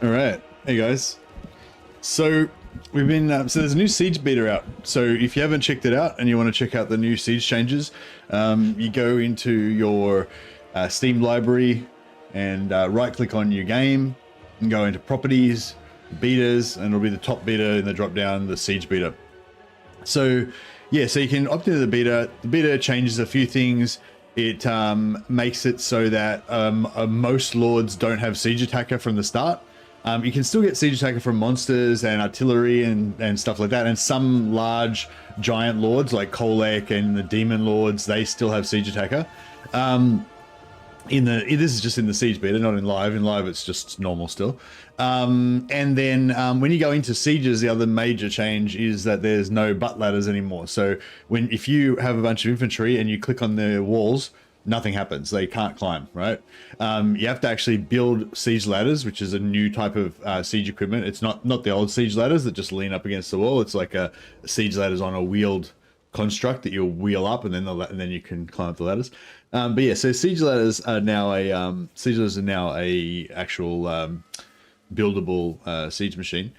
All right, hey guys. So we've been so there's a new siege beta out. So if you haven't checked it out and you want to check out the new siege changes, you go into your Steam library and right-click on your game and go into properties, betas, and it'll be the top beta in the drop-down, the siege beta. So yeah, so you can opt into the beta. The beta changes a few things. It makes it so that most lords don't have siege attacker from the start. You can still get siege attacker from monsters and artillery and stuff like that, and some large giant lords like Kolek and the demon lords, they still have siege attacker. This is just in the siege beta, not in live. In live it's just normal still. And then when you go into sieges, the other major change is that there's no butt ladders anymore. So if you have a bunch of infantry and you click on the walls, nothing happens. They can't climb, right? You have to actually build siege ladders, which is a new type of siege equipment. It's not the old siege ladders that just lean up against the wall. It's like a siege ladders on a wheeled construct that you'll wheel up, and then you can climb up the ladders. But yeah, so siege ladders are now a actual buildable siege machine.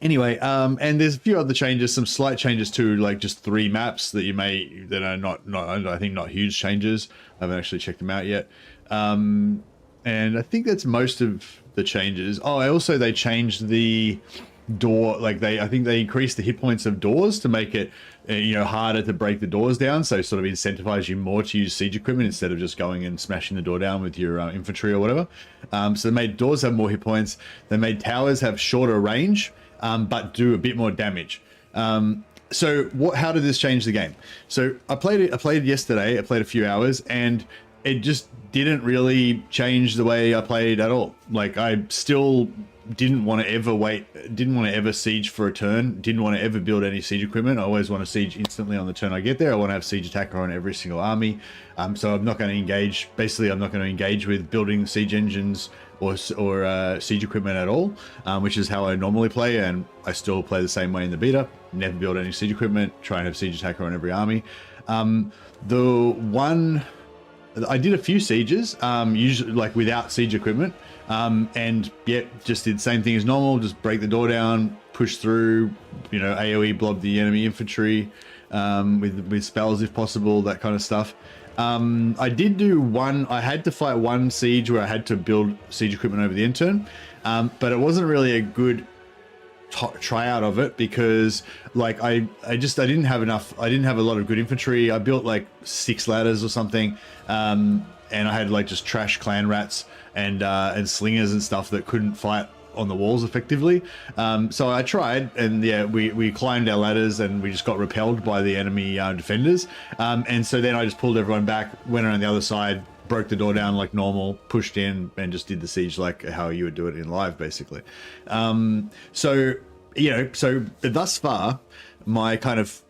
Anyway, and there's a few other changes, some slight changes too, like just 3 maps that are not I think not huge changes. I haven't actually checked them out yet. And I think that's most of the changes. Oh, they changed the door, like I think they increased the hit points of doors to make it harder to break the doors down, so sort of incentivize you more to use siege equipment instead of just going and smashing the door down with your infantry or whatever. So they made doors have more hit points. They made towers have shorter range, but do a bit more damage. So how did this change the game? So I played it yesterday. I played a few hours, and it just didn't really change the way I played at all. Like, I still didn't want to ever siege for a turn, didn't want to ever build any siege equipment. I always want to siege instantly on the turn I get there. I want to have siege attacker on every single army. So I'm not going to engage, basically I'm not going to engage with building siege engines or siege equipment at all, which is how I normally play, and I still play the same way in the beta. Never build any siege equipment, try and have siege attacker on every army. I did a few sieges, usually like without siege equipment, and yeah, just did the same thing as normal, just break the door down, push through, AoE blob the enemy infantry with spells if possible, that kind of stuff. I did do I had to fight one siege where I had to build siege equipment over the end turn, but it wasn't really a good tryout of it because like I didn't have a lot of good infantry. I built like 6 ladders or something, and I had like just trash clan rats and slingers and stuff that couldn't fight on the walls effectively. So I tried, and yeah, we climbed our ladders and we just got repelled by the enemy defenders, and so then I just pulled everyone back, went around the other side, broke the door down like normal, pushed in, and just did the siege like how you would do it in live, basically. So thus far, my kind of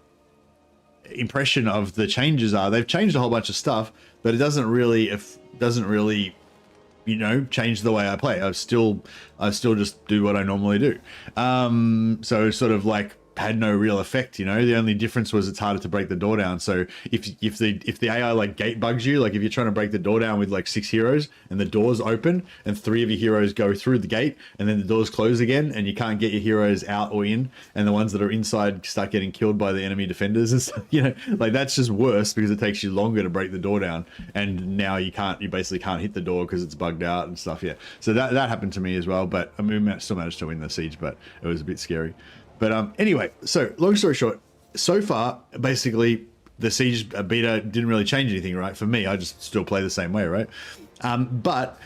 impression of the changes are they've changed a whole bunch of stuff, but it doesn't really change the way I play. I still just do what I normally do. So sort of like had no real effect, The only difference was it's harder to break the door down. So if the AI like gate bugs you, like if you're trying to break the door down with like 6 heroes and the doors open and 3 of your heroes go through the gate and then the doors close again and you can't get your heroes out or in, and the ones that are inside start getting killed by the enemy defenders and stuff, like that's just worse because it takes you longer to break the door down, and now you basically can't hit the door because it's bugged out and stuff. Yeah, so that happened to me as well, but I mean, we still managed to win the siege, but it was a bit scary. But anyway, so long story short, so far, basically, the siege beta didn't really change anything, right? For me, I just still play the same way, right? But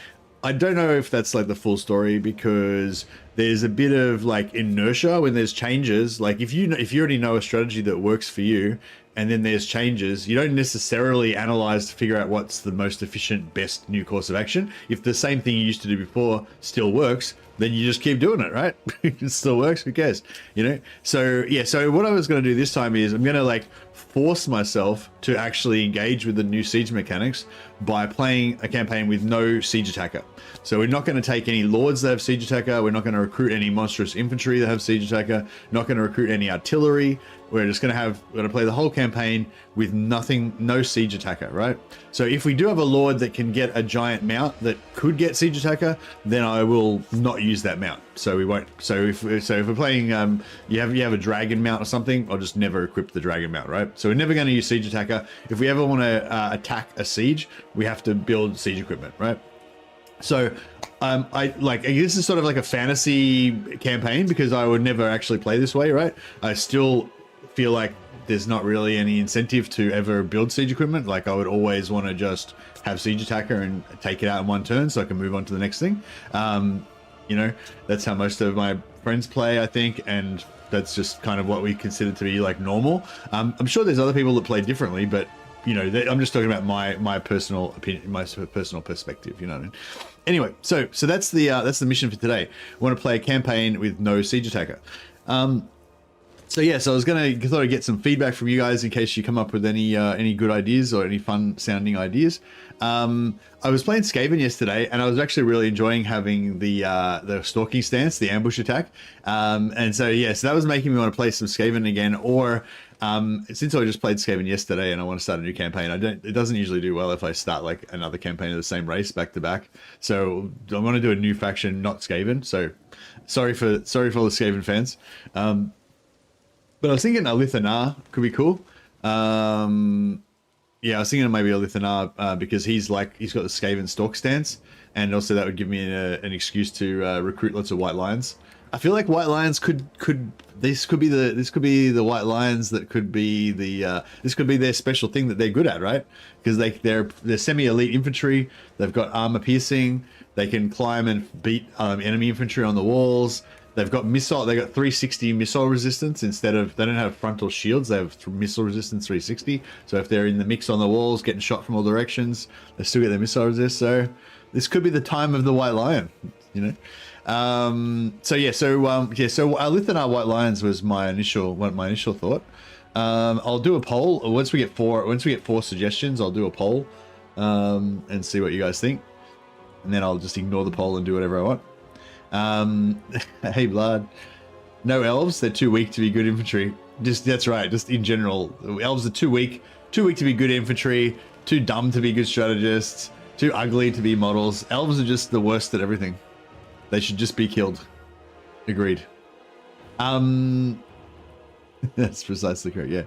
I don't know if that's like the full story, because there's a bit of like inertia when there's changes. Like if you already know a strategy that works for you, and then there's changes, you don't necessarily analyze to figure out what's the most efficient, best new course of action. If the same thing you used to do before still works, then you just keep doing it, right? It still works, who cares, So yeah, so what I was going to do this time is I'm going to like force myself to actually engage with the new siege mechanics by playing a campaign with no siege attacker. So we're not going to take any lords that have siege attacker. We're not going to recruit any monstrous infantry that have siege attacker. Not going to recruit any artillery. We're just going to play the whole campaign with no siege attacker, right? So if we do have a lord that can get a giant mount that could get siege attacker, then I will not use that mount. So we won't. So if we're playing, you have a dragon mount or something, I'll just never equip the dragon mount, right? So we're never going to use siege attacker. If we ever want to attack a siege, we have to build siege equipment, right? So I like, this is sort of like a fantasy campaign because I would never actually play this way, right? I still feel like there's not really any incentive to ever build siege equipment. Like I would always want to just have siege attacker and take it out in one turn so I can move on to the next thing. You know, that's how most of my friends play, I think, and that's just kind of what we consider to be like normal. I'm sure there's other people that play differently, but you know, I'm just talking about my personal opinion, my personal perspective. You know what I mean? Anyway, so that's the mission for today. We want to play a campaign with no siege attacker. So yeah, so I thought I'd get some feedback from you guys in case you come up with any good ideas or any fun sounding ideas. I was playing Skaven yesterday, and I was actually really enjoying having the stalking stance, the ambush attack. And so yeah, so that was making me want to play some Skaven again. Or since I just played Skaven yesterday and I want to start a new campaign, it doesn't usually do well if I start like another campaign of the same race back to back. So I'm going to do a new faction, not Skaven. So sorry for all the Skaven fans. But I was thinking Alith Anar could be cool. Yeah, I was thinking maybe Alith Anar because he's got the Skaven stalk stance, and also that would give me an excuse to recruit lots of white lions. I feel like white lions this could be the white lions that could be this could be their special thing that they're good at, right? Because they're semi-elite infantry. They've got armor piercing. They can climb and beat enemy infantry on the walls. They've got 360 missile resistance instead of, they don't have frontal shields, they have missile resistance 360. So if they're in the mix on the walls, getting shot from all directions, they still get their missile resist. So this could be the time of the white lion, you know? So Alith Anar white lions was my initial thought. I'll do a poll once we get four suggestions. I'll do a poll and see what you guys think, and then I'll just ignore the poll and do whatever I want. Hey Blood, no elves, they're too weak to be good infantry. That's right, just in general, elves are too weak to be good infantry, too dumb to be good strategists, too ugly to be models. Elves are just the worst at everything. They should just be killed. Agreed. That's precisely correct, yeah.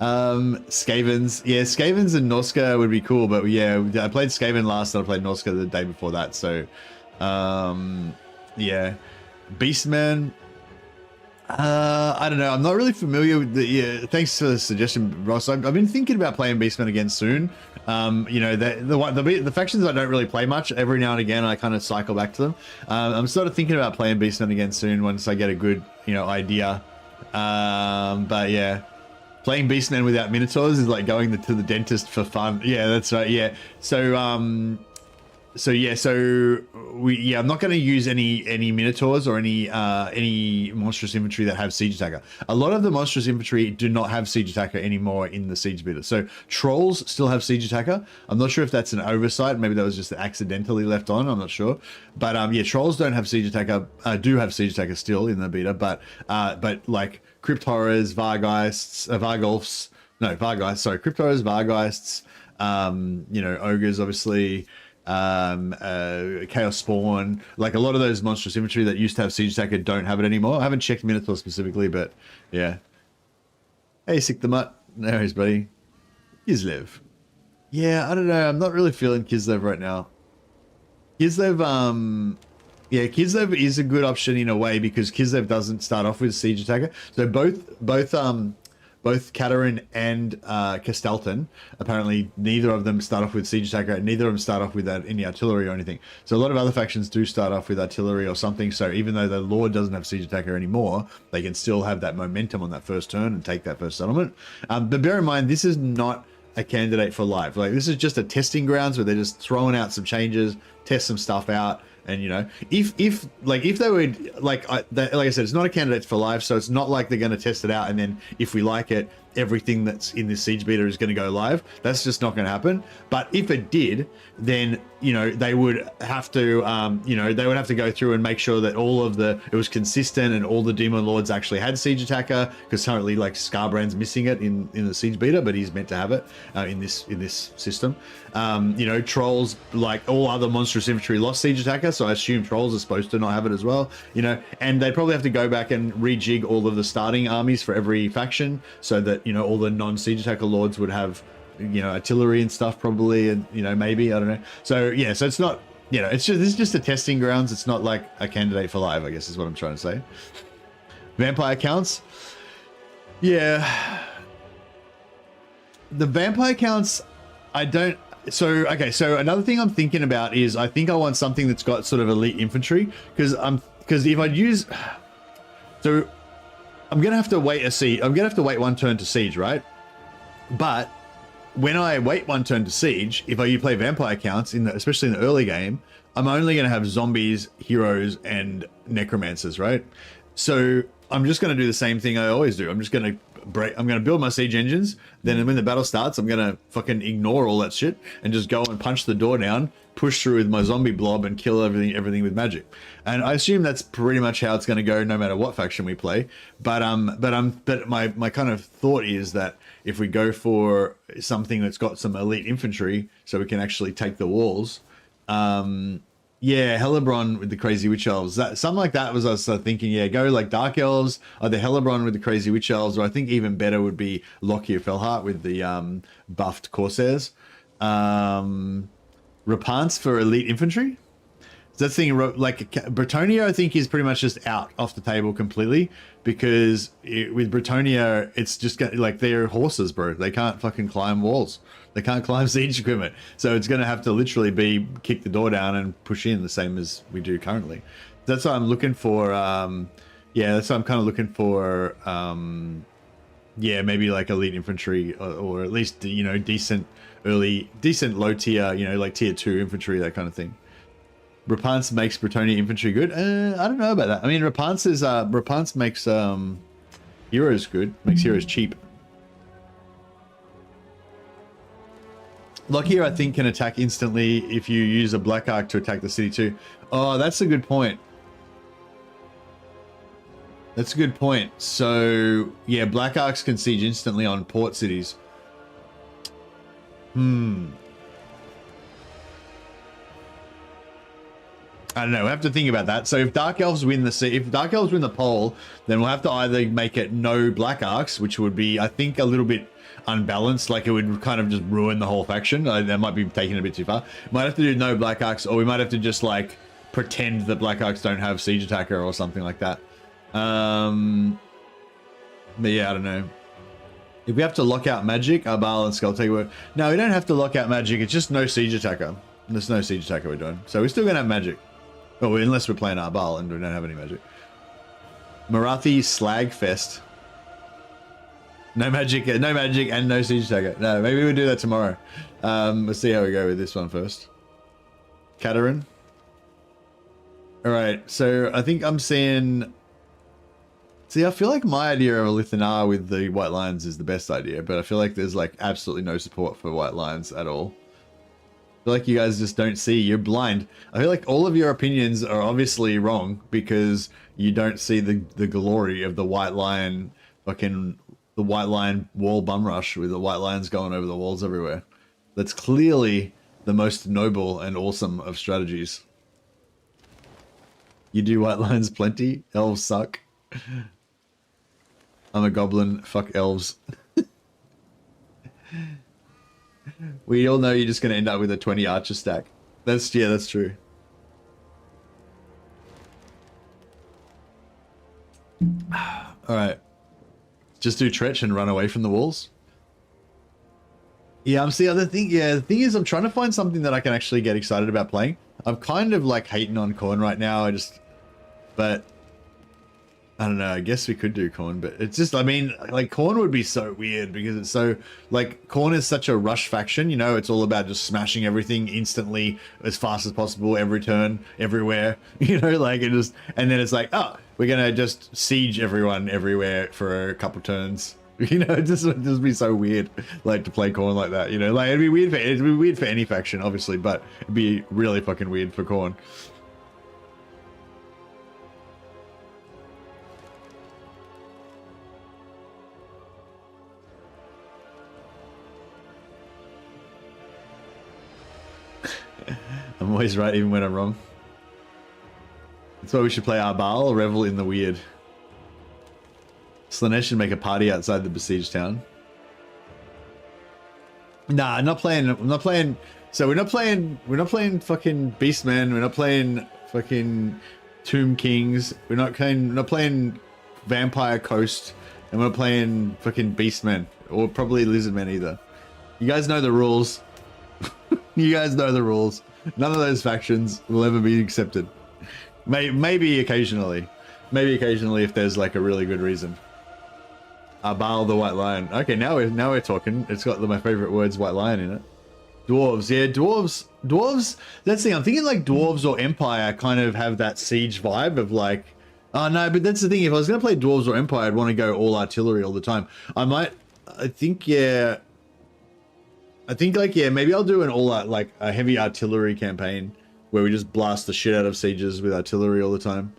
Skavens, yeah, Skavens and Norska would be cool, but yeah, I played Skaven last and I played Norska the day before that, so yeah, Beastman. I don't know. I'm not really familiar with the. Yeah, thanks for the suggestion, Ross. I've been thinking about playing Beastman again soon. You know, the factions I don't really play much. Every now and again, I kind of cycle back to them. I'm sort of thinking about playing Beastman again soon once I get a good, idea. But yeah, playing Beastman without Minotaurs is like going to the dentist for fun. Yeah, that's right. Yeah. I'm not going to use any Minotaurs or any monstrous infantry that have siege attacker. A lot of the monstrous infantry do not have siege attacker anymore in the siege beta. So trolls still have siege attacker. I'm not sure if that's an oversight. Maybe that was just accidentally left on. I'm not sure. But yeah, trolls don't have siege attacker. Do have siege attacker still in the beta. But like crypt horrors, Vargeists, Vargolfs. No, Vargeists. Sorry, crypt horrors, Vargeists. Ogres, obviously. Chaos Spawn, like a lot of those monstrous infantry that used to have siege attacker don't have it anymore. I haven't checked Minotaur specifically, but yeah. Hey, Sick the Mutt. There he is, buddy. Kislev. Yeah, I don't know. I'm not really feeling Kislev right now. Kislev is a good option in a way because Kislev doesn't start off with siege attacker. So both Katarin and Castelton, apparently neither of them start off with siege attacker, and neither of them start off with any artillery or anything. So a lot of other factions do start off with artillery or something, so even though the Lord doesn't have siege attacker anymore, they can still have that momentum on that first turn and take that first settlement. But bear in mind, this is not a candidate for live. Like, this is just a testing grounds where they're just throwing out some changes, test some stuff out, And you know, if they would like I said, it's not a candidate for live, so it's not like they're going to test it out and then if we like it, everything that's in this siege beta is going to go live. That's just not going to happen. But if it did, then you know they would have to they would have to go through and make sure that it was consistent and all the demon lords actually had siege attacker, because currently like Scarbrand's missing it in the siege beta, but he's meant to have it in this system. You know, trolls, like all other monstrous infantry, lost siege attacker, so I assume trolls are supposed to not have it as well. You know, and they probably have to go back and rejig all of the starting armies for every faction so that you know all the non-siege attacker lords would have, you know, artillery and stuff probably, and you know, maybe, I don't know. So yeah, so it's not, you know, this is just a testing grounds. It's not like a candidate for live, I guess is what I'm trying to say. Vampire counts, yeah, the vampire counts, I don't. So okay, so another thing I'm thinking about is I think I want something that's got sort of elite infantry, because if I use, so I'm gonna have to wait I'm gonna have to wait one turn to siege, right? But when I wait one turn to siege, if I play vampire counts especially in the early game, I'm only gonna have zombies, heroes, and necromancers, right? So I'm just gonna do the same thing I always do. I'm gonna build my siege engines. Then when the battle starts, I'm gonna fucking ignore all that shit and just go and punch the door down, push through with my zombie blob, and kill everything with magic. And I assume that's pretty much how it's gonna go, no matter what faction we play. But my kind of thought is that if we go for something that's got some elite infantry, so we can actually take the walls. Yeah, Hellebron with the crazy witch elves. Something like that was I was thinking, yeah, go like dark elves, or the Hellebron with the crazy witch elves, or I think even better would be Lockyer Felhart with the buffed corsairs. Rapance for elite infantry. So that thing, like Bretonia, I think is pretty much just out off the table completely, because with Bretonia, it's just like they're horses, bro. They can't fucking climb walls. They can't climb siege equipment. So it's going to have to literally be kick the door down and push in, the same as we do currently. That's what I'm looking for. Yeah, that's what I'm kind of looking for. Yeah, maybe like elite infantry, or at least, you know, decent low tier, you know, like tier 2 infantry, that kind of thing. Rapance makes Bretonia infantry good. I don't know about that. I mean, Rapance makes heroes good, makes heroes cheap. Lockyer, I think, can attack instantly if you use a Black Arc to attack the city too. Oh, that's a good point. That's a good point. So, yeah, Black Arcs can siege instantly on port cities. I don't know. We'll have to think about that. So if Dark Elves win the poll, then we'll have to either make it no Black Arcs, which would be, I think, a little bit unbalanced. Like, it would kind of just ruin the whole faction. That might be taking it a bit too far. Might have to do no Black Arcs, or we might have to just like pretend that Black Arcs don't have siege attacker or something like that. But yeah, I don't know. If we have to lock out magic, Arbal and Skulltaker. No, we don't have to lock out magic. It's just no siege attacker. There's no siege attacker we're doing, so we're still gonna have magic. Oh, unless we're playing Arbal and we don't have any magic. Marathi Slagfest. No magic and no siege attacker. No, maybe we'll do that tomorrow. Let's see how we go with this one first. Katarin. Alright, so I think I'm seeing... See, I feel like my idea of Alith and Anar with the White Lions is the best idea, but I feel like there's like absolutely no support for White Lions at all. I feel like you guys just don't see, you're blind. I feel like all of your opinions are obviously wrong because you don't see the glory of the White Lion, fucking the White Lion wall bum rush with the White Lions going over the walls everywhere. That's clearly the most noble and awesome of strategies. You do White Lions plenty, elves suck. I'm a goblin, fuck elves. We all know you're just going to end up with a 20 archer stack. Yeah, that's true. Alright. Just do Tretch and run away from the walls. Yeah, the thing is I'm trying to find something that I can actually get excited about playing. I'm kind of like hating on Khorne right now, but I don't know. I guess we could do corn, but it's just, I mean, like corn would be so weird because it's so like corn is such a rush faction. You know, it's all about just smashing everything instantly as fast as possible, every turn, everywhere. You know, like it just, and then it's like, oh, we're gonna just siege everyone everywhere for a couple turns. You know, it would just be so weird, like to play corn like that. You know, like it'd be weird for any faction, obviously, but it'd be really fucking weird for corn. I'm always right even when I'm wrong. That's why we should play Arbal, revel in the weird. Slanesh should make a party outside the besieged town. Nah, I'm not playing. So we're not playing fucking Beastmen. We're not playing fucking Tomb Kings. We're not playing Vampire Coast, and we're not playing fucking Beastmen or probably Lizardmen either. You guys know the rules. You guys know the rules. None of those factions will ever be accepted. Maybe occasionally. Maybe occasionally if there's like a really good reason. Arbal the White Lion. Okay, now we're talking. It's got my favorite words, White Lion, in it. Dwarves, yeah, dwarves. That's the thing. I'm thinking like dwarves or Empire kind of have that siege vibe of like, oh no, but that's the thing. If I was gonna play dwarves or Empire, I'd want to go all artillery all the time. I think maybe I'll do an like a heavy artillery campaign where we just blast the shit out of sieges with artillery all the time.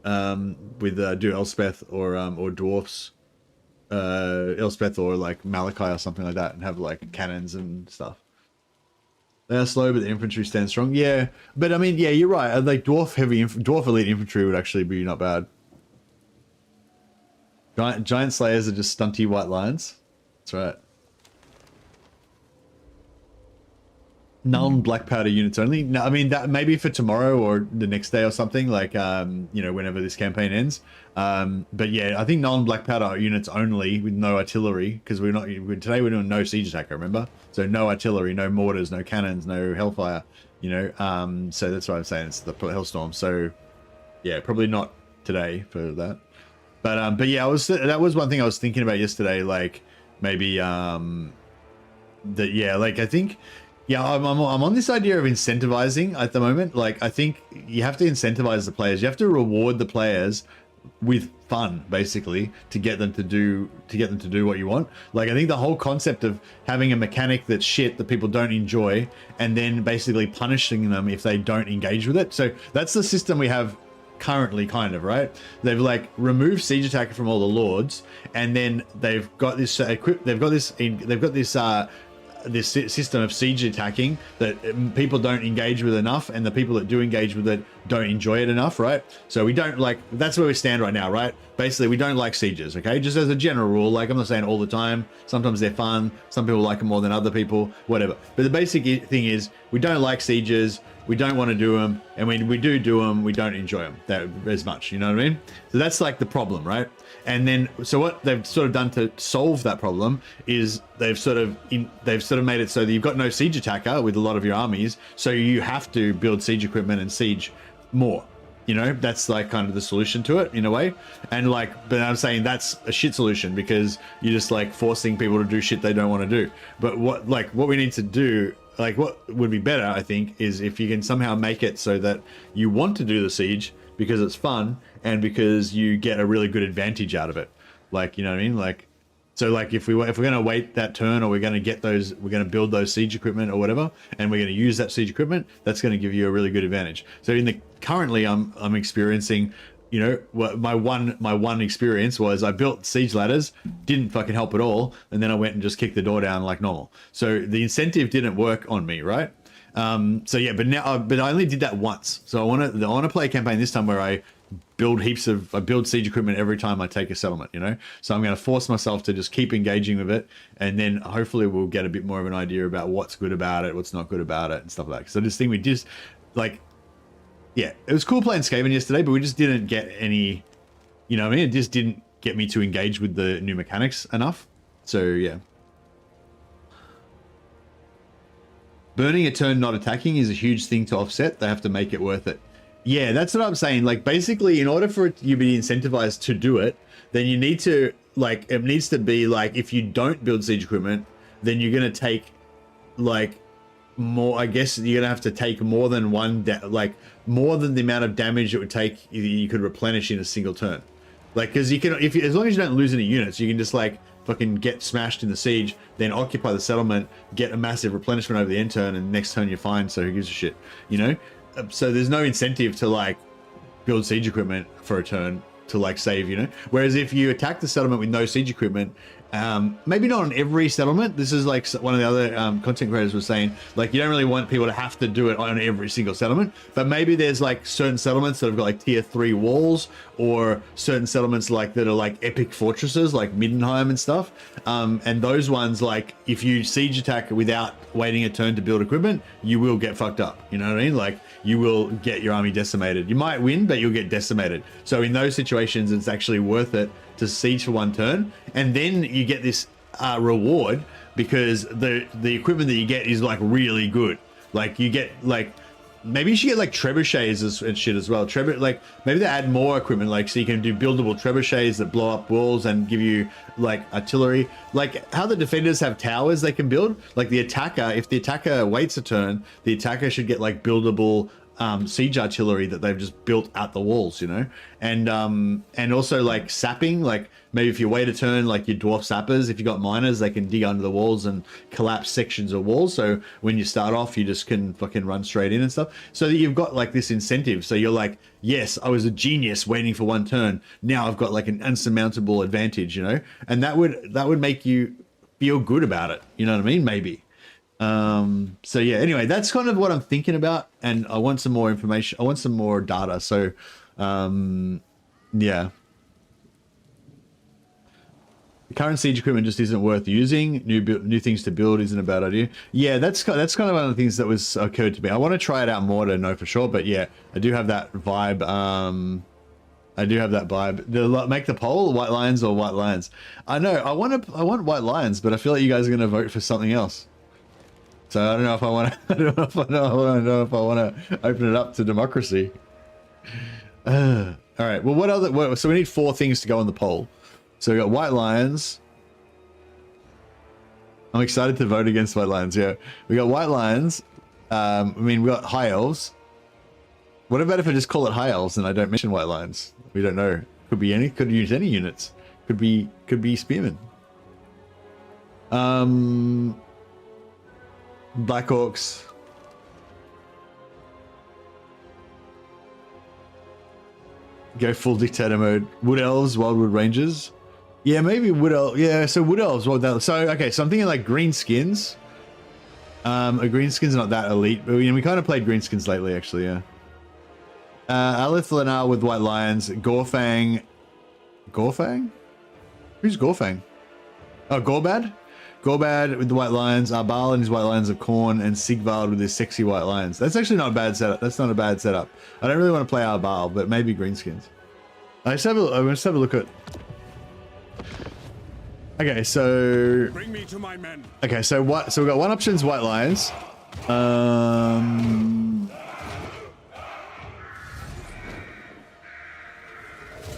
Do Elspeth or dwarfs. Elspeth or like Malachi or something like that, and have like cannons and stuff. They are slow, but the infantry stands strong. Yeah, but I mean, yeah, you're right. Like dwarf elite infantry would actually be not bad. Giant slayers are just stunty white lions. That's right. Null black powder units only. No, I mean that maybe for tomorrow or the next day or something, like you know, whenever this campaign ends. But yeah, I think null black powder units only with no artillery, because today we're doing no siege attacker, remember? So no artillery, no mortars, no cannons, no hellfire. You know, so that's why I'm saying it's the hellstorm. So yeah, probably not today for that. But yeah, that was one thing I was thinking about yesterday. Like maybe like I think. Yeah, I'm on this idea of incentivizing at the moment. Like, I think you have to incentivize the players. You have to reward the players with fun, basically, to get them to do what you want. Like, I think the whole concept of having a mechanic that's shit that people don't enjoy, and then basically punishing them if they don't engage with it. So that's the system we have currently, kind of, right? They've like removed siege attacker from all the lords, and then they've got this this system of siege attacking that people don't engage with enough, and the people that do engage with it don't enjoy it enough, right? So we don't like, that's where we stand right now, right? Basically, we don't like sieges, okay? Just as a general rule, like I'm not saying all the time. Sometimes they're fun. Some people like them more than other people, whatever. But the basic thing is we don't like sieges. We don't want to do them. And when we do them, we don't enjoy them as much, you know what I mean? So that's like the problem, right? And then, so what they've sort of done to solve that problem is they've sort of made it so that you've got no siege attacker with a lot of your armies, so you have to build siege equipment and siege more. You know, that's like kind of the solution to it in a way. And like, but I'm saying that's a shit solution because you're just like forcing people to do shit they don't want to do. But what we need to do, like what would be better, I think, is if you can somehow make it so that you want to do the siege because it's fun and because you get a really good advantage out of it. Like, you know what I mean? Like, so like if we're going to wait that turn, or we're going to build those siege equipment or whatever, and we're going to use that siege equipment, that's going to give you a really good advantage. So currently I'm experiencing, you know, what my one experience was I built siege ladders, didn't fucking help at all, and then I went and just kicked the door down like normal. So the incentive didn't work on me, right? So yeah, but I only did that once. So I want to play a campaign this time where I build siege equipment every time I take a settlement, you know? So I'm going to force myself to just keep engaging with it, and then hopefully we'll get a bit more of an idea about what's good about it, what's not good about it, and stuff like that. So this thing we just, like, yeah, it was cool playing Skaven yesterday, but we just didn't get any, you know what I mean? It just didn't get me to engage with the new mechanics enough. So yeah. Burning a turn not attacking is a huge thing to offset. They have to make it worth it. Yeah, that's what I'm saying. Like, basically, in order for you to be incentivized to do it, then you need to, like, it needs to be like, if you don't build siege equipment, then you're gonna take like more. I guess you're gonna have to take more than like more than the amount of damage it would take you could replenish in a single turn. Like, because you can, if you, as long as you don't lose any units, you can just like fucking get smashed in the siege, then occupy the settlement, get a massive replenishment over the end turn, and next turn you're fine. So who gives a shit, you know? So there's no incentive to like build siege equipment for a turn to like save, you know? Whereas if you attack the settlement with no siege equipment, maybe not on every settlement. This is like one of the other content creators was saying, like, you don't really want people to have to do it on every single settlement, but maybe there's like certain settlements that have got like tier 3 walls, or certain settlements like that are like epic fortresses like Middenheim and stuff, and those ones, like, if you siege attack without waiting a turn to build equipment, you will get fucked up, you know what I mean? Like, you will get your army decimated. You might win, but you'll get decimated. So in those situations, it's actually worth it to siege for one turn, and then you get this reward, because the equipment that you get is like really good. Like, you get like, maybe you should get like trebuchets and shit as well. Like, maybe they add more equipment, like, so you can do buildable trebuchets that blow up walls and give you like artillery, like how the defenders have towers they can build. Like, the attacker, if the attacker waits a turn, the attacker should get like buildable siege artillery that they've just built at the walls, you know? And also like sapping, like maybe if you wait a turn, like your dwarf sappers, if you got miners, they can dig under the walls and collapse sections of walls, so when you start off, you just can fucking run straight in and stuff, so that you've got like this incentive. So you're like, yes, I was a genius waiting for one turn, now I've got like an unsurmountable advantage, you know? And that would make you feel good about it, you know what I mean? Maybe. So yeah, anyway, that's kind of what I'm thinking about, and I want some more information, I want some more data. So yeah, the current siege equipment just isn't worth using. New things to build isn't a bad idea. Yeah, that's kind of one of the things that was occurred to me. I want to try it out more to know for sure, but yeah, I do have that vibe. I do have that vibe. Make the poll, white lions or white lions. I know I want white lions, but I feel like you guys are going to vote for something else. So I don't know if I want to. I don't know if I want to open it up to democracy. All right. Well, what other? So we need 4 things to go on the poll. So we got white lions. I'm excited to vote against white lions. Yeah, we got white lions. I mean, we got high elves. What about if I just call it high elves and I don't mention white lions? We don't know. Could be any. Could use any units. Could be spearmen. Black Orcs. Go full dictator mode. Wood Elves, Wildwood Rangers. Yeah, maybe Wood Elves. Yeah, so Wood Elves. Well, so, okay, so I'm thinking like green skins. A green skin's not that elite, but we kind of played green skins lately, actually, yeah. Alith Anar with White Lions. Gorfang. Gorfang? Who's Gorfang? Oh, Gorbad? Gorbad with the White Lions, Arbal and his White Lions of Corn, and Sigvald with his sexy White Lions. That's actually not a bad setup. That's not a bad setup. I don't really want to play Arbal, but maybe greenskins. Let's have a look at. Okay, so. Bring me to my men. Okay, so what? So we got one option's White Lions.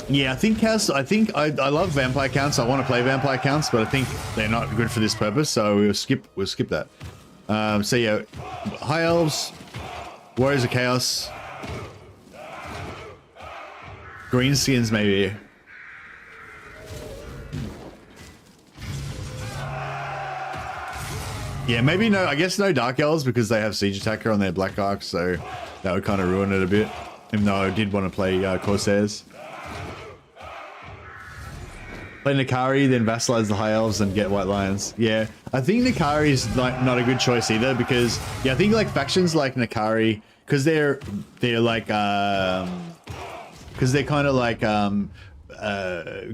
Yeah, I think I love vampire counts. I want to play vampire counts, but I think they're not good for this purpose, so we'll skip that. So yeah, high elves, warriors of chaos, green skins maybe. Yeah, maybe no. I guess no dark elves because they have siege attacker on their black arc, so that would kind of ruin it a bit. Even though I did want to play corsairs. Play Nakari, then vassalize the high elves and get white lions. Yeah, I think Nakari is like not a good choice either, because yeah, I think like factions like Nakari, because they're like because they're kind of like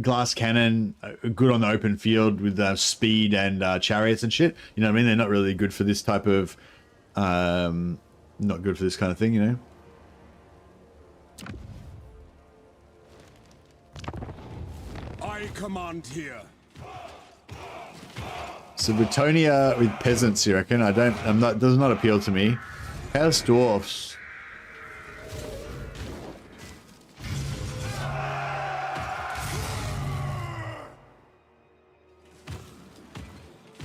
glass cannon, good on the open field with speed and chariots and shit. You know what I mean? They're not really good for this type of not good for this kind of thing, you know. I command here. So Britonia with peasants, you reckon? Does not appeal to me. House dwarfs.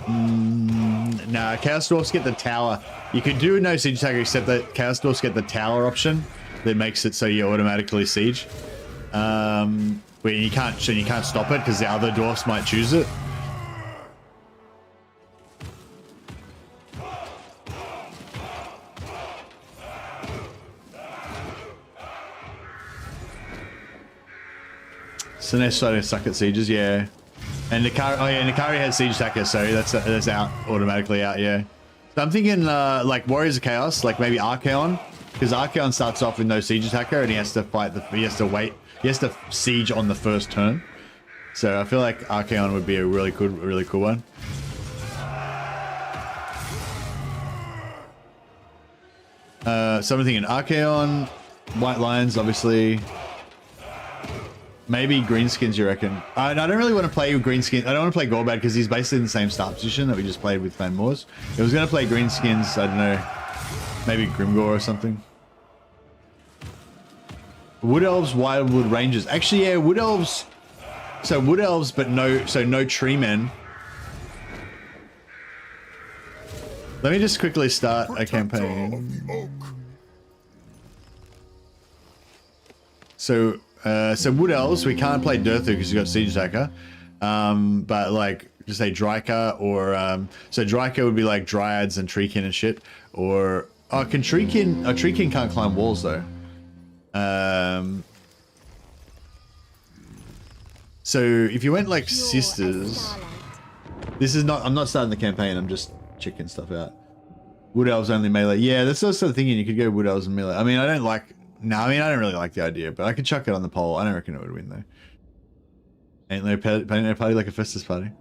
Nah, Chaos Dwarfs get the tower. You could do no siege attacker, except that Chaos Dwarfs get the tower option that makes it so you automatically siege. Where you can't stop it because the other dwarfs might choose it. So they're starting to suck at sieges, yeah. And Nikari, oh yeah, Nikari has siege attacker, so that's out automatically out, yeah. So I'm thinking like Warriors of Chaos, like maybe Archaon, because Archaon starts off with no siege attacker and he has to fight he has to siege on the first turn. So I feel like Archaon would be a really cool one. So I'm thinking Archaon, White Lions, obviously. Maybe Greenskins, you reckon? I don't really want to play with Greenskins. I don't want to play Gorbad because he's basically in the same start position that we just played with Van Moors. If I was going to play Greenskins, I don't know, maybe Grimgore or something. Wood Elves, Wildwood Rangers. Actually, yeah, Wood Elves. So Wood Elves, but no tree men. Let me just quickly start a campaign. So Wood Elves, we can't play Durthu because you've got Siege Attacker. But like, just say Dryka or, so Dryka would be like Dryads and Treekin and shit. Or, oh, can Treekin, Treekin can't climb walls though. So if you went like Sisters, this is not, I'm not starting the campaign, I'm just checking stuff out. Wood Elves only melee. Yeah, that's also thinking you could go Wood Elves and melee. I mean, I don't really like the idea, but I could chuck it on the poll. I don't reckon it would win though. Ain't no party like a Festus party.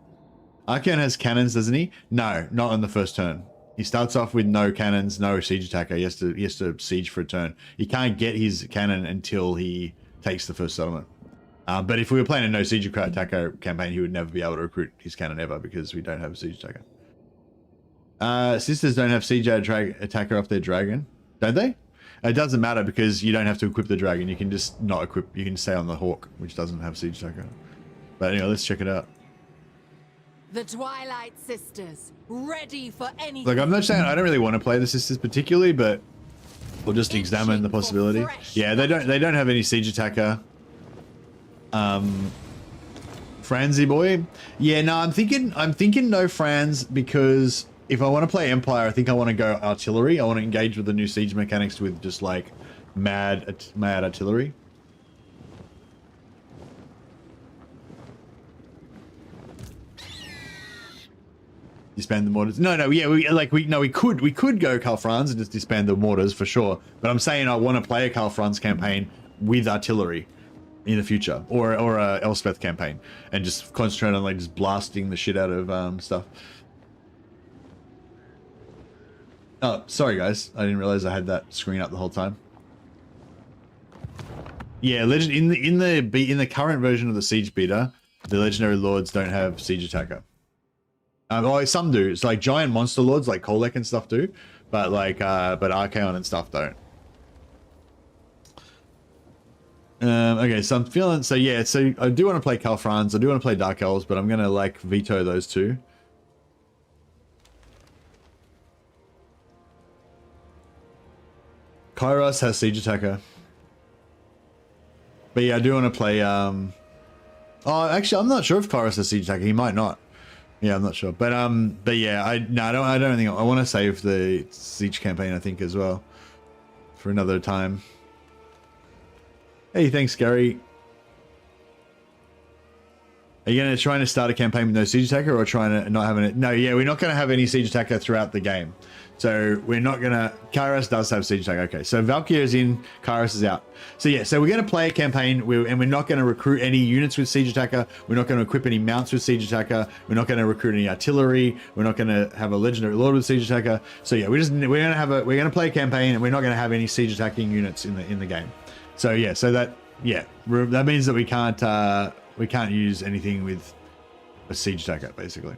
Archaon has cannons, doesn't he? No, not on the first turn. He starts off with no cannons, no siege attacker. He has to siege for a turn. He can't get his cannon until he takes the first settlement. But if we were playing a no siege attacker campaign, he would never be able to recruit his cannon ever because we don't have a siege attacker. Sisters don't have siege attacker off their dragon, don't they? It doesn't matter because you don't have to equip the dragon. You can just not equip. You can stay on the hawk, which doesn't have siege attacker. But anyway, let's check it out. The Twilight Sisters, ready for anything. Like, I'm not saying I don't really want to play the Sisters particularly, but we'll just examine the possibility. Yeah, they don't have any siege attacker. Franzy boy. Yeah, no, I'm thinking no Franz because if I want to play Empire, I think I want to go artillery. I want to engage with the new siege mechanics with just like mad artillery. Disband the mortars. No, yeah, we could go Karl Franz and just disband the mortars for sure. But I'm saying I want to play a Karl Franz campaign with artillery in the future, or a Elspeth campaign, and just concentrate on like just blasting the shit out of stuff. Oh, sorry guys, I didn't realize I had that screen up the whole time. Yeah, legend in the current version of the siege beater, the legendary lords don't have siege attacker. Oh, some do. It's like giant monster lords like Kolek and stuff do, but like but Archaon and stuff don't. Okay, so I'm feeling, so yeah, so I do want to play Karl Franz, I do want to play Dark Elves, but I'm gonna like veto those two. Kairos has siege attacker. But yeah, I do want to play oh, actually I'm not sure if Kairos has siege attacker, he might not. Yeah, I'm not sure. But yeah, I don't think I want to save the siege campaign, I think, as well. For another time. Hey, thanks, Gary. Are you going to try to start a campaign with no siege attacker or trying to not having it? No, yeah, we're not going to have any siege attacker throughout the game. So we're not going to... Kairos does have siege attacker. Okay, so Valkyrie is in, Kairos is out. So yeah, so we're going to play a campaign and we're not going to recruit any units with siege attacker. We're not going to equip any mounts with siege attacker. We're not going to recruit any artillery. We're not going to have a legendary lord with siege attacker. So yeah, we're going to play a campaign and we're not going to have any siege attacking units in the game. So yeah, so that means that we can't use anything with a siege attacker, basically.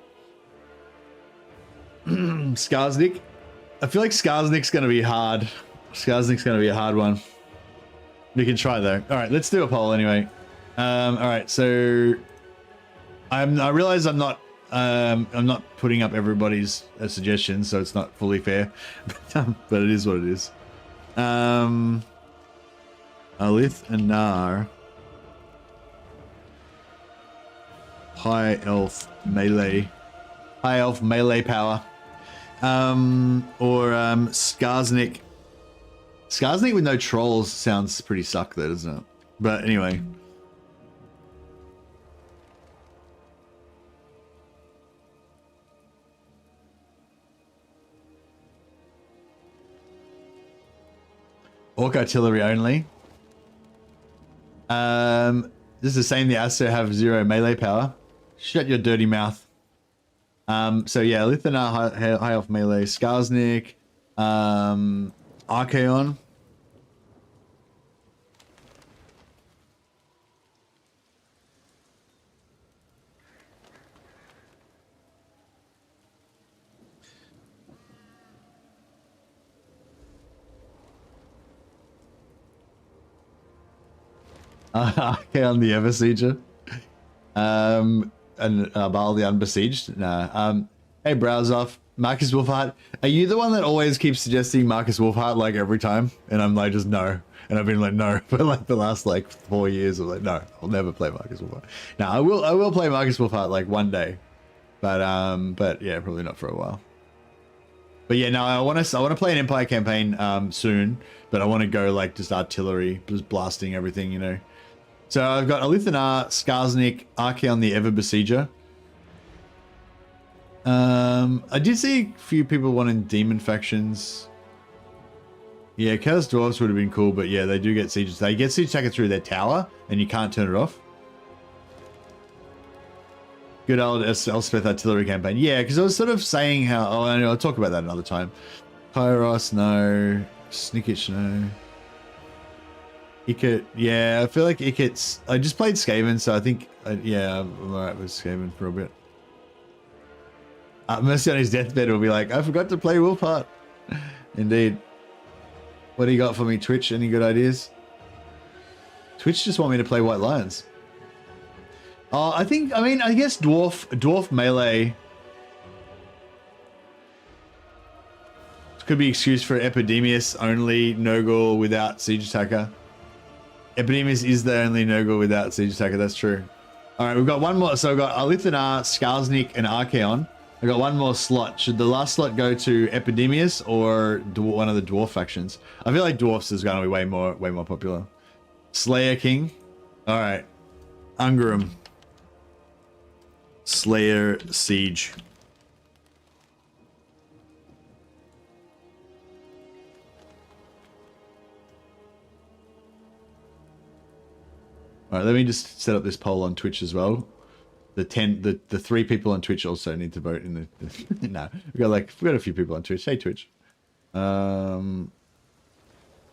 Skarsnik. I feel like Skarsnik's going to be hard. Skarsnik's going to be a hard one. We can try though. All right, let's do a poll anyway. All right, so I realize I'm not I'm not putting up everybody's suggestions, so it's not fully fair, but it is what it is. Alith, Anar, high elf melee power, or Skarsnik. Skarsnik with no trolls sounds pretty suck though, doesn't it? But anyway. Orc artillery only. This is the same. The Aster have 0 melee power. Shut your dirty mouth. So yeah, Lithanar high elf melee, Skarsnik, Archaon. Archaon the Eversieger. And Baal the Unbesieged. Nah. Hey, browse off. Marcus Wolfhart. Are you the one that always keeps suggesting Marcus Wolfhart like every time? And I'm like, just no. And I've been like, no, for like the last like 4 years. I'm like, no, I'll never play Marcus Wolfhart. Now I will play Marcus Wolfhart like one day. But yeah, probably not for a while. But yeah, no, I want to play an Empire campaign soon, but I want to go like just artillery, just blasting everything, you know. So I've got Alith, Anar, Skarsnik, Archaon the Ever Besieger. I did see a few people wanting demon factions. Yeah, Chaos Dwarves would have been cool, but yeah, they do get siege. They get siege attacker through their tower, and you can't turn it off. Good old Elspeth artillery campaign. Yeah, because I was sort of saying how... Oh, I know, I'll talk about that another time. Kairos, no. Snickich, no. Ikit, yeah, I feel like Ikit's... I just played Skaven, so I think... yeah, I'm alright with Skaven for a bit. Mercy on his deathbed will be like, I forgot to play Wolfheart. Indeed. What do you got for me, Twitch? Any good ideas? Twitch just want me to play White Lions. Oh, I guess Dwarf Melee could be excused for Epidemius only Nurgle without Siege Attacker. Epidemius is the only Nurgle without Siege Attacker, that's true. Alright, we've got one more. So we've got Alith, Anar, Skarsnik, and Archaon. I've got one more slot. Should the last slot go to Epidemius or one of the Dwarf factions? I feel like Dwarfs is going to be way more popular. Slayer King. Alright. Ungarum. Slayer Siege. All right, let me just set up this poll on Twitch as well. The 3 people on Twitch also need to vote in the no, we've got a few people on Twitch. Hey Twitch.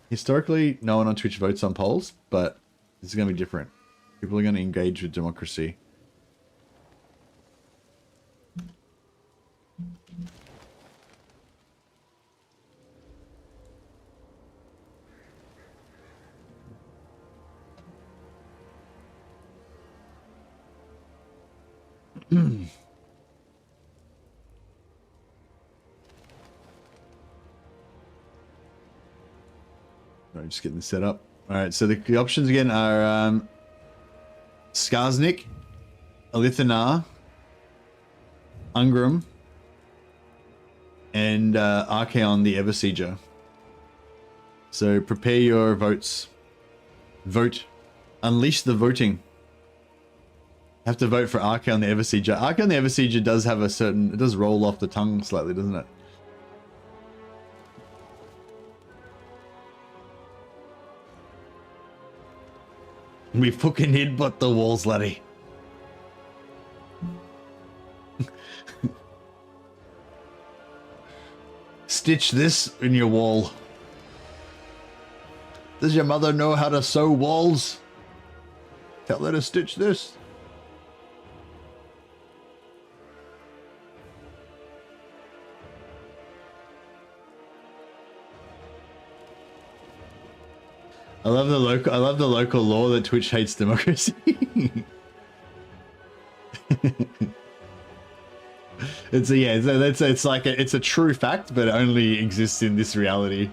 Historically, no one on Twitch votes on polls, but this is going to be different. People are going to engage with democracy. Sorry, just getting this set up. All right, so the options again are Skarsnik, Alith, Anar, Ungarum, and Archaon the Eversieger. So prepare your votes. Vote. Unleash the voting. Have to vote for Archaon the Eversieger. Archaon the Eversieger does have a certain... It does roll off the tongue slightly, doesn't it? We fucking headbutt the walls, laddie. Stitch this in your wall. Does your mother know how to sew walls? Tell her to stitch this. I love the local law that Twitch hates democracy. It's a, yeah, it's like it's a true fact, but it only exists in this reality.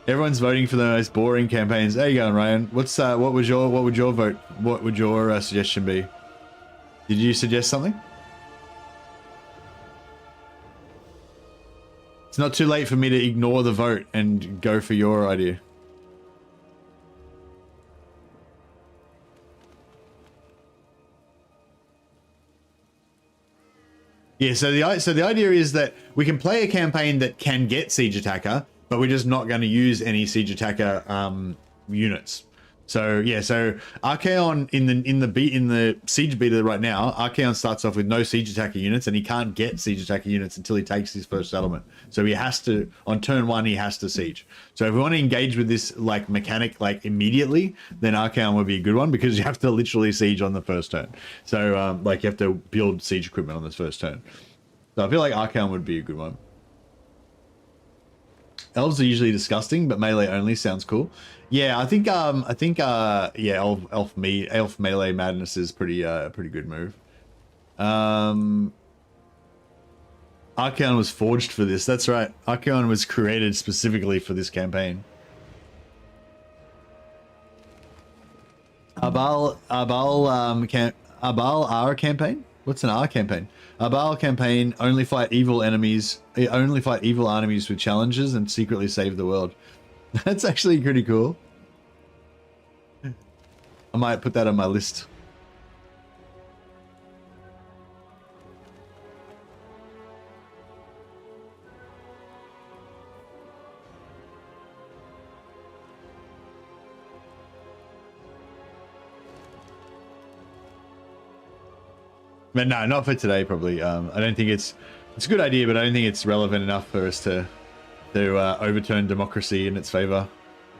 Everyone's voting for the most boring campaigns. There you go, Ryan. What's what would your vote? What would your suggestion be? Did you suggest something? It's not too late for me to ignore the vote and go for your idea. Yeah, so the idea is that we can play a campaign that can get Siege Attacker, but we're just not going to use any Siege Attacker units. So yeah, so Archaon in the Siege beta right now, Archaon starts off with no Siege Attacker units, and he can't get Siege Attacker units until he takes his first settlement. So he has to, on turn 1, he has to siege. So if we want to engage with this like mechanic like immediately, then Archaon would be a good one, because you have to literally siege on the first turn. So like you have to build siege equipment on this first turn. So I feel like Archaon would be a good one. Elves are usually disgusting, but melee only sounds cool. Yeah, I think yeah, elf melee madness is pretty good move. Archaon was forged for this. That's right. Archaon was created specifically for this campaign. Arbal R campaign? What's an R campaign? Arbal campaign, only fight evil enemies. Only fight evil enemies with challenges and secretly save the world. That's actually pretty cool. I might put that on my list. But no, not for today, probably. I don't think it's a good idea, but I don't think it's relevant enough for us to overturn democracy in its favor.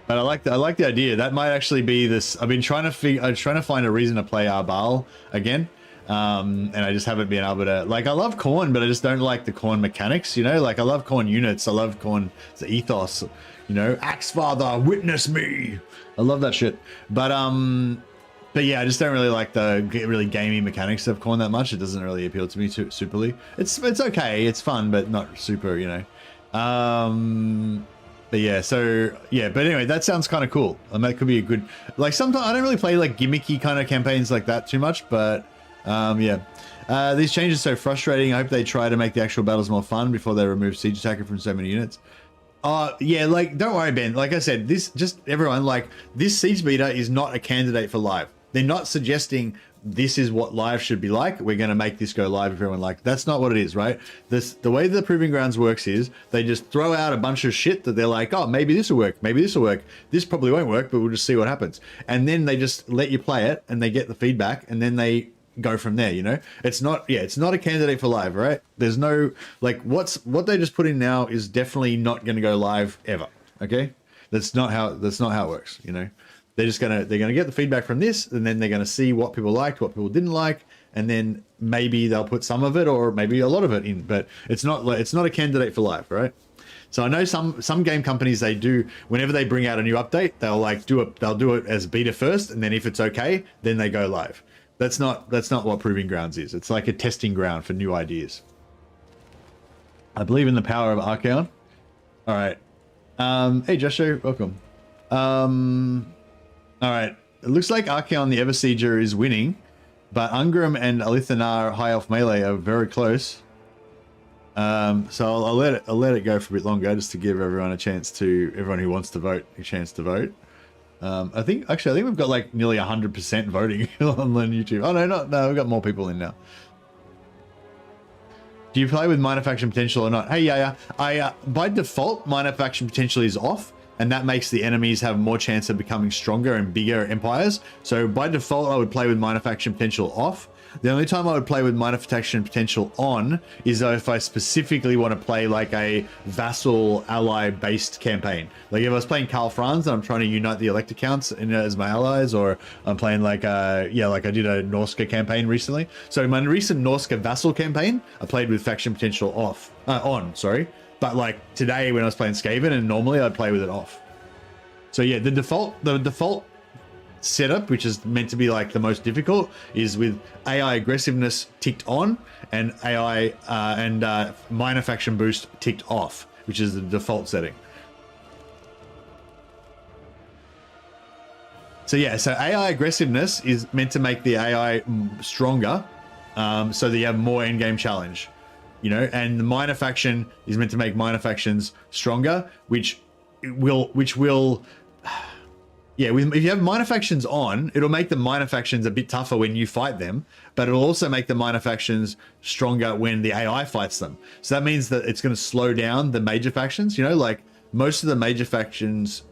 But I like the idea. That might actually be this. I've been trying to find a reason to play Arbal again, and I just haven't been able to. Like, I love Khorne, but I just don't like the Khorne mechanics. You know, like I love Khorne units. I love Khorne the ethos. You know, Axe Father, witness me. I love that shit. But yeah, I just don't really like the really gamey mechanics of Khorne that much. It doesn't really appeal to me too superly. It's okay, it's fun, but not super, you know. But yeah, so yeah, but anyway, that sounds kind of cool. And that could be a good, like, sometimes I don't really play like gimmicky kind of campaigns like that too much, but yeah. These changes are so frustrating. I hope they try to make the actual battles more fun before they remove Siege Attacker from so many units. Yeah, like, don't worry, Ben. Like I said, everyone, like, this Siege Beta is not a candidate for live. They're not suggesting this is what live should be like. We're going to make this go live, everyone. Like, that's not what it is, right? The way the Proving Grounds works is they just throw out a bunch of shit that they're like, oh, maybe this will work. Maybe this will work. This probably won't work, but we'll just see what happens. And then they just let you play it and they get the feedback and then they go from there, you know? It's not a candidate for live, right? There's no, like, what they just put in now is definitely not going to go live ever. Okay? That's not how it works, you know? They're gonna get the feedback from this, and then they're gonna see what people liked, what people didn't like, and then maybe they'll put some of it or maybe a lot of it in. But it's not a candidate for live, right? So I know some game companies, they do, whenever they bring out a new update, they'll do it as beta first, and then if it's okay, then they go live. That's not what Proving Grounds is. It's like a testing ground for new ideas. I believe in the power of Archaon. All right. Hey Joshua, welcome. All right, it looks like Archaon the Eversieger is winning, but Ungram and Alith Anar High Elf Melee are very close. So I'll let it go for a bit longer, just to give everyone who wants to vote a chance to vote. I think we've got like nearly 100% voting on YouTube. Oh no, we've got more people in now. Do you play with minor faction potential or not? Hey, yeah. By default, minor faction potential is off. And that makes the enemies have more chance of becoming stronger and bigger empires. So by default, I would play with minor faction potential off. The only time I would play with minor faction potential on is if I specifically want to play like a vassal ally based campaign. Like if I was playing Karl Franz and I'm trying to unite the Elector Counts as my allies, or I'm playing like like I did a Norska campaign recently. So my recent Norska vassal campaign, I played with faction potential on. But like today when I was playing Skaven, and normally I'd play with it off. So yeah, the default setup, which is meant to be like the most difficult, is with AI aggressiveness ticked on and AI and minor faction boost ticked off, which is the default setting. So yeah, so AI aggressiveness is meant to make the AI stronger, so that you have more endgame challenge, you know, and the minor faction is meant to make minor factions stronger, which will yeah, if you have minor factions on, it'll make the minor factions a bit tougher when you fight them, but it'll also make the minor factions stronger when the AI fights them. So that means that it's going to slow down the major factions, you know, like most of the major factions.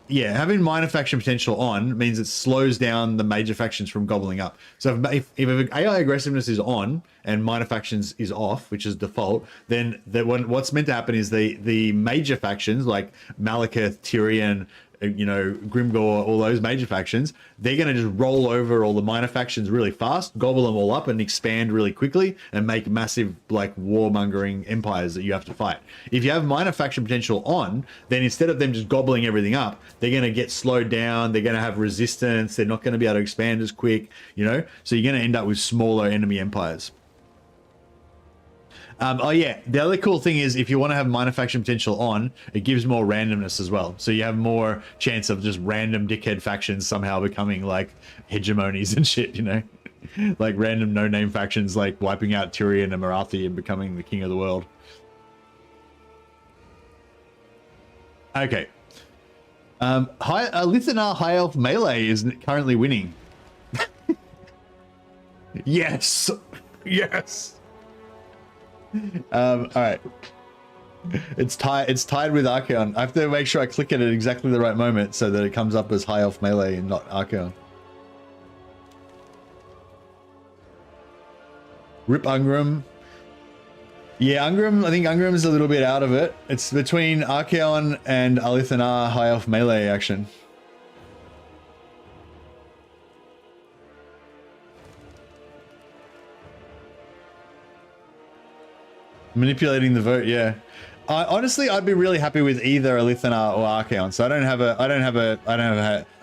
Yeah, having minor faction potential on means it slows down the major factions from gobbling up. So if AI aggressiveness is on and minor factions is off, which is default, then what's meant to happen is the major factions like Malekith, Tyrion, you know, Grimgor, all those major factions, they're going to just roll over all the minor factions really fast, gobble them all up and expand really quickly and make massive like warmongering empires that you have to fight. If you have minor faction potential on, then instead of them just gobbling everything up, they're going to get slowed down, they're going to have resistance, they're not going to be able to expand as quick, you know, so you're going to end up with smaller enemy empires. Oh yeah, the other cool thing is if you want to have minor faction potential on, it gives more randomness as well. So you have more chance of just random dickhead factions somehow becoming like hegemonies and shit, you know? Like random no-name factions like wiping out Tyrion and Marathi and becoming the king of the world. Okay. Alith Anar High Elf Melee is currently winning. Yes! Yes! All right. It's tied with Archaon. I have to make sure I click it at exactly the right moment so that it comes up as High Elf Melee and not Archaon. Rip Ungram. Yeah, Ungram, I think Ungram is a little bit out of it. It's between Archaon and Alith Anar High Elf Melee action. Manipulating the vote, yeah. Honestly, I'd be really happy with either Alith Anar or Archaon. So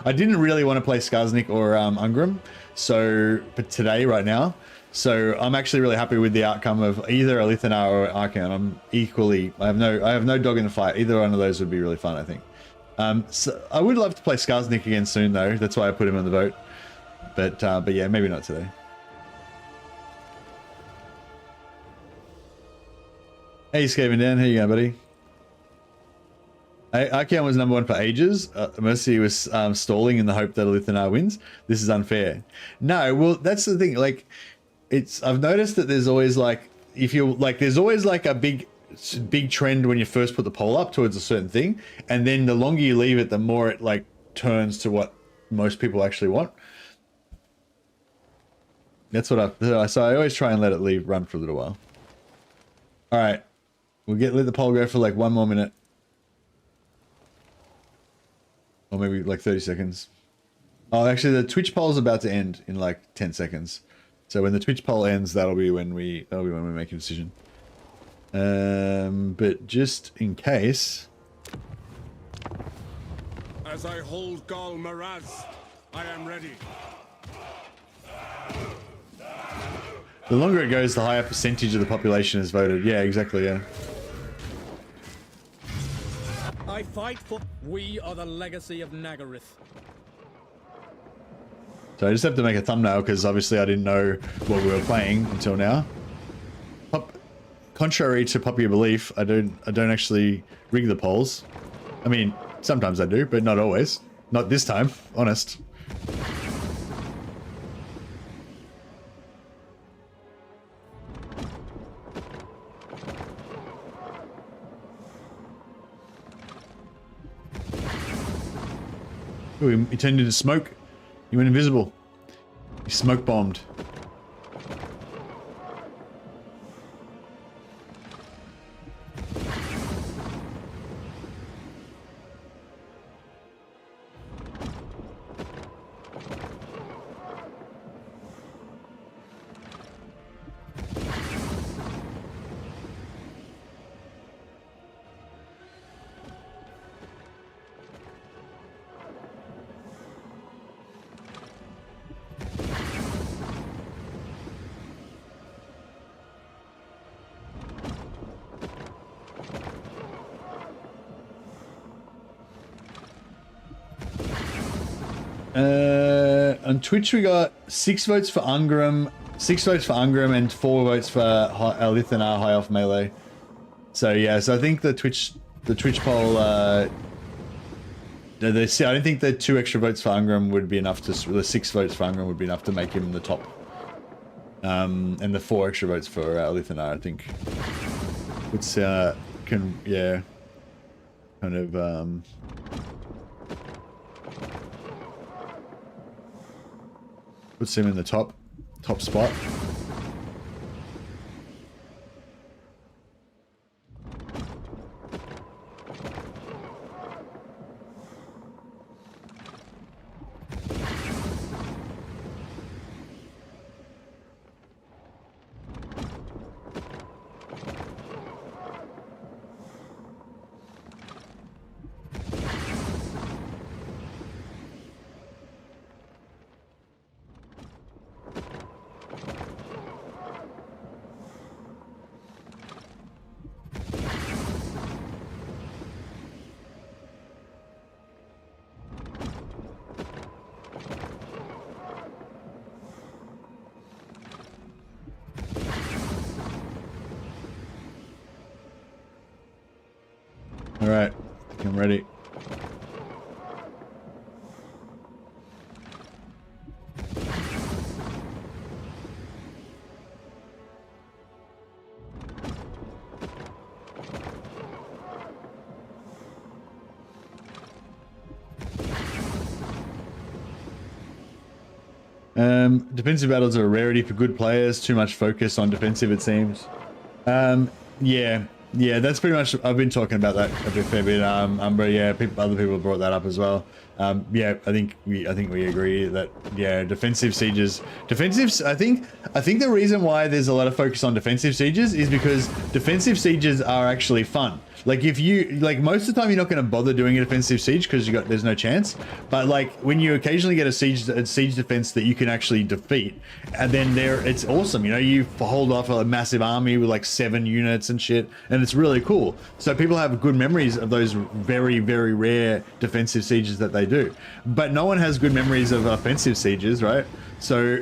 I didn't really want to play Skarsnik or Ungram, so but today, right now. So I'm actually really happy with the outcome of either Alith Anar or Archaon. I'm equally. I have no dog in the fight. Either one of those would be really fun, I think. So I would love to play Skarsnik again soon, though. That's why I put him on the vote. But yeah, maybe not today. Hey, Skaven Dan, how you going, buddy? Archaon was number one for ages. Mercy was stalling in the hope that Alith Anar wins. This is unfair. No, well, that's the thing. Like, I've noticed that there's always like, there's always like a big trend when you first put the poll up towards a certain thing, and then the longer you leave it, the more it like turns to what most people actually want. That's what so I always try and let it run for a little while. All right. We'll let the poll go for like 1 more minute. Or maybe like 30 seconds. Oh, actually the Twitch poll is about to end in like 10 seconds. So when the Twitch poll ends, that'll be when we make a decision. But just in case. As I hold Gal Maraz, I am ready. The longer it goes, the higher percentage of the population is voted. Yeah, exactly, yeah. I fight for... We are the legacy of Nagarith. So I just have to make a thumbnail because obviously I didn't know what we were playing until now. Contrary to popular belief, I don't actually rig the polls. I mean, sometimes I do, but not always. Not this time, honest. Ooh, he turned into smoke. He went invisible. He smoke bombed. On Twitch we got 6 votes for Ungram, 6 votes for Ungram, and 4 votes for Alith and Anar High Elf Melee. So yeah, so I think the Twitch poll, I don't think the 2 extra votes for Ungram would be enough to, the 6 votes for Ungram would be enough to make him the top. And the 4 extra votes for Alith and Anar, I think. It's, yeah, kind of, puts him in the top spot. All right, I think I'm ready. Defensive battles are a rarity for good players. Too much focus on defensive, it seems. Yeah, that's pretty much. I've been talking about that a fair bit. But yeah, other people brought that up as well. Yeah, I think we agree that defensive sieges. I think the reason why there's a lot of focus on defensive sieges is because defensive sieges are actually fun. Like if you most of the time you're not going to bother doing a defensive siege because there's no chance. But like when you occasionally get a siege defense that you can actually defeat, and then it's awesome. You know, you hold off a massive army with like 7 units and shit, and it's really cool. So people have good memories of those very, very rare defensive sieges that they do. But no one has good memories of offensive sieges, right? So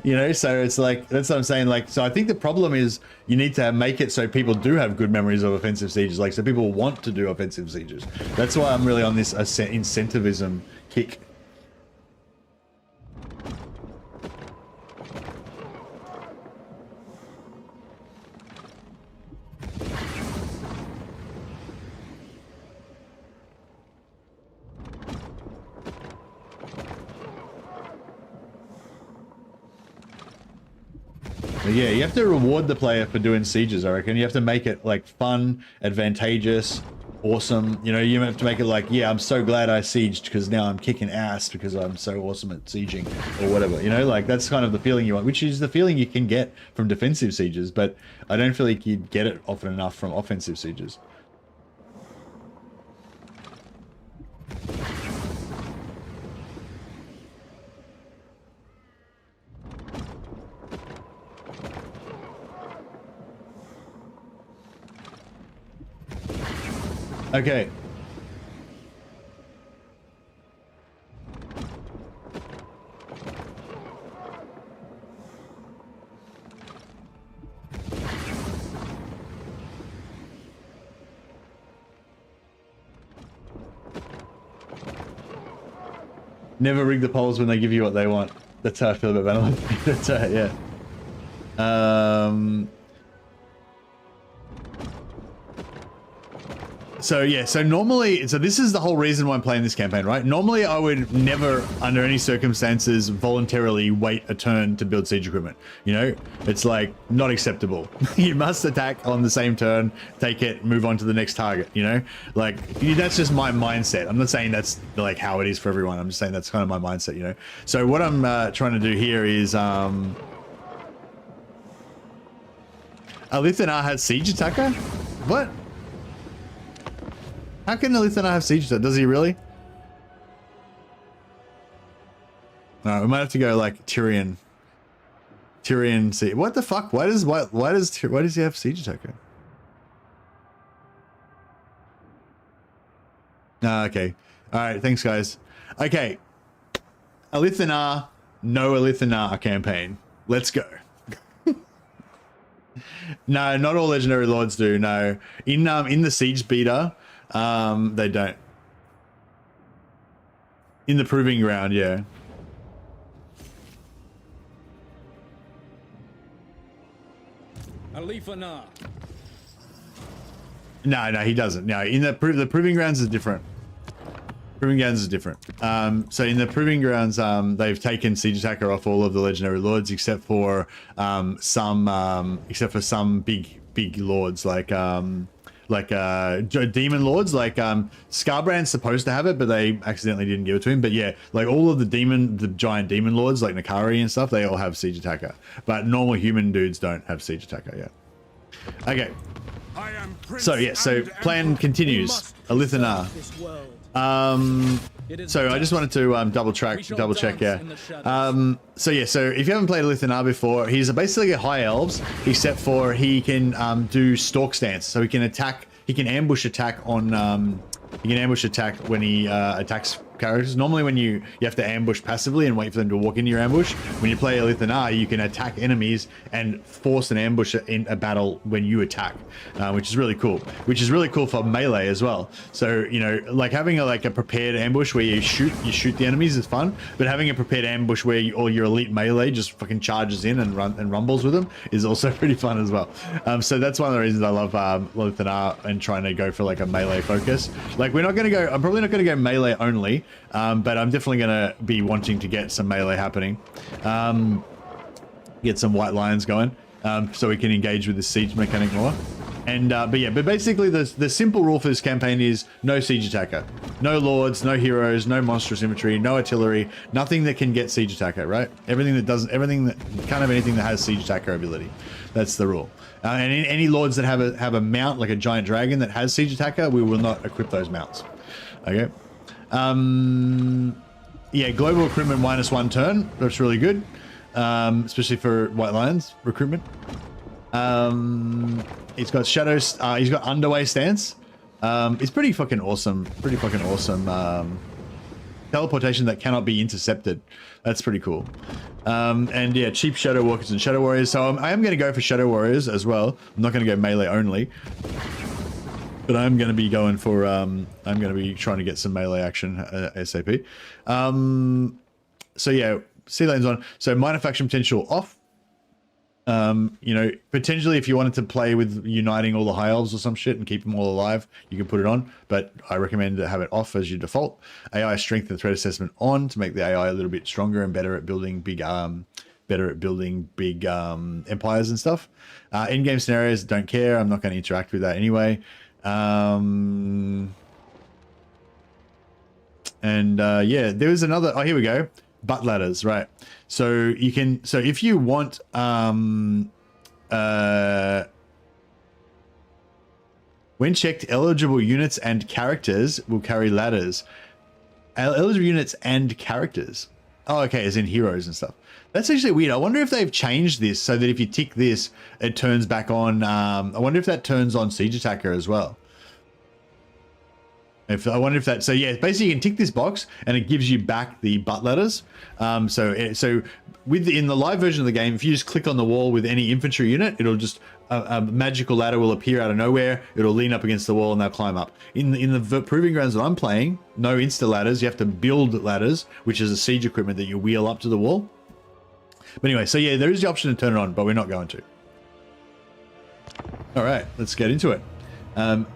you know, so it's like, that's what I'm saying. Like, so I think the problem is you need to make it so people do have good memories of offensive sieges, like so people want to do offensive sieges. That's why I'm really on this incentivism kick. Yeah, you have to reward the player for doing sieges, I reckon. You have to make it like fun, advantageous, awesome. You know, you have to make it like, yeah, I'm so glad I sieged because now I'm kicking ass because I'm so awesome at sieging or whatever. You know, like that's kind of the feeling you want, which is the feeling you can get from defensive sieges, but I don't feel like you'd get it often enough from offensive sieges. Okay. Never rig the polls when they give you what they want. That's how I feel about Vanilla. That's yeah. So yeah, so normally, so this is the whole reason why I'm playing this campaign, right? Normally I would never, under any circumstances, voluntarily wait a turn to build siege equipment. You know, it's like not acceptable. You must attack on the same turn, take it, move on to the next target, you know? Like, that's just my mindset. I'm not saying that's like how it is for everyone. I'm just saying that's kind of my mindset, you know? So what I'm trying to do here is, Alith and Anar has siege attacker? What? How can Alith and I have siege attacker? Does he really? No, we might have to go like Tyrion. Tyrion siege. What the fuck? Why does he have siege attacker? Ah, okay. All right. Thanks, guys. Okay. Alith Anar, no Alith Anar campaign. Let's go. No, not all legendary lords do. No, in the siege beta, they don't. In the proving ground, yeah. Alith Anar. No, he doesn't. No, in the proving grounds is different. Proving grounds is different. So in the proving grounds, they've taken siege attacker off all of the legendary lords except for some big lords like demon lords. Like Scarbrand's supposed to have it, but they accidentally didn't give it to him. But yeah, like all of the giant demon lords like Nakari and stuff, they all have siege attacker. But normal human dudes don't have siege attacker yet. Okay. So yeah, so plan continues. Alith Anar. So I just wanted to double check, yeah. So yeah, so if you haven't played Alith Anar before, he's basically a high elves, except for he can do stalk stance, so he can attack, he can ambush attack on when he attacks characters. Normally when you have to ambush passively and wait for them to walk into your ambush. When you play Alith Anar, you can attack enemies and force an ambush in a battle when you attack, which is really cool. Which is really cool for melee as well. So, you know, like having a prepared ambush where you shoot the enemies is fun, but having a prepared ambush where all your elite melee just fucking charges in and rumbles with them is also pretty fun as well. So that's one of the reasons I love Alith Anar and trying to go for like a melee focus. Like I'm probably not going to go melee only. But I'm definitely going to be wanting to get some melee happening, get some white lions going, so we can engage with the siege mechanic more. And but basically the simple rule for this campaign is no siege attacker, no lords, no heroes, no monstrous infantry, no artillery, nothing that can get siege attacker, right? Everything that has siege attacker ability. That's the rule. And any lords that have a mount like a giant dragon that has siege attacker, we will not equip those mounts. Okay. Yeah, global recruitment -1 turn. That's really good, especially for White Lions recruitment. He's got shadows. He's got underway stance. It's pretty fucking awesome. Teleportation that cannot be intercepted. That's pretty cool. And yeah, cheap shadow walkers and shadow warriors. So I am going to go for shadow warriors as well. I'm not going to go melee only. But I'm going to be going for, I'm going to be trying to get some melee action ASAP. So yeah, sea lanes on. So minor faction potential off. You know, potentially if you wanted to play with uniting all the high elves or some shit and keep them all alive, you can put it on. But I recommend to have it off as your default. AI strength and threat assessment on to make the AI a little bit stronger and better at building big empires and stuff. In-game scenarios, don't care. I'm not going to interact with that anyway. And yeah, there was another, oh, here we go. Butt ladders, right? So you can, so if you want, when checked, eligible units and characters will carry ladders. Eligible units and characters. Oh, okay, as in heroes and stuff. That's actually weird. I wonder if they've changed this so that if you tick this, it turns back on. I wonder if that turns on Siege Attacker as well. I wonder if that. So yeah, basically you can tick this box and it gives you back the butt ladders. So in the live version of the game, if you just click on the wall with any infantry unit, it'll just a magical ladder will appear out of nowhere. It'll lean up against the wall and they'll climb up. In the proving grounds that I'm playing, no insta ladders. You have to build ladders, which is a siege equipment that you wheel up to the wall. But anyway, so yeah, there is the option to turn it on, but we're not going to. All right, let's get into it.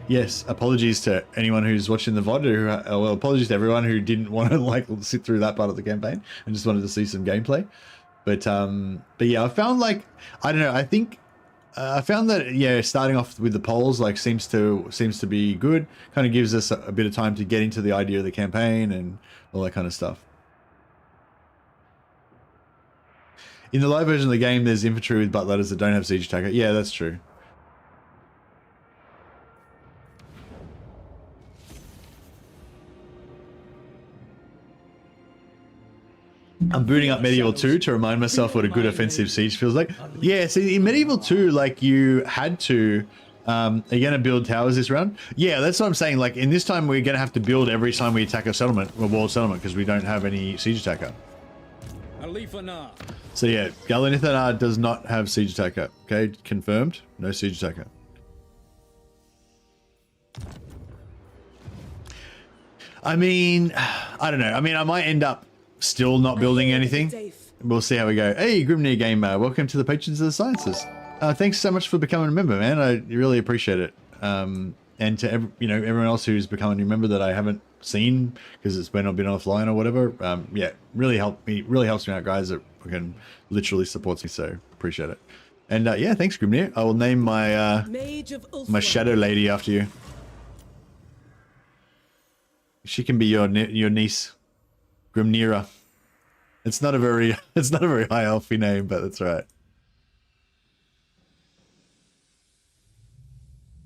Yes, apologies to anyone who's watching the VOD. Well, apologies to everyone who didn't want to like sit through that part of the campaign and just wanted to see some gameplay. But yeah, I found like, I don't know. I think I found that yeah, starting off with the polls like seems to be good. Kind of gives us a bit of time to get into the idea of the campaign and all that kind of stuff. In the live version of the game, there's infantry with butt ladders that don't have siege attacker. Yeah, that's true. I'm booting up Medieval 2 to remind myself what a good offensive siege feels like. Yeah, see, in Medieval 2, like, you had to... are you going to build towers this round? Yeah, that's what I'm saying. Like, in this time, we're going to have to build every time we attack a settlement, a walled settlement, because we don't have any siege attacker. Alith Anar. So yeah, Alith Anar does not have siege attacker. Okay, confirmed. No siege attacker. I mean, I don't know. I mean, I might end up still not building anything. We'll see how we go. Hey, Grimnir Gamer, welcome to the Patrons of the Sciences. Thanks so much for becoming a member, man. I really appreciate it. And to everyone else who's become a new member that I haven't seen because it's been offline or whatever. Yeah, really helps me out, guys. It fucking literally supports me, so appreciate it. And yeah, thanks, Grimnir. I will name my my shadow lady after you. She can be your niece, Grimnira. It's not a very high elfy name, but that's right.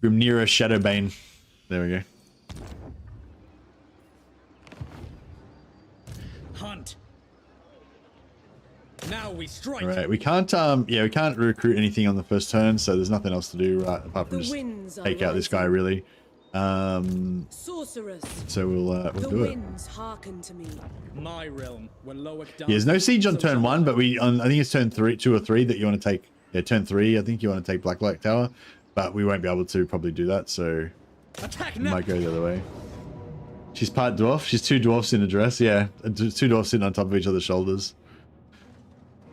Grimnira Shadowbane. There we go. Hunt. Now we strike. All right, we can't we can't recruit anything on the first turn, so there's nothing else to do apart from just take out this guy really. Sorceress. So we'll do it. Winds hearken to me. My realm, when Loic Yeah, there's no siege on turn 1, but I think it's turn 2 or 3 that you want to take. Yeah, turn 3, I think you want to take Blacklight Tower, but we won't be able to probably do that, so attack we now. might go the other way. She's part dwarf. She's 2 dwarfs in a dress. Yeah, 2 dwarfs sitting on top of each other's shoulders.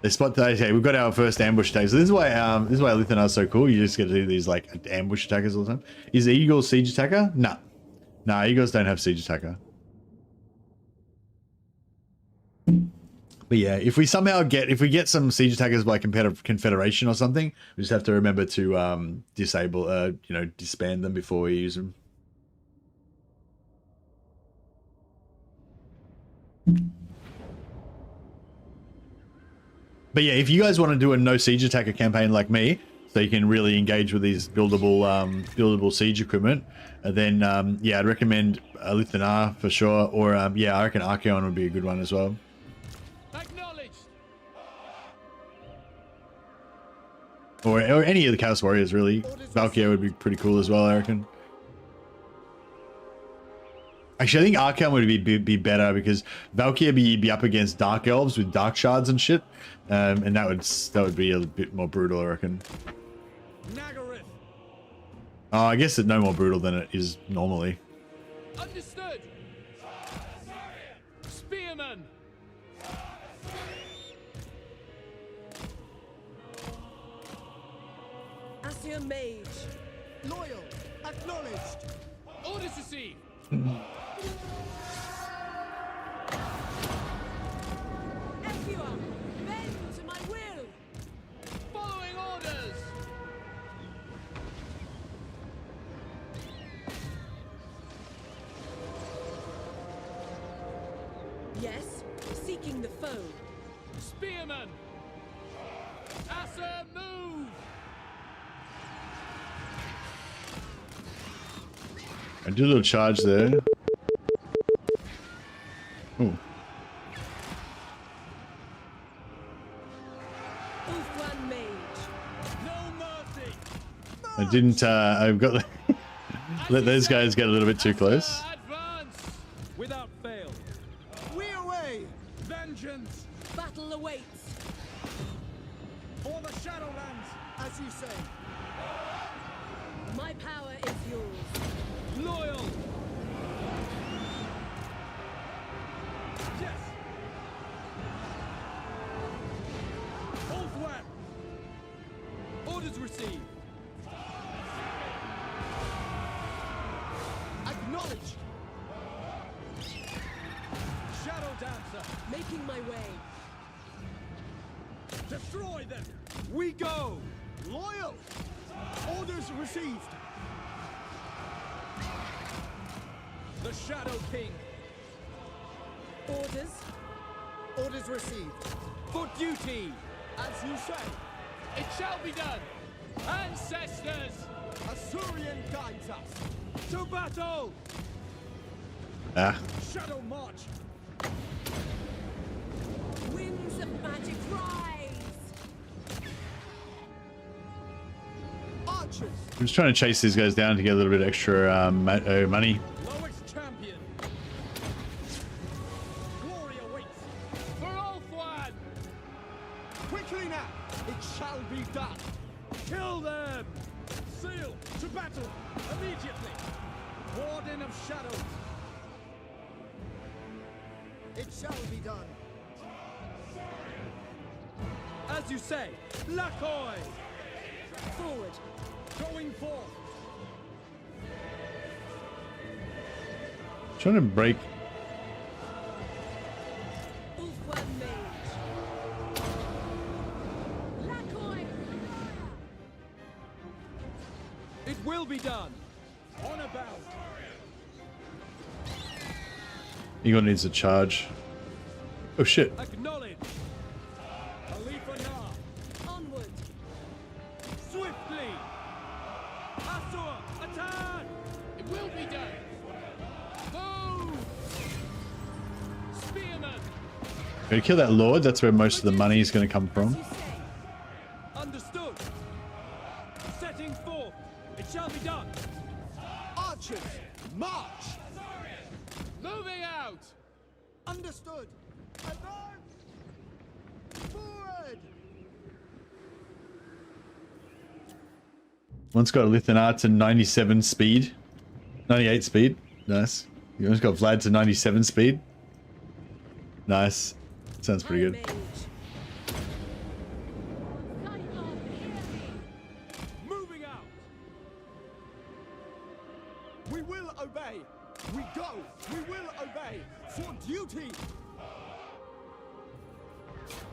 They spot today. Okay, we've got our first ambush attack. So this is why Alith Anar is so cool. You just get to do these like ambush attackers all the time. Is Eagle siege attacker? No. Nah, Eagles don't have siege attacker. But yeah, if we get some siege attackers by confederation or something, we just have to remember to disable disband them before we use them. But yeah, if you guys want to do a no siege attacker campaign like me, so you can really engage with these buildable siege equipment, then yeah, I'd recommend Alith Anar for sure, or yeah, I reckon Archeon would be a good one as well. Acknowledged. Or any of the Chaos Warriors really. Valkyrie would be pretty cool as well, I reckon. Actually, I think Archeon would be better because Valkyrie be up against Dark Elves with Dark Shards and shit, and that would be a bit more brutal, I reckon. Nagaryth. Oh, I guess it's no more brutal than it is normally. Understood. Spearman. Asir Mage. Loyal. Acknowledged. Orders received. Ephua, bend to my will. Following orders. Yes, seeking the foe. Spearman. Asser, move. I do a little charge there. Ooh. Ulfwan Mage. No mercy. I didn't, I've got let those guys get a little bit too close. Advance. Without fail. We away. Vengeance. Battle awaits. For the Shadowlands, as you say. My power is yours. Loyal. Yes. Ulfwan. Orders received. Acknowledged. Shadow Dancer. Making my way. Destroy them. We go. Loyal. Orders received. The Shadow King. Orders. Orders received. For duty. As you say. It shall be done. Ancestors. Assyrian guides us. To battle. Ah. Shadow March. Winds of magic rise. Archers. I'm just trying to chase these guys down to get a little bit extra money. Loic's champion. Glory awaits. For Ulfwan. shall be done. Kill them! Seal to battle immediately. Warden of Shadows. It shall be done. As you say, Lakoy! Forward. Going forth. Trying to break. Ulfwer Mage. Lakoy. It will be done. On about. Eagle needs a charge. Oh shit. Acknowledge. Alith Anar. Onward. Swiftly. Asur, attack. It will be done. Move. Spearman. Gonna kill that lord. That's where most of the money is going to come As from. you say. Understood. Setting forth. It shall be done. Archers, march! Moving out. Understood. Advance! Forward! One's got Alith and Anar to 97 speed. 98 speed. Nice. You one's got Vlad to 97 speed. Nice. Sounds pretty good. Mage. Moving out. We will obey! We go! We will obey! For duty!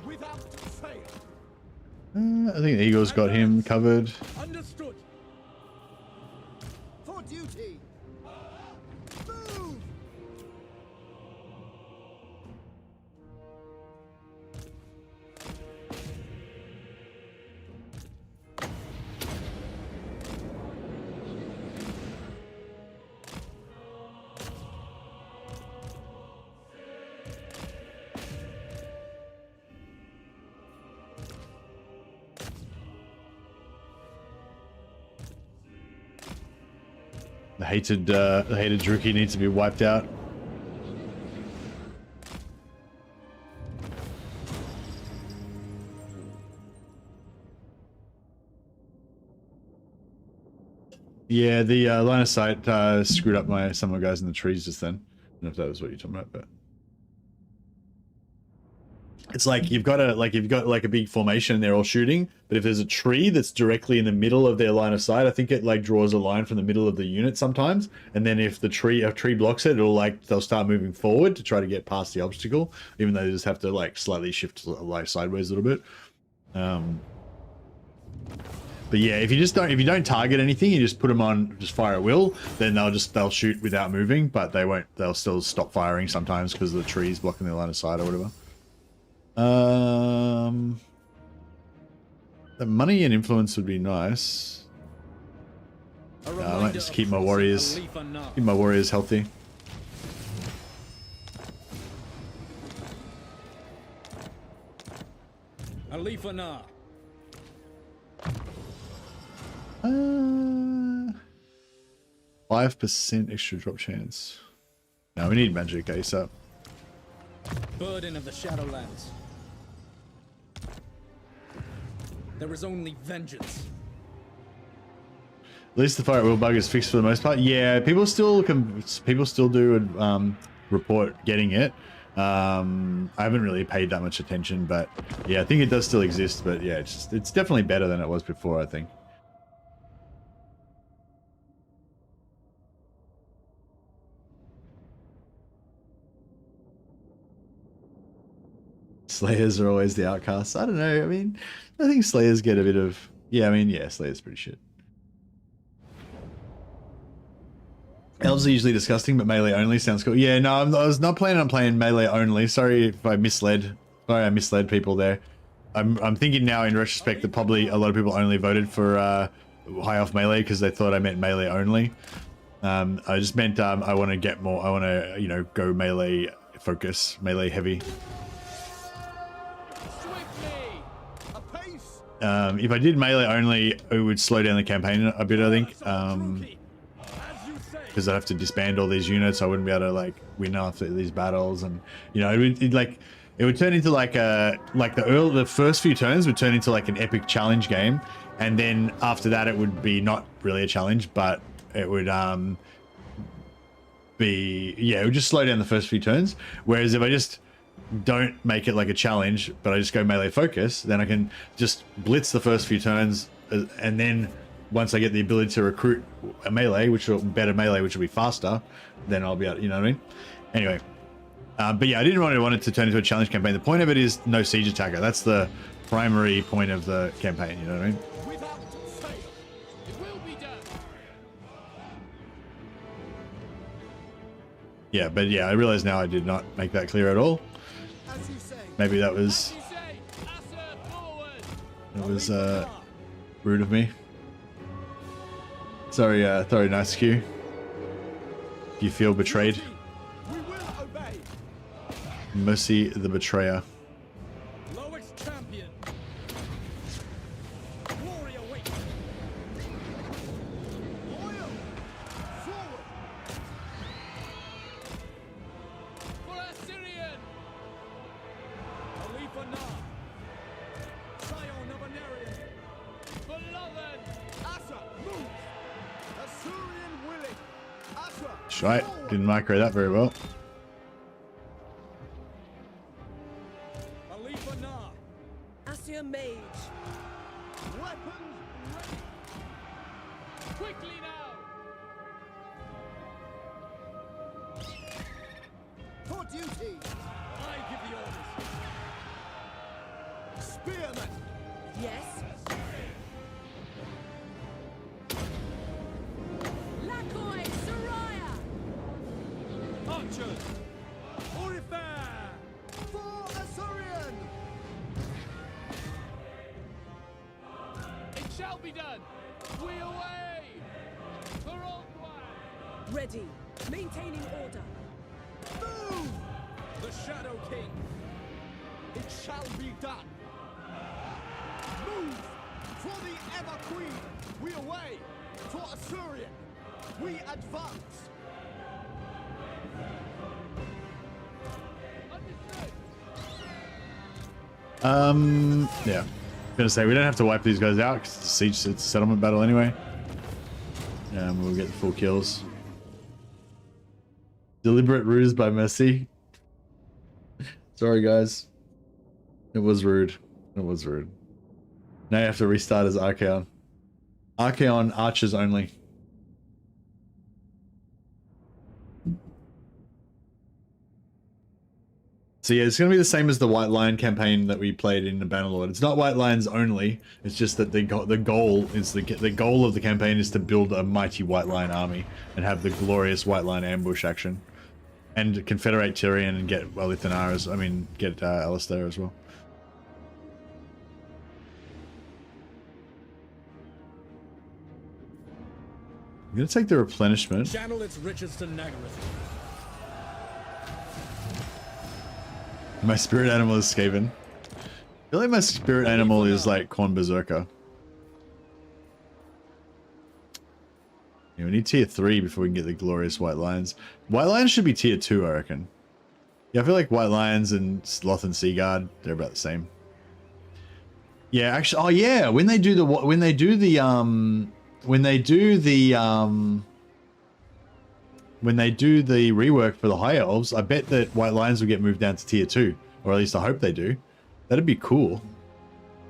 Without fail! I think the Eagle's got him covered. Understood. For duty! Move! The hated Druki needs to be wiped out. Yeah, the line of sight screwed up some of the guys in the trees just then. I don't know if that was what you're talking about, but it's like you've got a big formation, they're all shooting, but if there's a tree that's directly in the middle of their line of sight, I think it like draws a line from the middle of the unit sometimes, and then if a tree blocks it, they'll start moving forward to try to get past the obstacle, even though they just have to like slightly shift like sideways a little bit. But yeah, if you don't target anything, you just put them on, just fire at will, then they'll shoot without moving, but they'll still stop firing sometimes because the tree's blocking their line of sight or whatever. The money and influence would be nice. I might just keep my warriors healthy. Alith Anar. 5% extra drop chance. No, we need magic ASAP. Burden of the Shadowlands. There is only vengeance. At least the fire at will bug is fixed for the most part. Yeah, people still do report getting it. I haven't really paid that much attention, but yeah, I think it does still exist. But yeah, it's definitely better than it was before, I think. Slayers are always the outcasts. I don't know. I mean, I think Slayers get a bit of... Yeah, I mean, yeah, Slayers pretty shit. Elves are usually disgusting, but melee only sounds cool. Yeah, no, I was not planning on playing melee only. Sorry if I misled. Sorry, I misled people there. I'm thinking now in retrospect that probably a lot of people only voted for high off melee because they thought I meant melee only. I just meant I want to get more. I want to, go melee focus, melee heavy. If I did melee only, it would slow down the campaign a bit, I think. Because I'd have to disband all these units. I wouldn't be able to like win after these battles, and It would turn into like the first few turns would turn into like an epic challenge game, and then after that it would be not really a challenge, but it would it would just slow down the first few turns. Whereas if I just don't make it like a challenge, but I just go melee focus, then I can just blitz the first few turns, and then once I get the ability to recruit a melee, better melee, which will be faster, then I'll be able, you know what I mean? Anyway, but yeah, I didn't really want it to turn into a challenge campaign. The point of it is no siege attacker. That's the primary point of the campaign, you know what I mean? Without fail. It will be done. Yeah, but yeah, I realize now I did not make that clear at all. As you say. Maybe that was You say, Asser forward. rude of me. Sorry, nice Q. You feel betrayed. We will obey. Mercy the betrayer. Lowest champion. Warrior wait. Loyal. Forward. For Assyrian. Alith Anar. Scion of Anarian. Beloved. Asa, move. Assyrian willing. Asa. Shite. forward. Didn't micro that very well. Alith Anar. Asir Mage. Weapons ready. Quickly now. For duty. I give the orders. Spearmen. Yes. Lakoi Soraya. Archers. Orifare. For Assyrian. It shall be done. We away. For all Ready. Maintaining order. Move. The Shadow King. It shall be done. Move. For the Ever Queen. We away. For Assyrian. We advance. Understood. Yeah. Gonna say we don't have to wipe these guys out because it's a siege, it's a settlement battle anyway. We'll get the full kills. Deliberate ruse by Mercy. Sorry guys. It was rude. It was rude. Now you have to restart as Archaon. Archaon archers only. So yeah, it's going to be the same as the White Lion campaign that we played in the Bannerlord. It's not White Lions only. It's just that the goal is the goal of the campaign is to build a mighty White Lion army and have the glorious White Lion ambush action, and confederate Tyrion and get Alith and Anar get Alistair as well. I'm going to take the replenishment. Channel its riches to Nagaroth. My spirit animal is Skaven. I feel like my spirit animal is like Khorne Berserker. Yeah, we need tier 3 before we can get the glorious White Lions. White Lions should be tier 2, I reckon. Yeah, I feel like White Lions and Sloth and Seaguard, they're about the same. Yeah, actually, oh yeah, when they do the rework for the High Elves, I bet that White Lions will get moved down to tier 2. Or at least I hope they do. That'd be cool.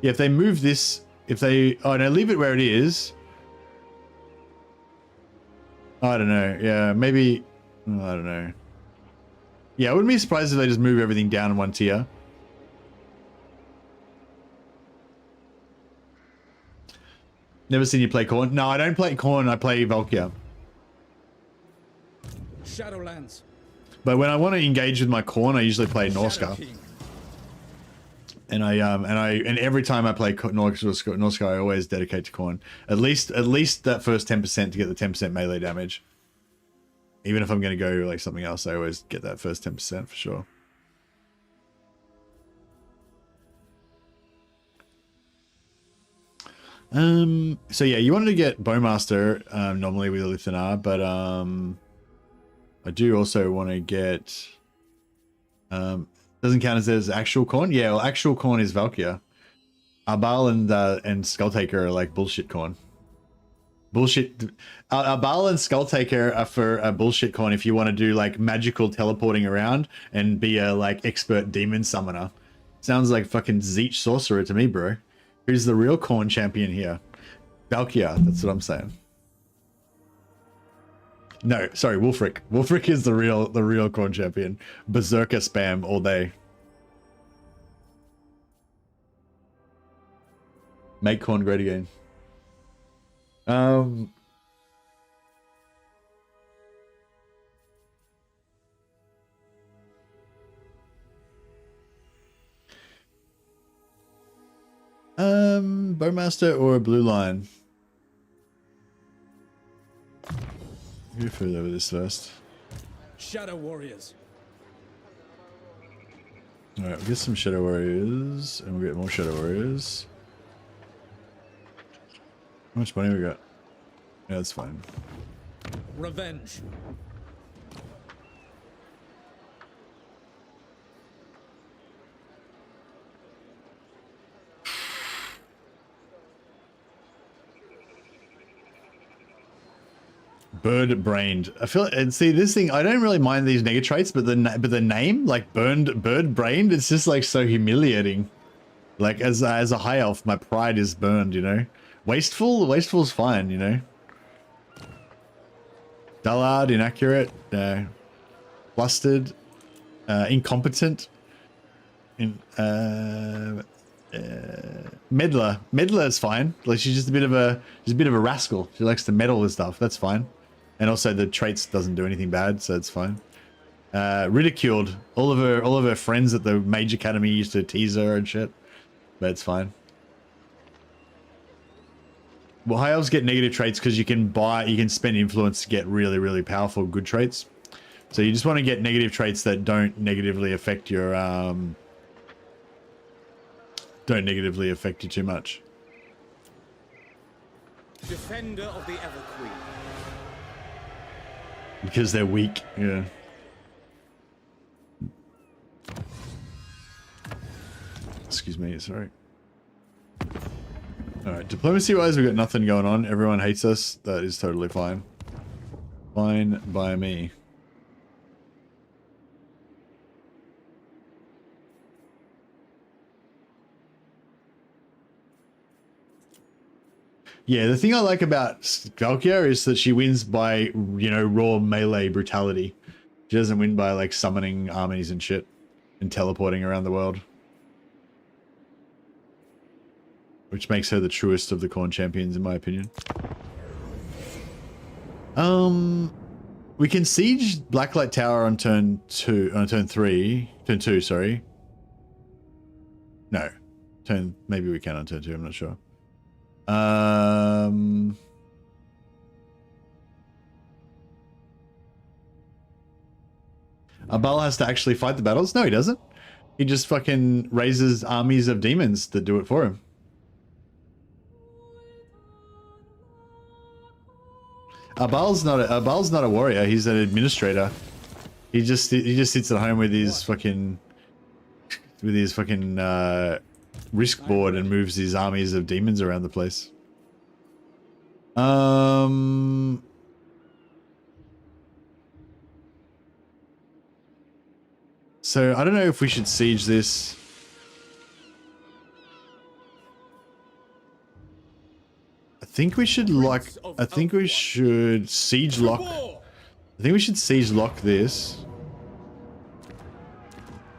Yeah, if they move this... Oh, no, leave it where it is. I don't know. Yeah, maybe... I don't know. Yeah, I wouldn't be surprised if they just move everything down in one tier. Never seen you play Khorne. No, I don't play Khorne. I play Valkyr. Shadowlands. But when I want to engage with my Khorne, I usually play Norsca. And and every time I play Norsca, I always dedicate to Khorne. At least that first 10% to get the 10% melee damage. Even if I'm going to go like something else, I always get that first 10% for sure. So yeah, you wanted to get Bowmaster normally with Alith and Anar, but I do also want to get Doesn't count as there's actual corn? Yeah, well, actual corn is Valkyria. Arbal and Skulltaker are like bullshit corn. Bullshit. Arbal and Skulltaker are for a bullshit corn if you want to do like magical teleporting around and be a like expert demon summoner. Sounds like fucking Zeech sorcerer to me, bro. Who's the real corn champion here? Valkyria, that's what I'm saying. No, sorry, Wolfric. Wolfric is the real corn champion. Berserker spam all day. Make corn great again. Bowmaster or a blue line? Go further with this first. Shadow warriors. Alright, we'll get some Shadow Warriors, and we'll get more Shadow Warriors. How much money we got? Yeah, that's fine. Revenge. Bird-brained. I feel, and see this thing, I don't really mind these nega traits, but the name, like bird-brained, it's just like so humiliating. Like as a high elf, my pride is burned, you know. Wasteful's fine, you know. Dullard, inaccurate, flustered, incompetent, meddler. Meddler is fine. Like she's just a bit of a rascal. She likes to meddle with stuff. That's fine. And also the traits doesn't do anything bad, so it's fine. Ridiculed. All of her friends at the Mage Academy used to tease her and shit, but it's fine. Well, high elves get negative traits because you can spend influence to get really powerful good traits. So you just want to get negative traits that don't negatively affect your too much. Defender of the Everqueen. Because they're weak, yeah. Excuse me, sorry. Alright, diplomacy-wise, we've got nothing going on. Everyone hates us. That is totally fine. Fine by me. Yeah, the thing I like about Valkyria is that she wins by, you know, raw melee brutality. She doesn't win by, like, summoning armies and shit and teleporting around the world. Which makes her the truest of the corn champions, in my opinion. We can siege Blacklight Tower on turn 2, sorry. No. Maybe we can on turn 2, I'm not sure. Abal has to actually fight the battles? No, he doesn't. He just fucking raises armies of demons that do it for him. Abal's not a warrior. He's an administrator. He just sits at home with his fucking risk board and moves these armies of demons around the place. So I don't know if we should siege this. I think we should lock. I think we should siege lock. I think we should siege lock this.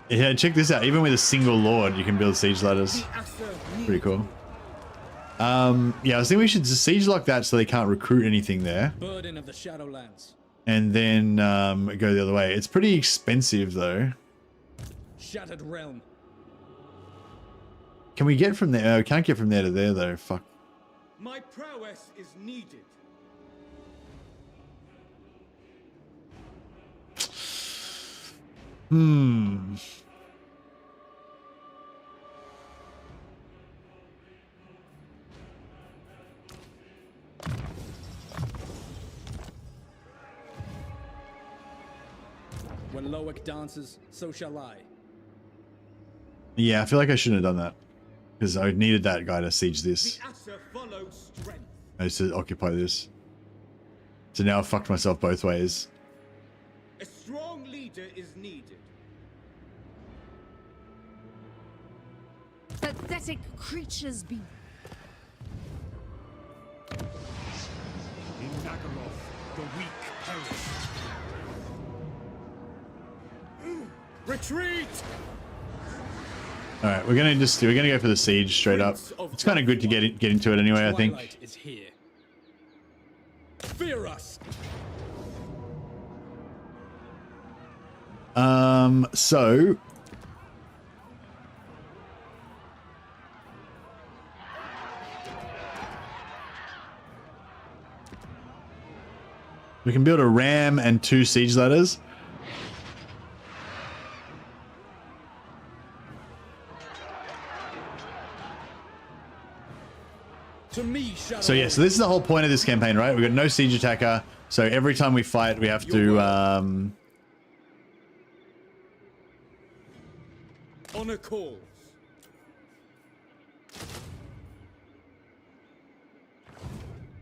Yeah, check this out. Even with a single lord, you can build siege ladders. Pretty cool. Yeah, I think we should just siege lock that so they can't recruit anything there. Burden of the Shadowlands. And then go the other way. It's pretty expensive though. Shattered realm. Can we get from there? We can't get from there to there though. Fuck. My prowess is needed. When Loic dances, so shall I. Yeah, I feel like I shouldn't have done that. Because I needed that guy to siege this. The Asser followed strength. I used to occupy this. So now I've fucked myself both ways. A strong leader is needed. Pathetic creatures be. In Nagaroth, the weak perish. Retreat! All right, we're gonna go for the siege straight up. It's kind of good to get into it anyway. I think. Twilight is here. Fear us. So we can build a ram and 2 siege ladders. To me, Shadow. So yeah, so this is the whole point of this campaign, right? We've got no siege attacker, so every time we fight, we have to Honor calls.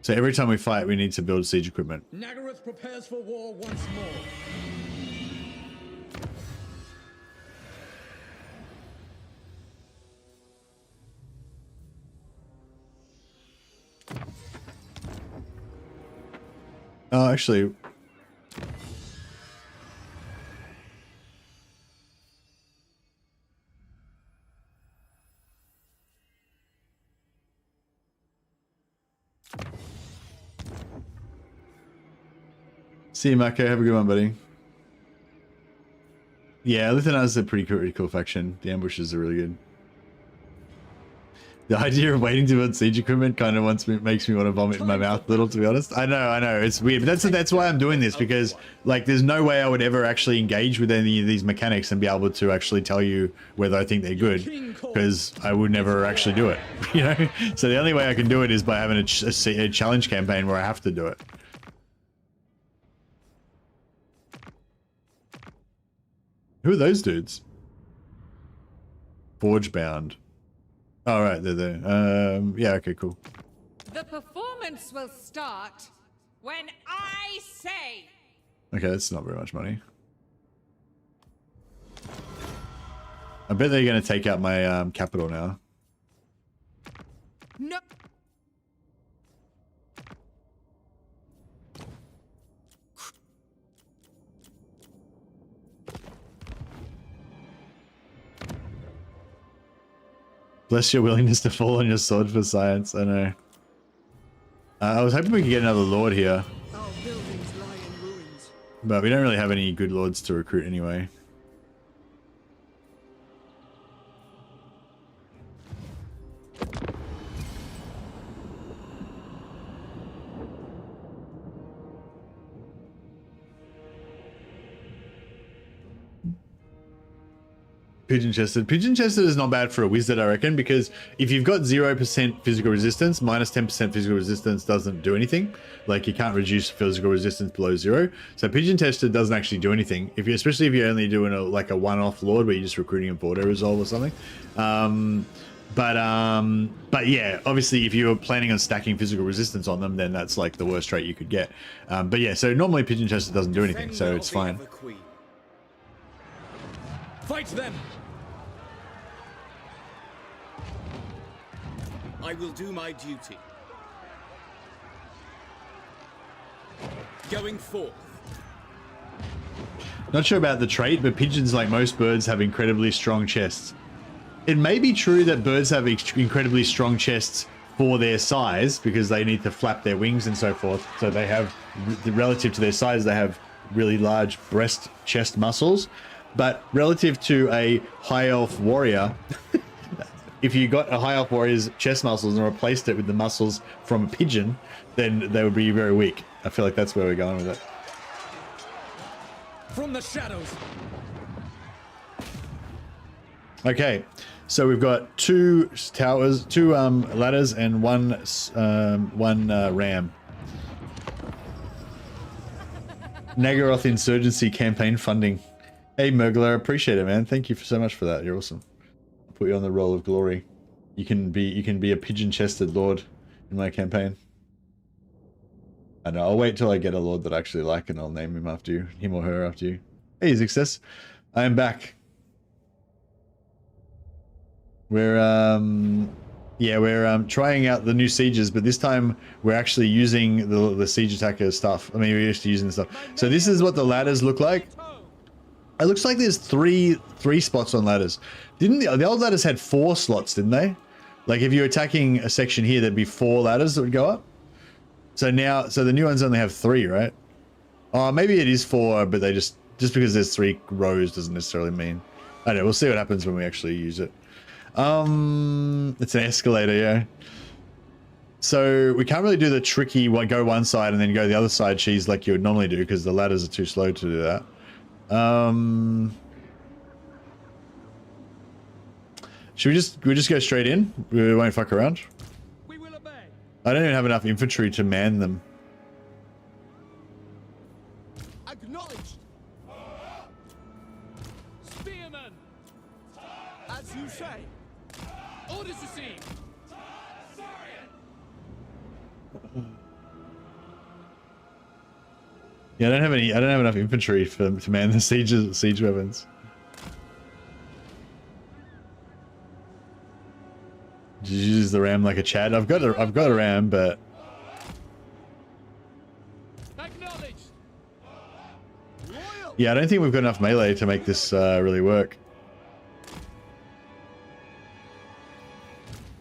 so every time we fight, we need to build siege equipment. Nagaroth prepares for war once more. Oh, actually, see you, Mako. Have a good one, buddy. Yeah, Alith and Anar is a pretty cool faction. The ambushes are really good. The idea of waiting to build siege equipment kind of makes me want to vomit in my mouth a little, to be honest. I know, it's weird, but that's why I'm doing this, because like there's no way I would ever actually engage with any of these mechanics and be able to actually tell you whether I think they're good, because I would never actually do it, you know? So the only way I can do it is by having a challenge campaign where I have to do it. Who are those dudes? Forge bound. All right, they're there. Yeah, okay, cool. The performance will start when I say. Okay, that's not very much money. I bet they're going to take out my capital now. No. Bless your willingness to fall on your sword for science. I know. I was hoping we could get another lord here, Our buildings lie in ruins. but we don't really have any good lords to recruit anyway. Pigeon-chested. Pigeon-chested is not bad for a wizard, I reckon, because if you've got 0% physical resistance, minus 10% physical resistance doesn't do anything. Like, you can't reduce physical resistance below 0. So pigeon-chested doesn't actually do anything. Especially if you're only doing a one-off lord where you're just recruiting him for auto-resolve or something. But yeah, obviously if you're planning on stacking physical resistance on them, then that's like the worst trait you could get. But yeah, so normally pigeon-chested doesn't do anything, so it's fine. Fight them! I will do my duty. Going forth. Not sure about the trait, but pigeons, like most birds, have incredibly strong chests. It may be true that birds have incredibly strong chests for their size, because they need to flap their wings and so forth. So they have, relative to their size, they have really large breast chest muscles. But relative to a high elf warrior, if you got a high elf warrior's chest muscles and replaced it with the muscles from a pigeon, then they would be very weak. I feel like that's where we're going with it. From the shadows. Okay, so we've got 2 towers, 2 ladders, and one ram. Nagaroth Insurgency campaign funding. Hey Murgler, appreciate it, man. Thank you so much for that. You're awesome. put you on the roll of glory. You can be a pigeon-chested lord in my campaign. I know. I'll wait till I get a lord that I actually like, and I'll name him after you, him or her after you. Hey, success! I am back. We're trying out the new sieges, but this time we're actually using the siege attacker stuff. I mean, we're used to using the stuff. So this is what the ladders look like. It looks like there's three spots on ladders. Didn't the old ladders had 4 slots, didn't they? Like if you're attacking a section here, there'd be 4 ladders that would go up. So now, so the new ones only have 3, right? Oh, maybe it is 4, but they just because there's 3 rows doesn't necessarily mean. I don't know. We'll see what happens when we actually use it. It's an escalator, yeah. So we can't really do the tricky go one side and then go the other side cheese like you would normally do because the ladders are too slow to do that. Should we just go straight in? We won't fuck around. We will obey. I don't even have enough infantry to man them. Acknowledged. Spearmen. As you say. Orders received. Yeah, I don't have enough infantry to man the siege weapons. Did you use the ram like a Chad? I've got a ram, but Acknowledged. yeah, I don't think we've got enough melee to make this really work.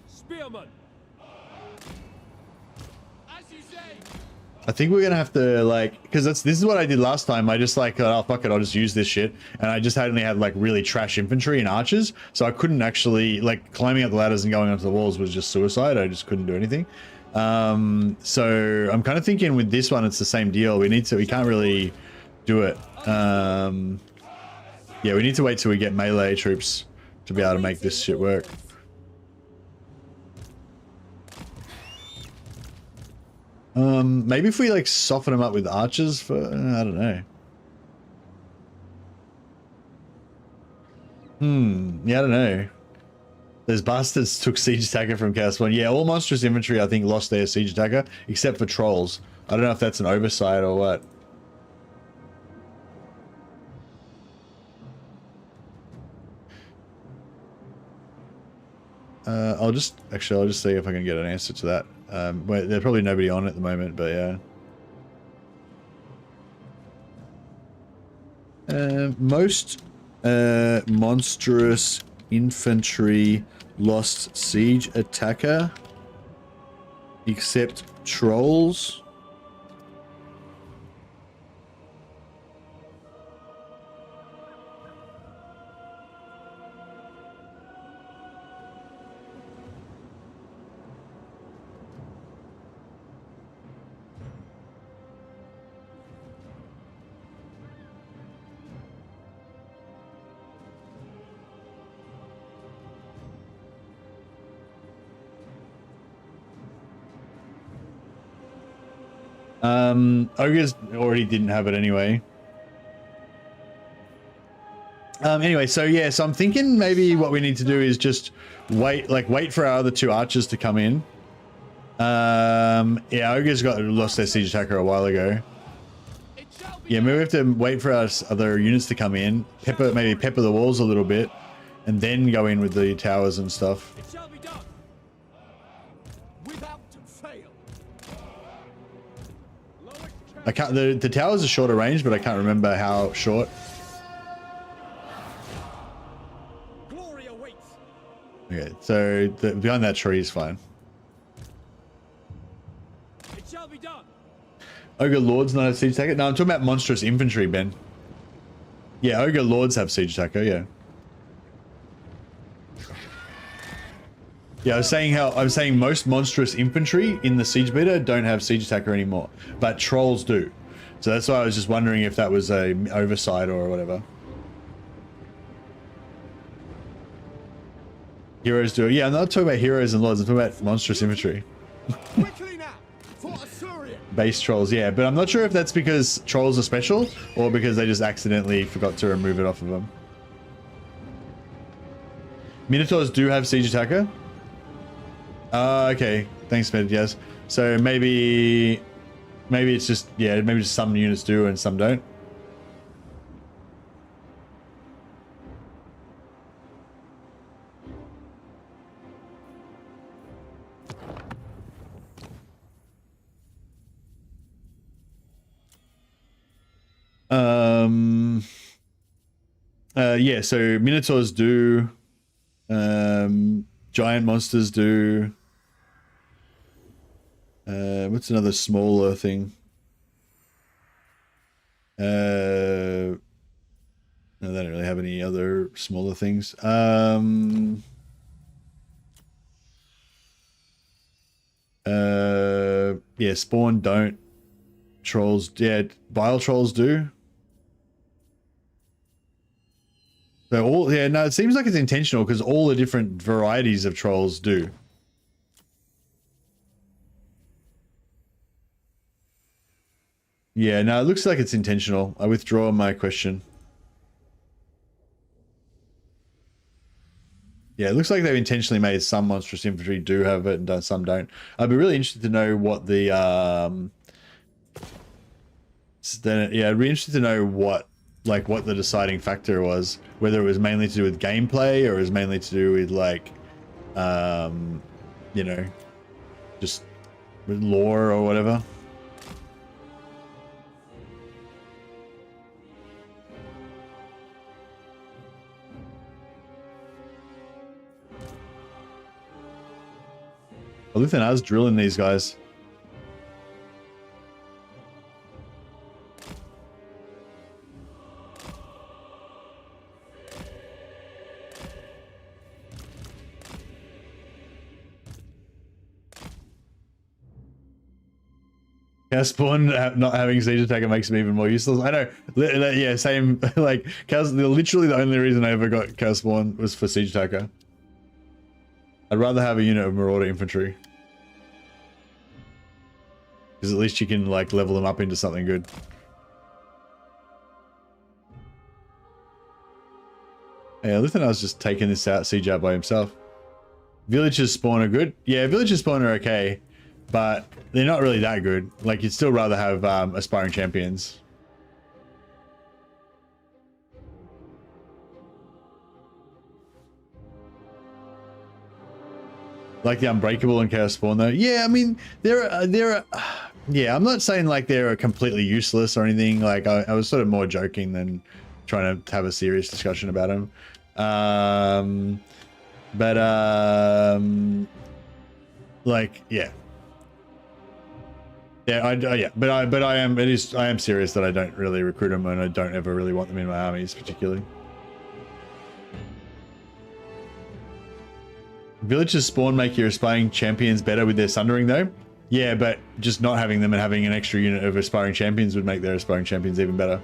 Spearmen. As you say. I think we're gonna have to like, because this is what I did last time. I just like, oh fuck it, I'll just use this shit, and I just only had like really trash infantry and archers, so I couldn't actually like climbing up the ladders and going onto the walls was just suicide. I just couldn't do anything. So I'm kind of thinking with this one, it's the same deal. We can't really do it. Yeah, we need to wait till we get melee troops to be able to make this shit work. Maybe if we like soften them up with archers for, I don't know. Yeah, I don't know. Those bastards took siege attacker from Chaos 1. Yeah, all monstrous infantry I think lost their siege attacker, except for trolls. I don't know if that's an oversight or what. I'll just see if I can get an answer to that. Well, there's probably nobody on at the moment, but yeah. Most monstrous infantry lost siege attacker, except trolls. Ogres already didn't have it anyway. Anyway, so yeah, so I'm thinking maybe what we need to do is just wait for our other 2 archers to come in. Yeah, Ogres lost their siege attacker a while ago. Yeah, maybe we have to wait for our other units to come in, maybe pepper the walls a little bit, and then go in with the towers and stuff. It shall be done. Without fail. I can't. The towers are shorter range, but I can't remember how short. Glory awaits. Okay, so behind that tree is fine. It shall be done. Ogre Lords not have siege attacker? No, I'm talking about monstrous infantry, Ben. Yeah, Ogre Lords have siege attacker, yeah. Yeah, I was saying most monstrous infantry in the siege beta don't have siege attacker anymore, but trolls do. So that's why I was just wondering if that was a oversight or whatever. Heroes do. Yeah, I'm not talking about heroes and lords. I'm talking about monstrous infantry. Quickly now, for Assyria. Base trolls, yeah, but I'm not sure if that's because trolls are special or because they just accidentally forgot to remove it off of them. Minotaurs do have siege attacker. Okay. Thanks, Med. Yes. So maybe it's just, yeah, maybe just some units do and some don't. Yeah, so Minotaurs do, giant monsters do. What's another smaller thing? No, they don't really have any other smaller things. Yeah, spawn don't. Trolls, yeah, bile trolls do. So all, yeah, no, it seems like it's intentional because all the different varieties of trolls do. Yeah, no, it looks like it's intentional. I withdraw my question. Yeah, it looks like they've intentionally made some monstrous infantry do have it and some don't. I'd be really interested to know what the then yeah, I'd be interested to know what the deciding factor was, whether it was mainly to do with gameplay or it was mainly to do with like you know, just with lore or whatever. Alith and Anar's drilling these guys. Chaos Spawn not having siege attacker makes me even more useless. I know. Yeah, same. Like, Chaos, literally the only reason I ever got Chaos Spawn was for siege attacker. I'd rather have a unit of Marauder infantry. Because at least you can, like, level them up into something good. Yeah, Lithanar's just taking this siege out by himself. Villages spawn are good. Yeah, villages spawn are okay. But they're not really that good. Like, you'd still rather have aspiring champions. Like the Unbreakable and Chaos Spawn, though. Yeah, I mean, they're yeah, I'm not saying like they're completely useless or anything. Like, I was sort of more joking than trying to have a serious discussion about them. Like, yeah. Yeah, yeah, but I am serious that I don't really recruit them and I don't ever really want them in my armies particularly. Villages spawn make your aspiring champions better with their sundering though. Yeah, but just not having them and having an extra unit of aspiring champions would make their aspiring champions even better.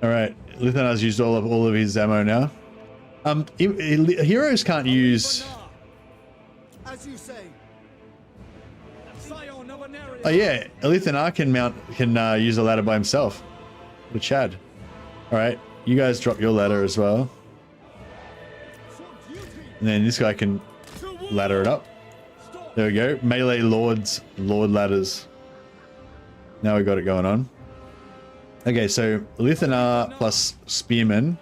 All right, Lithanar's used all of his ammo now. Heroes can't use. As you say. Oh yeah, Alith can use a ladder by himself. With Chad. All right, you guys drop your ladder as well. And then this guy can ladder it up. There we go. Melee lord ladders. Now we got it going on. Okay, so Alith and Anar plus Spearman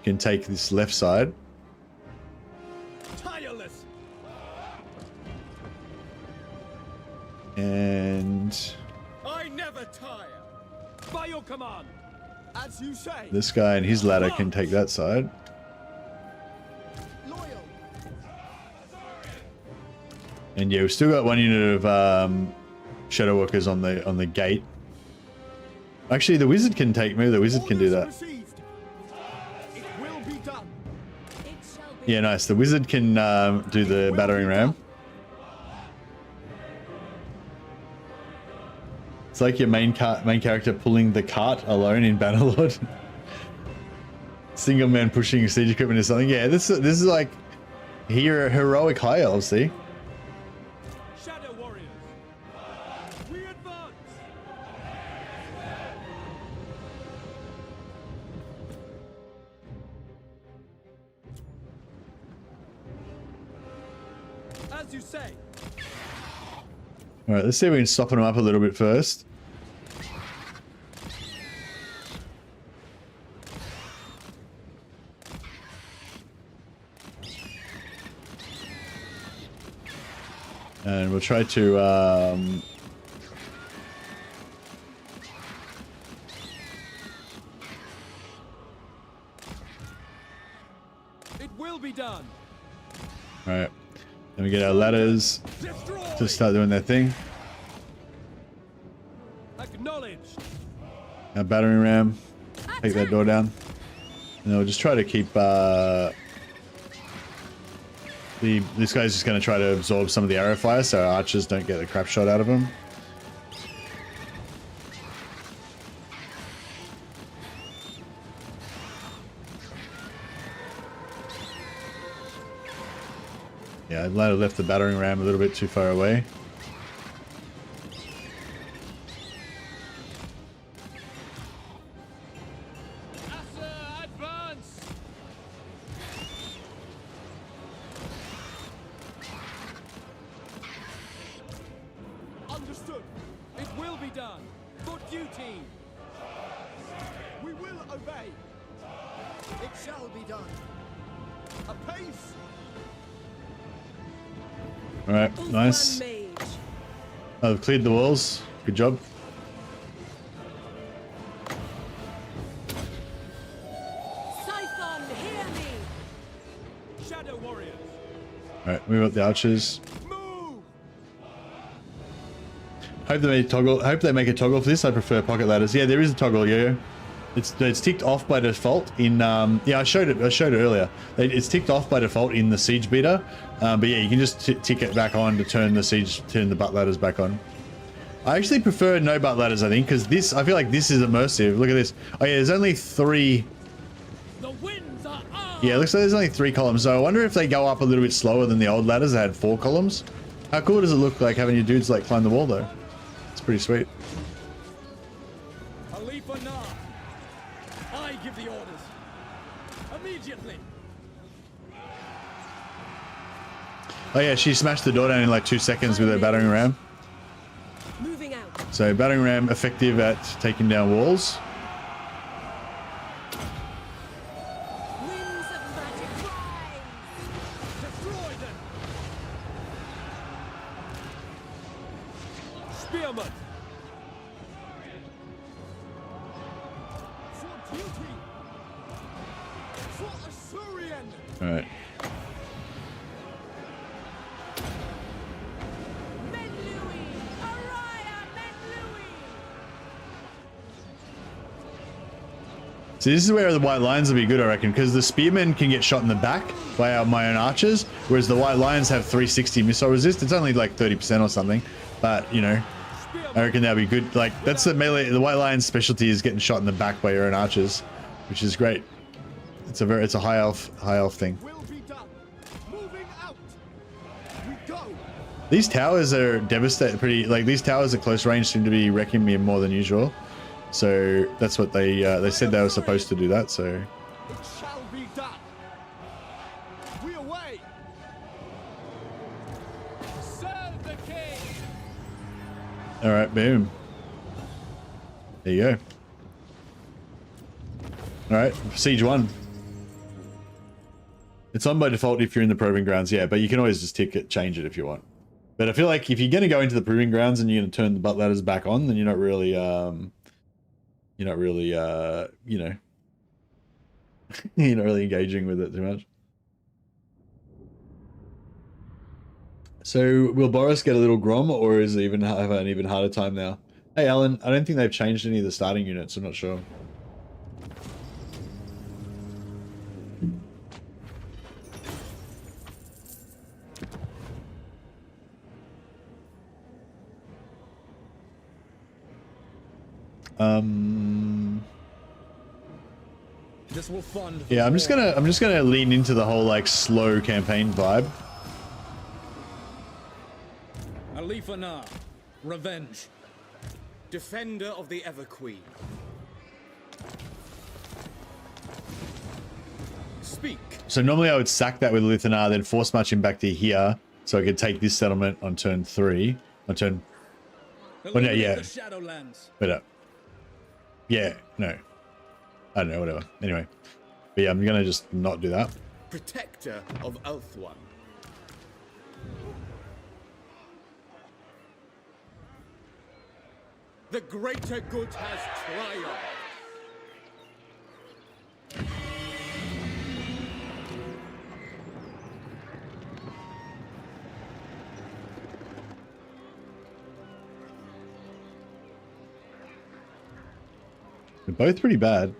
can take this left side. Tireless. And I never tire. By your command. As you say. This guy and his ladder can take that side. Loyal. And yeah, we've still got one unit of shadow workers on the gate. Actually, the wizard can take me. The wizard can do that. It will be done. Yeah, nice. The wizard can do the battering ram. It's like your main character pulling the cart alone in Bannerlord. Single man pushing siege equipment or something. Yeah, this is like heroic high elves, see? Shadow warriors. We advance. As you say. All right, let's see if we can soften them up a little bit first. And we'll try to It will be done. all right. Then we get our ladders Destroy. to start doing their thing. Acknowledged. Our battering ram, take that door down. And then we'll just try to keep this guy's just going to try to absorb some of the arrow fire so our archers don't get the crap shot out of him. Yeah, I might have left the battering ram a little bit too far away. Asa, advance. Understood. It will be done. For duty. We will obey. It shall be done. Apace. All right, nice. Oh, I've cleared the walls. Good job. Scython, hear me! Shadow warriors. All right, move up the archers. Move. Hope they make a toggle for this. I prefer pocket ladders. Yeah, there is a toggle. Yeah, it's ticked off by default in. Yeah, I showed it earlier. It's ticked off by default in the siege beater. But yeah, you can just tick it back on to turn the butt ladders back on. I actually prefer no butt ladders, I think, because I feel like this is immersive. Look at this. Oh yeah, there's only 3. The winds are on. Yeah, it looks like there's only 3 columns. So I wonder if they go up a little bit slower than the old ladders that had 4 columns. How cool does it look like having your dudes like climb the wall though? It's pretty sweet. Alith Anar. I give the orders. Immediately. Oh yeah, she smashed the door down in like 2 seconds with her battering ram. Moving out. So battering ram effective at taking down walls. Winds of magic rise! Destroy them. Spearman. For duty. For Assyrian. All right. Menlui! Araya Menlui! So this is where the white lions will be good, I reckon, because the spearmen can get shot in the back by my own archers, whereas the white lions have 360 missile resist. It's only like 30% or something, but you know, I reckon that'll be good. Like that's the melee. The white lion's specialty is getting shot in the back by your own archers, which is great. It's a high elf thing. Will be done. Moving out. We go. These towers are devastating. These towers at close range seem to be wrecking me more than usual. So that's what they said they were supposed to do that. So It shall be done. We away. Serve the king. all right, boom. There you go. All right, siege 1. It's on by default if you're in the proving grounds, yeah, but you can always just change it if you want. But I feel like if you're going to go into the proving grounds and you're going to turn the butt ladders back on, then you're not really, you know, you're not really engaging with it too much. So will Boris get a little grom, or is it even have an even harder time now? Hey Alan, I don't think they've changed any of the starting units. I'm not sure. The This will fund. Yeah, I'm just gonna lean into the whole like slow campaign vibe. Alith Anar, revenge. Defender of the Ever Queen. Speak. So normally I would sack that with Alith Anar, then force march him back to here, so I could take this settlement on turn 3. On turn. Oh no, yeah. The Shadowlands. Wait up. Yeah, no. I don't know, whatever. Anyway. But yeah, I'm gonna just not do that. Protector of Ulthuan. The greater good has triumphed. They're both pretty bad.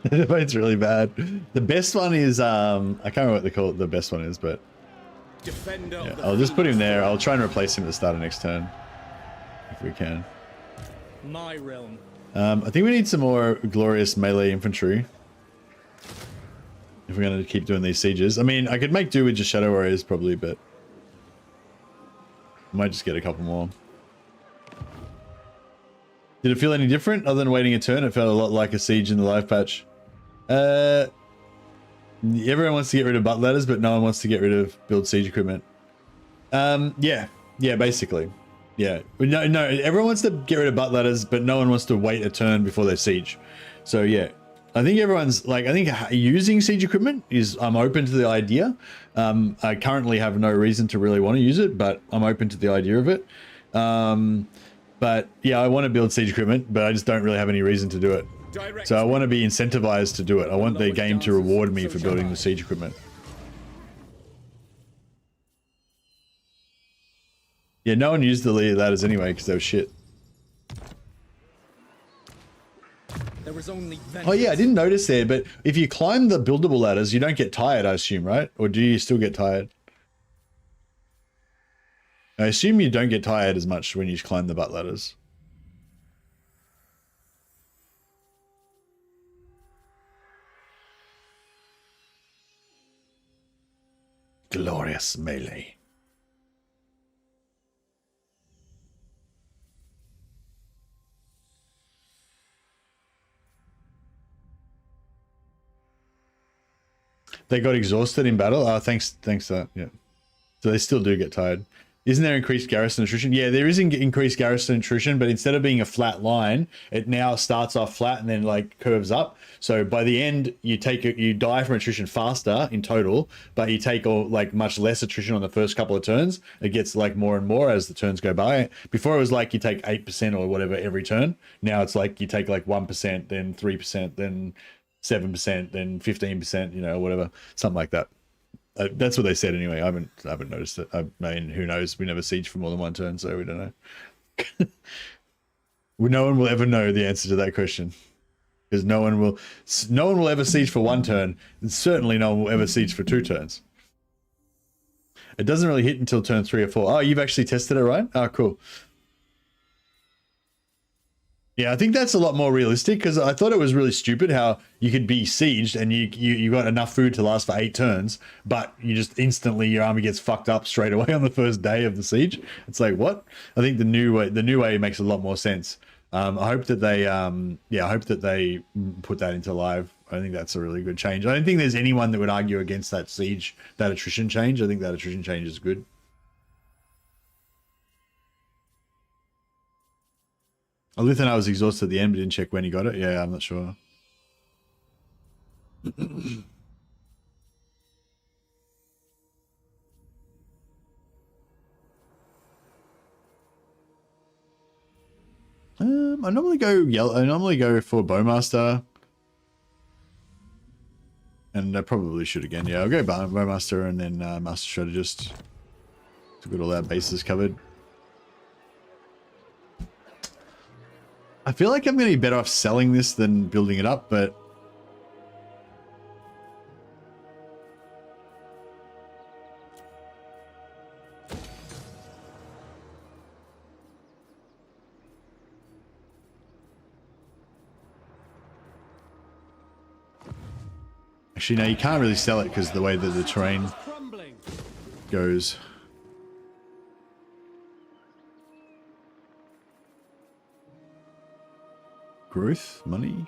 They're both really bad. The best one is I can't remember what they call it. The best one is, but Defender yeah, of the I'll just put him there. Phoenix. I'll try and replace him at the start of next turn if we can. My realm. I think we need some more glorious melee infantry if we're going to keep doing these sieges. I mean, I could make do with just Shadow Warriors probably, but I might just get a couple more. Did it feel any different other than waiting a turn? It felt a lot like a siege in the live patch. Everyone wants to get rid of butt ladders, but no one wants to get rid of build siege equipment. Yeah, basically. Yeah, no, everyone wants to get rid of butt ladders, but no one wants to wait a turn before they siege. So yeah, I think everyone's like, I think using siege equipment is, I'm open to the idea. I currently have no reason to really want to use it, but I'm open to the idea of it. But yeah, I want to build siege equipment, but I just don't really have any reason to do it. So I want to be incentivized to do it. I want the game to reward me for building the siege equipment. Yeah, no one used the lead ladders anyway because they were shit. There was only Oh yeah, I didn't notice there, but if you climb the buildable ladders, you don't get tired, I assume, right? Or do you still get tired? I assume you don't get tired as much when you climb the butt ladders. Glorious melee. They got exhausted in battle? Oh, thanks to that, yeah. So they still do get tired. Isn't there increased garrison attrition? Yeah, there is increased garrison attrition, but instead of being a flat line, it now starts off flat and then like curves up. So by the end, you die from attrition faster in total, but you take like much less attrition on the first couple of turns. It gets like more and more as the turns go by. Before it was like you take 8% or whatever every turn. Now it's like you take like 1%, then 3%, then 7%, then 15%, you know, whatever, something like that. That's what they said anyway. I haven't noticed it. I mean, who knows? We never siege for more than one turn, so we don't know. No one will ever know the answer to that question, because no one will ever siege for one turn, and certainly no one will ever siege for 2 turns. It doesn't really hit until turn 3 or 4. Oh, you've actually tested it, right? Oh, cool. Yeah, I think that's a lot more realistic, because I thought it was really stupid how you could be sieged and you got enough food to last for 8 turns, but you just instantly your army gets fucked up straight away on the first day of the siege. It's like, what? I think the new way makes a lot more sense. I hope that they put that into live. I think that's a really good change. I don't think there's anyone that would argue against that attrition change. I think that attrition change is good. Alith and I was exhausted at the end, but didn't check when he got it. Yeah, I'm not sure. I normally go yellow. I normally go for Bowmaster, and I probably should again. Yeah, I'll go Bowmaster and then Master Strategist to get all our bases covered. I feel like I'm going to be better off selling this than building it up, but Actually, no, you can't really sell it because the way that the terrain Crumbling. goes. Growth, money.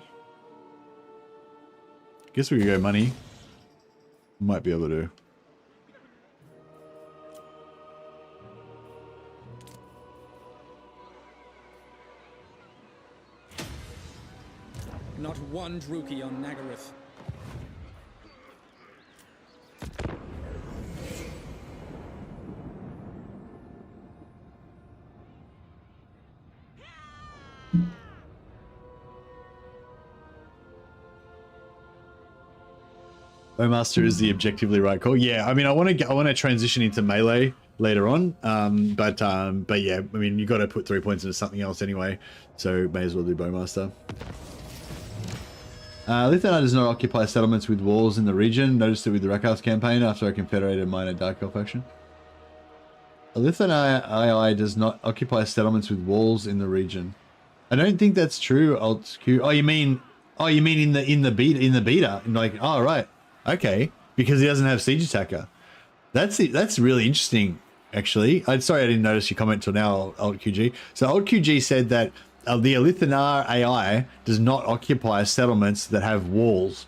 Guess we could go money. Might be able to. Not one Druki on Nagaroth. Bowmaster is the objectively right call. Yeah, I mean, I want to transition into melee later on. But yeah, I mean, you got to put 3 points into something else anyway, so may as well do Bowmaster. Alith does not occupy settlements with walls in the region. Noticed it with the Rakkath campaign after a confederated minor Dark Elf faction. Alith II does not occupy settlements with walls in the region. I don't think that's true. Alt Q. Oh, you mean in the beta? Like, oh right, okay, because he doesn't have siege attacker. That's really interesting, actually. I'm sorry I didn't notice your comment till now, Alt QG. So Alt QG said that the Alith AI does not occupy settlements that have walls.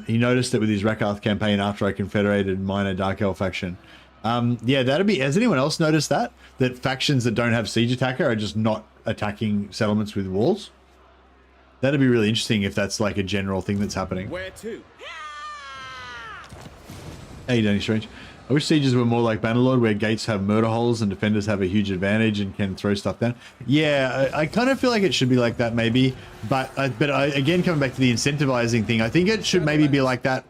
He noticed it with his Rakkath campaign after a confederated minor Dark Elf faction. Yeah, that'd be. Has anyone else noticed that factions that don't have siege attacker are just not attacking settlements with walls? That'd be really interesting if that's like a general thing that's happening. Where to? Hey, Danny Strange. I wish sieges were more like Bannerlord, where gates have murder holes and defenders have a huge advantage and can throw stuff down. Yeah, I kind of feel like it should be like that, maybe. But again, coming back to the incentivizing thing, I think it should maybe be like that.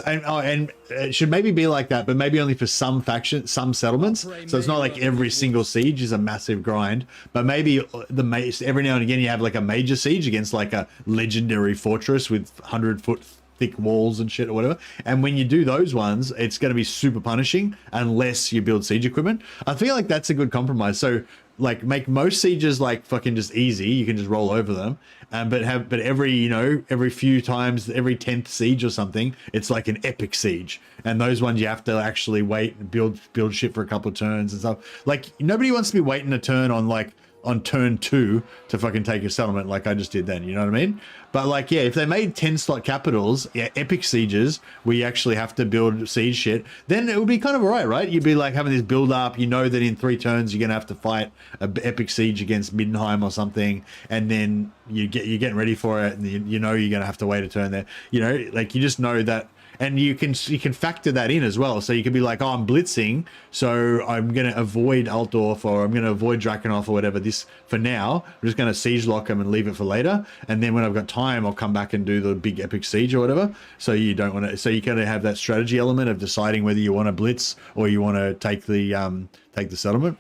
And it should maybe be like that, but maybe only for some factions, some settlements. So it's not like every single siege is a massive grind, but maybe every now and again you have like a major siege against like a legendary fortress with 100-foot thick walls and shit or whatever. And when you do those ones, it's going to be super punishing unless you build siege equipment. I feel like that's a good compromise. So like make most sieges like fucking just easy. You can just roll over them. But every few times, every 10th siege or something, it's like an epic siege. And those ones you have to actually wait and build shit for a couple of turns and stuff. Like nobody wants to be waiting a turn on turn 2 to fucking take a settlement like I just did then, you know what I mean? But like, yeah, if they made 10 slot capitals, yeah, epic sieges where you actually have to build siege shit, then it would be kind of alright, right? You'd be like having this build up, you know that in 3 turns you're gonna have to fight an epic siege against Middenheim or something, and then you're getting ready for it, and you know you're gonna have to wait a turn there. You know, like you just know that. And you can factor that in as well. So you can be like, oh, I'm blitzing, so I'm going to avoid Altdorf or I'm going to avoid Drakenhof or whatever this for now. I'm just going to siege lock them and leave it for later. And then when I've got time, I'll come back and do the big epic siege or whatever. So you don't want to. So you kind of have that strategy element of deciding whether you want to blitz or you want to take the settlement.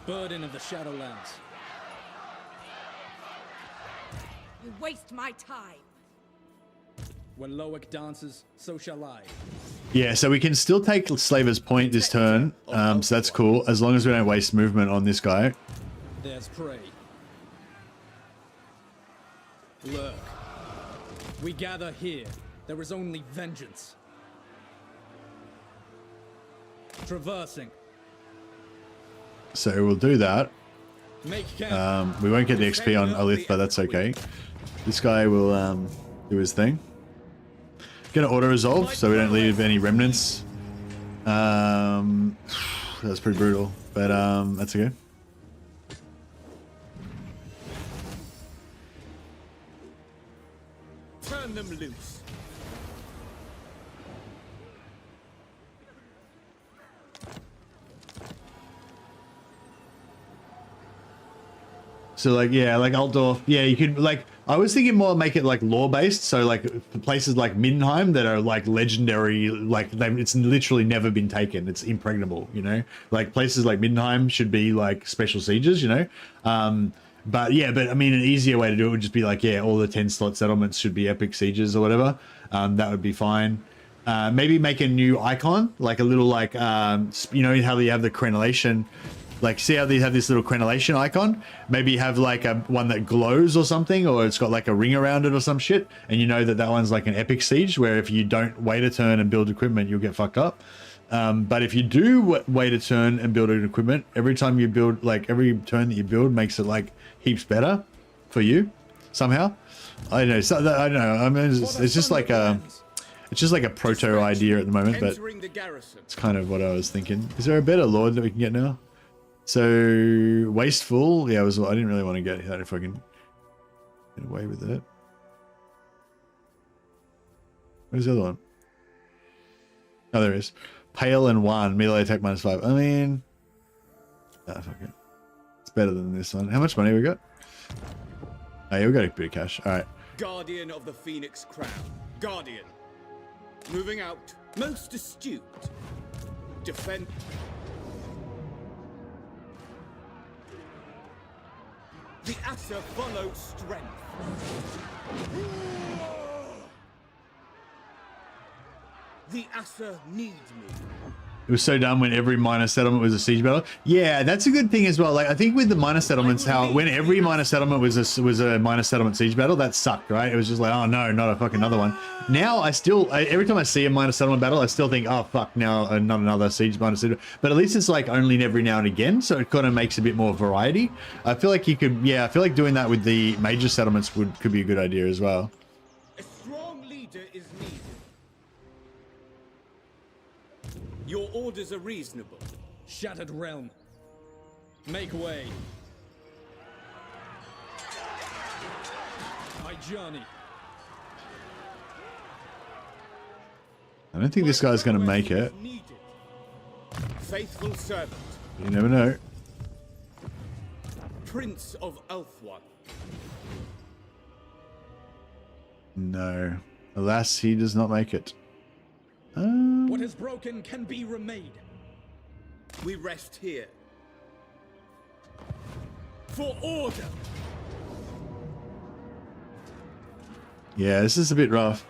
Burden of the Shadowlands. You waste my time. When Loic dances, so shall I. Yeah, so we can still take Slaver's Point this turn, so that's cool, as long as we don't waste movement on this guy. There's prey. Lurk. We gather here. There is only vengeance. Traversing. So we'll do that. Make camp. We won't get the XP on Alith, but that's okay. This guy will do his thing. Gonna auto resolve so we don't leave any remnants. That's pretty brutal, but that's okay. Turn them loose. So like, yeah, like Altdorf, yeah, you could like, I was thinking more make it like lore based. So like places like Middenheim that are like legendary, like it's literally never been taken. It's impregnable, you know, like places like Middenheim should be like special sieges, you know? But yeah, but I mean, an easier way to do it would just be like, yeah, all the 10 slot settlements should be epic sieges or whatever. That would be fine. Maybe make a new icon, like a little like, you know how you have the crenellation Like, see how these have this little crenellation icon? Maybe have like a one that glows or something, or it's got like a ring around it or some shit, and you know that that one's like an epic siege, where if you don't wait a turn and build equipment, you'll get fucked up. But if you do wait a turn and build an equipment, every time you build, like every turn that you build makes it like heaps better for you somehow. I don't know. So, I don't know. I mean, it's just like a proto idea at the moment, but it's kind of what I was thinking. Is there a better lord that we can get now? So wasteful, yeah. I didn't really want to get that if I can get away with it. Where's the other one? Oh, there is. Pale and 1, melee attack -5. I mean, fuck it. It's better than this one. How much money we got? Oh, yeah, we got a bit of cash. All right. Guardian of the Phoenix Crown. Guardian. Moving out. Most astute. Defend. The Asher follow strength. The Asher need me. It was so dumb when every minor settlement was a siege battle. Yeah, that's a good thing as well. Like, I think with the minor settlements, how when every minor settlement was a minor settlement siege battle, that sucked, right? It was just like, oh no, not a fucking another one. Now every time I see a minor settlement battle, I still think, oh fuck, now not another minor siege. But at least it's like only every now and again, so it kind of makes a bit more variety. I feel like you could, yeah, I feel like doing that with the major settlements could be a good idea as well. A strong leader is needed. Your orders are reasonable. Shattered realm. Make way. My journey. I don't think this guy's going to make it. Faithful servant. You never know. Prince of Elfwan. No. Alas, he does not make it. What is broken can be remade. We rest here. For order. Yeah, this is a bit rough.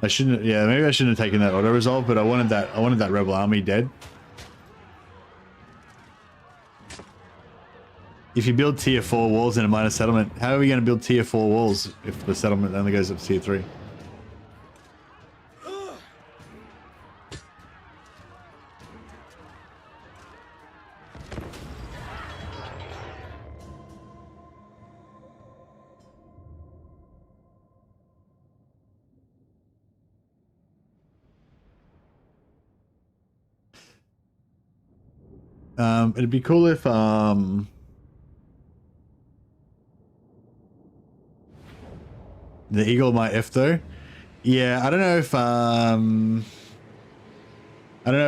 I shouldn't. Yeah, maybe I shouldn't have taken that auto resolve, but I wanted that rebel army dead. If you build tier 4 walls in a minor settlement, how are we going to build tier 4 walls if the settlement only goes up to tier 3? It'd be cool if the eagle might F though. Yeah, I don't know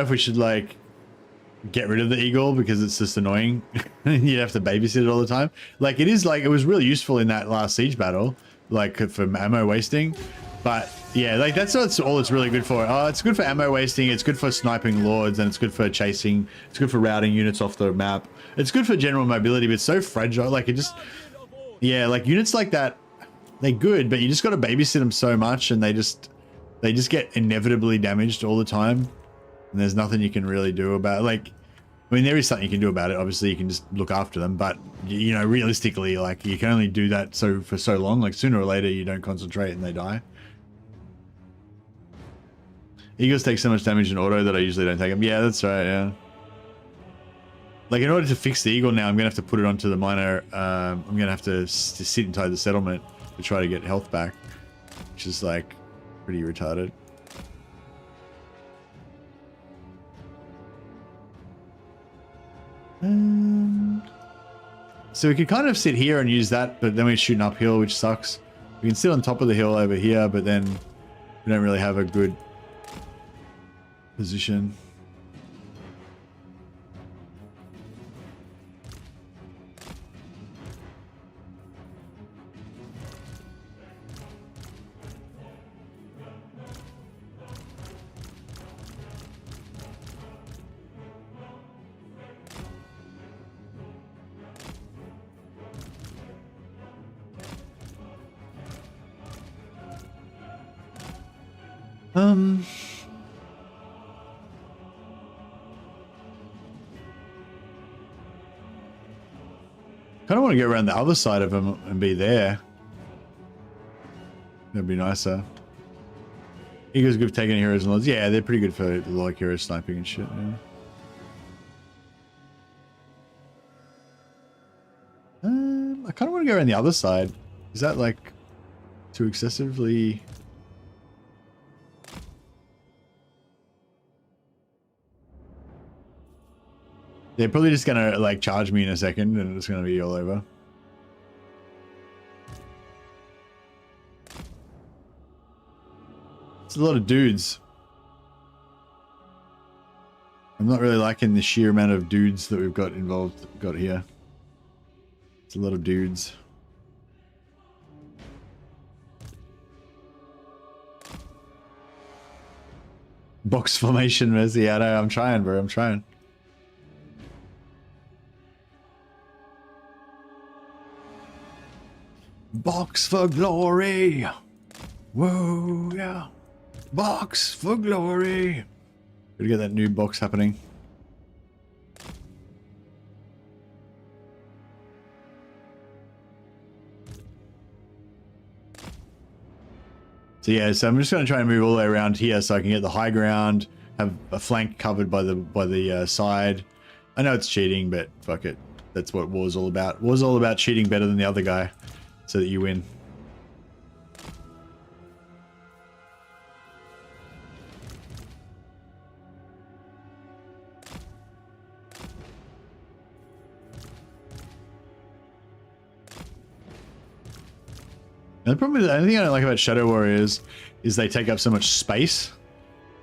if we should like get rid of the eagle because it's just annoying. You'd have to babysit it all the time. Like it is, like it was really useful in that last siege battle, like for ammo wasting. But yeah, like that's all it's really good for. Oh, it's good for ammo wasting. It's good for sniping lords, and it's good for chasing. It's good for routing units off the map. It's good for general mobility, but it's so fragile. Like it just, yeah, like units like that, they're good, but you just got to babysit them so much, and they just get inevitably damaged all the time, and there's nothing you can really do about it. Like, I mean, there is something you can do about it. Obviously, you can just look after them, but you know, realistically, like you can only do that for so long. Like sooner or later, you don't concentrate and they die. Eagles take so much damage in auto that I usually don't take them. Yeah, that's right, yeah. Like, in order to fix the eagle now, I'm going to have to put it onto the minor. I'm going to have to sit inside the settlement to try to get health back, which is, like, pretty retarded. So we could kind of sit here and use that, but then we're shooting uphill, which sucks. We can sit on top of the hill over here, but then we don't really have a good position. Kind of want to go around the other side of him and be there. That'd be nicer. Eagles good for taking heroes and lords. Yeah, they're pretty good for like hero sniping and shit. Yeah. I kind of want to go around the other side. Is that like too excessively? They're probably just gonna like charge me in a second, and it's gonna be all over. It's a lot of dudes. I'm not really liking the sheer amount of dudes that we've got here. It's a lot of dudes. Box formation, Messi. Yeah, no, I'm trying, bro. I'm trying. Box for glory. Whoa, yeah. Box for glory. Gotta get that new box happening. So yeah, so I'm just going to try and move all the way around here so I can get the high ground, have a flank covered by the side. I know it's cheating, but fuck it. That's what war's all about. War's all about cheating better than the other guy so that you win. And the problem is, the only thing I don't like about Shadow Warriors is they take up so much space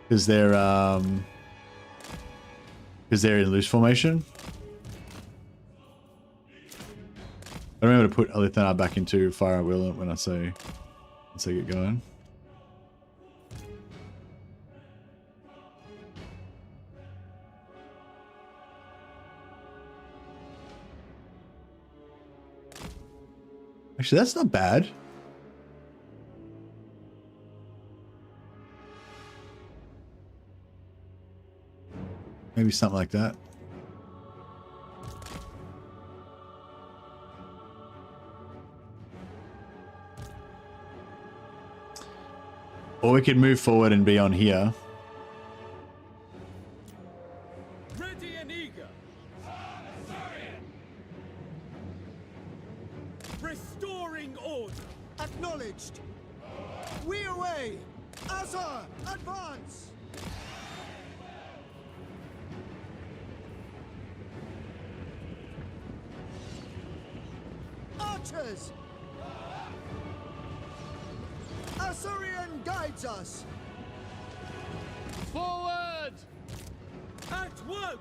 because they're in loose formation. I remember to put Alith and Anar back into Fire and Will when I say once they get going. Actually, that's not bad. Maybe something like that. Or we could move forward and be on here. Ready and eager. Restoring order. Acknowledged. We away. Azar, advance. Archers. Assyrian guides us. Forward! At once.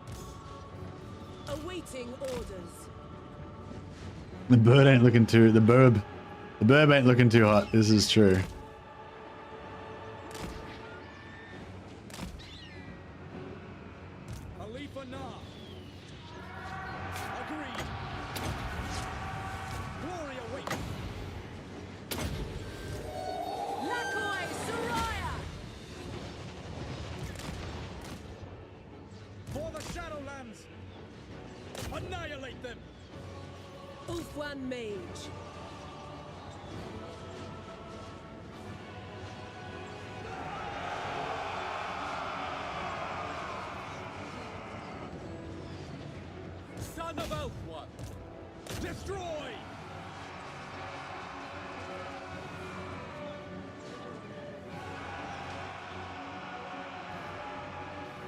Awaiting orders. The bird ain't looking too. The burb ain't looking too hot. This is true. Alith Anar. Agreed. Glory awaits. Lakoi Soraya! For the Shadowlands. Annihilate them. Ulfwan Mage. Son of Ulfwan. Destroy!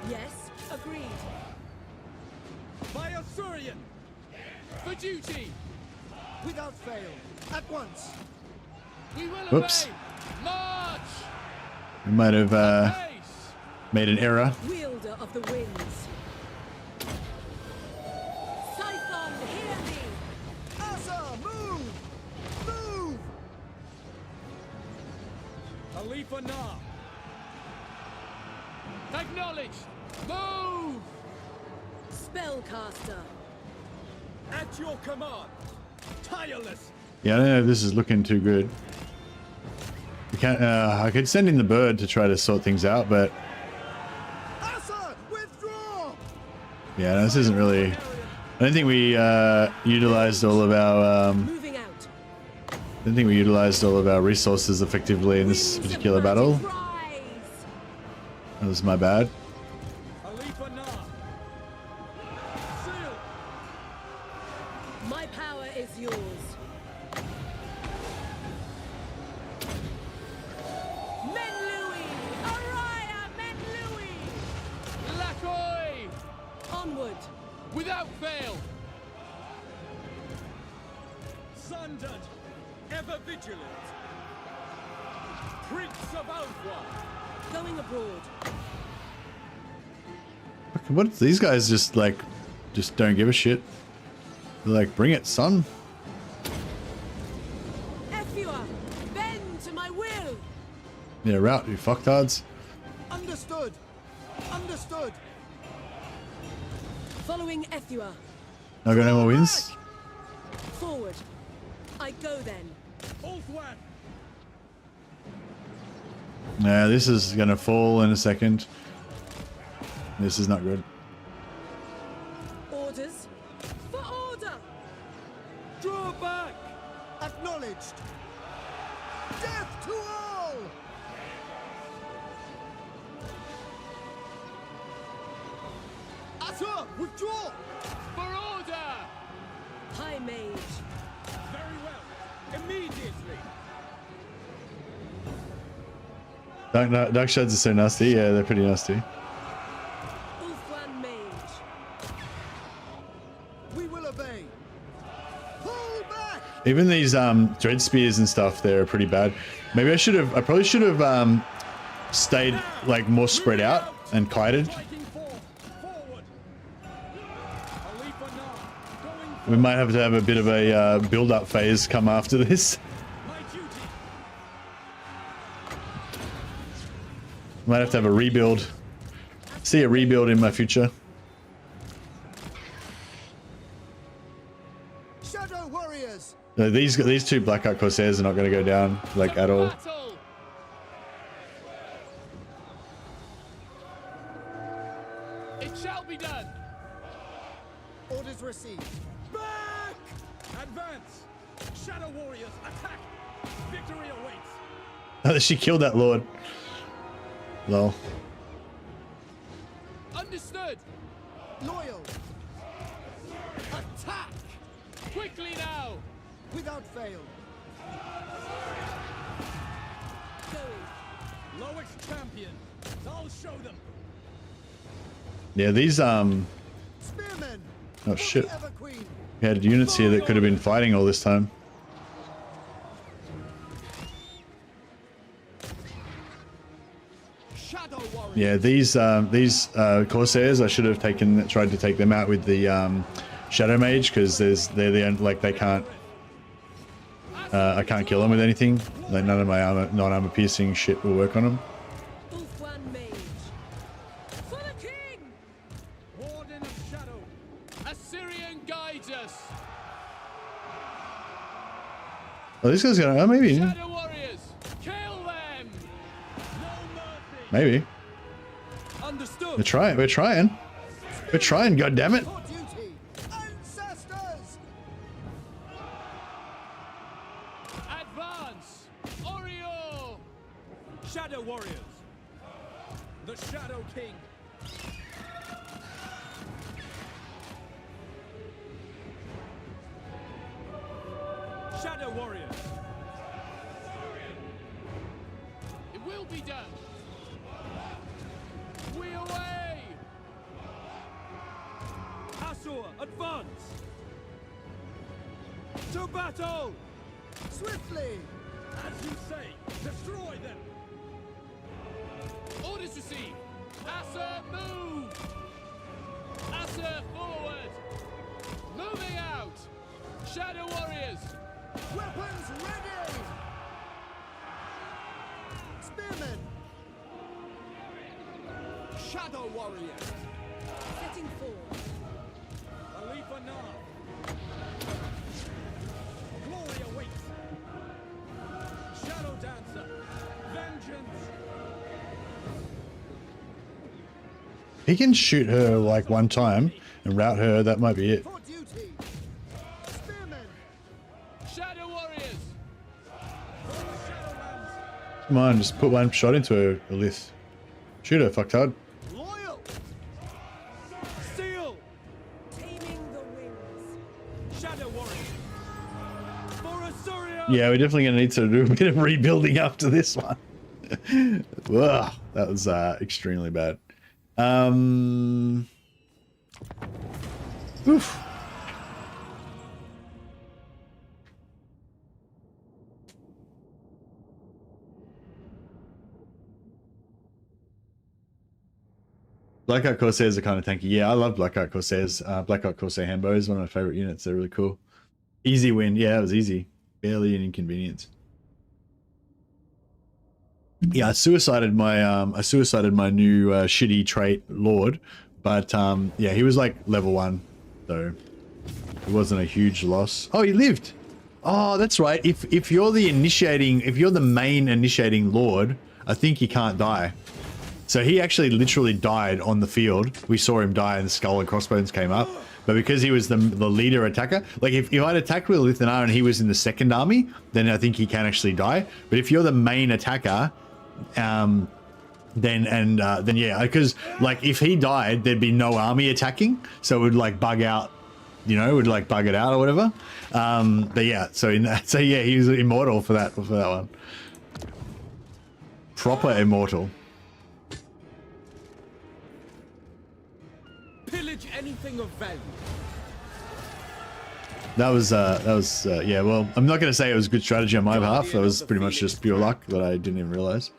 Yes, agreed. By Assyrian! For duty! Without fail. At once. We will Whoops. obey! March! We might have Pace! made an error. Wielder of the winds. Scython, hear me! Azar, move! Move! Alith Anar. Acknowledged! Move! Spellcaster. At your command. Tireless! Yeah, I don't know if this is looking too good. We can't, I could send in the bird to try to sort things out, but Azar, withdraw! yeah, this isn't really I don't think we utilized all of our Moving out. I don't think we utilized all of our resources effectively in this Winds of particular magic battle. rise. That was my bad. Alith Anar. Seal. My power is yours. Menlui! Araya Menlui! Lakoi. Onward! Without fail. Sundered. Ever vigilant. Prince of Alpha. Going abroad. What these guys just don't give a shit. They're like, bring it, son. Efua! Bend to my will! Yeah, route, you fucktards. Understood. Understood. Following Efua. Not got no more wins. Forward. I go then. Ulthwan. Nah, this is gonna fall in a second. This is not good. Orders. For order! Draw back. Acknowledged. Death to all! Atur, withdraw! For order. High Mage. Very well. Immediately. Dark Shadows are so nasty. Yeah, they're pretty nasty. Ulfwan Mage. We will obey. Pull back! Even these dread spears and stuff, they're pretty bad. Maybe I probably should have stayed like more spread out and kited. Fighting forward. Alith Anar. Going We might have to have a bit of a build-up phase come after this. my duty. Might have to have a rebuild. See a rebuild in my future. Shadow warriors! No, these two Blackheart Corsairs are not going to go down like at all. Battle. It shall be done. Orders received. Back! Advance! Shadow warriors, attack! Victory awaits! She killed that lord. Lol. Understood! Loyal! Attack! Quickly now! Without fail. Going. Lowick's champion! I'll show them! Yeah, these Spearmen! oh shit. Ever Queen! We had units here that could have been fighting all this time. Shadow warriors! Yeah, these Corsairs, I should have tried to take them out with the Shadow Mage because they're the only, like they can't. I can't kill them with anything. Like none of my non-armor piercing shit will work on them. Ulfwan Mage. For the king! Warden of Shadow! Assyrian guides us! Oh, this guy's gonna. Oh, maybe. Shadow warriors! Kill them! No mercy! Maybe. Understood! We're trying. We're trying. We're trying. God damn it! For duty! Ancestors! Advance! Oriole! Shadow warriors! The Shadow King! Shadow warriors! It will be done! We away! Asur, advance! To battle! Swiftly! As you say, destroy them! Orders received! Asur, move! Asur, forward! Moving out! Shadow warriors! Weapons ready! Spearmen! Shadow warriors! Setting forward. Alith Anar! Glory awaits! Shadow dancer! Vengeance! He can shoot her like one time and route her. That might be it. For duty! Come on, just put one shot into her, Alith. Shoot her, fucktard. Loyal. Seal. Taming the winds. Shadow warrior. For Asuria. Yeah, we're definitely going to need to do a bit of rebuilding after this one. Ugh, that was extremely bad. Oof. Blackout Corsairs are kind of tanky. Yeah, I love Blackout Corsairs. Blackout Corsair Hambo is one of my favorite units. They're really cool. Easy win. Yeah, it was easy. Barely an inconvenience. Yeah, I suicided my new shitty trait Lord, but yeah, he was like level 1, so it wasn't a huge loss. Oh, he lived. Oh, that's right. If you're the main initiating Lord, I think you can't die. So he actually literally died on the field. We saw him die and the skull and crossbones came up. But because he was the leader attacker, like if I'd attacked with Alith and Anar and he was in the second army, then I think he can actually die. But if you're the main attacker, then yeah, because like if he died, there'd be no army attacking. So it would like bug out, you know, it would like bug it out or whatever. But yeah, so yeah, he was immortal for that one. Proper immortal. Pillage anything of value. That was yeah, well, I'm not going to say it was good strategy on my behalf. That was pretty much just pure luck that I didn't even realize.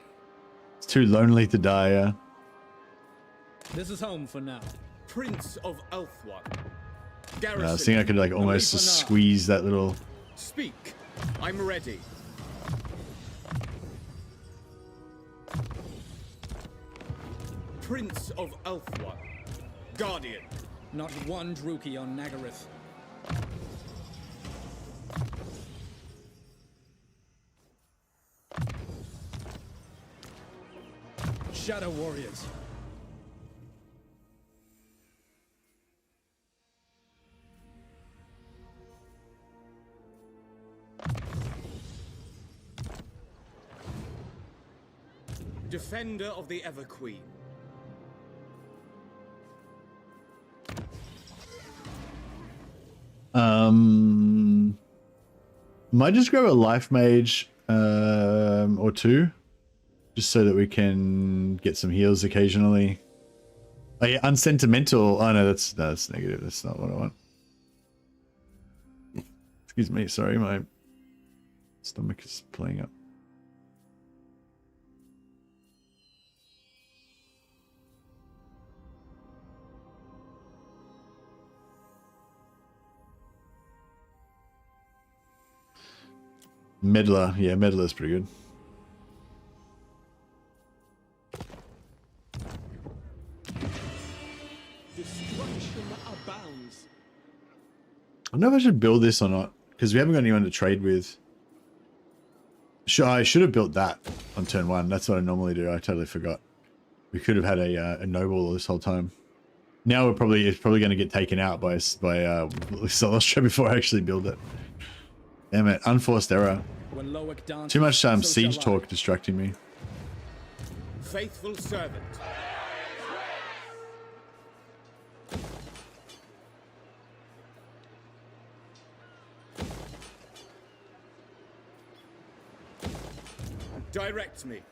It's too lonely to die, yeah. This is home for now. Prince of Elfwan. I was thinking I could like almost just squeeze that little... Speak. I'm ready. Prince of Elfwan. Guardian. Not one Druki on Nagaryth. Shadow warriors. Defender of the Everqueen. Might just grab a life mage or two, just so that we can get some heals occasionally. Oh yeah, unsentimental. Oh no, that's negative. That's not what I want. Excuse me. Sorry, my stomach is playing up. Meddler, yeah, Meddler's pretty good. Destruction abounds. I don't know if I should build this or not, because we haven't got anyone to trade with. I should have built that on turn 1. That's what I normally do. I totally forgot. We could have had a noble this whole time. Now it's probably going to get taken out by Celestia before I actually build it. Damn it, unforced error. When Loic dances, Too much so siege shall I. talk distracting me. Faithful servant. Direct me.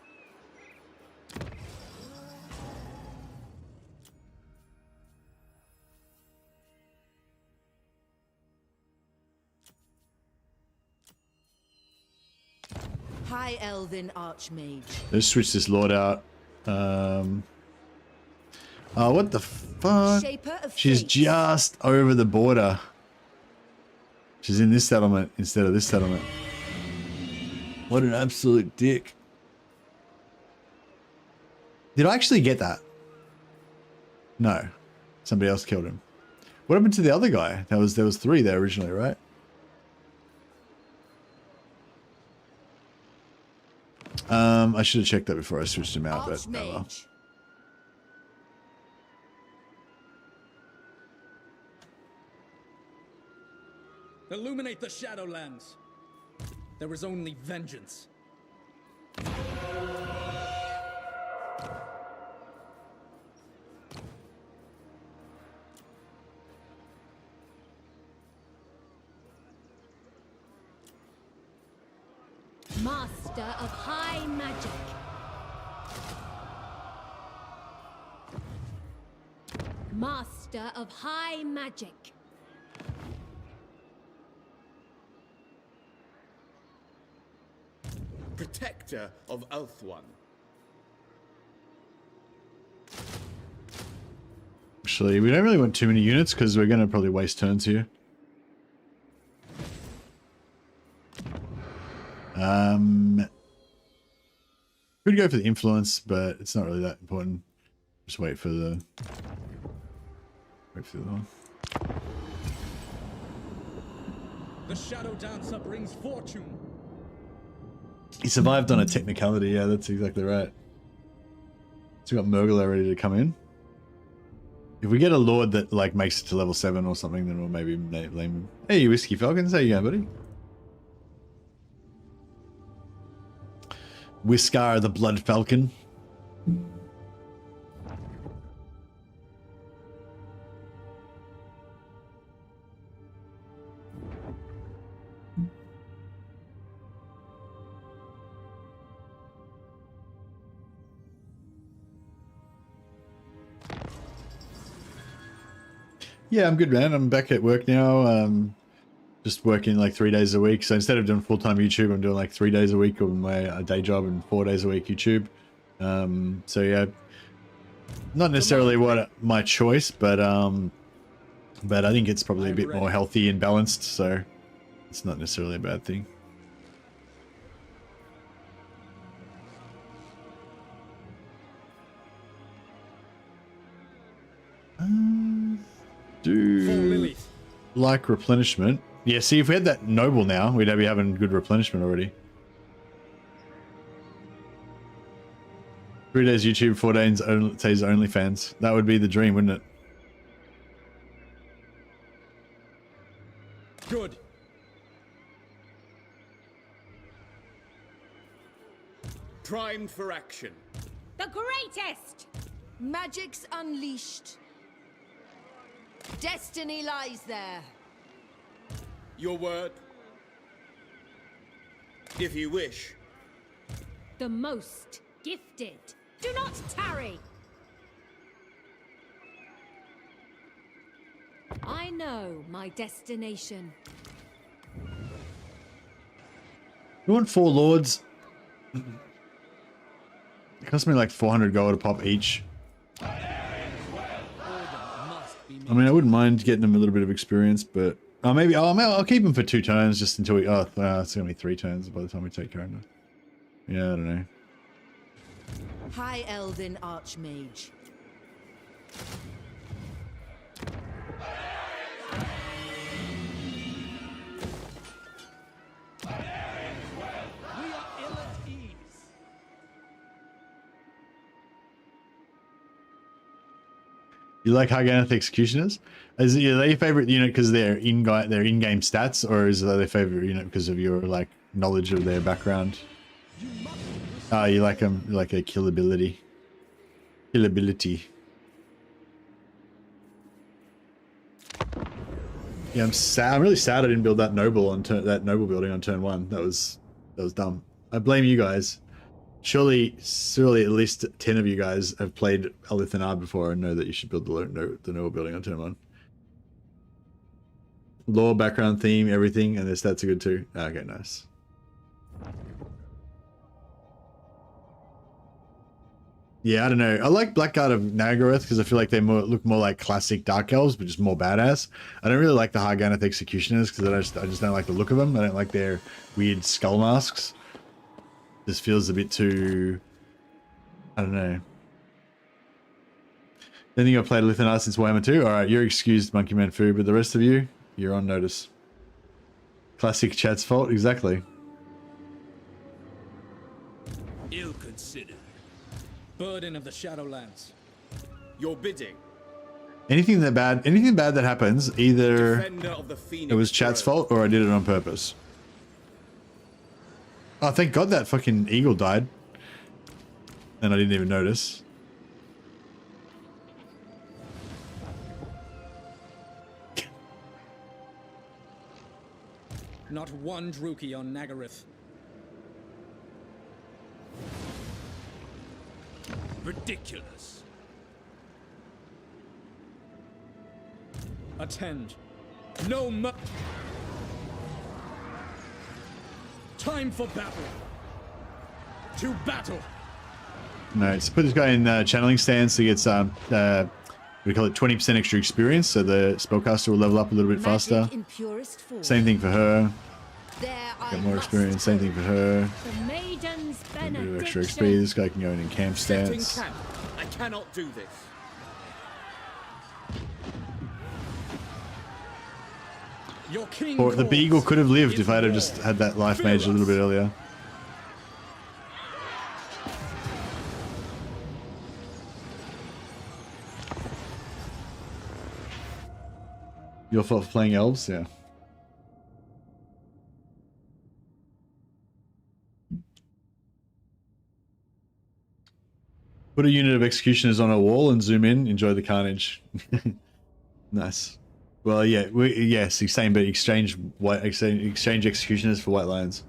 High Elven Archmage. Let's switch this lord out. Oh, what the fuck? Shaper of She's Fates. just over the border. She's in this settlement instead of this settlement. What an absolute dick. Did I actually get that? No. Somebody else killed him. What happened to the other guy? There was 3 there originally, right? I should have checked that before I switched him out, but oh well. Archmage. Illuminate the Shadowlands. There is only vengeance. Master of High Magic. Master of High Magic. Protector of Ulthuan. Actually, we don't really want too many units because we're going to probably waste turns here. Could go for the influence, but it's not really that important. Just wait for the other one. The Shadow Dancer brings fortune. He survived on a technicality. Yeah, that's exactly right. So we got Murgler ready to come in. If we get a Lord that like makes it to level 7 or something, then we'll maybe blame him. Hey, Whiskey Falcons, how you going, buddy? Whiskar the Blood Falcon. Yeah, I'm good, man. I'm back at work now. Just working like 3 days a week. So instead of doing full-time YouTube, I'm doing like 3 days a week on my day job and 4 days a week YouTube. So yeah, not necessarily what my choice, but I think it's probably a bit more healthy and balanced. So it's not necessarily a bad thing. Do like replenishment. Yeah, see, if we had that noble now, we'd be having good replenishment already. 3 days YouTube, 4 days OnlyFans. That would be the dream, wouldn't it? Good. Primed for action. The greatest! Magic's unleashed. Destiny lies there. Your word. If you wish. The most gifted. Do not tarry. I know my destination. You want 4 lords? It cost me like 400 gold to pop each. I mean, I wouldn't mind getting them a little bit of experience, but maybe I'll keep them for 2 turns just until we. Oh, it's gonna be 3 turns by the time we take Corona. Yeah, I don't know. High Elven Archmage. We are ill at ease. You like Harganeth Executioners? Are they your favorite unit because they're in-game stats, or is that their favorite unit because of your like knowledge of their background? You like them, you like their killability. Killability. Yeah, I'm really sad I didn't build that noble on that noble building on turn 1. That was dumb. I blame you guys. Surely at least 10 of you guys have played Alith and Anar before and know that you should build the noble building on turn 1. Lore, background, theme, everything, and their stats are good too. Okay, nice. Yeah, I don't know. I like Blackguard of Nagaroth because I feel like they look more like classic Dark Elves, but just more badass. I don't really like the Harganeth Executioners because I just don't like the look of them. I don't like their weird skull masks. This feels a bit too... I don't know. Don't think I've played Alith and Anar since Warhammer 2? Alright, you're excused, Monkey Man Foo, but the rest of you, you're on notice. Classic chat's fault, exactly. Ill considered. Burden of the Shadowlands. Your bidding. Anything bad that happens, either Defender of the Phoenix it was chat's throne. fault or I did it on purpose. Oh, thank God that fucking eagle died. And I didn't even notice. Not one Druki on Nagareth. Ridiculous. Attend. No mer- Time for battle. To battle. No, let's put this guy in channeling stance. He gets we call it 20% extra experience, so the spellcaster will level up a little bit faster. Magic in purest form. Same thing for her. There I Get more must experience. Same thing for her. The maiden's A bit of extra XP. benediction. This guy can go in camp Setting stance. camp. I cannot do this. Your king Or the calls. beagle could have lived It's if I'd have war. just had that life Fear mage a little us. bit earlier. Your fault for playing elves? Yeah. Put a unit of executioners on a wall and zoom in. Enjoy the carnage. Nice. Well, yeah, yes, same, but exchange executioners for white lions.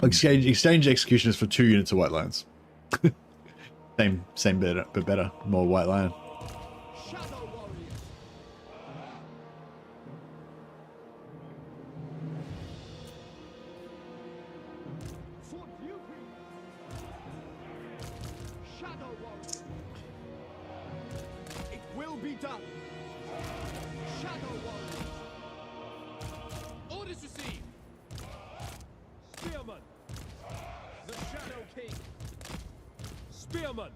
Exchange executioners for 2 units of white lions. same, better, but better. More white lion. Shadow warriors. For duty. Shadow warriors. It will be done. Shadow warriors. Orders received. Spearman. The Shadow King. Spearman.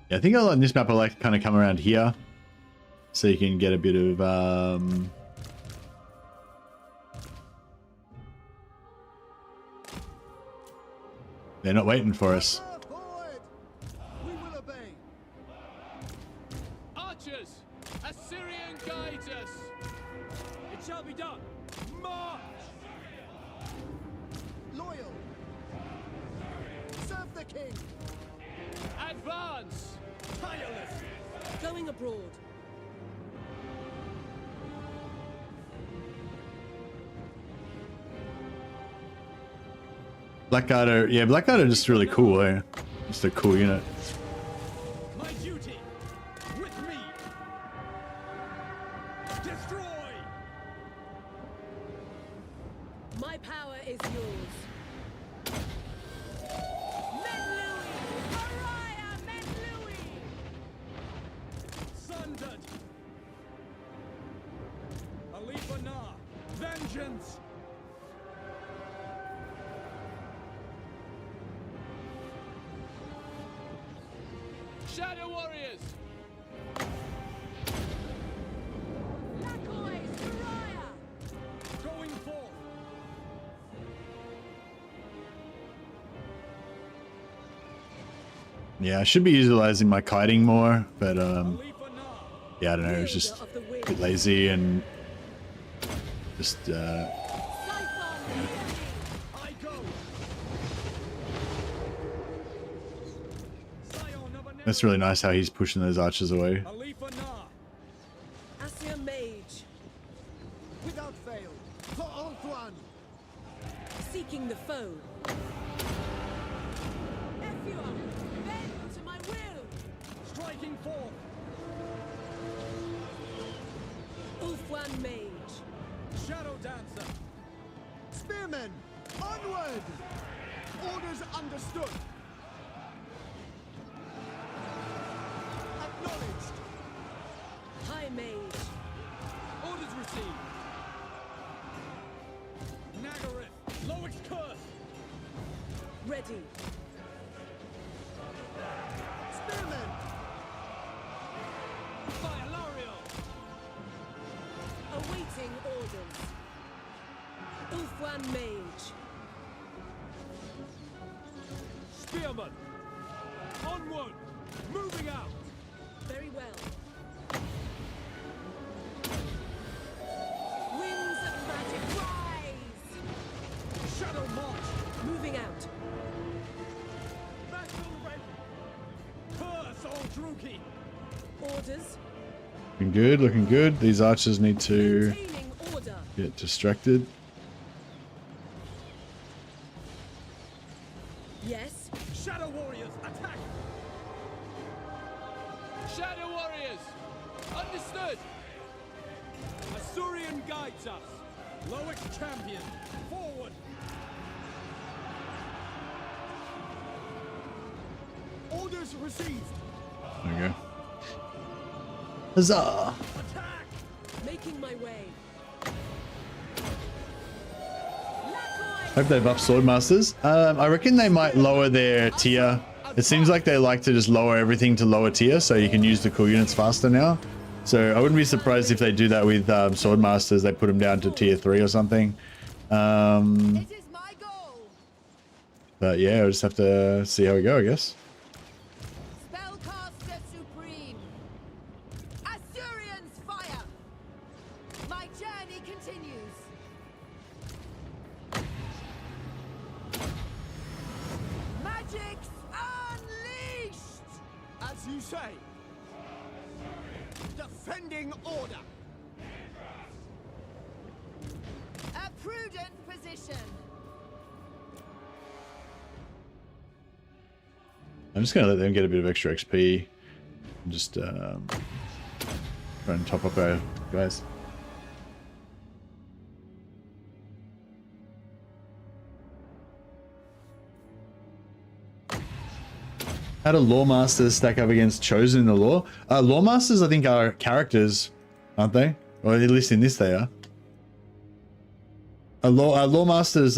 Yeah, I think on this map I like to kind of come around here, so you can get a bit of they're not waiting for us. Forward. We will obey. Archers. Assyrian guides us. It shall be done. March. Loyal. Serve the king. Advance. Tireless. Going abroad. Blackguard, yeah, Blackguard are just really cool, eh? Just a cool unit. My duty. With me. Destroy. My power is yours. Menlui! Araya Menlui! Sundered. Alith Anar. Vengeance. Shadow Warriors! Lakoi Saraya! Going forth! Yeah, I should be utilizing my kiting more, but Alith Anar! yeah, I don't know, it's just Wielder of the a wind. bit lazy and just Siphon! I go! Scion of an that's really nice how he's pushing those archers away. Alith Anar! Asir Mage! Without fail. For Ulthuan. Seeking the foe. Ephua! Bend to my will! Striking forth! Ulfwan Mage! Shadow Dancer! Spearmen. Onward. Orders understood. Acknowledged. High Mage! Orders received! Nagareth! Lowick's curse! Ready! Spearmen. Fire Lariel! Awaiting orders. Ulfwan Mage! Spearman! Onward! Moving out. Very well. Winds of magic rise. Shadow march. Moving out. Battle ready. Curse all Druki. Orders. Looking good, looking good. These archers need to Maintaining order. get distracted. Yes. Shadow warriors, attack. Shadow warriors! Understood! Assyrian guides us. Loic champion, forward. Orders received. There we go. Huzzah! Attack. Making my way. Hope they've upped Swordmasters. I reckon they might lower their tier. It seems like they like to just lower everything to lower tier so you can use the cool units faster now. So I wouldn't be surprised if they do that with Swordmasters. They put them down to tier 3 or something. It is my goal. But yeah, I'll just have to see how we go, I guess. Spellcaster supreme. Assyrians fire. My journey continues. Magic's unleashed. As you say. Defending order. A prudent position. I'm just going to let them get a bit of extra XP. And just try and top up our guys. How do Lawmasters stack up against Chosen in the lore? Lawmasters, I think, are characters, aren't they? Or at least in this they are. Lawmasters,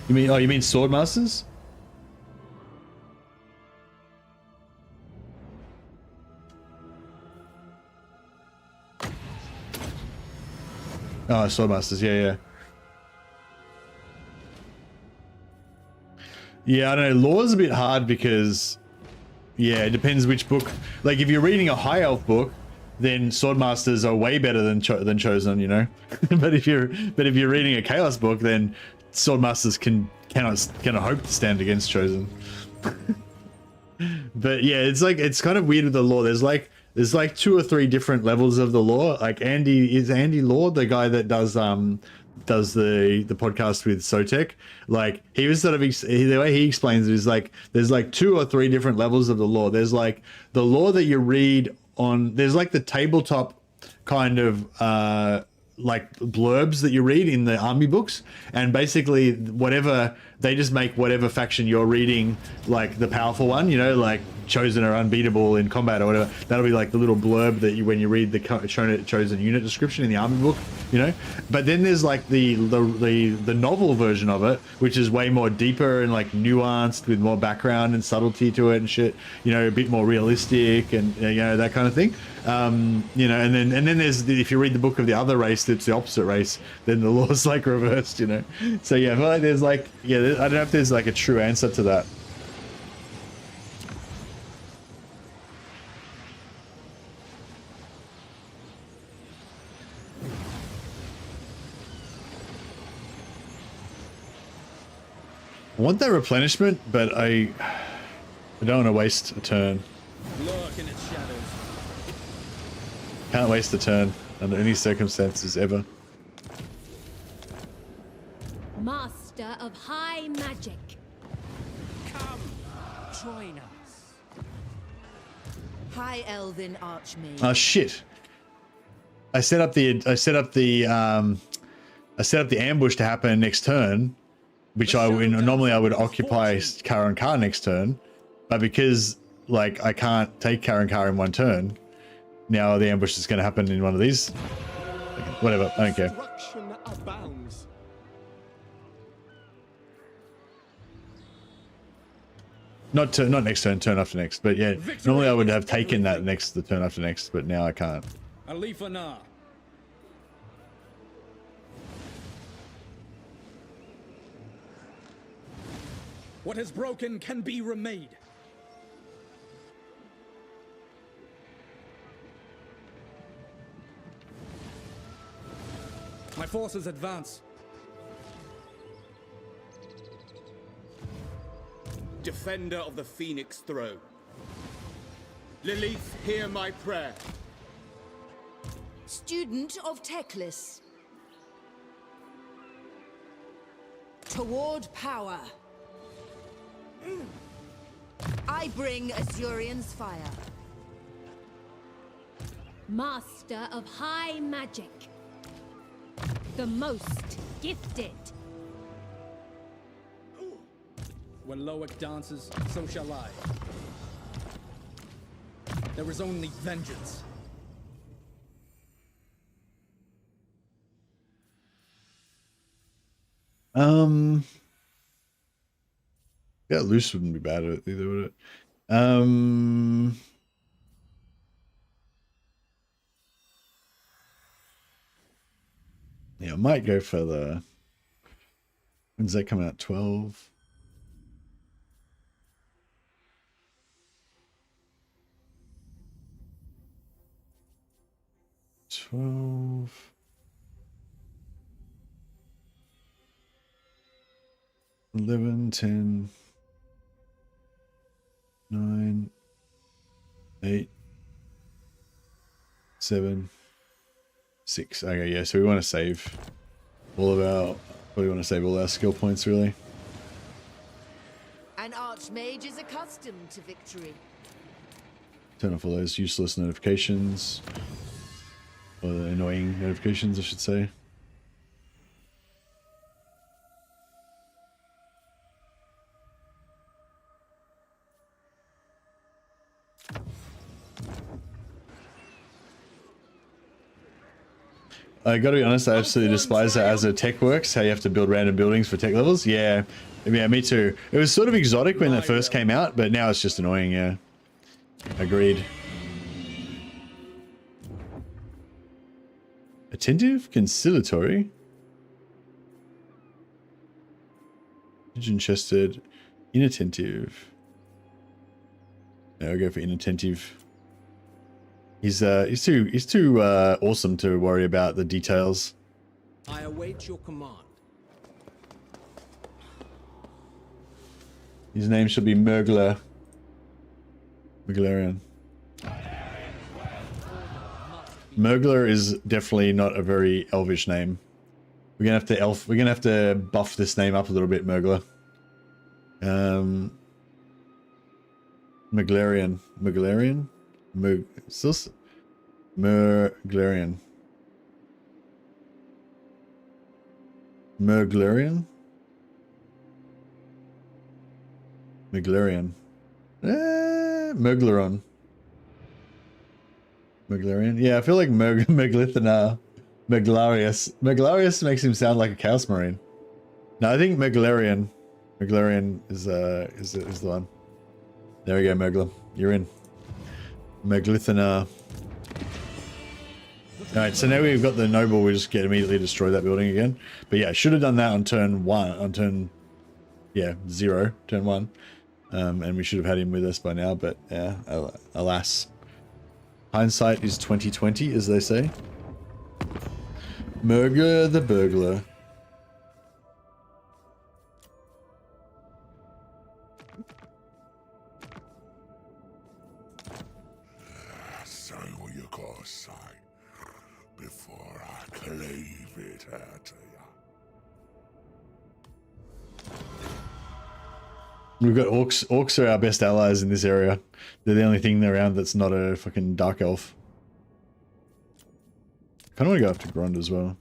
you mean Swordmasters? Oh, Swordmasters, yeah. Yeah, I don't know. Lore's a bit hard because, yeah, it depends which book. Like, if you're reading a High Elf book, then Swordmasters are way better than Chosen, you know. but if you're reading a Chaos book, then Swordmasters cannot hope to stand against Chosen. But yeah, it's kind of weird with the lore. There's like 2 or 3 different levels of the lore. Like Andy Lord, the guy that does the podcast with Sotek, like he was sort of the way he explains it is like there's like 2 or 3 different levels of the lore. There's like the lore that you read on, there's like the tabletop kind of like blurbs that you read in the army books, and basically whatever they just make whatever faction you're reading like the powerful one, you know, like Chosen or unbeatable in combat or whatever. That'll be like the little blurb that you, when you read the Chosen unit description in the army book, you know. But then there's like the novel version of it, which is way more deeper and like nuanced with more background and subtlety to it and shit, you know, a bit more realistic and you know, that kind of thing. You know, and then there's if you read the book of the other race that's the opposite race, then the law's like reversed, you know. So yeah, I feel like there's like, yeah, I don't know if there's like a true answer to that. I want that replenishment, but I don't want to waste a turn. Lurk in its shadows. Can't waste a turn under any circumstances ever. Master of high magic. Come, join us. High Elven Archmage. Oh shit! I set up the ambush to happen next turn, which normally I would occupy Kara and Kar next turn, but because like I can't take Kara and Kar in one turn, now the ambush is going to happen in one of these. Whatever, I don't care. Destruction abounds. Not next turn, turn after next. But yeah, normally I would have taken that the turn after next, but now I can't. Alith Anar. What is broken can be remade. My forces advance. Defender of the Phoenix Throne. Lilith, hear my prayer. Student of Teclis. Toward power. I bring Azurian's fire. Master of high magic. The most gifted. When Loic dances, so shall I. There is only vengeance. Yeah, loose wouldn't be bad either, would it? Yeah, I might go for the... When's that come out? 12? $12. 11, 10, 9, 8, 7, 6. Okay, yeah, so we want to save all of our... Probably want to save all our skill points, really. An archmage is accustomed to victory. Turn off all those useless notifications. Or the annoying notifications, I should say. I gotta be honest, I absolutely despise that as a tech works, how you have to build random buildings for tech levels. Yeah, me too. It was sort of exotic when that first came out, but now it's just annoying, yeah. Agreed. Attentive? Conciliatory? Pigeon-chested. Inattentive. No, I'll go for inattentive. He's too awesome to worry about the details. I await your command. His name should be Murgler. Murglarian. Murgler is definitely not a very elvish name. We're gonna have to buff this name up a little bit, Murgler. Murglarian. Murglarian? Murglarian. Murglarian? Murglarian. Murgleron. Murglarian? Yeah, I feel like Murglithana. Murglarius. Murglarius makes him sound like a Chaos Marine. No, I think Murglarian. Murglarian is the one. There we go, Murgler. You're in. Murglithana. Alright, so now we've got the noble, we just immediately destroy that building again. But yeah, I should have done that on turn 0, turn 1. And we should have had him with us by now, but yeah, alas. Hindsight is 20/20, as they say. Murger the burglar. Say what you gotta say before I cleave it out to you. We've got orcs. Orcs are our best allies in this area. They're the only thing around that's not a fucking dark elf. Kind of want to go after Grond as well.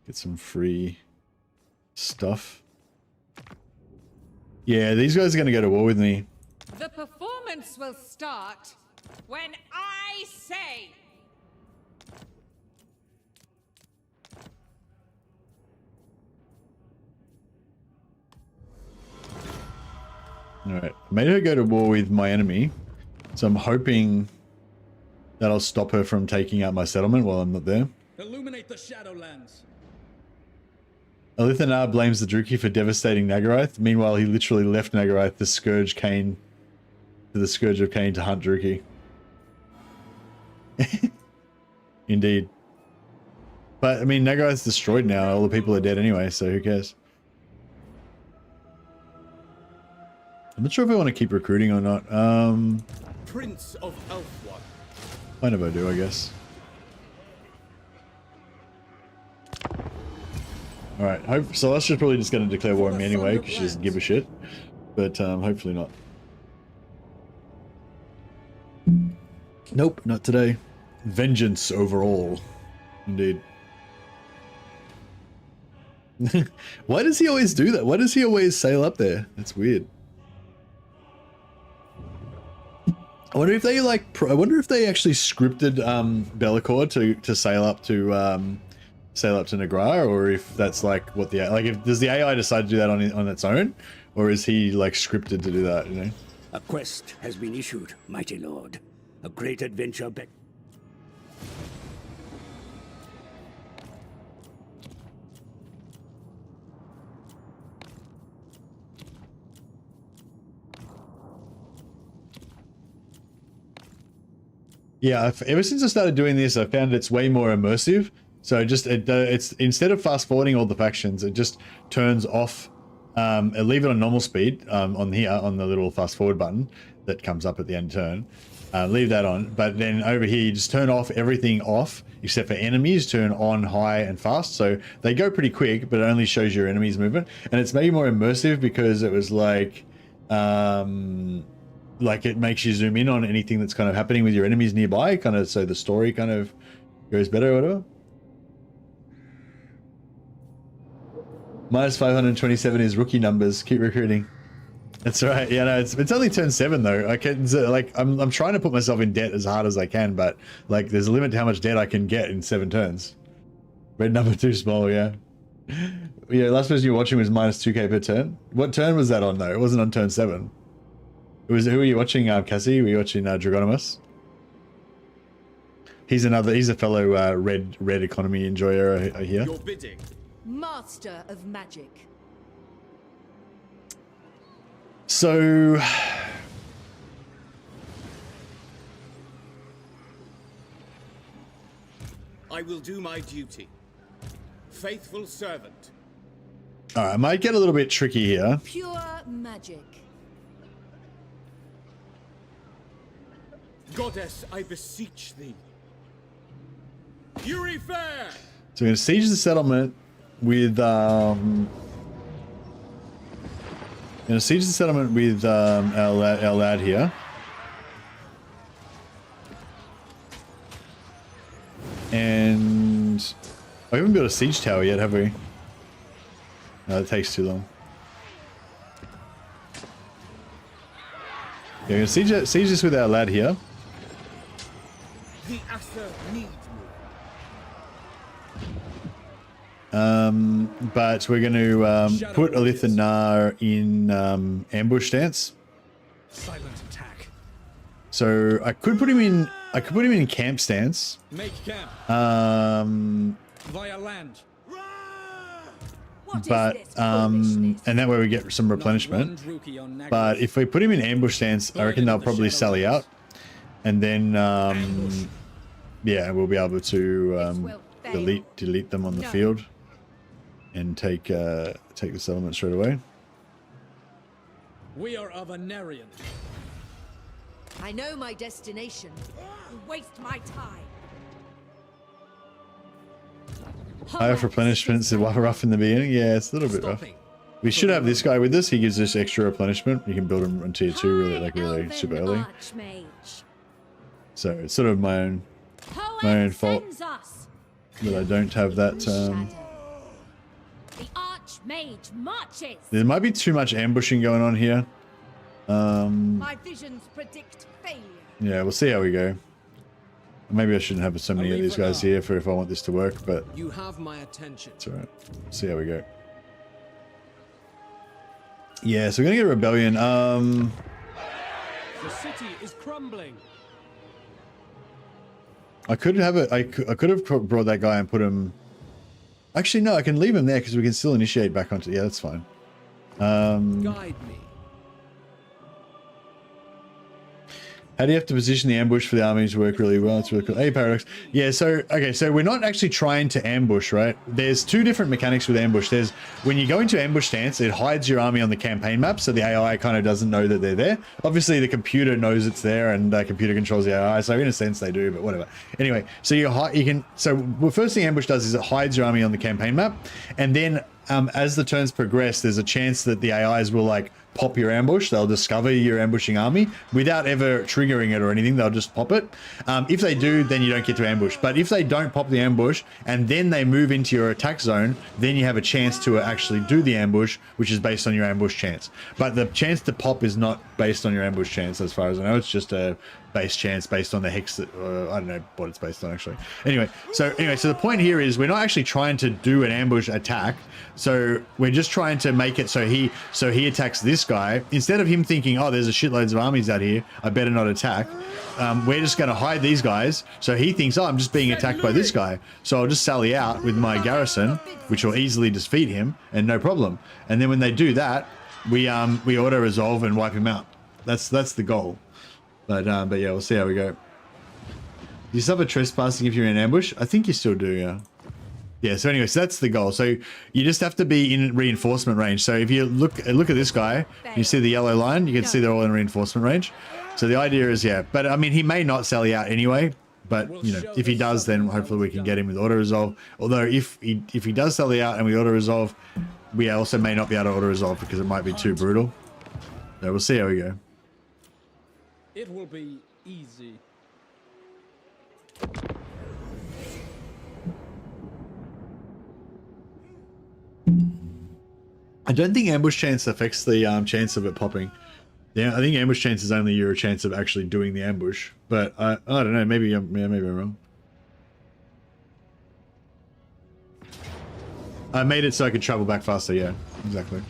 Get some free stuff. Yeah, these guys are going to go to war with me. The performance will start when I say. Alright, I made her go to war with my enemy, so I'm hoping that'll stop her from taking out my settlement while I'm not there. Illuminate the Shadowlands. Alith Anar blames the Druki for devastating Nagarythe. Meanwhile, he literally left Nagarythe, the Scourge Cain, to the Scourge of Cain to hunt Druki. Indeed. But, I mean, Nagarythe's destroyed now. All the people are dead anyway, so who cares? I'm not sure if I want to keep recruiting or not. Prince of Elfwan. Kind of I do, I guess. Alright, Celestia's probably just going to declare war on me anyway, because she doesn't give a shit. But hopefully not. Nope, not today. Vengeance overall. Indeed. Why does he always do that? Why does he always sail up there? That's weird. I wonder if they I wonder if they actually scripted Be'lakor to sail up to Nagra, or if that's like what the if does the AI decide to do that on its own, or is he like scripted to do that? You know. A quest has been issued, mighty lord. A great adventure back. Yeah, ever since I started doing this, I found it's way more immersive. So it's instead of fast forwarding all the factions, it just turns off. Leave it on normal speed on here on the little fast forward button that comes up at the end turn. Leave that on, but then over here you just turn off everything off except for enemies. Turn on high and fast, so they go pretty quick, but it only shows your enemies movement, and it's maybe more immersive because it was like it makes you zoom in on anything that's kind of happening with your enemies nearby, kind of so the story kind of goes better or whatever. Minus 527 is rookie numbers. Keep recruiting. That's right. Yeah, no, it's only turn 7 though. I can I'm trying to put myself in debt as hard as I can, but like there's a limit to how much debt I can get in 7 turns. Red number too small. Yeah. Yeah. Last person you were watching was minus 2k per turn. What turn was that on though? It wasn't on turn 7. It was. Who were you watching? Cassie? Were you watching Dragonimus? He's a fellow red economy enjoyer. I hear. Your bidding. Master of magic. So, I will do my duty. Faithful servant. all right, I might get a little bit tricky here. Pure magic. Goddess, I beseech thee. Fury fair. So we're going to siege the settlement with our lad here. And we haven't built a siege tower yet, have we? No, it takes too long. Yeah, we're going to siege this with our lad here. The Asser needs But we're going to put Alith and Anar in ambush stance. Silent attack. So I could put him in. I could put him in camp stance. Make camp. Via land. But and that way we get some replenishment. But if we put him in ambush stance, I reckon they'll probably sally out, and then yeah, we'll be able to delete them on the field and take the settlement straight away. We are of Anarian. I know my destination. Waste my time. High off replenishments is rough in the beginning. Yeah, it's a little bit rough. We should have this guy with us. He gives us extra replenishment. You can build him on tier 2 really super early. Archmage. So it's sort of my own fault that I don't have that. The Archmage marches. There might be too much ambushing going on here. My visions predict failure. Yeah, we'll see how we go. Maybe I shouldn't have so many of these guys here for if I want this to work, but You have my attention. it's alright. See how we go. Yeah, so we're gonna get a rebellion. The city is crumbling. I could have it. I could have brought that guy and put him Actually, no, I can leave him there because we can still initiate back onto... Yeah, that's fine. Guide me. How do you have to position the ambush for the army to work really well? It's really cool. Hey, Paradox. Yeah, so, okay, so we're not actually trying to ambush, right? There's two different mechanics with ambush. There's, when you go into ambush stance, it hides your army on the campaign map, so the AI kind of doesn't know that they're there. Obviously, the computer knows it's there, and the computer controls the AI, so in a sense they do, but whatever. Anyway, so you can... So, the first thing ambush does is it hides your army on the campaign map, and then as the turns progress, there's a chance that the AIs will, like, pop your ambush. They'll discover your ambushing army without ever triggering it or anything. They'll just pop it. If they do, then you don't get to ambush. But if they don't pop the ambush and then they move into your attack zone, then you have a chance to actually do the ambush, which is based on your ambush chance. But the chance to pop is not based on your ambush chance, as far as I know. It's just a base chance based on the hex that, I don't know what it's based on actually. Anyway, so the point here is we're not actually trying to do an ambush attack. So we're just trying to make it so he attacks this guy. Instead of him thinking, oh, there's a shitloads of armies out here, I better not attack. We're just going to hide these guys. So he thinks, oh, I'm just being attacked by this guy. So I'll just sally out with my garrison, which will easily defeat him and no problem. And then when they do that, we auto resolve and wipe him out. That's the goal. But yeah, we'll see how we go. Do you suffer trespassing if you're in ambush? I think you still do, yeah. Yeah, so anyway, so that's the goal. So you just have to be in reinforcement range. So if you look at this guy, you see the yellow line, you can see they're all in reinforcement range. So the idea is, yeah, but I mean, he may not sally out anyway, but you know, if he does, then hopefully we can get him with auto resolve. Although if he does sally out and we auto resolve, we also may not be able to auto resolve because it might be too brutal. So we'll see how we go. It will be easy. I don't think ambush chance affects the chance of it popping. Yeah, I think ambush chance is only your chance of actually doing the ambush. But I don't know. Maybe I'm wrong. I made it so I could travel back faster. Yeah, exactly.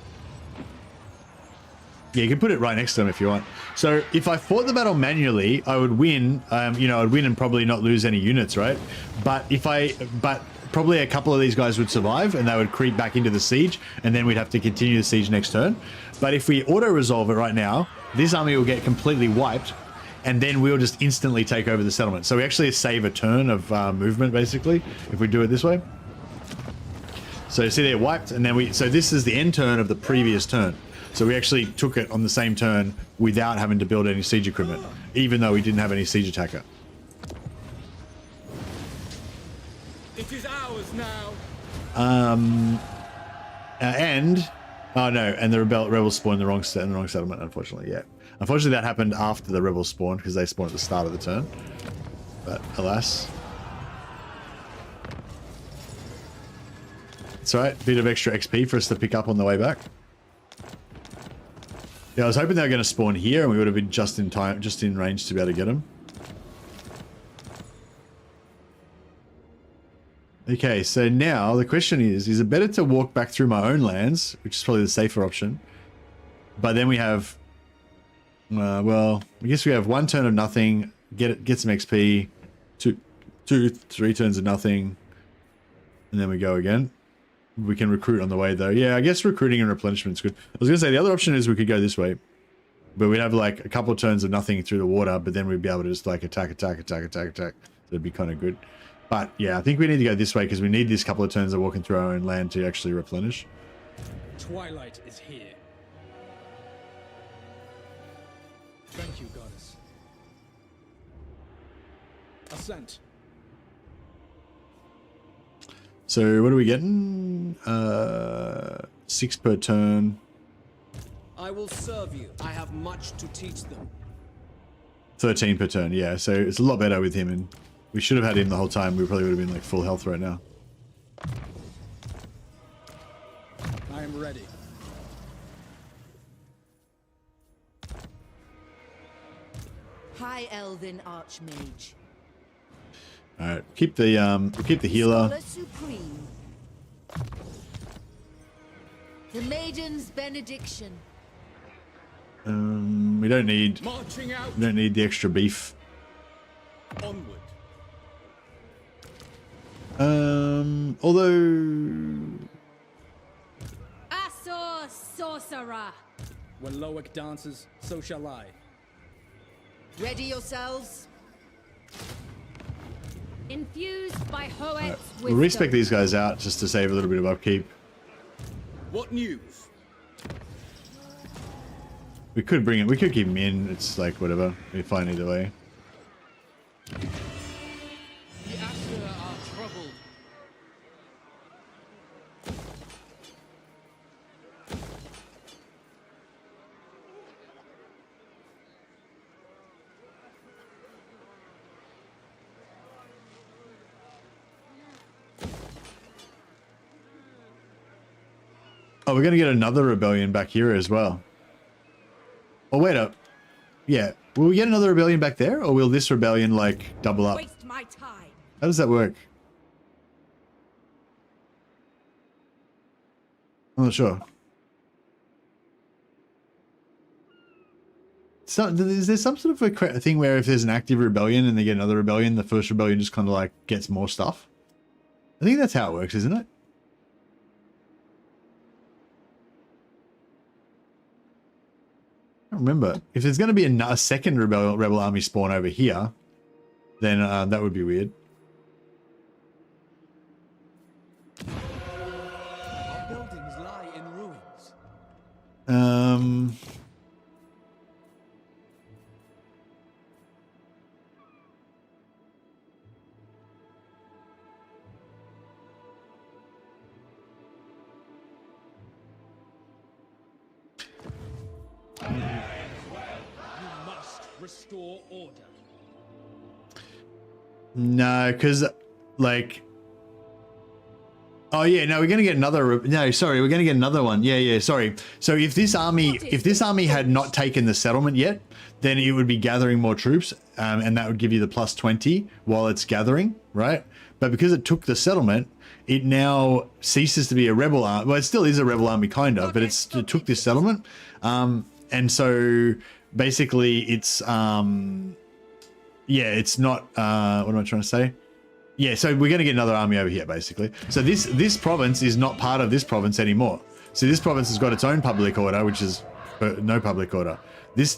Yeah, you can put it right next to them if you want. So if I fought the battle manually, I would win. You know, I'd win and probably not lose any units, right? But probably a couple of these guys would survive and they would creep back into the siege, and then we'd have to continue the siege next turn. But if we auto-resolve it right now, this army will get completely wiped, and then we'll just instantly take over the settlement. So we actually save a turn of movement, basically, if we do it this way. So you see they're wiped, and then so this is the end turn of the previous turn. So we actually took it on the same turn without having to build any siege equipment, even though we didn't have any siege attacker. It is ours now. And the rebels spawned in the wrong settlement, unfortunately. Yeah, unfortunately that happened after the rebels spawned because they spawned at the start of the turn. But alas, it's all right. Bit of extra XP for us to pick up on the way back. Yeah, I was hoping they were going to spawn here, and we would have been just in time, just in range to be able to get them. Okay, so now the question is it better to walk back through my own lands, which is probably the safer option? But then we have, well, I guess we have one turn of nothing, get some XP, three turns of nothing, and then we go again. We can recruit on the way though. Yeah, I guess recruiting and replenishment is good. I was going to say the other option is we could go this way, but we'd have like a couple of turns of nothing through the water, but then we'd be able to just like attack. That'd be kind of good. But yeah, I think we need to go this way because we need this couple of turns of walking through our own land to actually replenish. Twilight is here. Thank you, goddess. Ascent. So what are we getting? 6 per turn. I will serve you. I have much to teach them. 13 per turn, yeah. So it's a lot better with him, and we should have had him the whole time. We probably would have been like full health right now. I am ready. High Elven Archmage. All right, keep the healer. Scholar Supreme. The Maiden's Benediction. We don't need Marching out. we don't need the extra beef. Onward. Although Asor sorcerer. When Loic dances, so shall I. Ready yourselves. Infused by Hoet's we'll respec these guys out just to save a little bit of upkeep. What news? We could bring it. We could keep him in. It's like whatever. We're fine either way. The Asher are troubled. Oh, we're gonna get another rebellion back here as well. Oh, wait up. Yeah. Will we get another rebellion back there, or will this rebellion like double up? Waste my time. How does that work? I'm not sure. So, is there some sort of a thing where if there's an active rebellion and they get another rebellion, the first rebellion just kind of like gets more stuff? I think that's how it works, isn't it? I don't remember. If there's going to be a second rebel army spawn over here, then that would be weird. Our buildings lie in ruins. Restore order. No, because like, oh yeah, no, we're gonna get another. No, sorry, we're gonna get another one. Yeah, sorry. So if this army had not taken the settlement yet, then it would be gathering more troops, and that would give you the plus 20 while it's gathering, right? But because it took the settlement, it now ceases to be a rebel army. Well, it still is a rebel army, kind of, but it took this settlement, and so. Basically, it's it's not what am I trying to say? Yeah, so we're going to get another army over here, basically. So this province is not part of this province anymore. So this province has got its own public order, which is no public order. This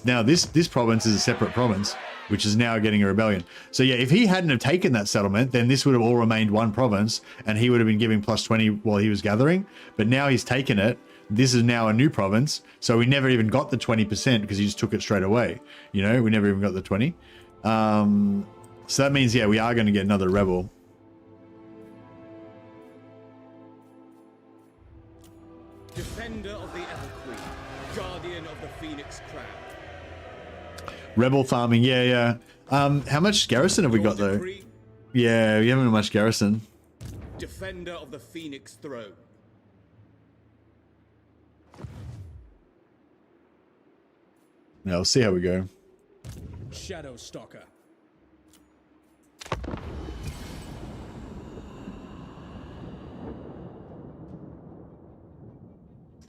province is a separate province, which is now getting a rebellion. So yeah, if he hadn't have taken that settlement, then this would have all remained one province, and he would have been giving plus 20 while he was gathering. But now he's taken it. This is now a new province, so we never even got the 20% because he just took it straight away. You know, we never even got the 20. So that means, yeah, we are going to get another rebel. Defender of the Everqueen, guardian of the Phoenix Crown. Rebel farming, yeah. How much garrison have we got though? Yeah, we haven't got much garrison. Defender of the Phoenix Throne. Yeah, we'll see how we go. Shadow Stalker.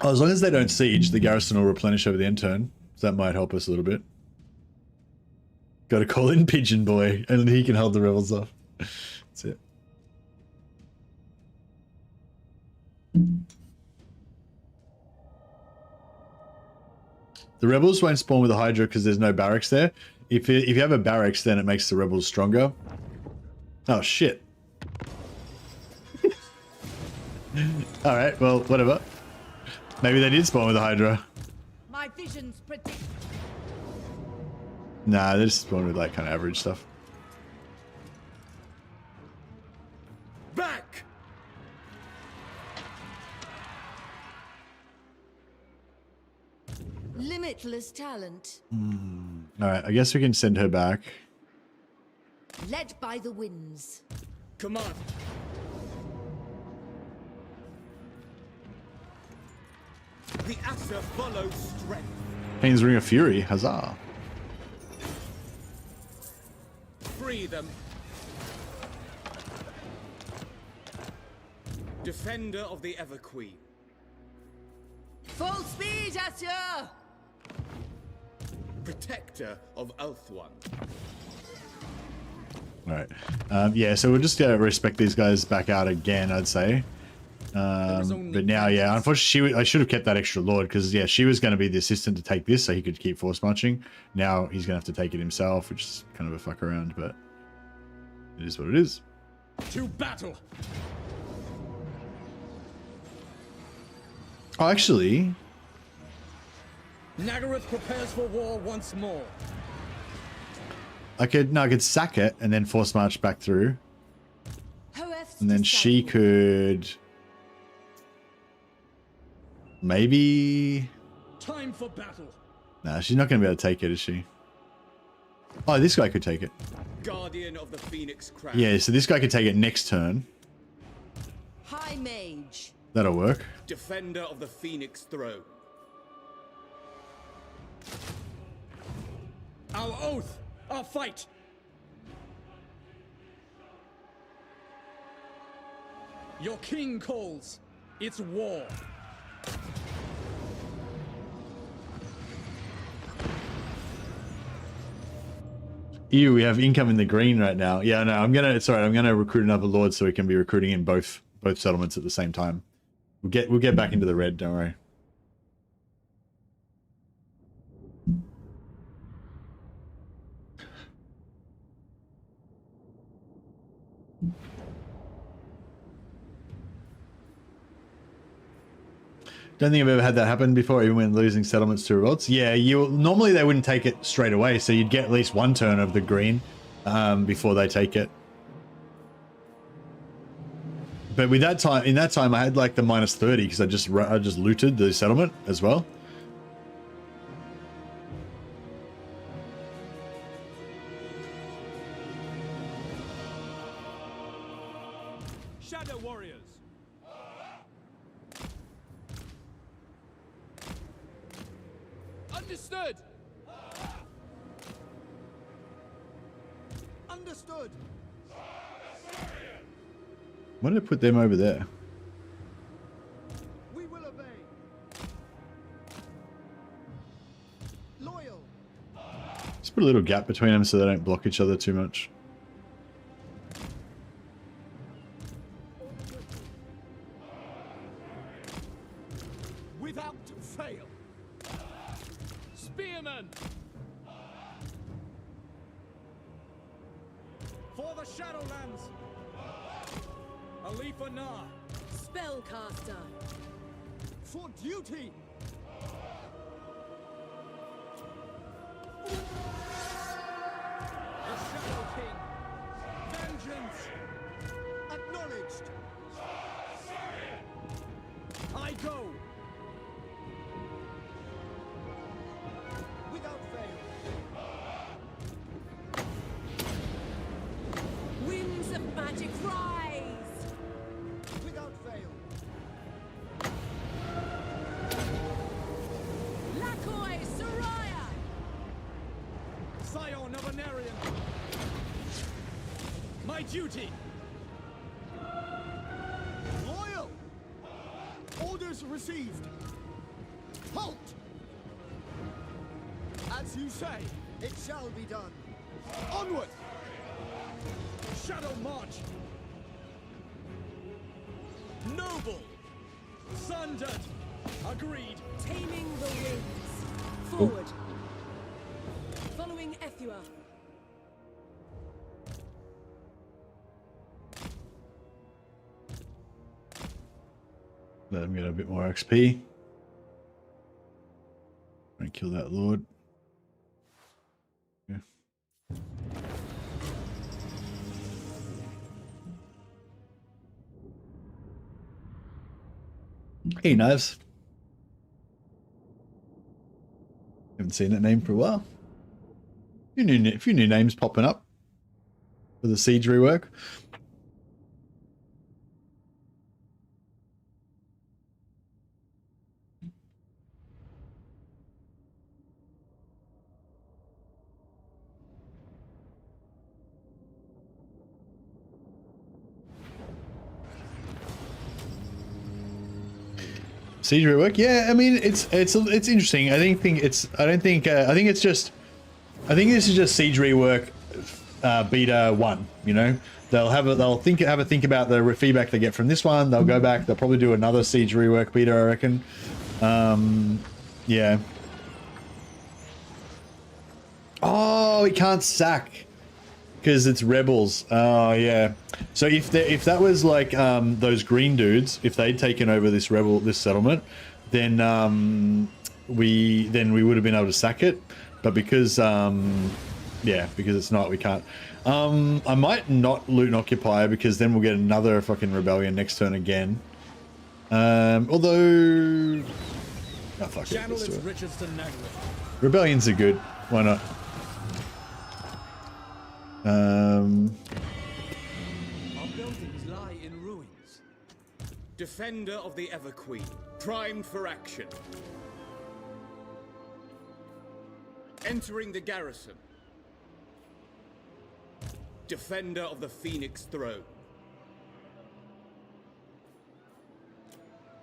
Oh, as long as they don't siege, the garrison will replenish over the end turn. So that might help us a little bit. Got to call in Pigeon Boy, and he can hold the rebels off. That's it. The rebels won't spawn with a Hydra because there's no barracks there. If you have a barracks, then it makes the rebels stronger. Oh, shit. Alright, well, whatever. Maybe they did spawn with a Hydra. My visions predict. Nah, they just spawn with like kind of average stuff. Back! Limitless talent. Alright, I guess we can send her back. Led by the winds. Command. The Asher follows strength. Pain's Ring of Fury, huzzah. Free them. Defender of the Everqueen. Full speed, Asher! Protector of Elfone. All right. Yeah, so we'll just respect these guys back out again, I'd say. But now, yeah, unfortunately, I should have kept that extra lord because, yeah, she was going to be the assistant to take this so he could keep force marching. Now he's going to have to take it himself, which is kind of a fuck around, but it is what it is. To battle! Oh, actually, Nagaroth prepares for war once more. I could sack it and then force march back through. And then she could maybe. Time for battle. Nah, she's not going to be able to take it, is she? Oh, this guy could take it. Guardian of the Phoenix Crown. Yeah, so this guy could take it next turn. High Mage. That'll work. Defender of the Phoenix Throne. Our oath, our fight. Your king calls. It's war. Ew, we have income in the green right now. Yeah, no, I'm gonna recruit another lord so we can be recruiting in both settlements at the same time. We'll get back into the red, don't worry. Don't think I've ever had that happen before, even when losing settlements to revolts. Yeah, normally they wouldn't take it straight away, so you'd get at least one turn of the green before they take it. But with that time, in that time, I had like the -30 because I just looted the settlement as well. Shadow warriors. Understood. Understood. Why did I put them over there? We will obey. Loyal. Just put a little gap between them so they don't block each other too much. Without fail. Spearmen. For the Shadowlands. Alith Anar. Spellcaster. For duty. The Shadow King. Vengeance. Acknowledged. I go. Without fail. Winds of magic rise. Without fail. Lakoi Soraya. Scion of Anarian. My duty. Loyal. Orders received. Halt. As you say, it shall be done. Onward. Shadow march. Noble. Sundered. Agreed. Taming the winds. Forward. Following Ethua. Let them get a bit more XP. Don't kill that lord. Yeah. Hey, Knives. Haven't seen that name for a while. A few new names popping up for the siege rework. Siege rework, yeah. I mean, it's interesting. I think this is just siege rework beta 1. You know, they'll have a think about the feedback they get from this one. They'll go back. They'll probably do another Siege rework beta, I reckon. Yeah. Oh, we can't sack because it's rebels. Oh yeah. So if that was like those green dudes, if they'd taken over this settlement, then we would have been able to sack it. But because yeah, because it's not, we can't. I might not loot and occupy because then we'll get another fucking rebellion next turn again. Although, oh, fuck it, let's do it. Rebellions are good. Why not? Our buildings lie in ruins. Defender of the Everqueen, primed for action. Entering the garrison. Defender of the Phoenix Throne.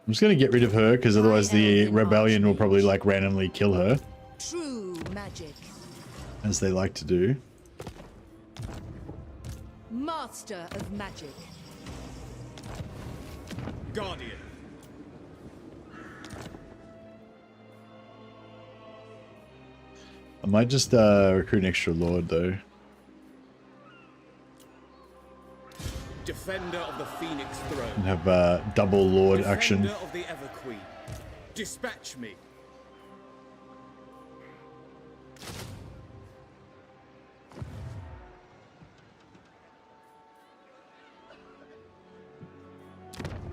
I'm just gonna get rid of her because otherwise the rebellion will probably like randomly kill her. True magic. As they like to do. Master of magic. Guardian. I might just recruit an extra lord though. Defender of the Phoenix Throne. And have double lord Defender action. of the Everqueen. Dispatch me.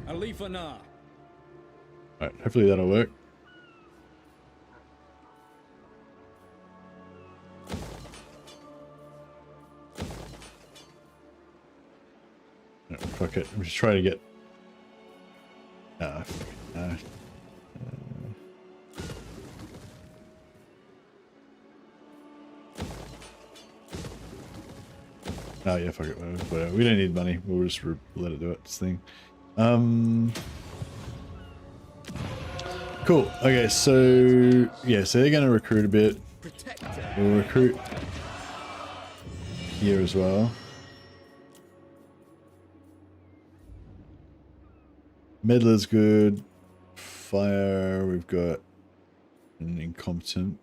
Alith Anar. Alright, hopefully that'll work. No, fuck it. I'm just trying to get. Oh yeah, fuck it. Whatever. We don't need money. We'll just let it do its thing. Cool. Okay, so yeah, so they're gonna recruit a bit. We'll recruit here as well. Meddler's good. Fire, we've got an incompetent.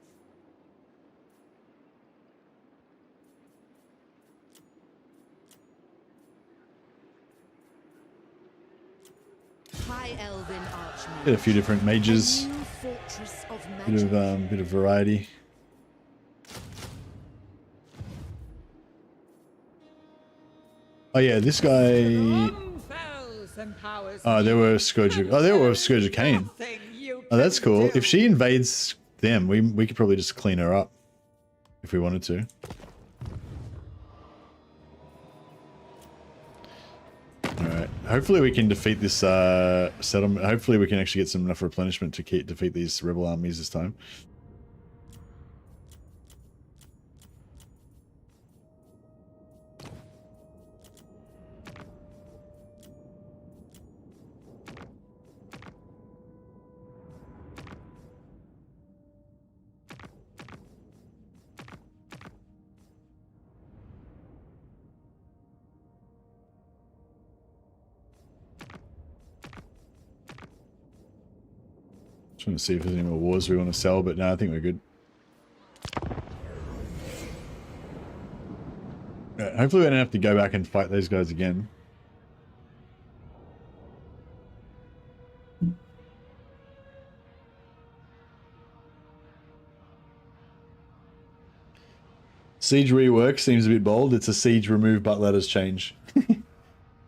High Elven Archmage. Get a few different mages. Fortress of magic. Bit of variety. Oh yeah, this guy. Oh, there were Scourge of... Oh, there were Scourge of Cain. Oh, that's cool. If she invades them, we could probably just clean her up. If we wanted to. Alright. Hopefully we can defeat this settlement. Hopefully we can actually get some enough replenishment to defeat these rebel armies this time. Trying to see if there's any more wars we want to sell, but no, I think we're good. Right, hopefully we don't have to go back and fight those guys again. Siege rework seems a bit bold. It's a siege remove butt ladders change.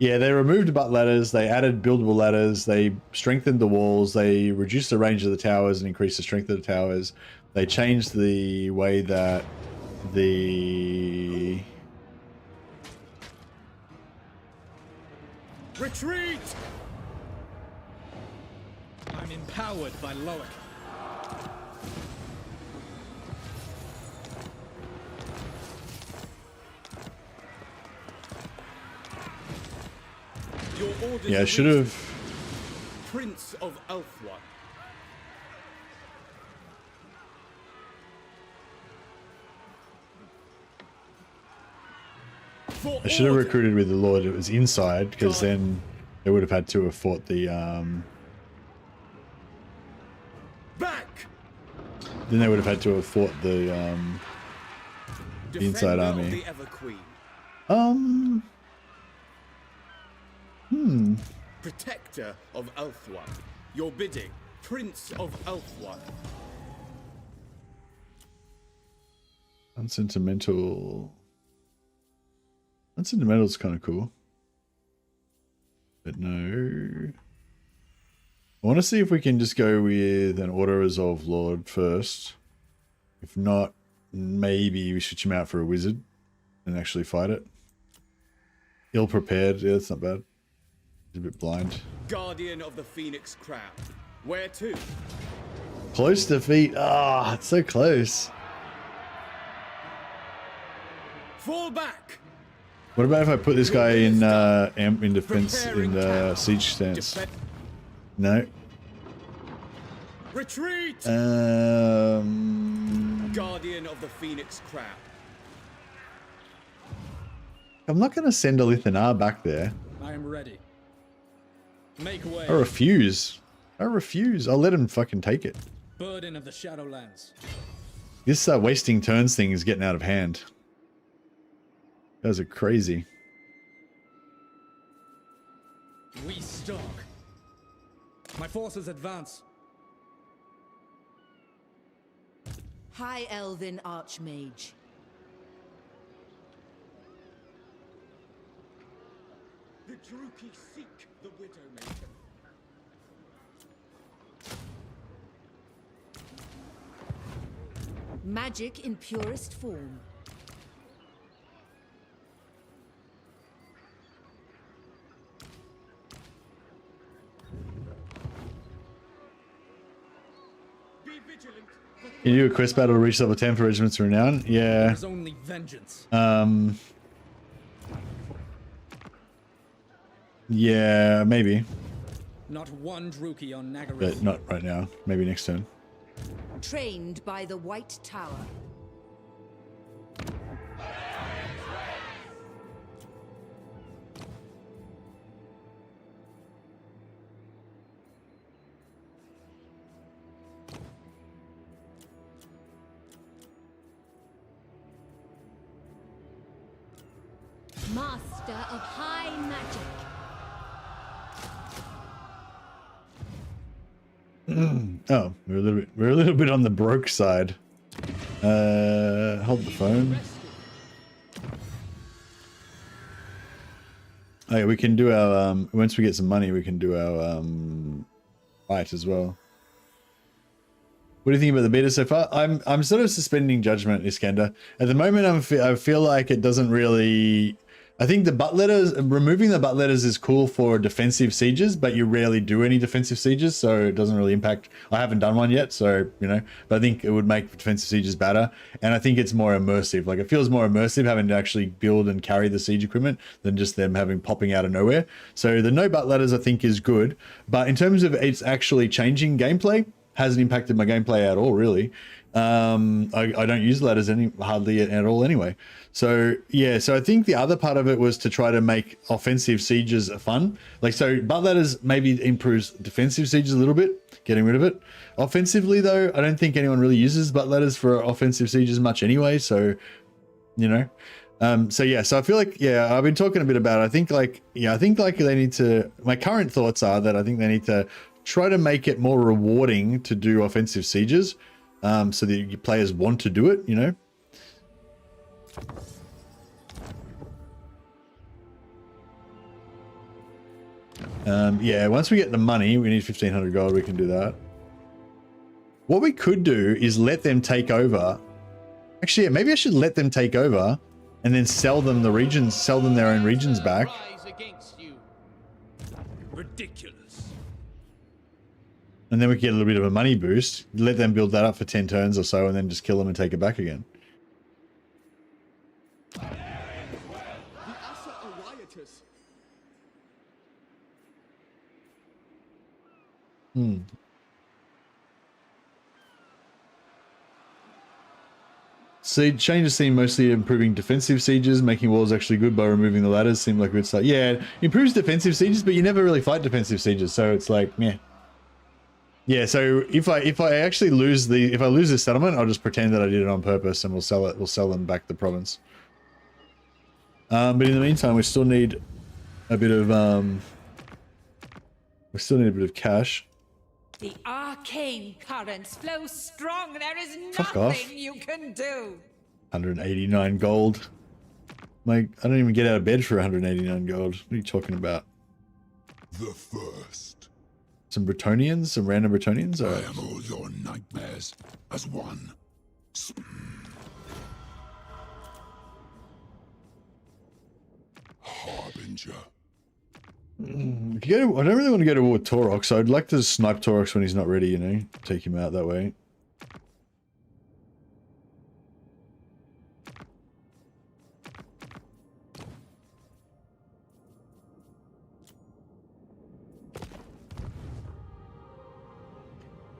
Yeah, they removed butt ladders, they added buildable ladders, they strengthened the walls, they reduced the range of the towers and increased the strength of the towers. They changed the way that the... Retreat! I'm empowered by Loic. Yeah, I should have... Prince of Elfwa. For I should have order. recruited with the Lord. It was inside, because then they would have had to have fought the Back. then they would have had to have fought the inside Defender army. Of the Ever Queen. Protector of Elfwan. Your bidding, Prince of Elfwan. Unsentimental. Unsentimental's kind of cool. But no. I want to see if we can just go with an auto-resolve Lord first. If not, maybe we switch him out for a wizard and actually fight it. Ill-prepared. Yeah, that's not bad. He's a bit blind. Guardian of the Phoenix Crown. Where to? Close defeat. Ah, it's so close. Fall back. What about if I put this guy in defense, in siege stance? No. Retreat. Guardian of the Phoenix Crown. I'm not going to send Alith and Anar back there. I am ready. Make way. I refuse. I refuse. I'll let him fucking take it. Burden of the Shadowlands. This wasting turns thing is getting out of hand. You guys are crazy. We stalk. My forces advance. High Elven Archmage. The Druki seek the Widowmaker. Magic in purest form. Be vigilant. Can you do a quest battle to reach level 10 for Regiment's Renown? Yeah. There's only vengeance. Yeah, maybe. Not one Druki on Nagaryth. But not right now. Maybe next turn. Trained by the White Tower. Master of high magic. Oh, we're a little bit on the broke side. Hold the phone. Oh yeah, we can do our once we get some money, we can do our fight as well. What do you think about the beta so far? I'm sort of suspending judgment, Iskander. At the moment, I feel like it doesn't really. I think the butt letters, removing the butt letters is cool for defensive sieges, but you rarely do any defensive sieges, so it doesn't really impact. I haven't done one yet, so, you know, but I think it would make defensive sieges better. And I think it's more immersive. Like, it feels more immersive having to actually build and carry the siege equipment than just them popping out of nowhere. So the no butt letters, I think, is good. But in terms of it's actually changing gameplay, hasn't impacted my gameplay at all, really. I don't use ladders hardly at all anyway. So yeah, so I think the other part of it was to try to make offensive sieges fun. Like, so butt ladders maybe improves defensive sieges a little bit, getting rid of it. Offensively though, I don't think anyone really uses butt ladders for offensive sieges much anyway. So, you know, so yeah, so I feel like, yeah, I've been talking a bit about it. I think like they need to, my current thoughts are that I think they need to try to make it more rewarding to do offensive sieges. So that your players want to do it, you know. Yeah, once we get the money, we need 1,500 gold, we can do that. What we could do is let them take over. Actually, yeah, maybe I should let them take over and then sell them the regions, sell them their own regions back. Ridiculous. And then we get a little bit of a money boost. Let them build that up for 10 turns or so and then just kill them and take it back again. The Asa are riotous. Siege changes seem mostly improving defensive sieges, making walls actually good by removing the ladders. Seemed like a good start. Yeah, improves defensive sieges, but you never really fight defensive sieges, so it's like, meh. Yeah, so if I actually lose this settlement, I'll just pretend that I did it on purpose, and we'll sell it. We'll sell them back the province. But in the meantime, we still need a bit of cash. The arcane currents flow strong. There is Fuck off. nothing you can do. 189 gold. Like, I don't even get out of bed for 189 gold. What are you talking about? The first. Some Bretonians? Some random Bretonians? I am all your nightmares as one. Harbinger. If you go to, I don't really want to go to war with Torok, so I'd like to snipe Torok when he's not ready, you know? Take him out that way.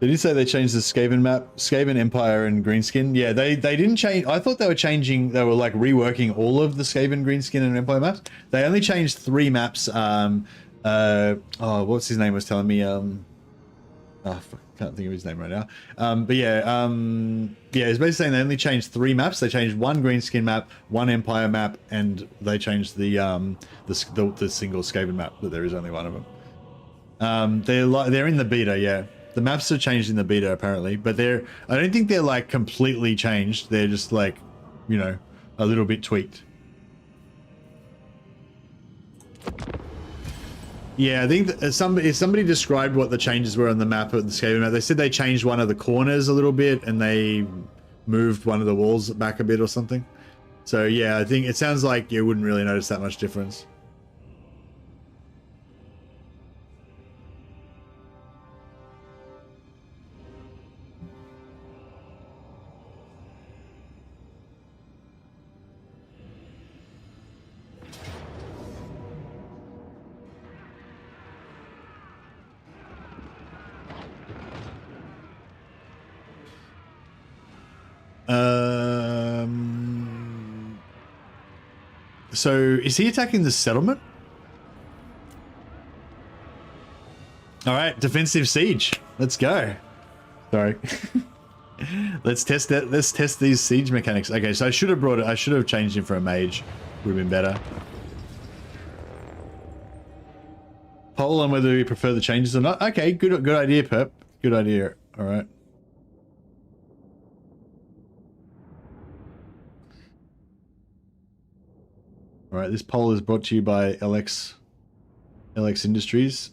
Did you say they changed the Skaven map? Skaven Empire and Greenskin? Yeah, they didn't change. I thought they were changing, they were like reworking all of the Skaven, Greenskin and Empire maps. They only changed 3 maps. What's his name was telling me? Fuck, can't think of his name right now. But yeah, it's basically saying they only changed 3 maps. They changed 1 Greenskin map, 1 Empire map, and they changed the single Skaven map, but there is only 1 of them. They're in the beta, yeah. The maps are changed in the beta apparently, but I don't think they're like completely changed. They're just like, you know, a little bit tweaked. Yeah, I think that somebody described what the changes were on the map, at the Skaven map. They said they changed one of the corners a little bit and they moved one of the walls back a bit or something. So yeah, I think it sounds like you wouldn't really notice that much difference. So is he attacking the settlement? All right, defensive siege. Let's go. Sorry. Let's test that. Let's test these siege mechanics. Okay, so I should have changed him for a mage. Would have been better. Poll on whether we prefer the changes or not. Okay, good idea, Pep. Good idea. All right. All right, this poll is brought to you by LX Industries.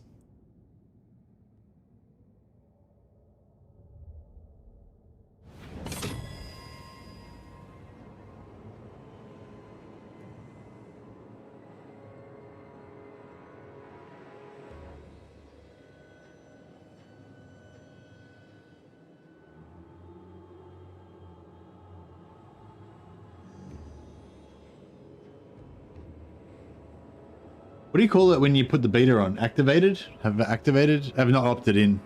What do you call it when you put the beta on? Activated? Have activated? Have not opted in.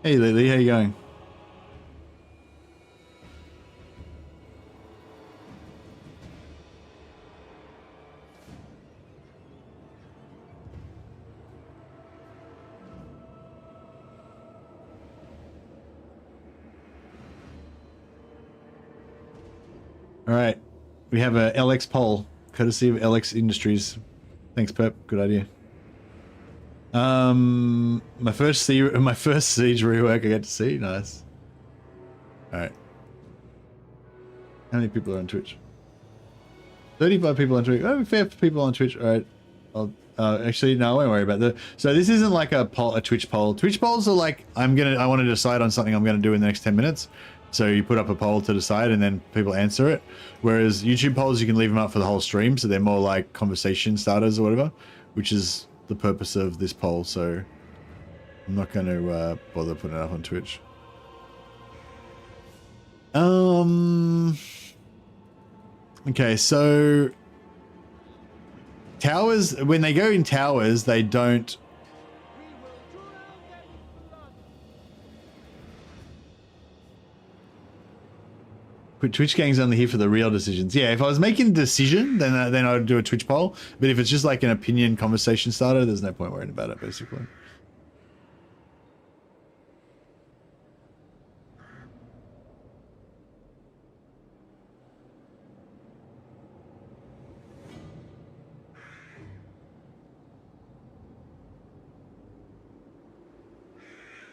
Hey Lily, how you going? All right, we have a LX poll, courtesy of LX Industries. Thanks, Pep. Good idea. My first siege rework I get to see. Nice. All right. How many people are on Twitch? 35 people on Twitch. Oh, fair people on Twitch. All right. Actually, no, I won't worry about that. So this isn't like a Twitch poll. Twitch polls are like I want to decide on something I'm going to do in the next 10 minutes. So you put up a poll to decide and then people answer it. Whereas YouTube polls, you can leave them up for the whole stream. So they're more like conversation starters or whatever, which is the purpose of this poll. So I'm not going to bother putting it up on Twitch. Okay, so towers, when they go in towers, they don't Twitch gang's only here for the real decisions. Yeah, if I was making a decision, then I'd do a Twitch poll. But if it's just like an opinion conversation starter, there's no point worrying about it, basically.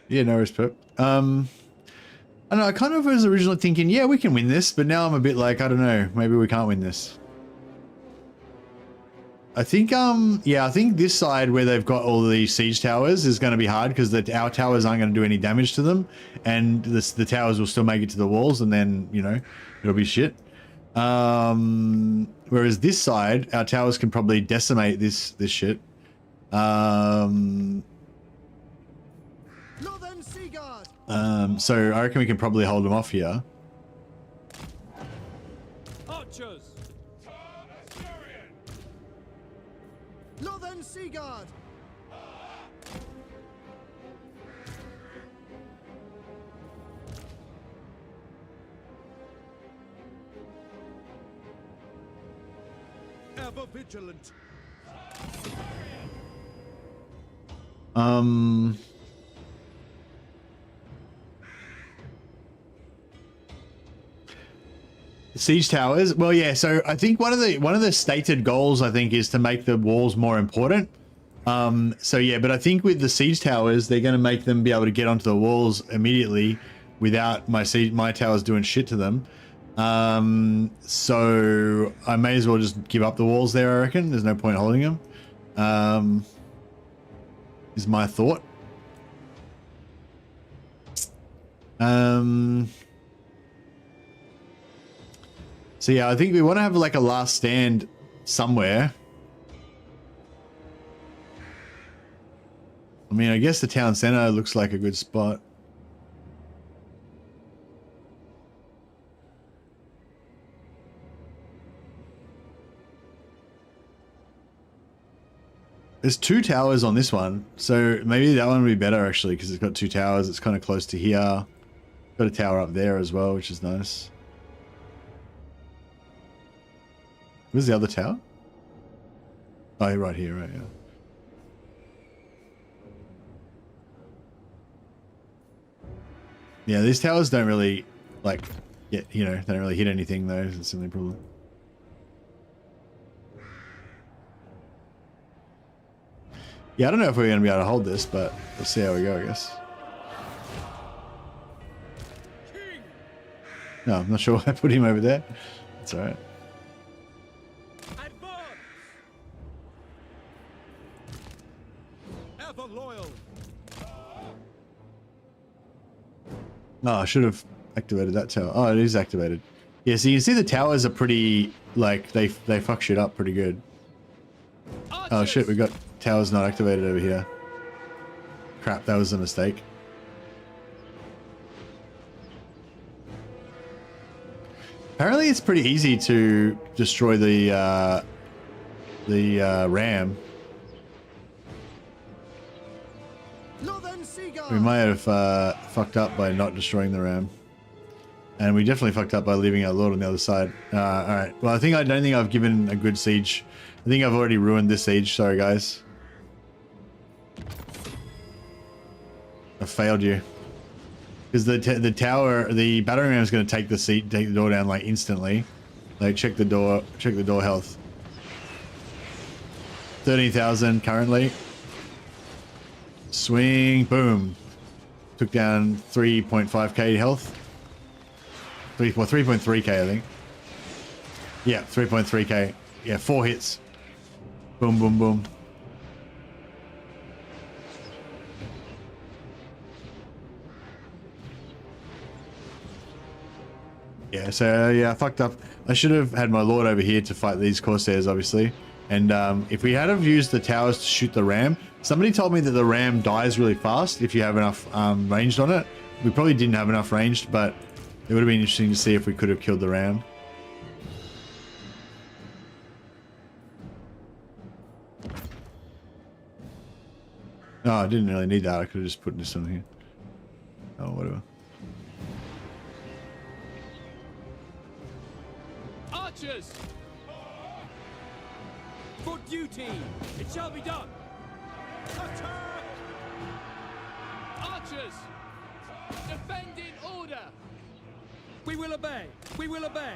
Yeah, no respect. I don't know, I kind of was originally thinking, yeah, we can win this, but now I'm a bit like, I don't know, maybe we can't win this. I think, yeah, I think this side where they've got all the siege towers is going to be hard because our towers aren't going to do any damage to them, and the towers will still make it to the walls, and then, you know, it'll be shit. Whereas this side, our towers can probably decimate this shit. So I reckon we can probably hold them off here. Archers. Northern Seaguard. Ever vigilant. Siege towers. Well, yeah. So I think one of the stated goals, I think, is to make the walls more important. So yeah, but I think with the siege towers, they're going to make them be able to get onto the walls immediately without my towers doing shit to them. So I may as well just give up the walls there. I reckon there's no point holding them. Is my thought. So yeah, I think we want to have like a last stand somewhere. I mean, I guess the town center looks like a good spot. There's 2 towers on this one, so maybe that one would be better actually because it's got 2 towers. It's kind of close to here. Got a tower up there as well, which is nice. Where's the other tower? Oh, right here, right, yeah. Yeah, these towers don't really, like, get, you know, they don't really hit anything though. It's the only problem. Yeah, I don't know if we're going to be able to hold this, but we'll see how we go, I guess. No, I'm not sure why I put him over there. It's alright. Oh, I should have activated that tower. Oh, it is activated. Yeah, so you can see the towers are pretty, like, they fuck shit up pretty good. Oh shit, we got towers not activated over here. Crap, that was a mistake. Apparently it's pretty easy to destroy the ram. We might have fucked up by not destroying the ram. And we definitely fucked up by leaving our lord on the other side. Alright, well I don't think I've given a good siege. I think I've already ruined this siege, sorry guys. I failed you. Because the tower, the battering ram is going to take the door down like instantly. Like check the door health. 13,000 currently. Swing, boom. Took down 3.5k health. 3.3k I think. Yeah, 3.3k. Yeah, 4 hits. Boom, boom, boom. Yeah, so yeah, I fucked up. I should have had my lord over here to fight these corsairs, obviously. And if we had have used the towers to shoot the ram, somebody told me that the ram dies really fast if you have enough ranged on it. We probably didn't have enough ranged, but it would have been interesting to see if we could have killed the ram. Oh, I didn't really need that. I could have just put this on here. Oh, whatever. Archers! For duty! It shall be done! Attack! Archers! Defend in order! We will obey! We will obey!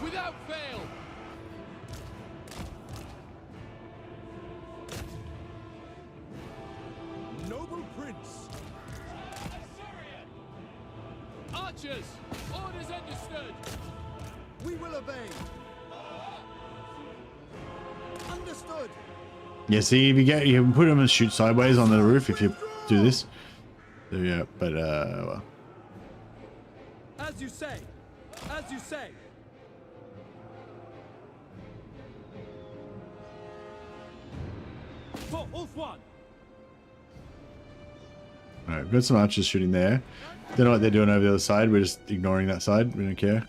Without fail! Noble Prince! Archers! Orders understood! We will obey! Understood! Yeah, see, if you can put them and shoot sideways on the roof if you do this. So, yeah, but well. As you say! As you say! For Ulf One! Alright, we've got some archers shooting there. Don't know what they're doing over the other side. We're just ignoring that side. We don't care.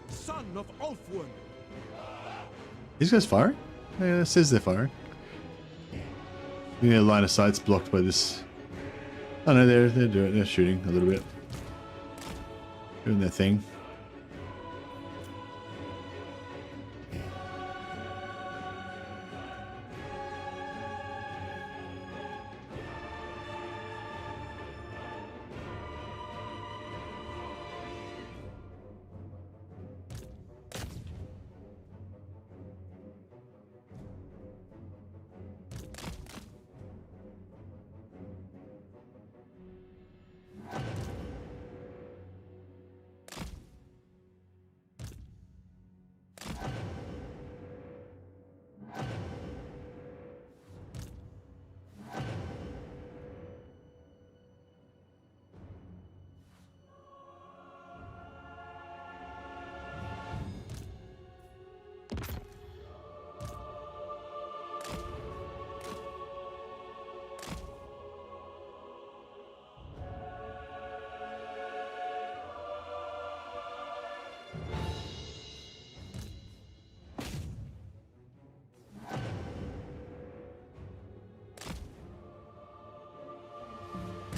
Son of Ulfwin! These guys firing? Yeah, it says they're firing. I think their line of sight's blocked by this. Oh no, they're shooting a little bit. Doing their thing.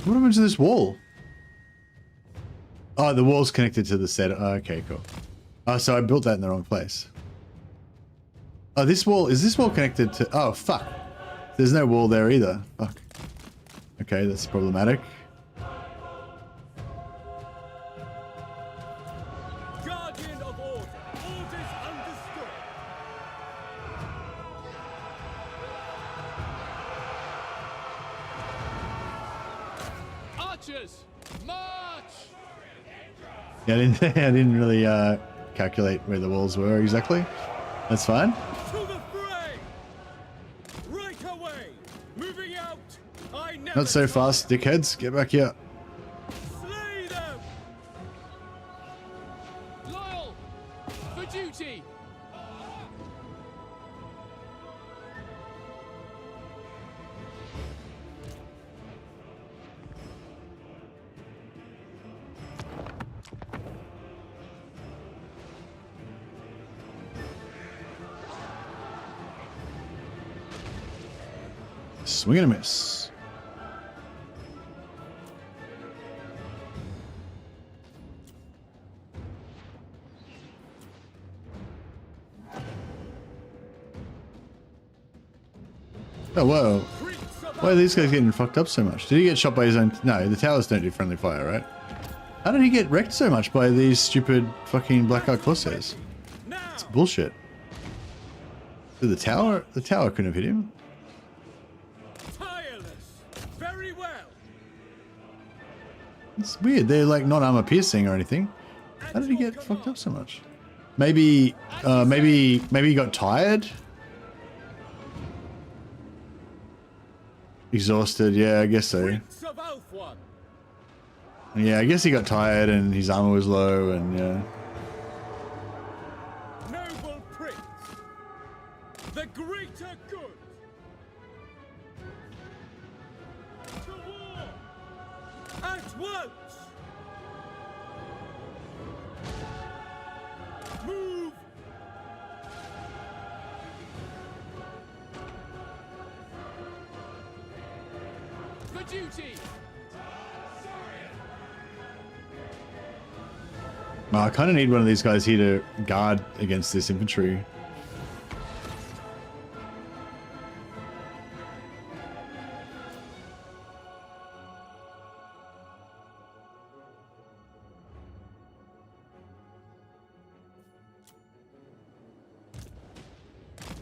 What happened to this wall? Oh, the wall's connected to the set. Oh, okay, cool. Oh, so I built that in the wrong place. Oh, this wall, is this wall connected to... Oh, fuck. There's no wall there either. Fuck. Okay, that's problematic. Guardian of order! Orders understood! Archers! March! Yeah, I didn't really calculate where the walls were exactly. That's fine. To the fray! Right away! Moving out! I never Not so fast, dickheads. Get back here. slay them! Loyal! For duty! Swing and a miss. Oh, whoa. Why are these guys getting fucked up so much? Did he get shot by his own... No, the towers don't do friendly fire, right? How did he get wrecked so much by these stupid fucking Blackguard Corsairs? It's bullshit. Did the tower couldn't have hit him. Tireless! Very well! It's weird. They're like not armor piercing or anything. How did he get fucked up so much? Maybe he got tired. Exhausted. Yeah, I guess so. Prince of Ulfwan! Yeah, I guess he got tired and his armor was low and yeah. Noble Prince! The greater good! To war! At once! Move! For duty! Oh, I kind of need one of these guys here to guard against this infantry.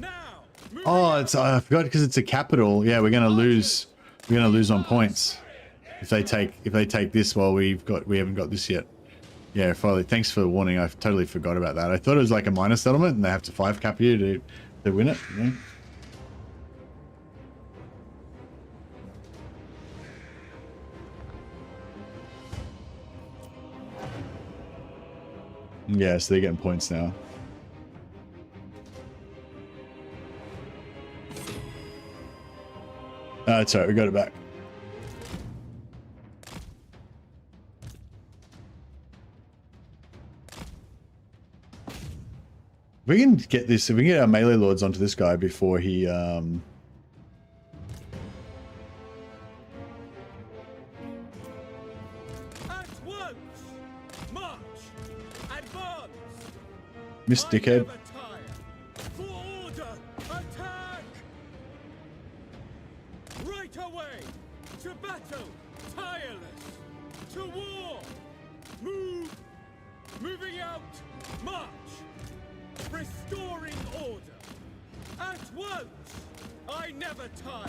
Now! Oh, it's I forgot because it's a capital. Yeah, we're gonna lose. We're gonna lose on points if they take this while we haven't got this yet. Yeah, finally. Thanks for the warning. I totally forgot about that. I thought it was like a minor settlement and they have to 5 cap you to win it. Yeah. Yeah, so they're getting points now. It's alright, we got it back. If we can get this, if we can get our melee lords onto this guy before he At once! March! Advance! Miss Dickhead. Never tire. For order! Attack! Right away! To battle! Tireless! To war! Move! Moving out! March! Restoring order! At once! I never tire!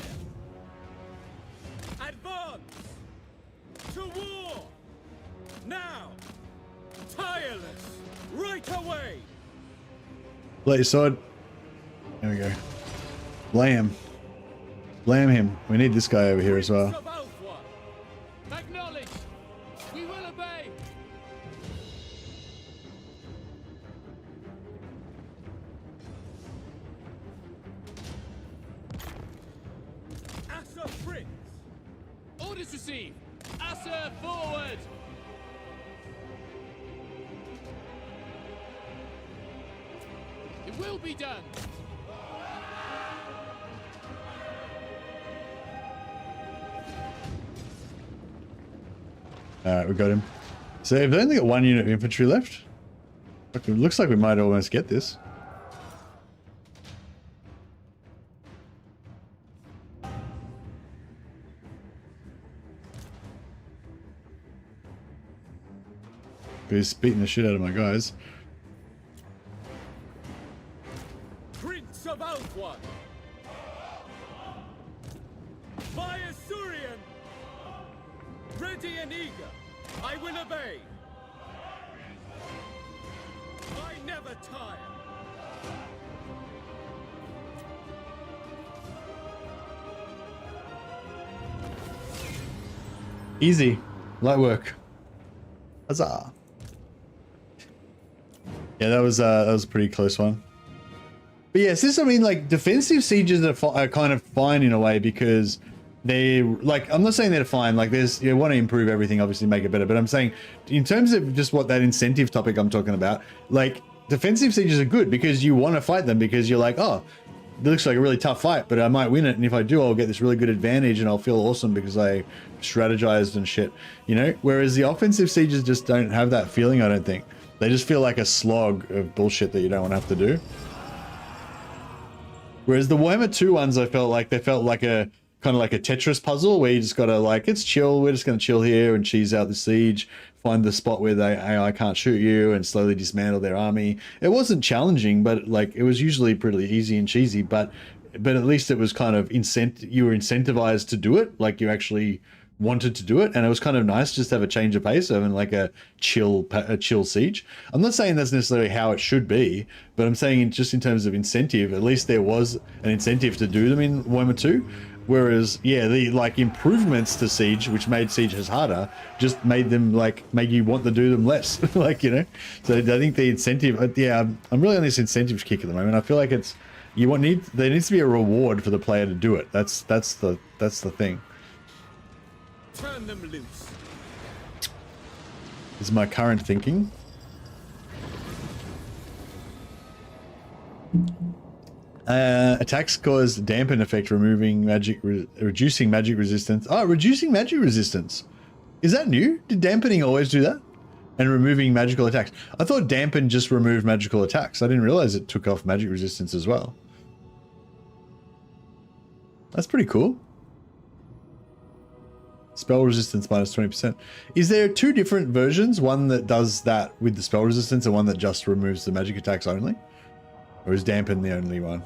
Advance! To war! Now! Tireless! Right away! Let your sword. There we go. Blam. Blam him. We need this guy over here as well. Acknowledge! We will obey! Asa Prince! Orders received! Asa forward! It will be done! Alright, we got him. So if they only got 1 unit of infantry left, it looks like we might almost get this. He's beating the shit out of my guys. Prince of Althwan! By Asurian! Ready and eager! I will obey! I never tire! Easy. Light work. Huzzah. Yeah, that was a pretty close one. But yes, this, I mean, like, defensive sieges are kind of fine in a way because they, like, I'm not saying they're fine, like, there's, you want to improve everything, obviously make it better, but I'm saying in terms of just what that incentive topic I'm talking about, like, defensive sieges are good because you want to fight them because you're like, oh, it looks like a really tough fight, but I might win it, and if I do, I'll get this really good advantage and I'll feel awesome because I strategized and shit, you know? Whereas the offensive sieges just don't have that feeling, I don't think. They just feel like a slog of bullshit that you don't want to have to do. Whereas the Warhammer 2 ones, I felt like they felt like a kind of like a Tetris puzzle where you just gotta, like, it's chill, we're just gonna chill here and cheese out the siege, find the spot where the AI can't shoot you and slowly dismantle their army. It wasn't challenging, but like it was usually pretty easy and cheesy, but at least it was kind of you were incentivized to do it, like you actually wanted to do it, and it was kind of nice just to have a change of pace and like a chill siege. I'm not saying that's necessarily how it should be, but I'm saying just in terms of incentive, at least there was an incentive to do them in Warhammer 2. Whereas, yeah, the like improvements to Siege, which made sieges harder, just made them like make you want to do them less, like, you know. So I think the incentive, yeah, I'm really on this incentives kick at the moment. I feel like it's there needs to be a reward for the player to do it. That's the thing. Turn them loose. is my current thinking. Attacks cause dampen effect, removing magic, reducing magic resistance. Oh, reducing magic resistance. Is that new? Did dampening always do that? And removing magical attacks. I thought dampen just removed magical attacks. I didn't realize it took off magic resistance as well. That's pretty cool. Spell resistance minus 20%. Is there two different versions? One that does that with the spell resistance and one that just removes the magic attacks only? Or is dampen the only one?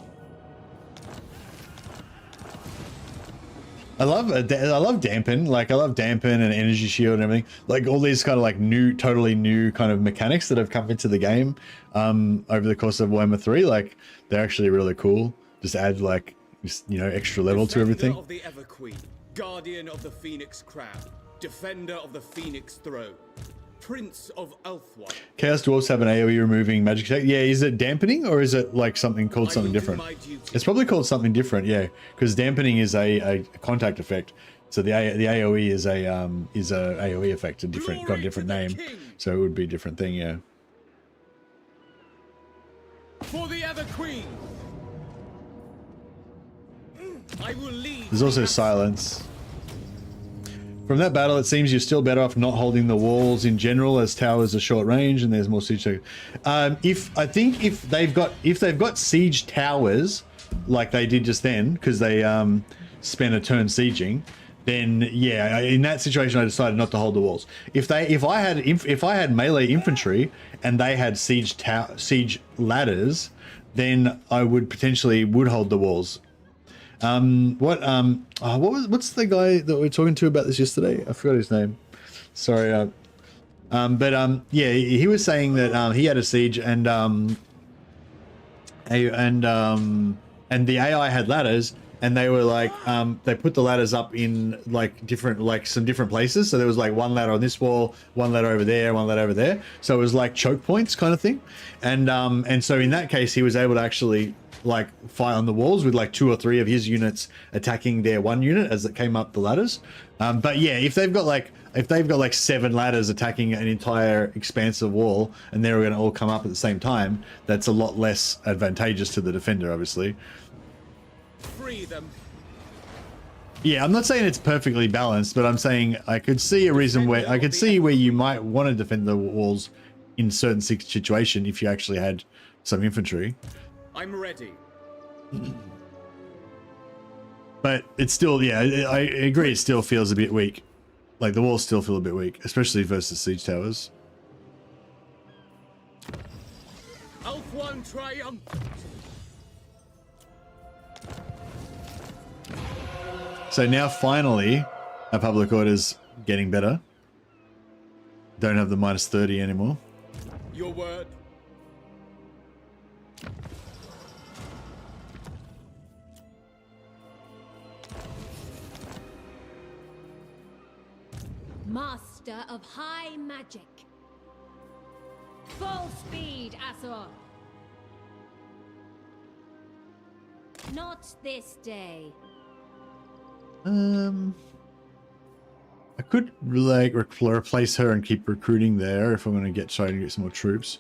I love dampen. Like, I love dampen and energy shield and everything. Like, all these kind of like new, totally new kind of mechanics that have come into the game over the course of Warhammer 3. Like, they're actually really cool. Just add like, you know, extra level to everything. Of the Everqueen, Guardian of the Phoenix Crown, Defender of the Phoenix Throne, Prince of Elfwine. Chaos Dwarfs have an AoE removing magic attack. Yeah, is it dampening or is it like something called something different? It's probably called something different, yeah, because dampening is a contact effect. So the AoE is a AoE effect, got a different name. So it would be a different thing, yeah. For the Everqueen. I will lead. There's also silence. From that battle, it seems you're still better off not holding the walls in general, as towers are short range and there's more siege. If they've got siege towers like they did just then, because they spent a turn sieging, then yeah, in that situation I decided not to hold the walls. If I had melee infantry and they had siege ladders, then I would potentially hold the walls. What's the guy that we were talking to about this yesterday? I forgot his name. Sorry. Yeah, he was saying that he had a siege and the AI had ladders, and they were like they put the ladders up in like some different places. So there was like one ladder on this wall, one ladder over there, one ladder over there. So it was like choke points kind of thing. And so in that case, he was able to actually like fight on the walls with like 2 or 3 of his units attacking their one unit as it came up the ladders. But yeah, if they've got like 7 ladders attacking an entire expansive wall and they're going to all come up at the same time, that's a lot less advantageous to the defender, obviously. Free them. Yeah, I'm not saying it's perfectly balanced, but I'm saying I could see a reason where you might want to defend the walls in certain situation if you actually had some infantry. I'm ready. But it's still, yeah, I agree, it still feels a bit weak. Like, the walls still feel a bit weak, especially versus siege towers. Elfwine triumphant. So now finally, our public order's getting better. Don't have the minus 30 anymore. Your word. Master of high magic. Full speed, Asor. Not this day. I could like replace her and keep recruiting there if I'm going to try to get some more troops.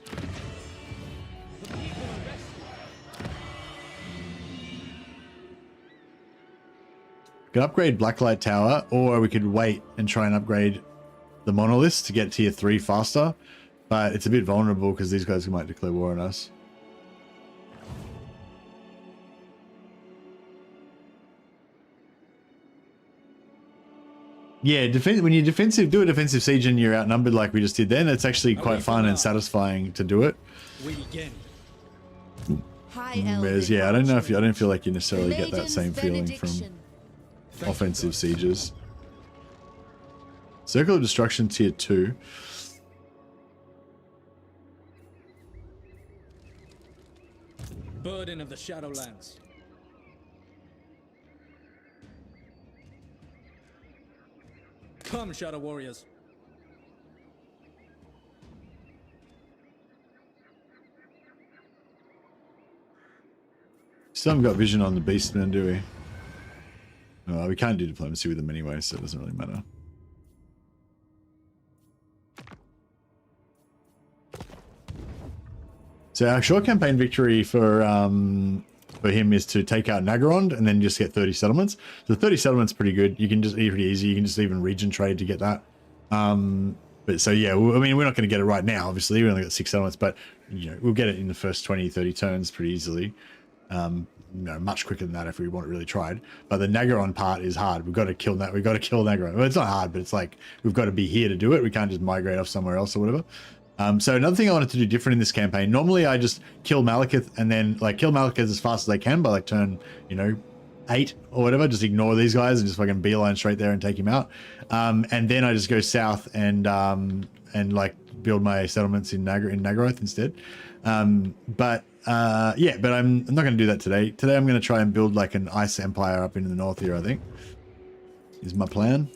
We could upgrade Blacklight Tower, or we could wait and try and upgrade the monoliths to get tier 3 faster, but it's a bit vulnerable because these guys might declare war on us. Yeah, when you do a defensive siege and you're outnumbered like we just did then, it's actually quite fun and satisfying to do it. We begin. Whereas, yeah, I don't feel like you necessarily get that same feeling from offensive sieges. Circle of Destruction tier 2. Burden of the Shadowlands. Come, Shadow Warriors. Still haven't got vision on the Beastmen, do we? We can't do diplomacy with them anyway, so it doesn't really matter. So our short campaign victory for him is to take out Nagorond and then just get 30 settlements. So 30 settlements pretty good. You can just pretty easy. You can just even region trade to get that. But so yeah, I mean, we're not going to get it right now. Obviously, we only got 6 settlements, but you know, we'll get it in the first 20, 30 turns pretty easily. You know, much quicker than that if we want really tried. But the Nagorond part is hard. We've got to kill that. We've got to kill Nagorond. Well, it's not hard, but it's like we've got to be here to do it. We can't just migrate off somewhere else or whatever. So another thing I wanted to do different in this campaign. Normally, I just kill Malekith and then like kill Malekith as fast as I can by like turn, you know, 8 or whatever. Just ignore these guys and just fucking beeline straight there and take him out. And then I just go south and like build my settlements in Nagoroth instead. Yeah, but I'm not going to do that today. Today I'm going to try and build like an ice empire up in the north here, I think. Is my plan.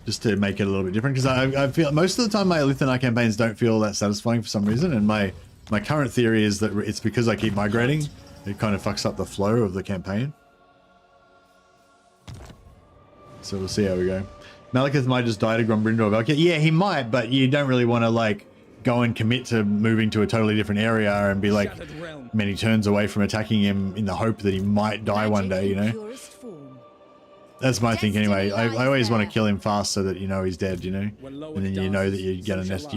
Just to make it a little bit different, because I feel most of the time my Alith and Anar campaigns don't feel that satisfying for some reason, and my current theory is that it's because I keep migrating. It kind of fucks up the flow of the campaign. So we'll see how we go. Malekith might just die to Grombrindor. Okay, yeah, he might, but you don't really want to like go and commit to moving to a totally different area and be like many turns away from attacking him in the hope that he might die one day, you know? That's my thing anyway. I always want to kill him fast so that you know he's dead, you know? And then you know that you're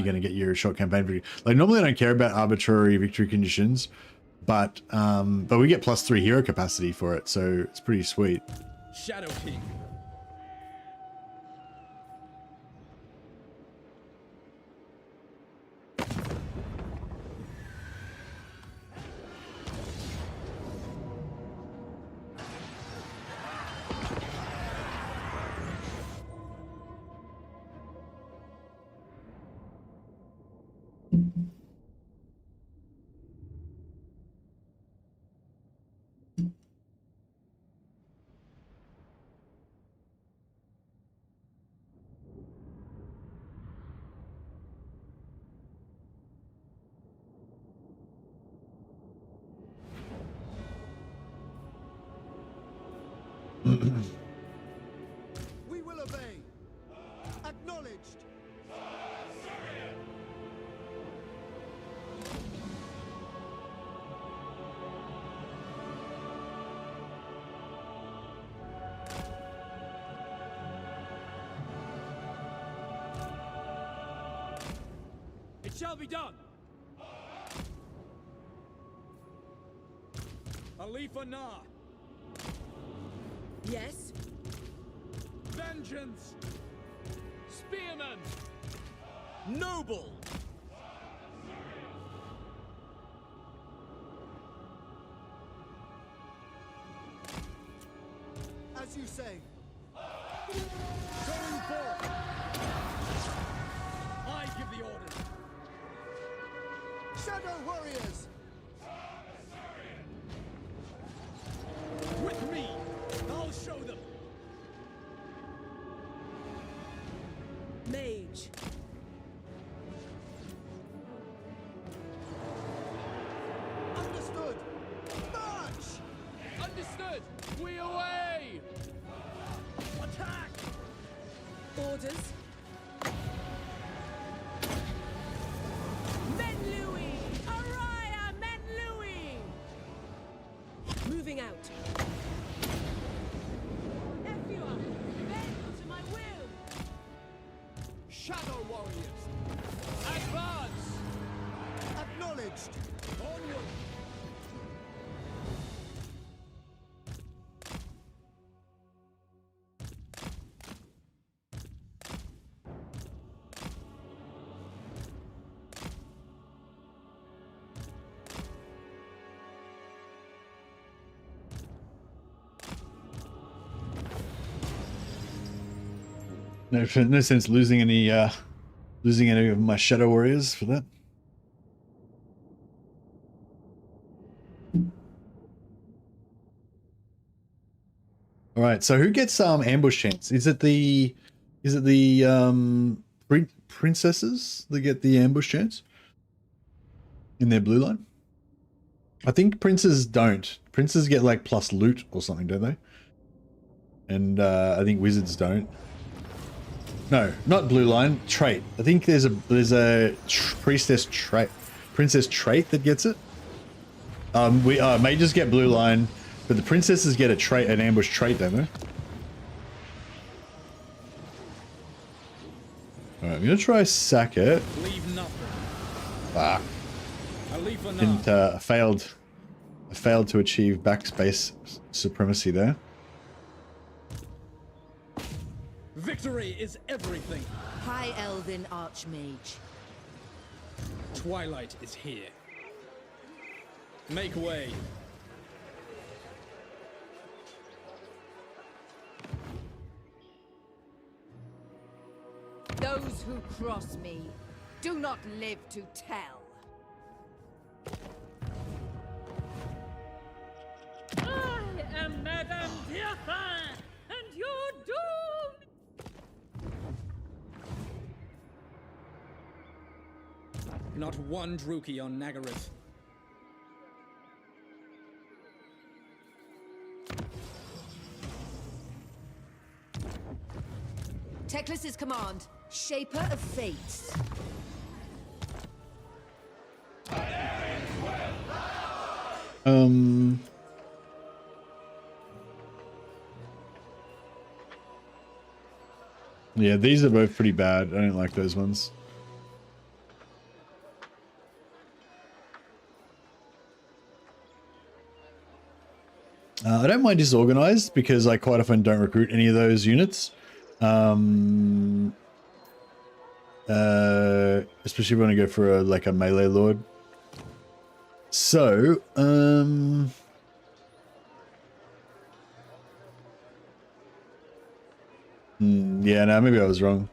gonna get your short campaign victory. Like normally I don't care about arbitrary victory conditions, but we get +3 hero capacity for it, so it's pretty sweet. Shadow King. We will obey. Acknowledged. It shall be done. Alith Anar. Yes. Vengeance. Spearman. Noble! As you say. Going forth. I give the order. Shadow warriors. With me, I'll show them. Mage. Understood. March. Understood. We away. Attack. Orders. Menlui! Araya Menlui! Moving out. Efua, bend to my will! Shadow warriors. Advance. Acknowledged. Onward. No sense losing any of my shadow warriors for that. All right, so who gets ambush chance? Is it the princesses that get the ambush chance in their blue line? I think princes don't. Princes get like plus loot or something, don't they? And I think wizards don't. No, not blue line, trait. I think there's a priestess trait. princess trait that gets it. We mages get blue line, but the princesses get a trait, an ambush trait, don't they? Alright, I'm gonna try sack it. Leave nothing. Ah. Alith Anar. Didn't I failed to achieve backspace supremacy there. Victory is everything. High Elven Archmage. Twilight is here. Make way. Those who cross me do not live to tell. I am Madame Diafin, and you're doomed! Not one Druki on Nagaryth. Teclis's command, Shaper of Fates. Yeah, these are both pretty bad. I don't like those ones. I don't mind disorganized because I quite often don't recruit any of those units. Especially when I go for a melee lord. So, yeah, no, maybe I was wrong.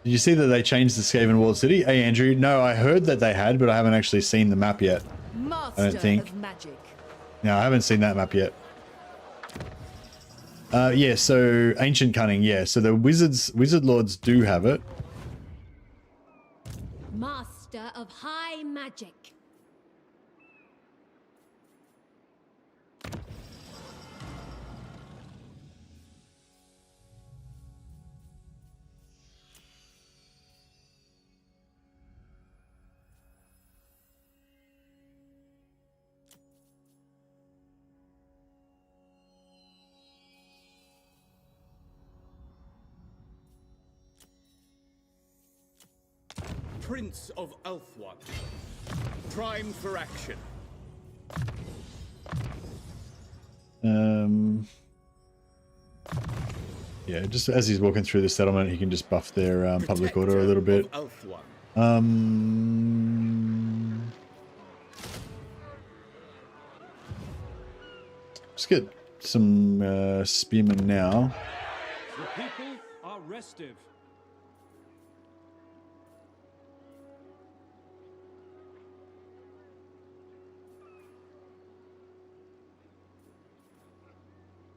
Did you see that they changed the Skaven Walled City? Hey, Andrew. No, I heard that they had, but I haven't actually seen the map yet. Master I don't think. of magic. No, I haven't seen that map yet. Yeah, so Ancient Cunning, yeah. So the Wizard Lords do have it. Master of high magic. Prince of Ulthuan. Prime for action. Yeah, just as he's walking through the settlement, he can just buff their public order a little bit. Let's get some spearmen now. The people are restive.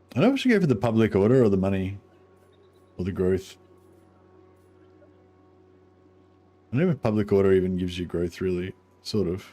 I don't know if we should go for the public order or the money or the growth. I don't know if public order even gives you growth, really. Sort of.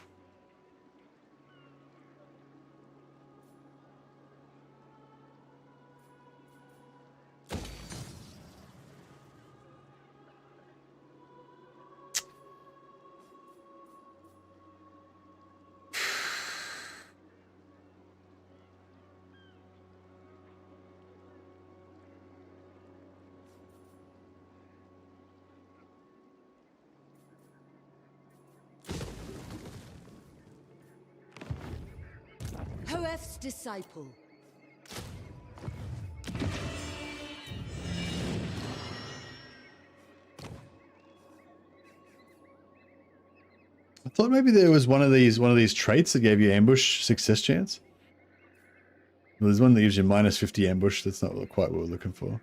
Hoef's disciple. I thought maybe there was one of these traits that gave you ambush success chance. Well, there's one that gives you minus 50 ambush. That's not quite what we're looking for.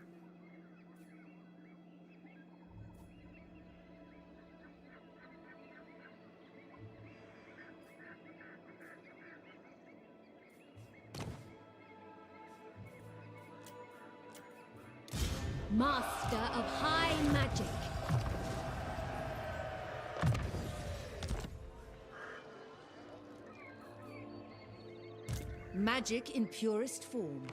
Master of high magic. Magic in purest form.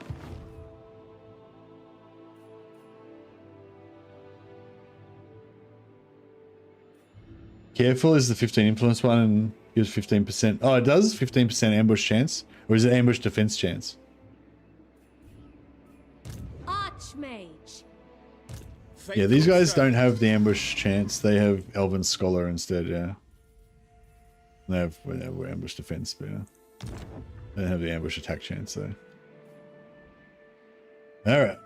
Careful is the 15 influence one and gives 15%. Oh, it does 15% ambush chance, or is it ambush defense chance? Archmage. Yeah, these guys don't have the ambush chance. They have Elven Scholar instead. Yeah, they have ambush defense, but yeah, they don't have the ambush attack chance though. All right,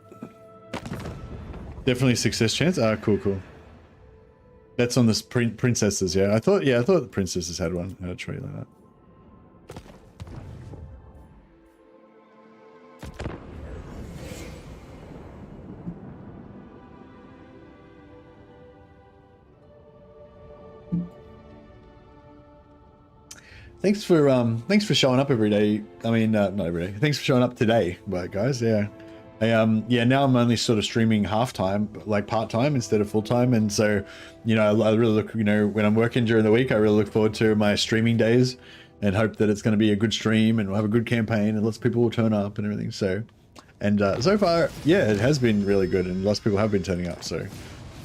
definitely success chance. Ah, cool. That's on the princesses. Yeah, I thought the princesses had one. I'll try like that. Thanks for showing up every day. I mean, not every day. Thanks for showing up today, but guys, yeah. Yeah, now I'm only sort of streaming half-time, like part-time instead of full-time. And so, you know, I really look, you know, when I'm working during the week, I really look forward to my streaming days and hope that it's going to be a good stream and we'll have a good campaign and lots of people will turn up and everything. So, and so far, yeah, it has been really good and lots of people have been turning up. So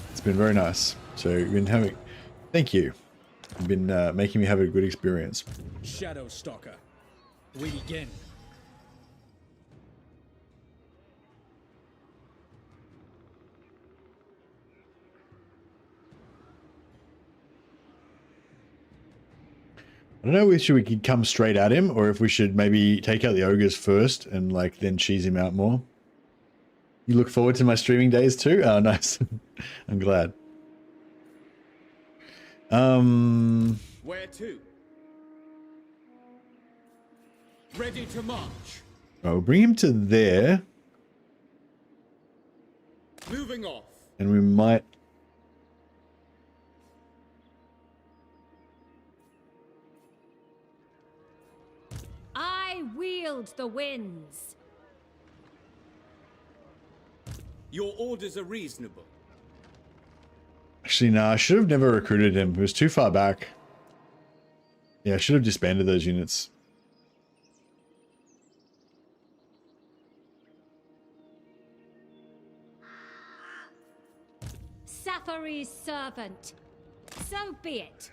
it's been very nice. So you've been having, thank you. You've been making me have a good experience. Shadow Stalker, we begin. I don't know if we could come straight at him or if we should maybe take out the ogres first and like then cheese him out more. You look forward to my streaming days too? Oh, nice. I'm glad. Where to? Ready to march. I'll bring him to there. Moving off. And we might... I wield the winds. Your orders are reasonable. Actually, no, I should have never recruited him. He was too far back. Yeah, I should have disbanded those units. Safari's servant. So be it.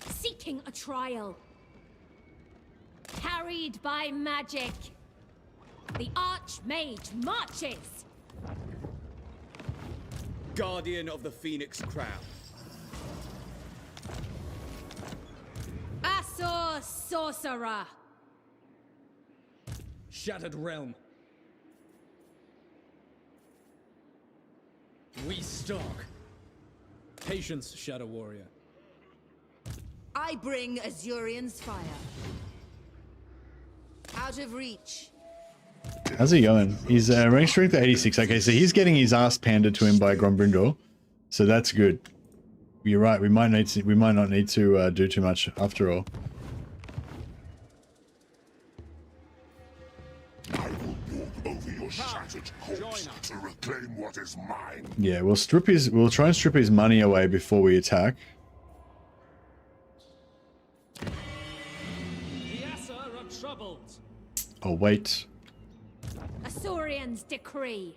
Seeking a trial. Carried by magic. The Archmage marches. Guardian of the Phoenix Crown. Asor Sorcerer. Shattered Realm. We stalk. Patience, Shadow Warrior. I bring Azurian's fire. Out of reach. How's he going? He's rank strength at 86. Okay, so he's getting his ass pandered to him by Grombrindor. So that's good. You're right. We might not need to do too much after all. I will walk over your shattered corpse to reclaim what is mine. Yeah, we'll try and strip his money away before we attack. The Asser are troubled. Oh wait. Asaurian's decree.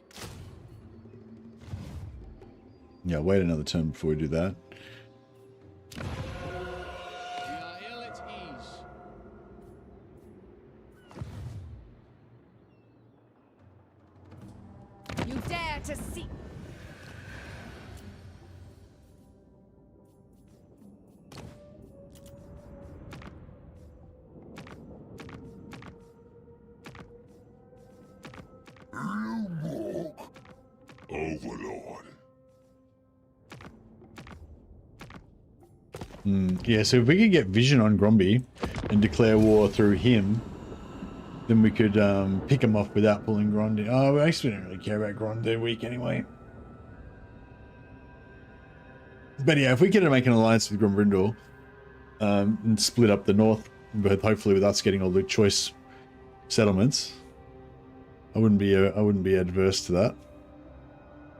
Yeah, wait another turn before we do that. We are ill at ease. You dare to see. Overlord. Yeah, so if we could get vision on Gromby and declare war through him, then we could pick him off without pulling Grondin. Oh, we actually don't really care about Grondin week anyway. But yeah, if we could make an alliance with Grombrindor and split up the north, but hopefully with us getting all the choice settlements, I wouldn't be adverse to that.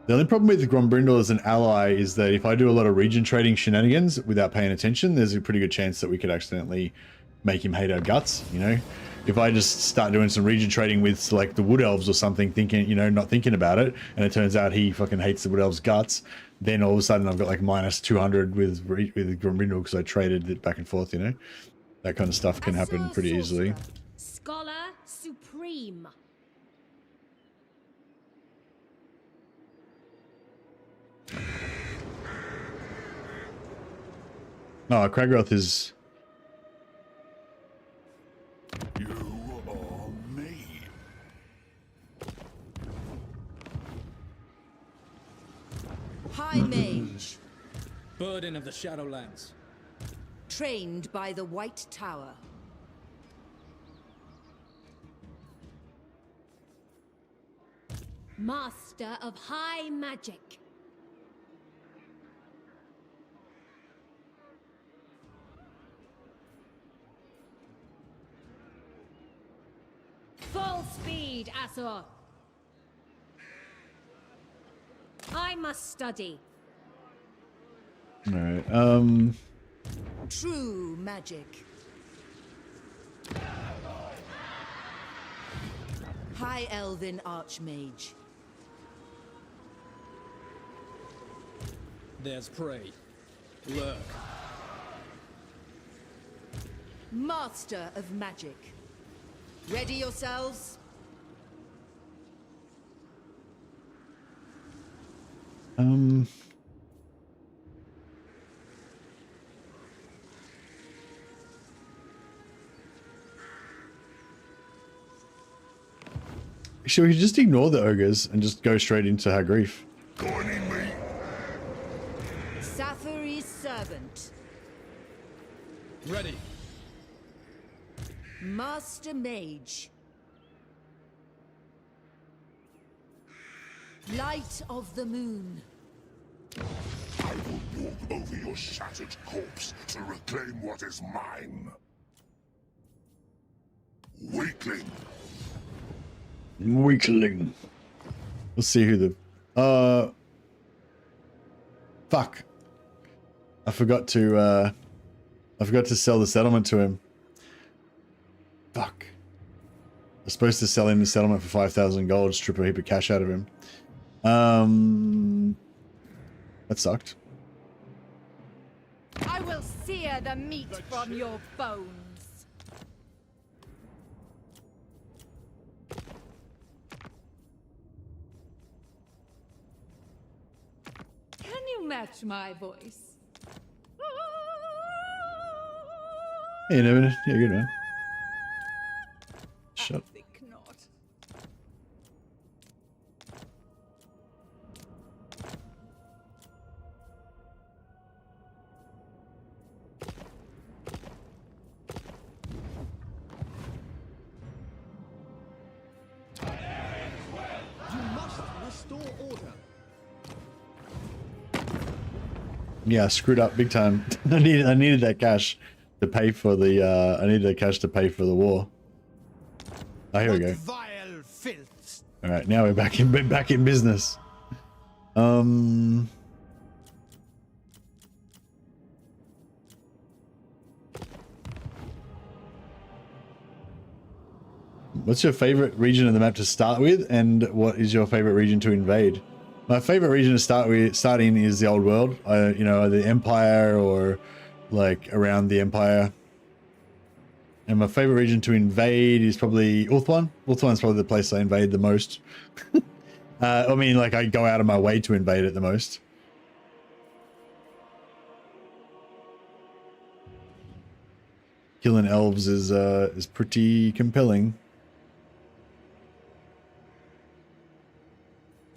The only problem with Grombrindor as an ally is that if I do a lot of region trading shenanigans without paying attention, there's a pretty good chance that we could accidentally make him hate our guts, you know? If I just start doing some region trading with like the Wood Elves or something, thinking, you know, not thinking about it, and it turns out he fucking hates the Wood Elves' guts, then all of a sudden I've got like minus 200 with Gromrindal because I traded it back and forth, you know? That kind of stuff can happen pretty easily. Scholar Supreme. No, Kragroth is... You are me. High Mage, Burden of the Shadowlands. trained by the White Tower. Master of High Magic. Full speed, Asor. I must study. Alright, True magic. High Elven Archmage. There's prey. Lurk. Master of Magic. Ready yourselves? Should we just ignore the ogres and just go straight into Hargreave? Joining me. Sathari's servant. Ready. Master Mage. Light of the Moon. I will walk over your shattered corpse to reclaim what is mine. Weakling. Weakling. Let's see who the... Fuck. I forgot to sell the settlement to him. Fuck. I was supposed to sell him the settlement for 5,000 gold, strip a heap of cash out of him. That sucked. I will sear the meat from your bones. Can you match my voice? Hey, Nevin. Yeah, good man. Shut. I think not. You must restore order. Yeah, I screwed up big time. I needed that cash to pay for the I needed that cash to pay for the war. Oh, here we go. Vile filth. All right, now we're back in business. What's your favorite region of the map to start with, and what is your favorite region to invade? My favorite region to starting is the old world. You know, the Empire or like around the Empire. And my favorite region to invade is probably Ulthuan. Ulthuan's probably the place I invade the most. I mean, like I go out of my way to invade it the most. Killing elves is pretty compelling.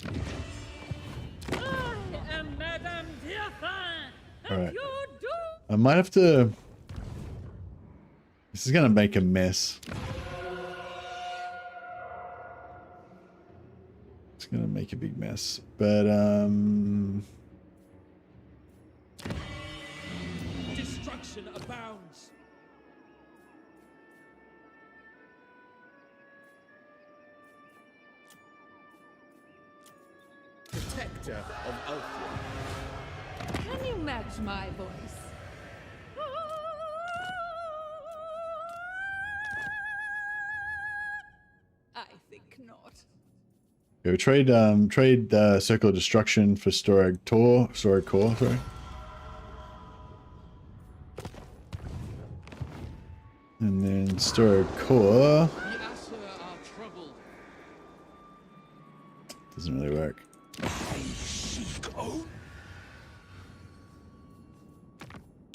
I am Madame Diafin, and Alright. you do. I might have to... This is gonna make a mess. It's gonna make a big mess. But, Destruction abounds. Protector of Alith. Can you match my voice? think not. Yeah, we trade Circle of Destruction for Storag Core, sorry. And then Storag Core. The Asur are troubled. Doesn't really work.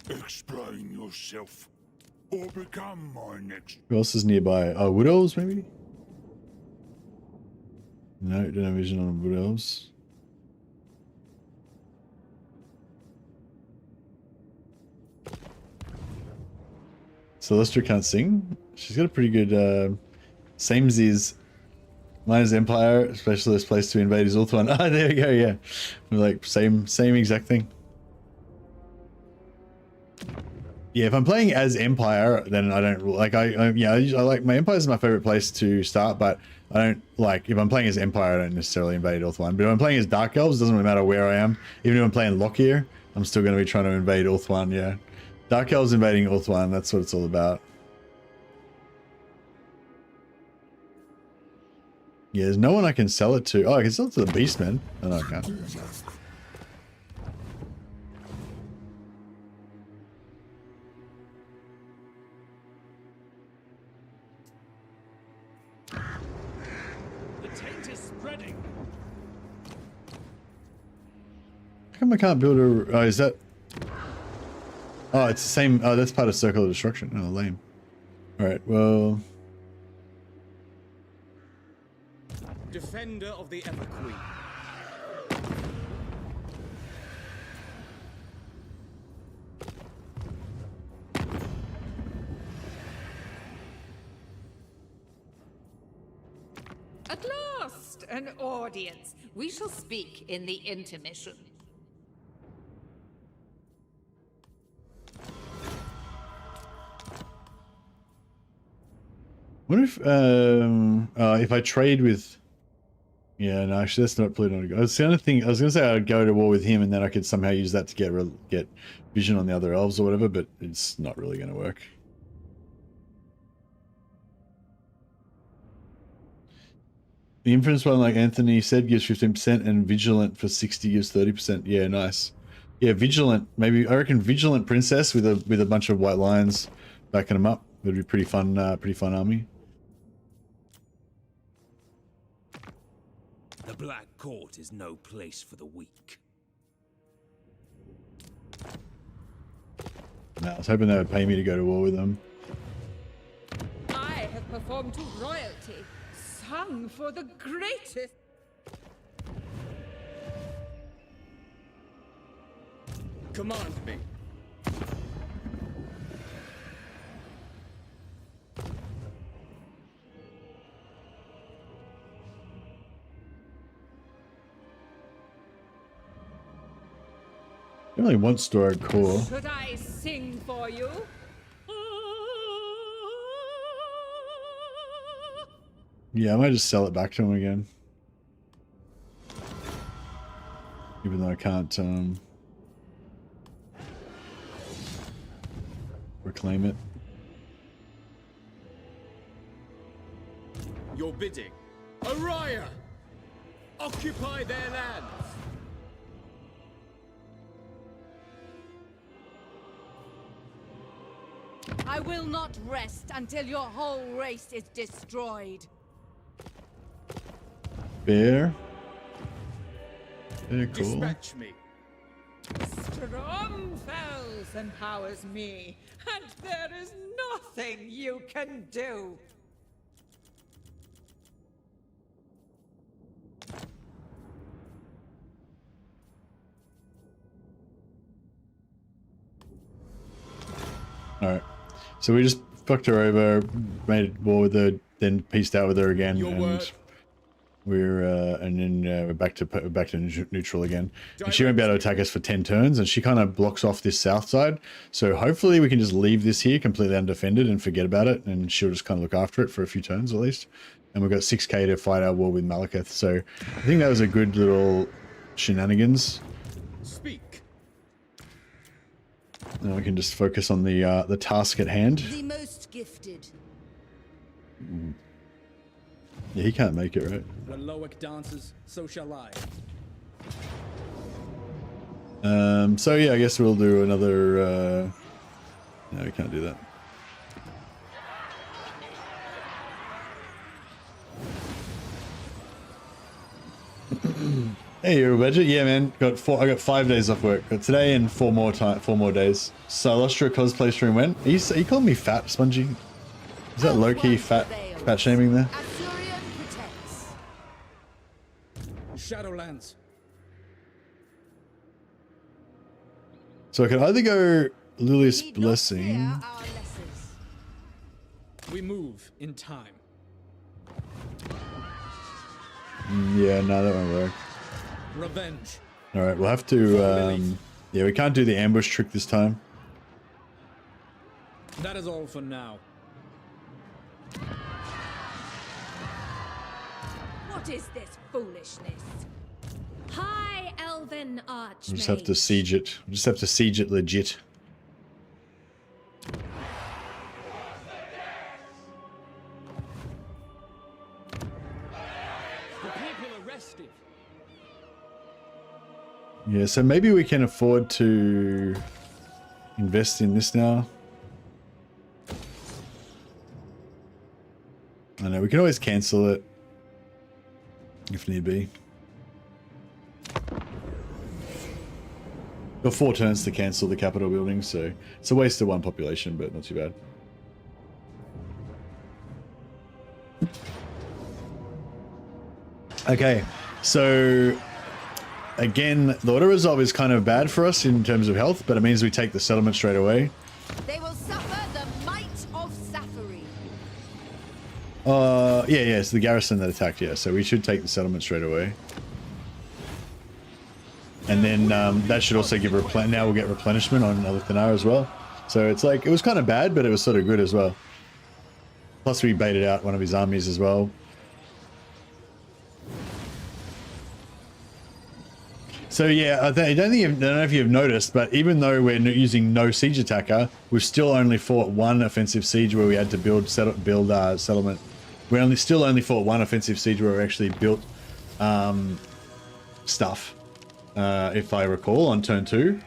Explain yourself, or become my next. Who else is nearby? Oh, Wood Elves, maybe? No, don't have vision on Wood Elves. Celestia can't sing. She's got a pretty good samesies. Mine is Empire, specialist place to invade is Ulthuan. Ah, there we go, yeah. We're like same exact thing. Yeah, if I'm playing as Empire, then I don't like I like my Empire is my favorite place to start, but I don't like if I'm playing as Empire, I don't necessarily invade Ulthuan. But if I'm playing as Dark Elves, it doesn't really matter where I am. Even if I'm playing Lockyer, I'm still going to be trying to invade Ulthuan. Yeah, Dark Elves invading Ulthuan. That's what it's all about. Yeah, there's no one I can sell it to. Oh, I can sell it to the Beastmen. Oh, no, I can't. The taint is spreading. How come I can't build a... Oh, is that... Oh, it's the same... Oh, that's part of Circle of Destruction. Oh, lame. Alright, well... Defender of the Everqueen. At last, an audience. We shall speak in the intermission. What if I trade with... Yeah, no, actually, that's not Pluto. It's the only thing. I was going to say I'd go to war with him, and then I could somehow use that to get vision on the other elves or whatever, but it's not really going to work. The influence one, like Anthony said, gives 15%, and Vigilant for 60 gives 30%. Yeah, nice. Yeah, Vigilant. Maybe I reckon Vigilant Princess with a bunch of white lions backing them up would be pretty fun army. The Black Court is no place for the weak. No, I was hoping they would pay me to go to war with them. I have performed to royalty, sung for the greatest. Command me. I really want Storag Core. Should I sing for you? Yeah, I might just sell it back to him again. Even though I can't reclaim it. Your bidding. Araya! Occupy their lands! I will not rest until your whole race is destroyed. Fair. Very cool. Dispatch me. Strong fells empowers me, and there is nothing you can do. Alright. So we just fucked her over, made war with her, then pieced out with her again, and we're back to neutral again. And she won't be able to attack us for 10 turns, and she kind of blocks off this south side. So hopefully we can just leave this here completely undefended and forget about it, and she'll just kind of look after it for a few turns at least. And we've got 6k to fight our war with Malekith. So I think that was a good little shenanigans. Speak. Now we can just focus on the task at hand. The most gifted. Yeah, he can't make it, right? When Loic dances, so shall I. So yeah, I guess we'll do another, no, we can't do that. Hey, you're a budget? Yeah, man. I got 5 days off work. Got today and 4 more days. So I lost your cosplay stream when? Are you calling me fat, Spongy? Is that low-key fat shaming there? Shadowlands. So I could either go Lilius Blessing. We move in time. Yeah, no, that won't work. Revenge. All right, we'll have to. Yeah, we can't do the ambush trick this time. That is all for now. What is this foolishness? High Elven Archmage. We'll just have to siege it. We'll just have to siege it legit. Yeah, so maybe we can afford to invest in this now. I know, we can always cancel it if need be. Got 4 turns to cancel the capital building, so it's a waste of 1 population, but not too bad. Okay, so again, the auto resolve is kind of bad for us in terms of health, but it means we take the settlement straight away. They will suffer the might of Safari. Yeah, it's the garrison that attacked, yeah, so we should take the settlement straight away. And then that should also give now we'll get replenishment on Alith as well. So it's like, it was kind of bad, but it was sort of good as well. Plus we baited out one of his armies as well. So yeah, I don't know if you've noticed, but even though we're using no siege attacker, we've still only fought 1 offensive siege where we had to build settlement. We still only fought 1 offensive siege where we actually built stuff, if I recall, on turn 2.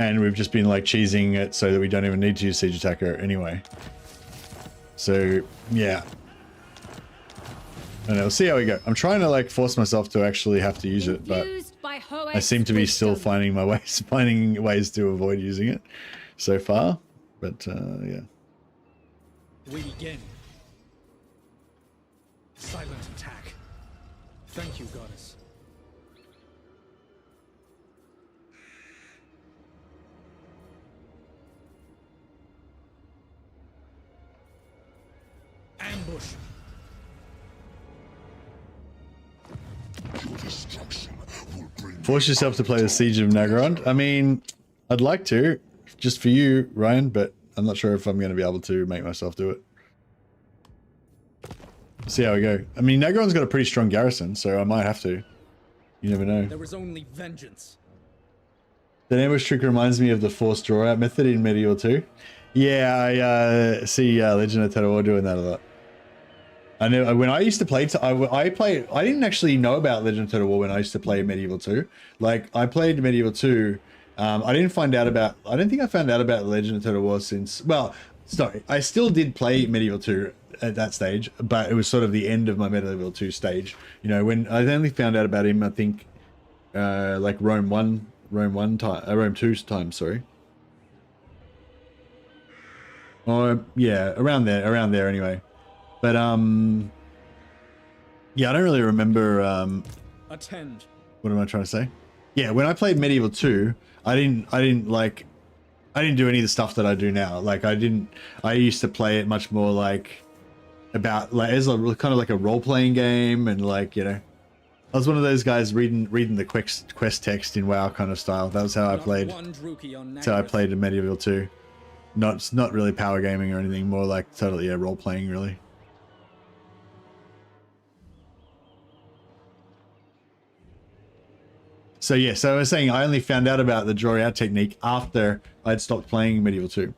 And we've just been like cheesing it so that we don't even need to use siege attacker anyway. So yeah. I don't know, we'll see how we go. I'm trying to like force myself to actually have to use it, but I seem to be still finding ways to avoid using it so far. But yeah. We begin. Silent attack. Thank you, goddess. Ambush. Force yourself to play the Siege of Nagarond. I mean, I'd like to, just for you, Ryan, but I'm not sure if I'm going to be able to make myself do it. See how we go. I mean, Nagarond's got a pretty strong garrison, so I might have to. You never know. There is only vengeance. That ambush trick reminds me of the forced draw out method in Medieval 2. Yeah, I see Legend of Total War doing that a lot. I know when I used to play, I didn't actually know about Legend of Total War when I used to play Medieval 2. Like, I played Medieval 2. I don't think I found out about Legend of Total War since, well, sorry, I still did play Medieval 2 at that stage, but it was sort of the end of my Medieval 2 stage. You know, when I only found out about him, I think, like Rome 2's time, sorry. Or, yeah, around there anyway. But, yeah, I don't really remember, Attend. What am I trying to say? Yeah, when I played Medieval 2, I didn't do any of the stuff that I do now. Like, I used to play it much more like, as a kind of like a role-playing game, and like, you know, I was one of those guys reading the quest text in WoW kind of style. That was how I played. That's how I played in Medieval 2. Not really power gaming or anything, more like totally, yeah, role-playing, really. So yeah, so I was saying I only found out about the draw out technique after I'd stopped playing Medieval 2.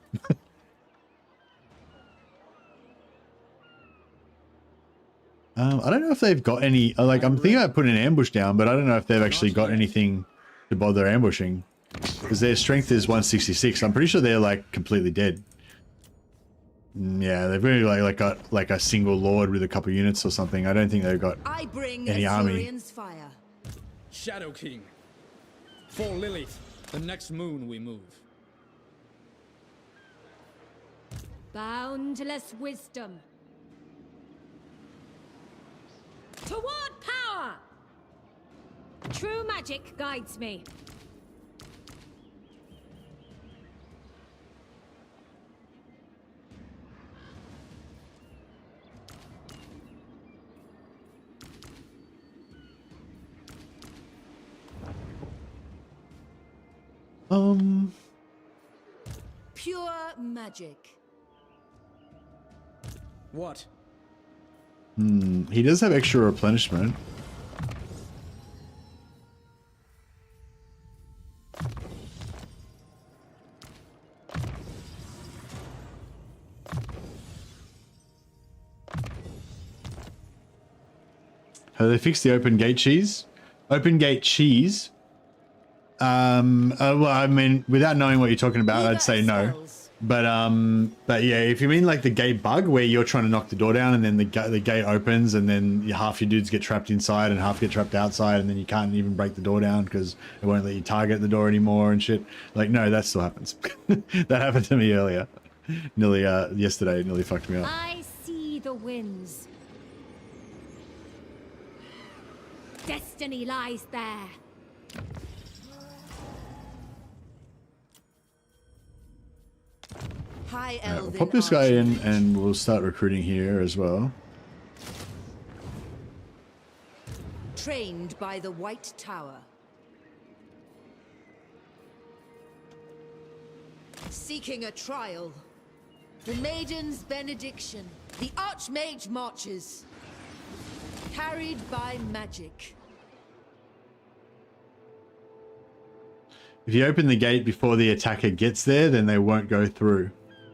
I don't know if they've got any, like, I'm thinking about putting an ambush down, but I don't know if they've actually got anything to bother ambushing. Because their strength is 166. I'm pretty sure they're, like, completely dead. Yeah, they've really, like got, like, a single lord with a couple units or something. I don't think they've got any army. Fire. Shadow King. For Lilith, the next moon we move. Boundless wisdom. Toward power! True magic guides me. Pure magic. What? He does have extra replenishment. Have they fixed the open gate cheese? Open gate cheese? Well, I mean, without knowing what you're talking about, I'd say no. But yeah, if you mean like the gate bug where you're trying to knock the door down and then the gate opens and then half your dudes get trapped inside and half get trapped outside and then you can't even break the door down because it won't let you target the door anymore and shit. Like, no, that still happens. That happened to me earlier. Nearly, yesterday, it nearly fucked me up. I see the winds. Destiny lies there. High We'll Elven pop this guy in and we'll start recruiting here as well. Trained by the White Tower. Seeking a trial. The Maiden's benediction. The Archmage marches. Carried by magic. If you open the gate before the attacker gets there, then they won't go through.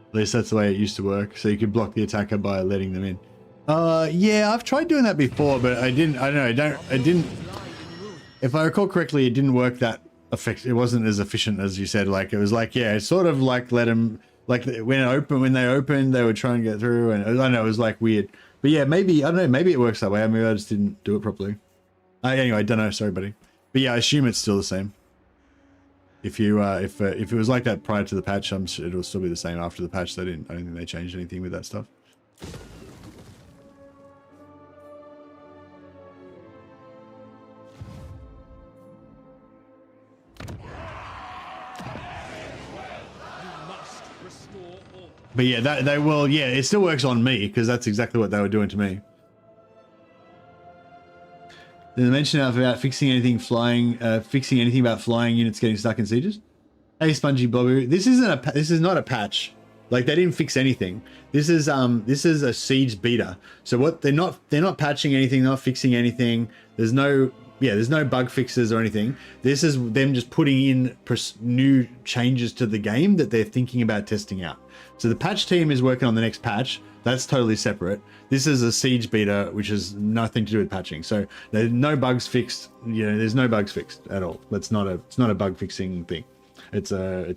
At least that's the way it used to work. So you could block the attacker by letting them in. Yeah, I've tried doing that before, but I don't know. It didn't. If I recall correctly, it didn't work that effective. It wasn't as efficient as you said. Like, it was like, yeah, it's sort of like let them, like when they opened, they would try and get through. And I don't know, it was like weird. But yeah, maybe, I don't know, maybe it works that way. I mean, I just didn't do it properly. Anyway, I don't know. Sorry, buddy. But yeah, I assume it's still the same. If you if it was like that prior to the patch, I'm sure it'll still be the same after the patch. I don't think they changed anything with that stuff. But yeah, they will. Yeah, it still works on me because that's exactly what they were doing to me. Did they mention about fixing anything about flying units getting stuck in sieges? Hey, Spongy Bobby, this is not a patch. Like, they didn't fix anything. This is a siege beta. So what they're not patching anything, not fixing anything. There's no bug fixes or anything. This is them just putting in new changes to the game that they're thinking about testing out. So the patch team is working on the next patch. That's totally separate. This is a siege beta, which has nothing to do with patching. So there's no bugs fixed. You know, there's no bugs fixed at all. It's not a bug fixing thing. It's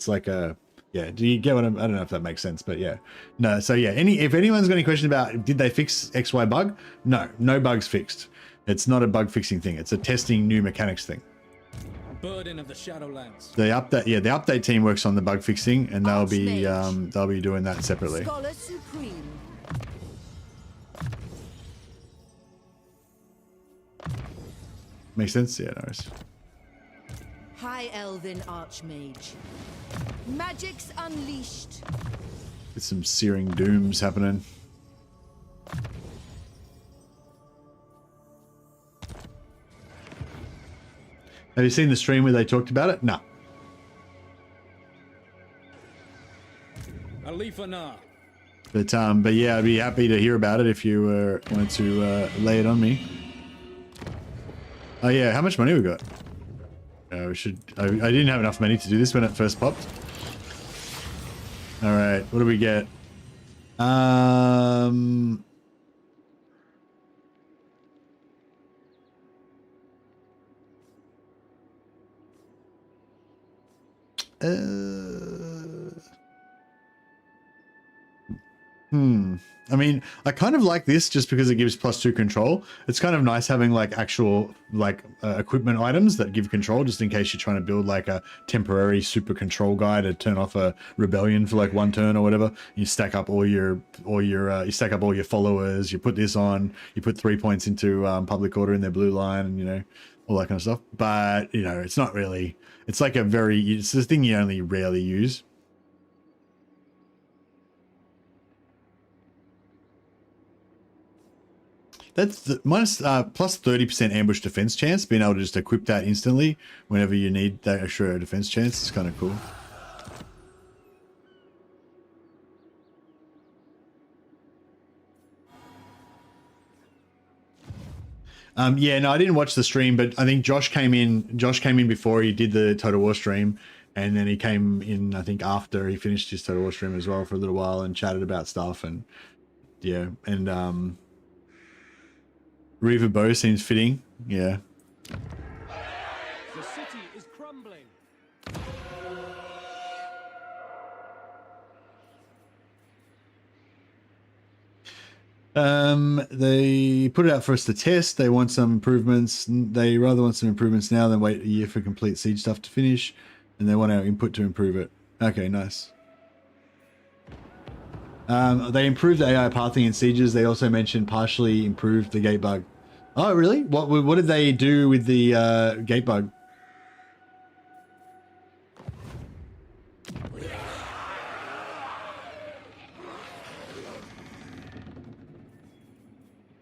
like a, yeah. Do you get what I don't know if that makes sense, but yeah. No. So yeah. If anyone's got any question about did they fix XY bug? No bugs fixed. It's not a bug fixing thing. It's a testing new mechanics thing. Burden of the Shadowlands. The update team works on the bug fixing, and they'll be doing that separately. Scholar Supreme. Makes sense? Yeah, nice. High Elven Archmage. Magic's unleashed. There's some searing dooms happening. Have you seen the stream where they talked about it? No. Alith Anar. But yeah, I'd be happy to hear about it if you wanted to lay it on me. Oh yeah, how much money we got? We should. I didn't have enough money to do this when it first popped. All right, what do we get? I mean, I kind of like this just because it gives +2 control. It's kind of nice having like actual like equipment items that give control, just in case you're trying to build like a temporary super control guy to turn off a rebellion for like 1 turn or whatever. You stack up all your you stack up all your followers. You put this on. You put 3 points into public order in their blue line, and you know, all that kind of stuff. But you know, it's not really. It's like it's this thing you only rarely use. That's the minus plus 30% ambush defense chance. Being able to just equip that instantly whenever you need that extra defense chance is kind of cool. Yeah, no, I didn't watch the stream, but I think Josh came in. Josh came in before he did the Total War stream, and then he came in, I think, after he finished his Total War stream as well for a little while and chatted about stuff. And yeah, and Reaver Bow seems fitting. Yeah. The city is crumbling. They put it out for us to test. They want some improvements. They rather want some improvements now than wait a year for complete siege stuff to finish, and they want our input to improve it. Okay, nice. They improved the AI pathing in sieges. They also mentioned partially improved the gate bug. Oh, really? What did they do with the gate bug?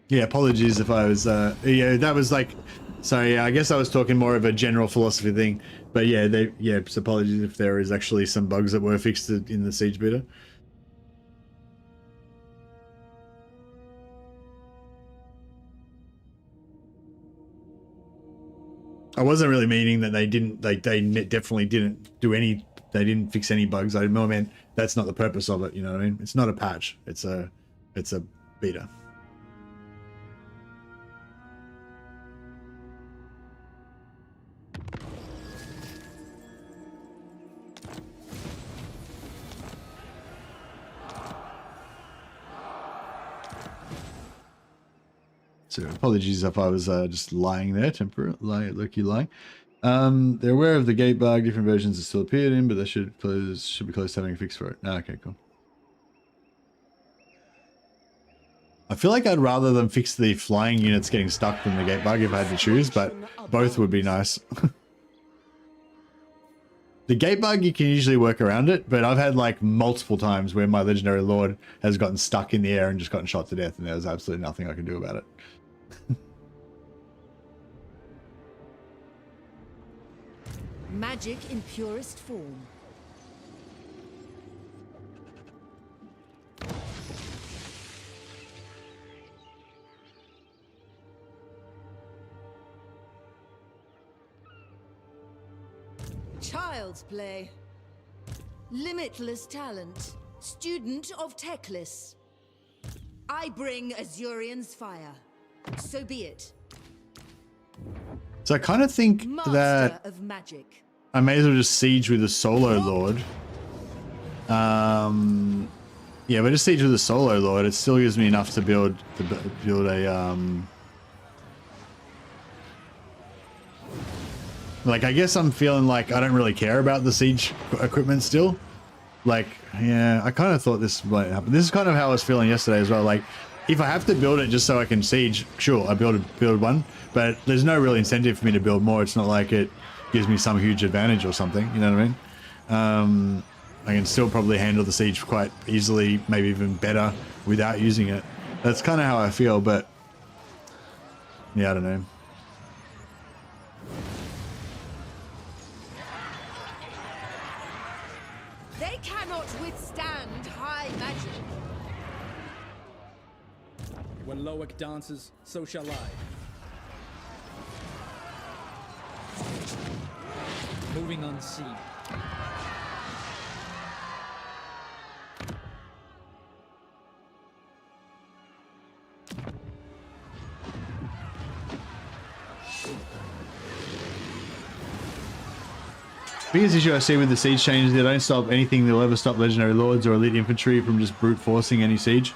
Yeah, apologies if I was, yeah, that was like, sorry, I guess I was talking more of a general philosophy thing, but yeah, so apologies if there is actually some bugs that were fixed in the siege beta. I wasn't really meaning that they didn't, they definitely didn't do any, they didn't fix any bugs. I meant that's not the purpose of it, you know what I mean? It's not a patch, it's a beta. So apologies if I was just lying there, low-key lying. They're aware of the gate bug. Different versions have still appeared in, but they should be close to having a fix for it. Okay, cool. I feel like I'd rather them fix the flying units getting stuck than the gate bug if I had to choose, but both would be nice. The gate bug, you can usually work around it, but I've had like multiple times where my legendary lord has gotten stuck in the air and just gotten shot to death, and there's absolutely nothing I can do about it. Magic in purest form. Child's play. Limitless talent. Student of Teclis. I bring Azurian's fire. So be it. So I kind of think Master that of magic. I may as well just siege with a solo lord. Yeah, but just siege with a solo lord. It still gives me enough to build a like, I guess I'm feeling like I don't really care about the siege equipment still. Like, yeah, I kind of thought this might happen. This is kind of how I was feeling yesterday as well. Like, if I have to build it just so I can siege, sure, I build one. But there's no real incentive for me to build more. It's not like it gives me some huge advantage or something. You know what I mean? I can still probably handle the siege quite easily, maybe even better without using it. That's kind of how I feel, but yeah, I don't know. They cannot withstand high magic. When Loic dances, so shall I. Moving unseen. Biggest issue I see with the siege changes, they don't stop anything that will ever stop legendary lords or elite infantry from just brute forcing any siege.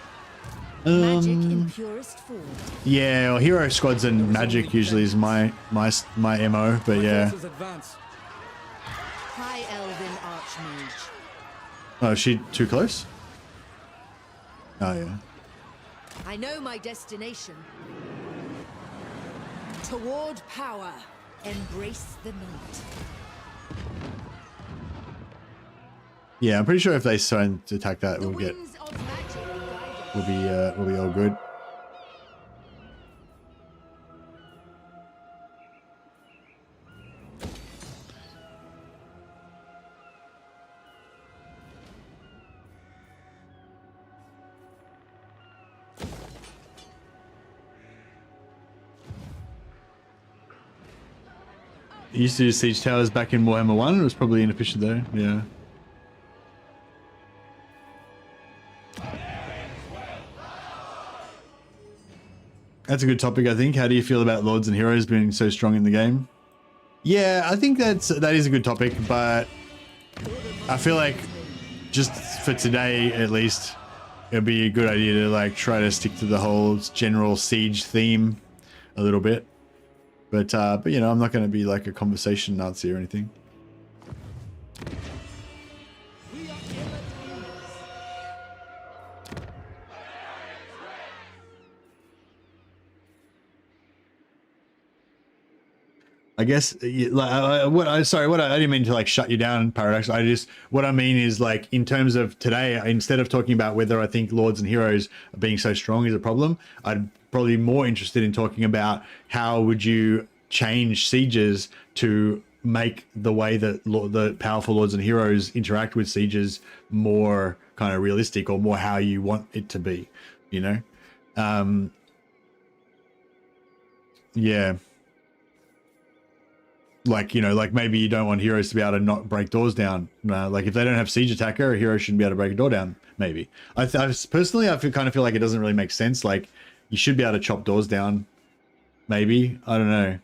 Magic in purest form. Yeah, well, hero squads and magic usually is my MO, but yeah. High Elven Archmage. Oh, is she too close? Oh yeah. I know my destination. Toward power. Embrace the night. Yeah, I'm pretty sure if they try to attack that, we'll be all good. Used to do siege towers back in Warhammer 1. It was probably inefficient though. Yeah. That's a good topic, I think. How do you feel about lords and heroes being so strong in the game? Yeah, I think that is a good topic, but I feel like just for today at least, it'd be a good idea to like try to stick to the whole general siege theme a little bit. But you know, I'm not going to be like a conversation Nazi or anything. I guess like I didn't mean to like shut you down, Paradox. What I mean is like in terms of today, instead of talking about whether I think lords and heroes being so strong is a problem, I'd probably be more interested in talking about how would you change sieges to make the way that the powerful lords and heroes interact with sieges more kind of realistic, or more how you want it to be, you know? Yeah. Like, you know, like maybe you don't want heroes to be able to not break doors down. Like if they don't have siege attacker, a hero shouldn't be able to break a door down. Maybe. Personally, I kind of feel like it doesn't really make sense. Like you should be able to chop doors down. Maybe. I don't know.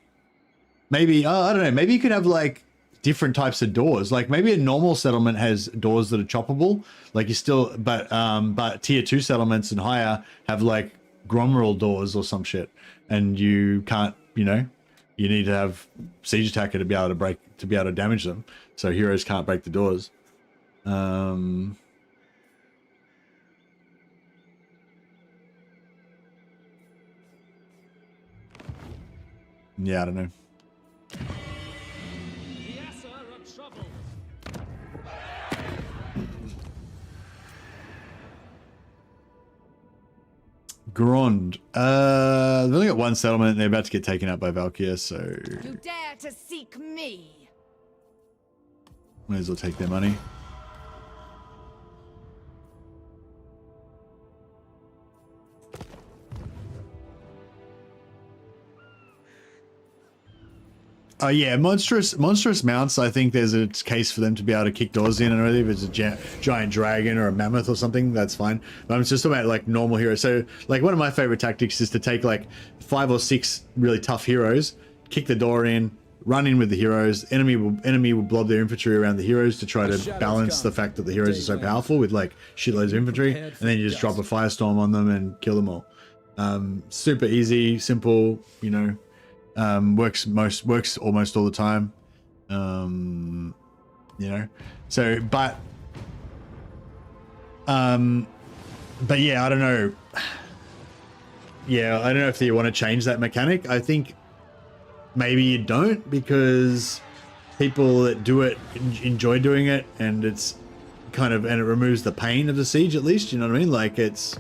Maybe, I don't know. Maybe you could have like different types of doors. Like maybe a normal settlement has doors that are choppable. Like you still, but tier 2 settlements and higher have like Gromrel doors or some shit. And you can't, you know, you need to have siege attacker to be able to damage them. So heroes can't break the doors. Yeah, I don't know. Grand. They've only got one settlement and they're about to get taken out by Valkyr, so You dare to seek me. Might as well take their money. Oh yeah, monstrous mounts. I think there's a case for them to be able to kick doors in, and really, if it's a giant dragon or a mammoth or something, that's fine. But I'm just talking about like normal heroes. So like one of my favorite tactics is to take like 5 or 6 really tough heroes, kick the door in, run in with the heroes. Enemy will blob their infantry around the heroes to try to balance the fact that the heroes are so powerful with like shitloads of infantry, and then you just drop a firestorm on them and kill them all. Super easy, simple, you know. Works almost all the time. You know, so but yeah, I don't know. Yeah, I don't know if you want to change that mechanic. I think maybe you don't, because people that do it enjoy doing it, and it's kind of, and it removes the pain of the siege at least, you know what I mean? Like it's,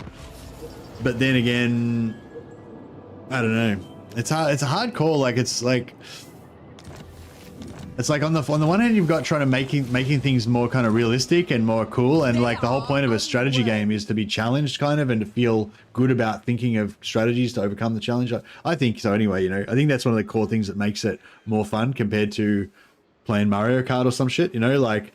but then again, I don't know. It's a hard call. Like it's like on the one hand you've got trying to making things more kind of realistic and more cool, and like the whole point of a strategy game is to be challenged kind of, and to feel good about thinking of strategies to overcome the challenge. I think so anyway, you know. I think that's one of the core things that makes it more fun compared to playing Mario Kart or some shit, you know. Like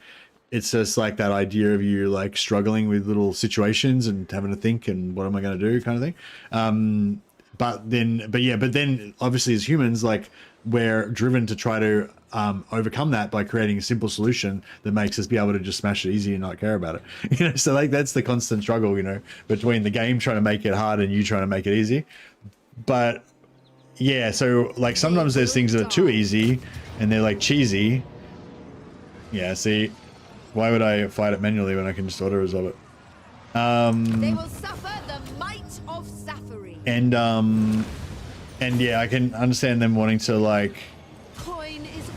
it's just like that idea of you like struggling with little situations and having to think and what am I going to do kind of thing. But then obviously as humans, like we're driven to try to overcome that by creating a simple solution that makes us be able to just smash it easy and not care about it. You know, so like that's the constant struggle, you know, between the game trying to make it hard and you trying to make it easy. But yeah, so like sometimes there's things that are too easy and they're like cheesy. Yeah, see, why would I fight it manually when I can just auto resolve it? They will suffer the might of Zafari. And yeah, I can understand them wanting to like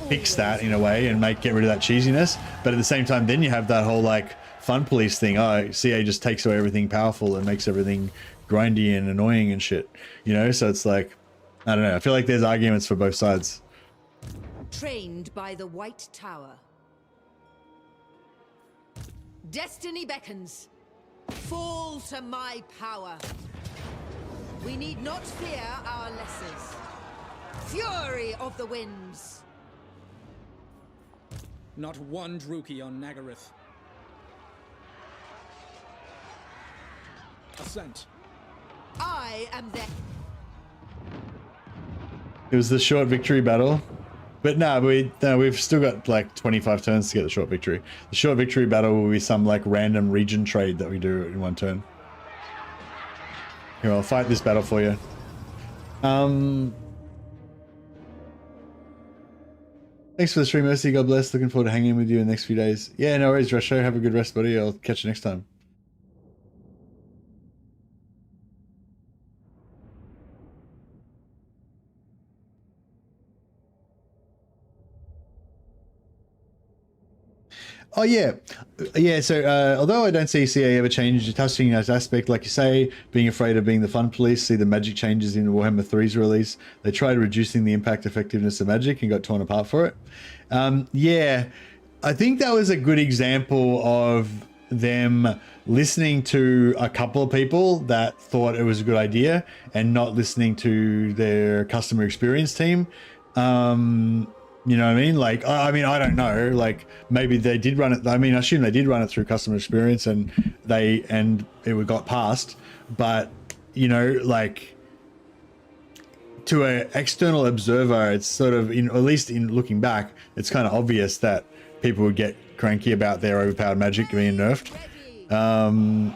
fix that in a way and get rid of that cheesiness, but at the same time then you have that whole like fun police thing. Oh, CA just takes away everything powerful and makes everything grindy and annoying and shit, you know. So it's like, I don't know, I feel like there's arguments for both sides. Trained by the White Tower. Destiny beckons. Fall to my power. We need not fear our lessers. Fury of the winds. Not one Druki on Nagaryth. Ascent. I am there. It was the short victory battle. But no, we've still got like 25 turns to get the short victory. The short victory battle will be some like random region trade that we do in one turn. Here, I'll fight this battle for you. Thanks for the stream, Mercy. God bless. Looking forward to hanging with you in the next few days. Yeah, no worries, Resho. Have a good rest, buddy. I'll catch you next time. Oh yeah, yeah. So although I don't see CA ever change the testing as aspect, like you say, being afraid of being the fun police, see the magic changes in the Warhammer 3's release. They tried reducing the impact effectiveness of magic and got torn apart for it. Yeah, I think that was a good example of them listening to a couple of people that thought it was a good idea and not listening to their customer experience team. You know what I mean? Like, I mean, I don't know. Like, maybe they did run it. I mean, I assume they did run it through customer experience, and it got passed. But you know, like, to an external observer, it's sort of, at least in looking back, it's kind of obvious that people would get cranky about their overpowered magic being nerfed. I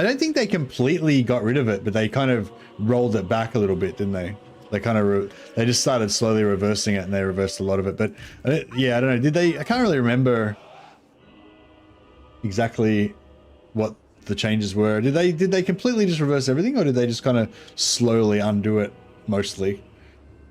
don't think they completely got rid of it, but they kind of rolled it back a little bit, didn't they? They kind of they just started slowly reversing it, and they reversed a lot of it. But yeah, I don't know. Did they? I can't really remember exactly what the changes were. Did they completely just reverse everything, or did they just kind of slowly undo it mostly?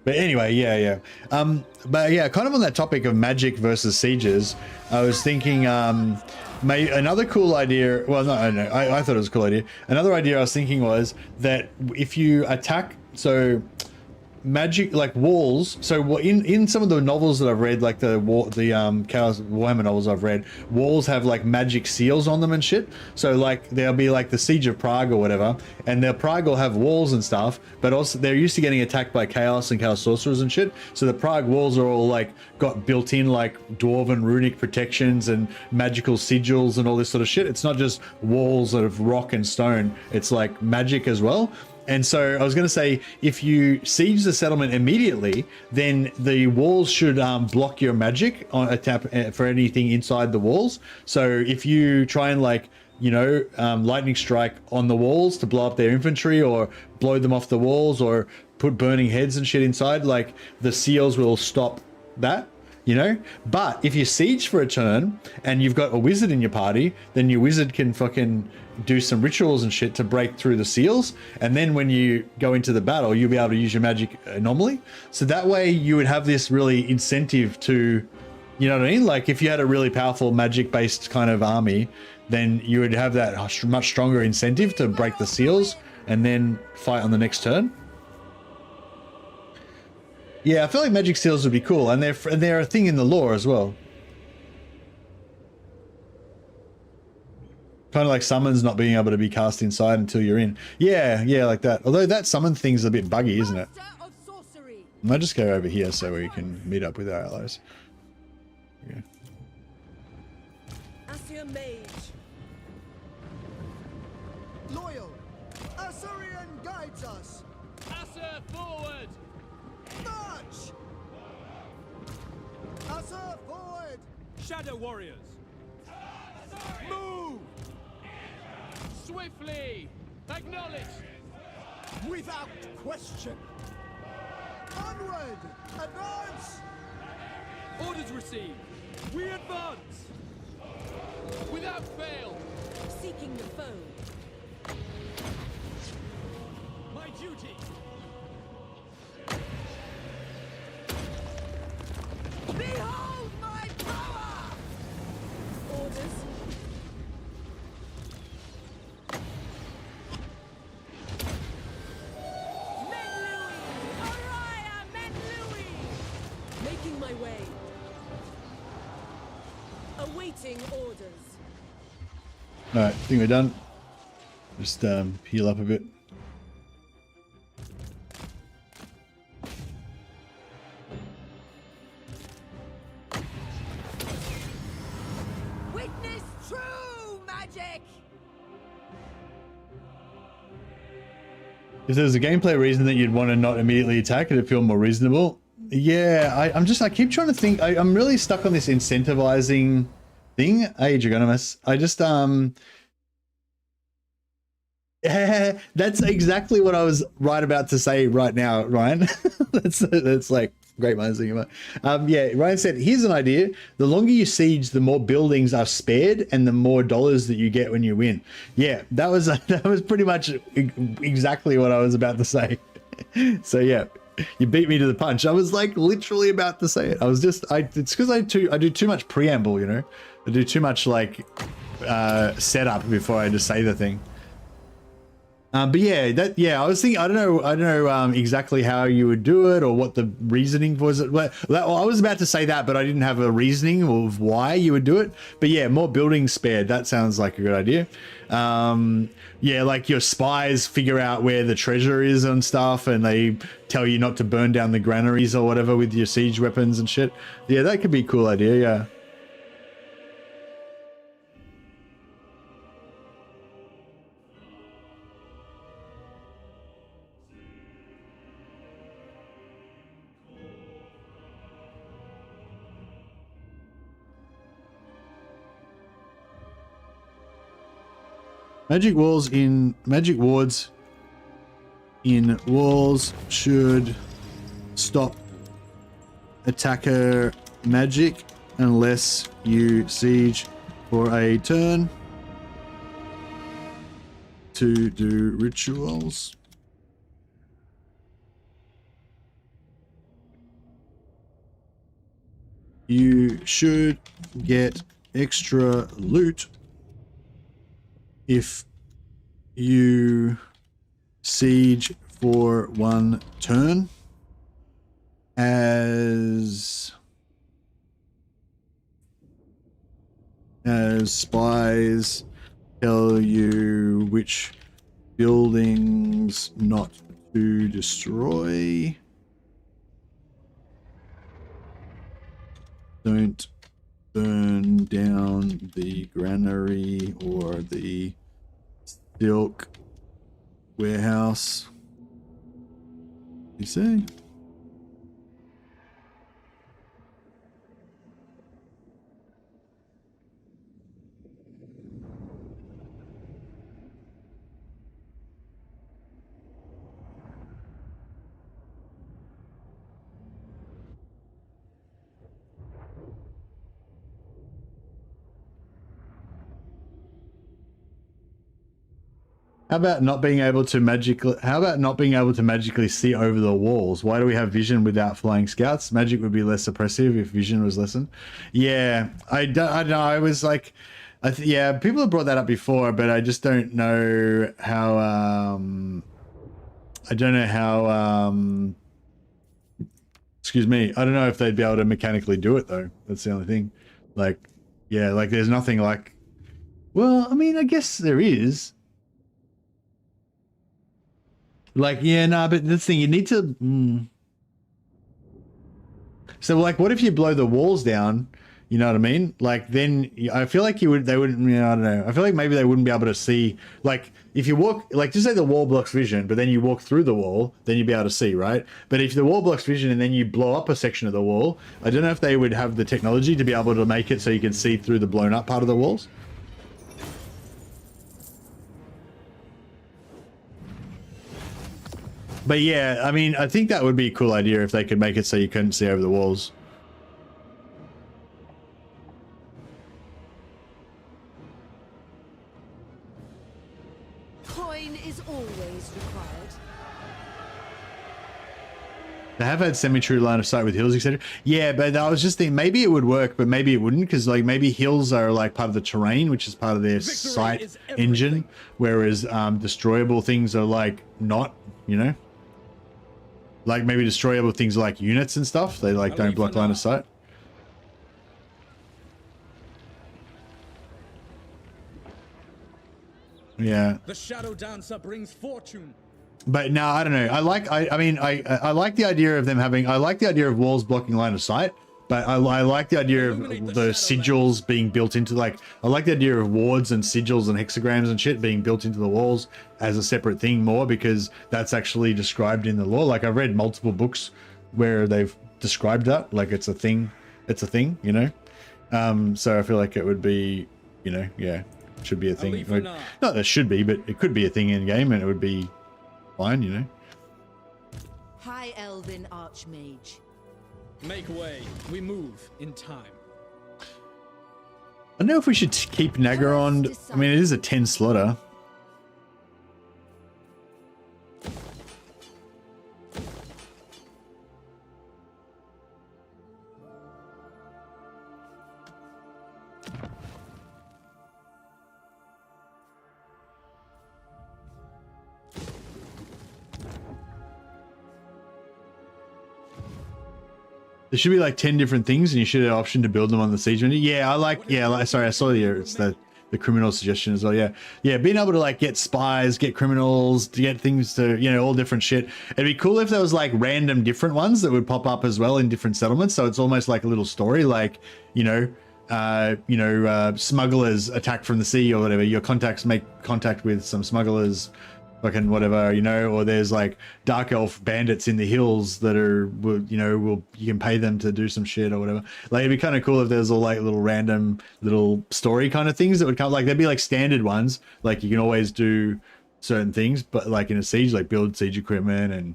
But anyway, yeah. But yeah, kind of on that topic of magic versus sieges, I was thinking another cool idea. Well, no, I thought it was a cool idea. Another idea I was thinking was that if you attack, so magic, like walls. So in some of the novels that I've read, like the Chaos Warhammer novels I've read, walls have like magic seals on them and shit. So like there'll be like the Siege of Prague or whatever, and the Prague will have walls and stuff, but also they're used to getting attacked by chaos and chaos sorcerers and shit. So the Prague walls are all like got built-in like dwarven runic protections and magical sigils and all this sort of shit. It's not just walls of rock and stone, it's like magic as well. And so I was going to say, if you siege the settlement immediately, then the walls should block your magic on a tap for anything inside the walls. So if you try and like, you know, lightning strike on the walls to blow up their infantry or blow them off the walls or put burning heads and shit inside, like the seals will stop that, you know. But if you siege for a turn and you've got a wizard in your party, then your wizard can fucking do some rituals and shit to break through the seals, and then when you go into the battle, you'll be able to use your magic normally. So that way you would have this really incentive to, you know what I mean? Like if you had a really powerful magic based kind of army, then you would have that much stronger incentive to break the seals and then fight on the next turn. Yeah, I feel like magic seals would be cool, and they're a thing in the lore as well. Kind of like summons not being able to be cast inside until you're in. Yeah, like that. Although that summon thing's a bit buggy, isn't it? I might just go over here so we can meet up with our allies. Yeah. Asir Mage. Loyal. Assyrian guides us. Asir forward. March. Shadow warriors! Move! Swiftly! Acknowledge! Without question! Onward! Advance! Orders received! We advance! Without fail! Seeking the foe. My duty! Behold my power! Orders. Men Louis! Araya, Men Louis! Making my way. Awaiting orders. All right, I think we're done. Just heal up a bit. Witness true magic! If there's a gameplay reason that you'd want to not immediately attack, it'd feel more reasonable. Yeah, I keep trying to think. I'm really stuck on this incentivizing thing. Hey, Dragonymous. I just yeah, that's exactly what I was right about to say right now, Ryan. that's like great minds thinking about. Yeah, Ryan said, here's an idea. The longer you siege, the more buildings are spared and the more dollars that you get when you win. Yeah, that was pretty much exactly what I was about to say. So yeah, you beat me to the punch. I was like literally about to say it. It's because I do too much preamble, you know. I do too much like setup before I just say the thing. But yeah, I was thinking, I don't know exactly how you would do it or what the reasoning was. Well, I was about to say that, but I didn't have a reasoning of why you would do it. But yeah, more buildings spared. That sounds like a good idea. Yeah, like your spies figure out where the treasure is and stuff, and they tell you not to burn down the granaries or whatever with your siege weapons and shit. Yeah, that could be a cool idea. Yeah. Magic wards in walls should stop attacker magic unless you siege for a turn to do rituals. You should get extra loot if you siege for one turn, as spies tell you which buildings not to destroy. Don't burn down the granary or the silk warehouse. You see? How about not being able to magically see over the walls? Why do we have vision without flying scouts? Magic would be less oppressive if vision was lessened. Yeah, I don't know. I was like, yeah, people have brought that up before, but I just don't know how. I don't know how. Excuse me. I don't know if they'd be able to mechanically do it though. That's the only thing. Like, yeah, like there's nothing like. Well, I mean, I guess there is. Like, yeah, nah, but this thing, you need to... So, like, what if you blow the walls down? You know what I mean? Like then I feel like they wouldn't, you know, I don't know. I feel like maybe they wouldn't be able to see, like if you walk, like just say the wall blocks vision, but then you walk through the wall, then you'd be able to see, right? But if the wall blocks vision and then you blow up a section of the wall, I don't know if they would have the technology to be able to make it so you can see through the blown up part of the walls. But yeah, I mean, I think that would be a cool idea if they could make it so you couldn't see over the walls. Coin is always required. They have had semi-true line of sight with hills, etc. Yeah, but I was just thinking maybe it would work, but maybe it wouldn't, because like maybe hills are like part of the terrain, which is part of their sight engine, whereas destroyable things are like not, you know, like maybe destroyable things are like units and stuff. They like don't block line of sight. Yeah. The Shadow Dancer brings fortune. But no, I don't know. I like the idea of them having, I like the idea of walls blocking line of sight, but I like the idea of the sigils being built into, like, I like the idea of wards and sigils and hexagrams and shit being built into the walls as a separate thing more, because that's actually described in the lore. Like I've read multiple books where they've described that, like it's a thing, you know? So I feel like it would be, you know, yeah, it should be a thing. Not that it should be, but it could be a thing in game and it would be fine, you know. High Elven Archmage. Make way. We move in time. I don't know if we should keep Naga on. I mean, it is a 10 slaughter. There should be like 10 different things, and you should have an option to build them on the siege menu. Yeah, I like. Yeah, sorry, I saw here. It's the criminal suggestion as well. Yeah, being able to like get spies, get criminals, to get things to, you know, all different shit. It'd be cool if there was like random different ones that would pop up as well in different settlements. So it's almost like a little story, like, smugglers attack from the sea or whatever. Your contacts make contact with some smugglers, fucking whatever, you know, or there's like dark elf bandits in the hills that are, you can pay them to do some shit or whatever. Like it'd be kind of cool if there's all like little random little story kind of things that would come, like there'd be like standard ones, like you can always do certain things, but like in a siege, like build siege equipment and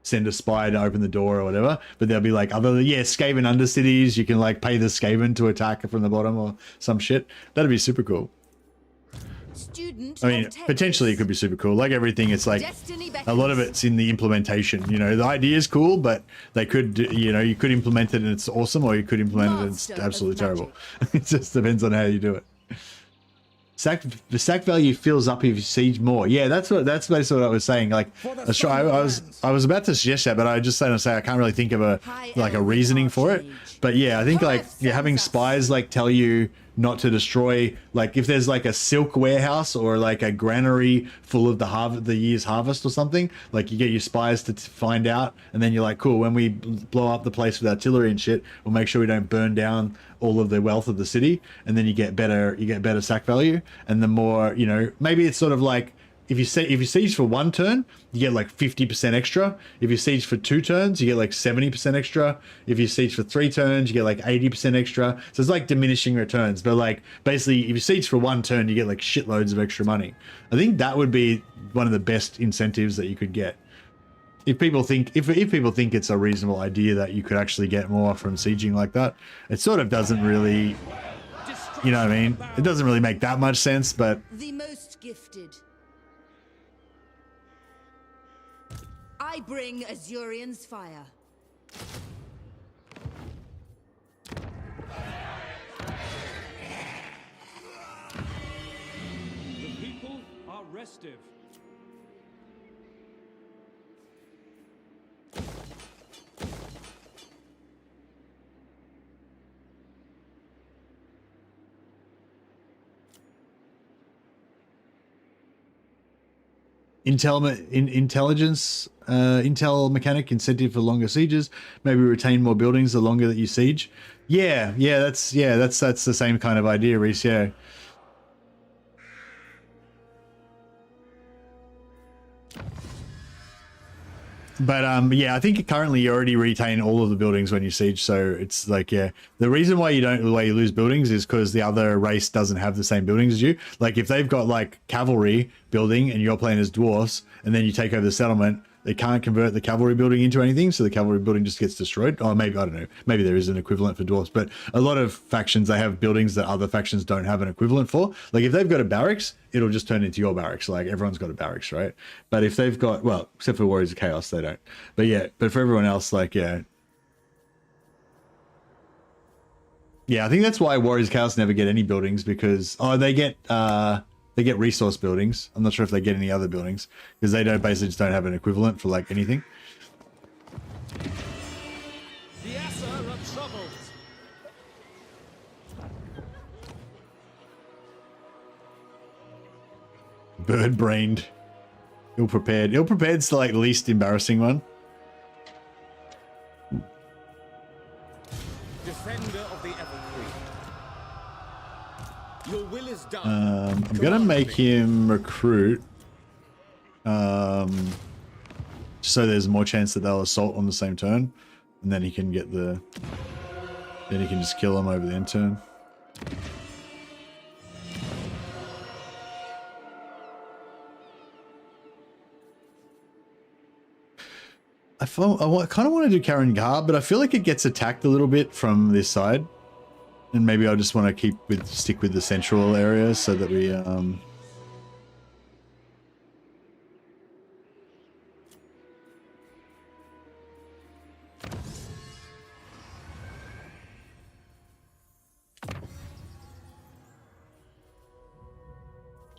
send a spy to open the door or whatever. But there'll be like other, Skaven undercities, you can like pay the Skaven to attack from the bottom or some shit. That'd be super cool. I mean, potentially it could be super cool. Like everything, it's like a lot of it's in the implementation. You know, the idea is cool, but they could, you could implement it and it's awesome, or you could implement it and it's absolutely terrible. It just depends on how you do it. The sack value fills up if you siege more. Yeah, that's basically what I was saying. Like, I was about to suggest that, but I just say I can't really think of a reasoning for it. But yeah, I think like having spies like tell you not to destroy, like if there's like a silk warehouse or like a granary full of the year's harvest or something, like you get your spies to find out, and then you're like, cool, when we blow up the place with artillery and shit, we'll make sure we don't burn down all of the wealth of the city, and then you get better sack value. And the more, maybe it's sort of like if you siege for 1 turn, you get like 50% extra. If you siege for 2 turns, you get like 70% extra. If you siege for 3 turns, you get like 80% extra. So it's like diminishing returns. But like basically, if you siege for 1 turn, you get like shitloads of extra money. I think that would be one of the best incentives that you could get. If people think it's a reasonable idea that you could actually get more from sieging like that, it sort of doesn't really, you know what I mean? It doesn't really make that much sense, but the most gifted. I bring Azurian's fire. The people are restive. intel mechanic, incentive for longer sieges. Maybe retain more buildings the longer that you siege. Yeah, that's the same kind of idea, Reese. Yeah. But yeah, I think currently you already retain all of the buildings when you siege, so it's like, yeah. The reason why you lose buildings is because the other race doesn't have the same buildings as you. Like if they've got like cavalry building and you're playing as dwarfs, and then you take over the settlement, they can't convert the cavalry building into anything, so the cavalry building just gets destroyed. Or maybe, I don't know, maybe there is an equivalent for dwarfs, but a lot of factions, they have buildings that other factions don't have an equivalent for. Like if they've got a barracks, it'll just turn into your barracks. Like everyone's got a barracks, right? But if they've got, well, except for Warriors of Chaos, they don't. But yeah, but for everyone else, like, yeah. Yeah, I think that's why Warriors of Chaos never get any buildings, because, they get resource buildings. I'm not sure if they get any other buildings, because they basically just don't have an equivalent for like anything. The Assa are troubled. Bird-brained. Ill-prepared. Ill-prepared's the like least embarrassing one. Defender of the Evergreen. Your will is done. I'm gonna make him recruit. So there's more chance that they'll assault on the same turn, and then he can get the. Then he can just kill them over the end turn. I kind of want to do Karen Gar, but I feel like it gets attacked a little bit from this side. And maybe I just want to stick with the central area so that we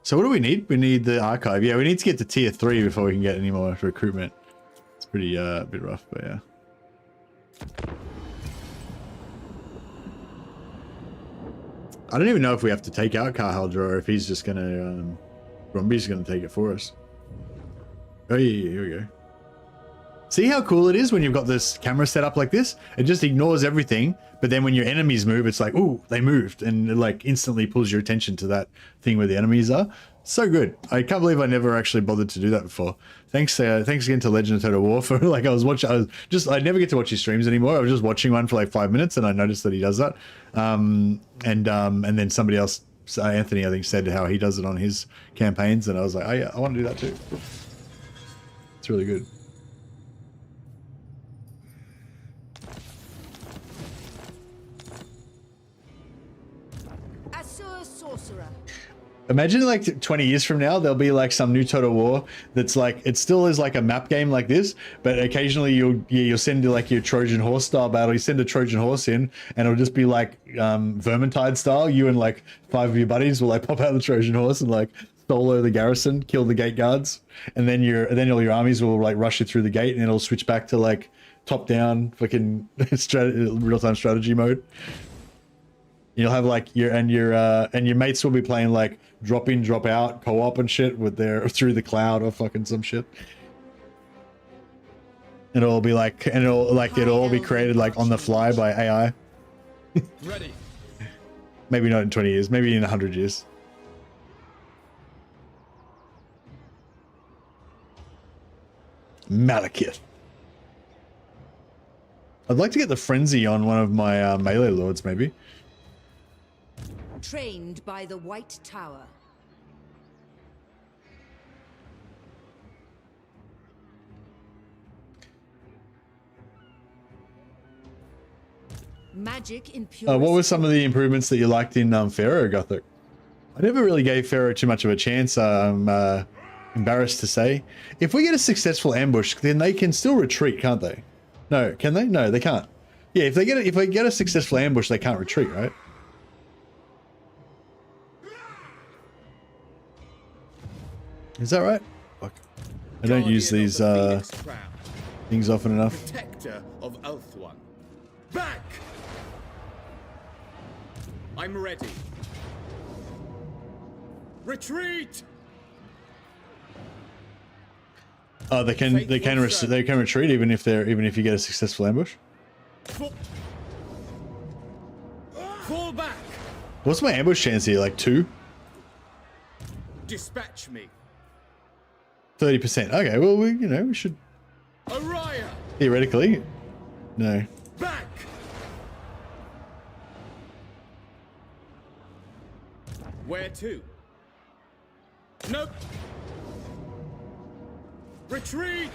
So what do we need? We need the archive. Yeah, we need to get to tier 3 before we can get any more recruitment. It's pretty a bit rough, but yeah. I don't even know if we have to take out Carhaldra or if he's just gonna Brumby's gonna take it for us. Oh yeah, here we go. See how cool it is when you've got this camera set up like this? It just ignores everything, but then when your enemies move, it's like, ooh, they moved, and it like instantly pulls your attention to that thing where the enemies are. So good. I can't believe I never actually bothered to do that before. Thanks again to Legend of Total War for like I never get to watch his streams anymore. I was just watching one for like 5 minutes and I noticed that he does that. And then somebody else, Anthony, I think, said how he does it on his campaigns, and I was like, oh yeah, I want to do that too. It's really good. Sorcerer. Imagine like 20 years from now, there'll be like some new Total War that's like, it still is like a map game like this, but occasionally you'll send like your Trojan horse style battle. You send a Trojan horse in and it'll just be like Vermintide style. You and like 5 of your buddies will like pop out the Trojan horse and like solo the garrison, kill the gate guards, and then all your armies will like rush you through the gate, and it'll switch back to like top down fucking real-time strategy mode. You'll have like your mates will be playing like drop in, drop out co-op and shit with their through the cloud or fucking some shit. And it'll be like, and it'll all be created like on the fly by AI. Ready. Maybe not in 20 years, maybe in 100 years. Malekith. I'd like to get the frenzy on one of my melee lords, maybe. Trained by the White Tower. Magic in pure. What were some of the improvements that you liked in Pharaoh Gothic? I never really gave Pharaoh too much of a chance. I'm embarrassed to say. If we get a successful ambush, then they can still retreat, can't they? No, can they? No, they can't. Yeah, if they get a successful ambush, they can't retreat, right? Is that right? Fuck. I don't use these things often enough. Protector of Ulthuan. Back! I'm ready. Oh, they can retreat even if you get a successful ambush. Fall back. What's my ambush chance here? Like 2? Dispatch me. 30%. Okay, well we should Araya. theoretically. No. Back. Where to? Nope. Retreat.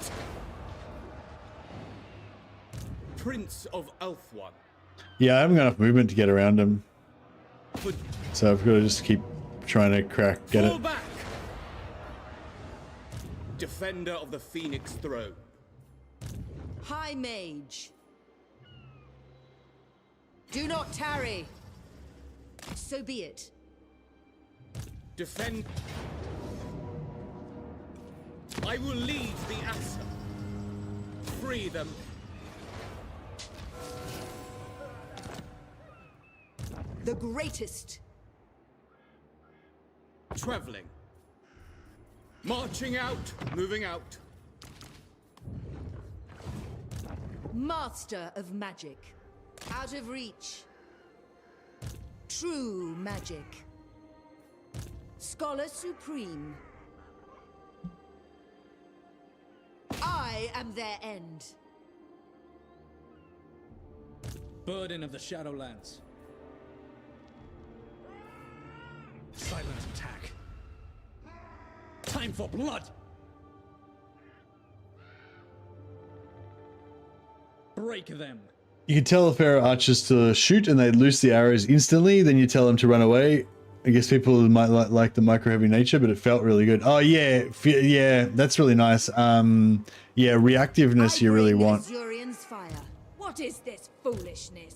Prince of Elfwan. Yeah, I haven't got enough movement to get around him, For so I've got to just keep trying to get fall it. back. Defender of the Phoenix Throne. High Mage. Do not tarry. So be it. Defend. I will lead the Asa. Free them. The greatest. Traveling. Marching out. Moving out. Master of magic. Out of reach. True magic. Scholar supreme. I am their end. Burden of the Shadowlands. Silent attack. Time for blood! Break them. You can tell the Pharaoh archers to shoot and they loose the arrows instantly, then you tell them to run away. I guess people might like the micro heavy nature, but it felt really good. Oh yeah, yeah, that's really nice. Yeah, reactiveness you really want. Azurian's fire. What is this foolishness?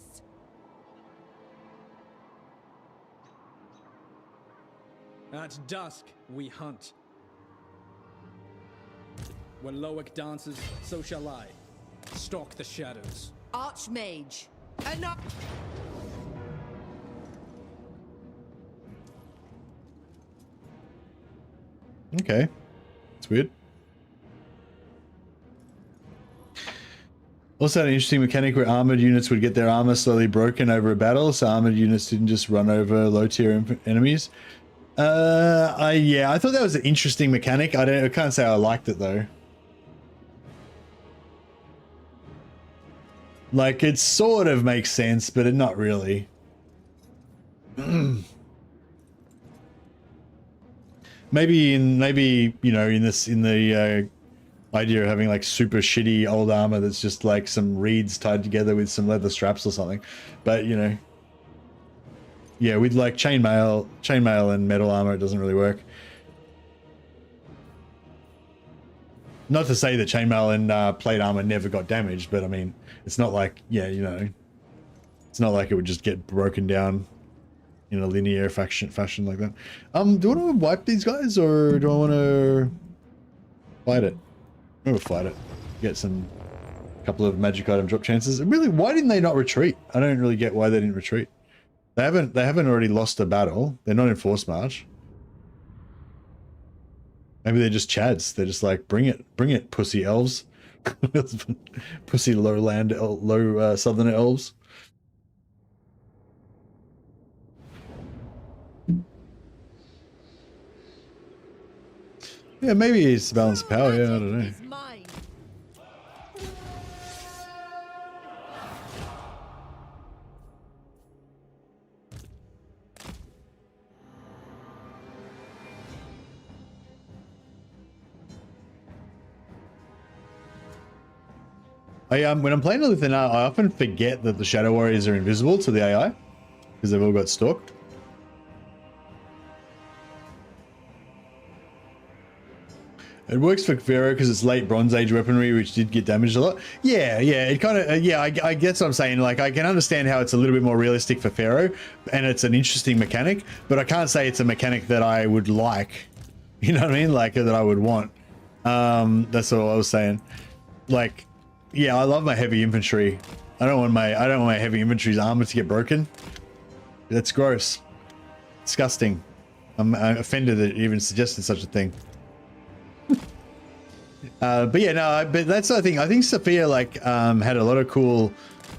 At dusk, we hunt. When Loic dances, so shall I. Stalk the shadows. Archmage. Enough. Okay, it's weird. Also had an interesting mechanic where armored units would get their armor slowly broken over a battle, so armored units didn't just run over low tier enemies. Yeah, I thought that was an interesting mechanic. I can't say I liked it though. Like, it sort of makes sense, but not really. maybe you know, in the idea of having like super shitty old armor that's just like some reeds tied together with some leather straps or something, but you know, yeah, with like chainmail and metal armor, it doesn't really work. Not to say that chainmail and plate armor never got damaged, but I mean, it's not like, yeah, you know, it's not like it would just get broken down in a linear fashion like that. Do I want to wipe these guys or do I want to fight it? I'm gonna fight it. Get some couple of magic item drop chances. And really, why didn't they not retreat? I don't really get why they didn't retreat. They haven't already lost a battle. They're not in force march. Maybe they're just chads. They're just like, bring it, pussy elves. Pussy low southern elves. Yeah, maybe it's the balance of power. Yeah, I don't know. When I'm playing Alith and Anar, I often forget that the Shadow Warriors are invisible to the AI because they've all got stalked. It works for Pharaoh because it's late Bronze Age weaponry, which did get damaged a lot. Yeah, it kind of, yeah, I guess what I'm saying. Like, I can understand how it's a little bit more realistic for Pharaoh, and it's an interesting mechanic, but I can't say it's a mechanic that I would like. You know what I mean? Like, that I would want. That's all I was saying. Like, yeah, I love my heavy infantry. I don't want my heavy infantry's armor to get broken. That's gross. Disgusting. I'm offended that it even suggested such a thing. But yeah, no, but that's the thing. I think Sophia like had a lot of cool,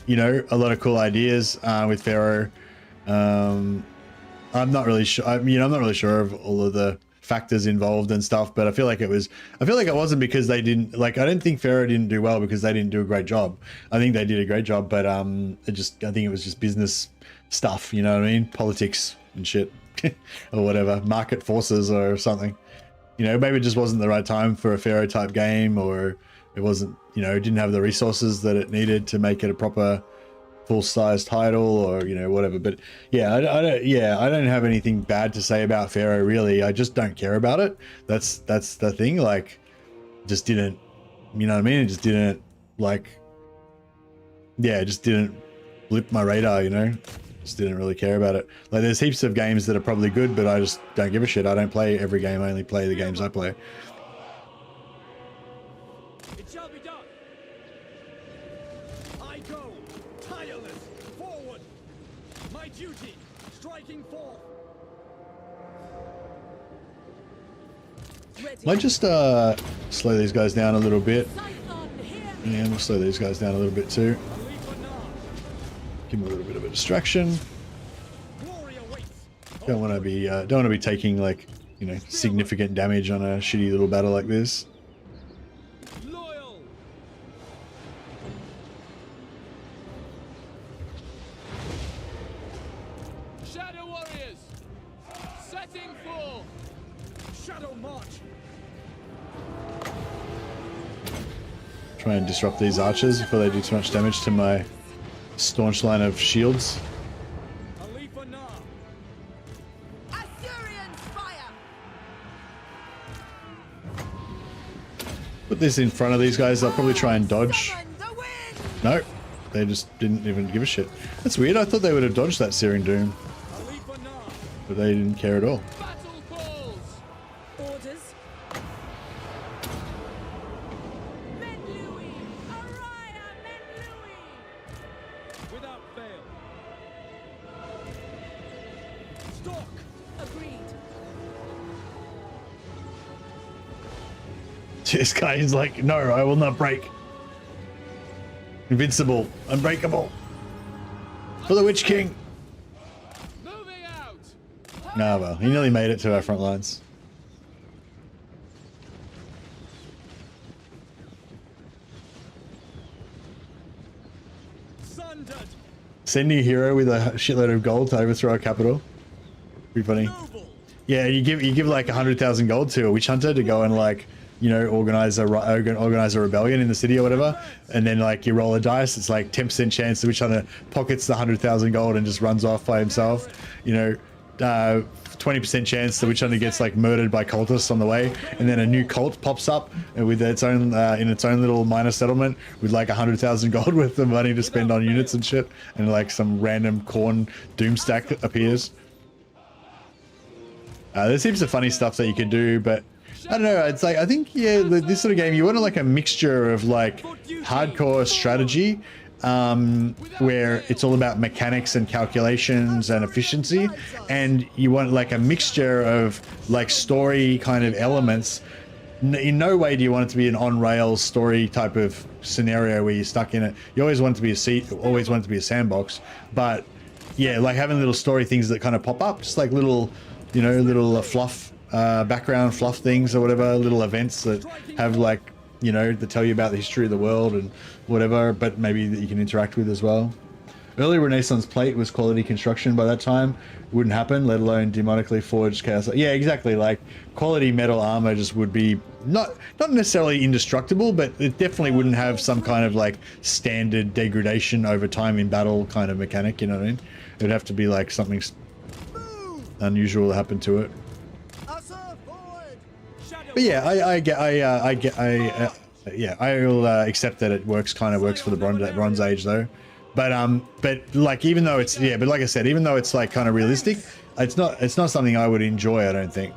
a lot of cool ideas with Pharaoh. I'm not really sure. I'm not really sure of all of the factors involved and stuff, but I feel like it wasn't because they didn't like. I don't think Pharaoh didn't do well because they didn't do a great job. I think they did a great job, but I think it was just business stuff. You know what I mean? Politics and shit, or whatever, market forces or something. Maybe it just wasn't the right time for a Pharaoh type game, or it wasn't, didn't have the resources that it needed to make it a proper full-size title, or whatever. But yeah, I don't have anything bad to say about Pharaoh really. I just don't care about it. That's the thing. Like, just didn't, you know what I mean? It just didn't it just didn't blip my radar. Just didn't really care about it. Like, there's heaps of games that are probably good, but I just don't give a shit. I don't play every game. I only play the games I play. It shall be done. I go, tireless, forward. My duty, striking forth. Might just slow these guys down a little bit. And we'll slow these guys down a little bit too. Give them a little bit of a distraction. Don't want to be taking like significant damage on a shitty little battle like this. Loyal. Shadow warriors, setting forth. Shadow march. Try and disrupt these archers before they do too much damage to my staunch line of shields. Alith Anar. Assyrian fire. Put this in front of these guys. They'll probably try and dodge. No, they just didn't even give a shit. That's weird. I thought they would have dodged that Searing Doom, but they didn't care at all. This guy is like, no, I will not break. Invincible, unbreakable. For the Witch King. Moving out. Ah, well, he nearly made it to our front lines. Sundered. Send your hero with a shitload of gold to overthrow our capital. Pretty funny. Yeah, you give like 100,000 gold to a witch hunter to go and like, organize a rebellion in the city or whatever, and then like you roll a dice, it's like 10% chance the witch hunter pockets the 100,000 gold and just runs off by himself. 20% chance the witch hunter gets like murdered by cultists on the way, and then a new cult pops up with its own in its own little minor settlement with like 100,000 gold worth of money to spend on units and shit, and like some random corn doom stack appears. There's heaps of funny stuff that you can do, but I don't know, it's like, I think, yeah, this sort of game, you want like a mixture of like hardcore strategy, where it's all about mechanics and calculations and efficiency, and you want like a mixture of like story kind of elements. In no way do you want it to be an on-rails story type of scenario where you're stuck in it. You always want it to be a sandbox, but yeah, like having little story things that kind of pop up, just like little, little fluff, background fluff things or whatever, little events that have like, that tell you about the history of the world and whatever, but maybe that you can interact with as well. Early Renaissance plate was quality construction by that time. It wouldn't happen, let alone demonically forged chaos. Yeah, exactly. Like quality metal armor just would be not necessarily indestructible, but it definitely wouldn't have some kind of like standard degradation over time in battle kind of mechanic, you know what I mean? It would have to be like something unusual to happen to it. But yeah, I will accept that it works for the Bronze Age though. But like, even though it's, but like I said, even though it's like kind of realistic, it's not something I would enjoy, I don't think.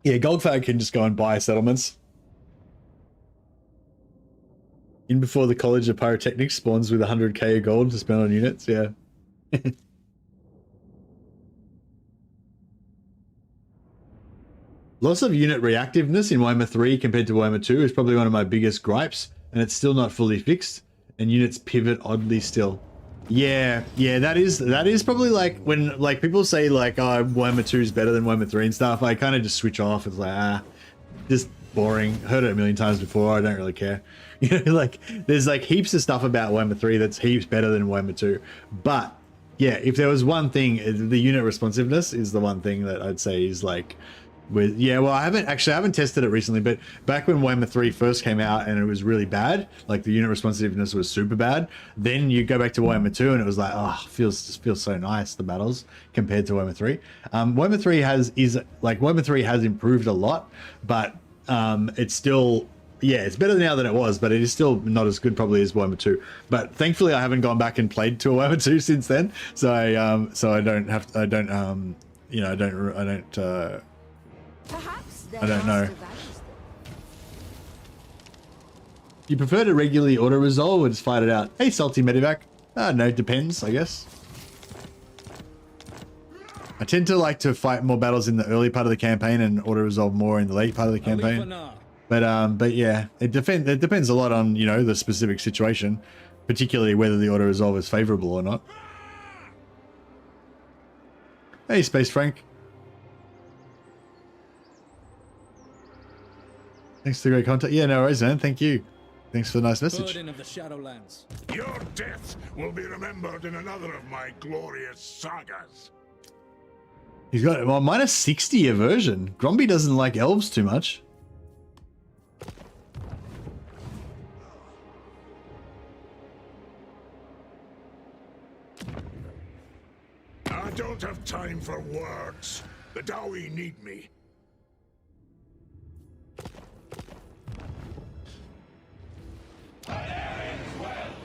Yeah, Goldfag can just go and buy settlements. In before the College of Pyrotechnics spawns with 100k of gold to spend on units, yeah. Loss of unit reactiveness in Warhammer 3 compared to Warhammer 2 is probably one of my biggest gripes, and it's still not fully fixed, and units pivot oddly still. Yeah, that is probably like when like people say like, oh, Warhammer 2 is better than Warhammer 3 and stuff, I kind of just switch off. It's like, just boring. Heard it a million times before, I don't really care. You know, like there's like heaps of stuff about Warhammer 3 that's heaps better than Warhammer 2. But yeah, if there was one thing, the unit responsiveness is the one thing that I'd say is like well, I haven't tested it recently, but back when Warhammer 3 first came out and it was really bad, like the unit responsiveness was super bad, then you go back to Warhammer 2 and it was like, oh, feels so nice, the battles compared to Warhammer 3. Warhammer 3 has improved a lot, but it's still, yeah, it's better now than it was, but it is still not as good probably as Warhammer 2. But thankfully I haven't gone back and played to Warhammer 2 since then, so I don't know. You prefer to regularly auto-resolve or just fight it out? Hey, Salty Medivac. No, it depends, I guess. I tend to like to fight more battles in the early part of the campaign and auto-resolve more in the late part of the campaign. But yeah, it depends a lot on, you know, the specific situation, particularly whether the auto-resolve is favorable or not. Hey, Space Frank. Thanks for the great content. Yeah, no worries, man. Thank you. Thanks for the nice message. Burden of the Shadowlands. Your death will be remembered in another of my glorious sagas. He's got well, minus 60 aversion. Gromby doesn't like elves too much. I don't have time for words. The Dowie need me.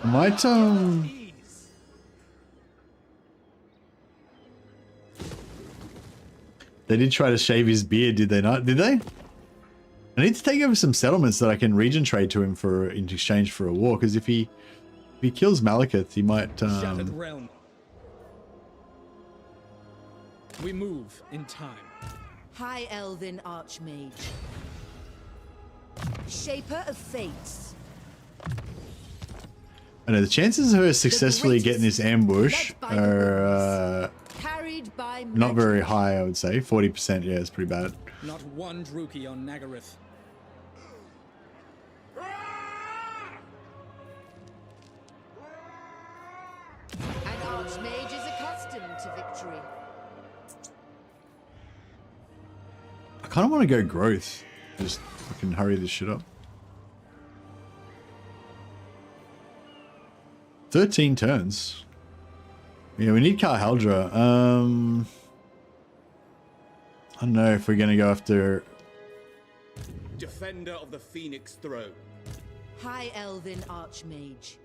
Might they did try to shave his beard, did they not? Did they? I need to take over some settlements that I can region trade to him for in exchange for a war, because if he kills Malekith, he might Shattered realm. We move in time. High Elven Archmage. Shaper of Fates. I know the chances of her successfully getting this ambush are not very high, I would say. 40%, yeah, it's pretty bad. Not one Druki on Nagaryth. An Archmage is accustomed to victory. I kind of want to go growth. Just fucking hurry this shit up. 13 turns. Yeah, we need Karhaldra. I don't know if we're gonna go after Defender of the Phoenix Throne. High Elven Archmage.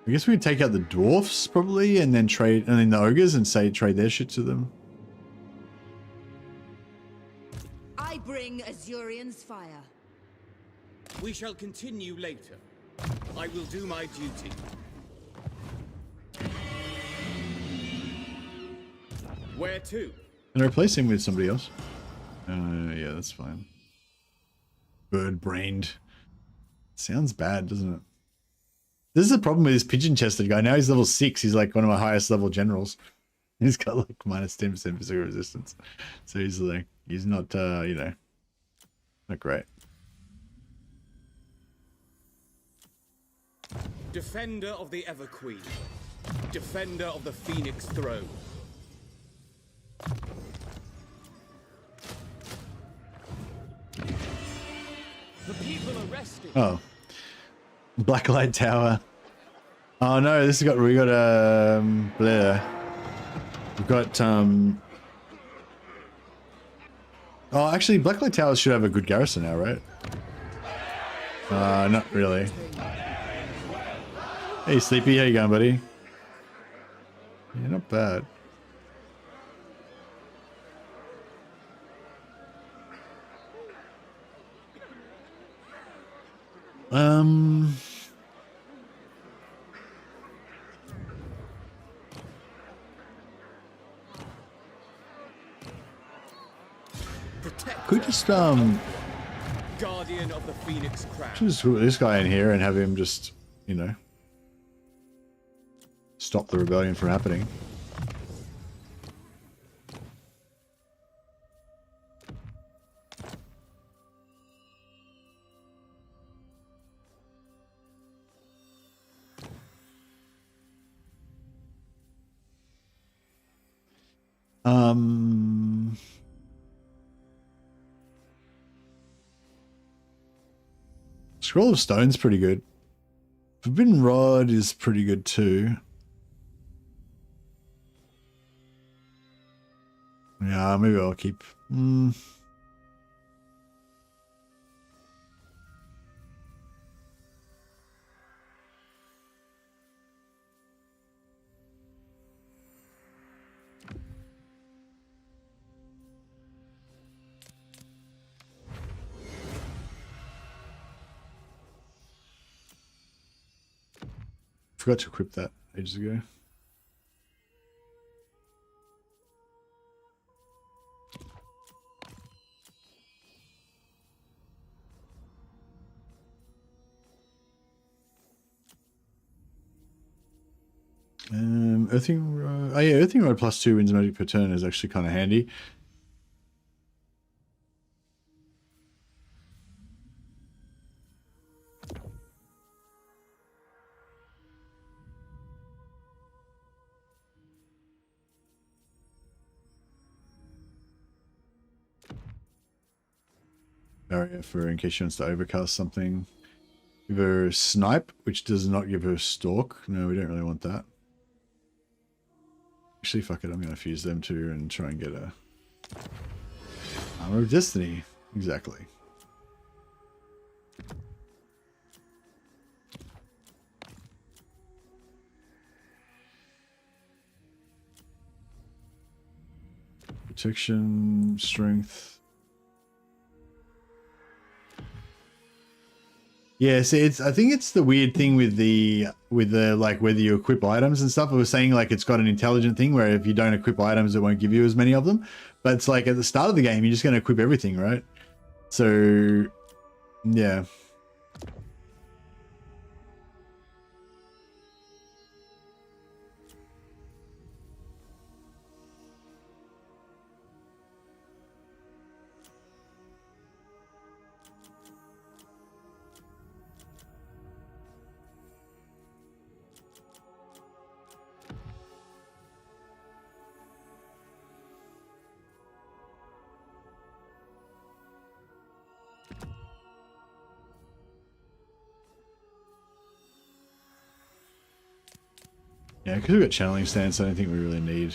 I guess we could take out the dwarfs probably and then trade and then the ogres and say trade their shit to them. I bring Azurian's fire. We shall continue later. I will do my duty. Where to? And replace him with somebody else. Yeah, that's fine. Bird-brained. Sounds bad, doesn't it? This is the problem with this pigeon-chested guy. Now he's level 6. He's like one of my highest level generals. He's got like minus 10% physical resistance. So he's like, he's not, you know, not great. Defender of the Everqueen. Defender of the Phoenix Throne. The people are resting. Oh. Blacklight Tower. Oh no, this has got, we got, Blair. We've got, oh, actually, Blacklight Tower should have a good garrison now, right? Not really. Hey, Sleepy, how you going, buddy? Yeah, not bad. Could just Guardian of the Phoenix Crown. just put this guy in here and have him just, you know, stop the rebellion from happening. Scroll of Stone's pretty good. Forbidden Rod is pretty good too. Yeah, maybe I'll keep... Forgot to equip that ages ago. Earthing Rod. Oh yeah, Earthing Rod +2 wins magic per turn is actually kind of handy. Barrier for in case she wants to overcast something. Give her Snipe, which does not give her Stalk. No, we don't really want that. Actually, fuck it. I'm going to fuse them too and try and get a Armor of Destiny. Exactly. Protection, strength. Yeah, see, I think it's the weird thing with the like whether you equip items and stuff. I was saying like it's got an intelligent thing where if you don't equip items, it won't give you as many of them. But it's like at the start of the game, you're just going to equip everything, right? So, yeah. Yeah, because we've got channeling stance, I don't think we really need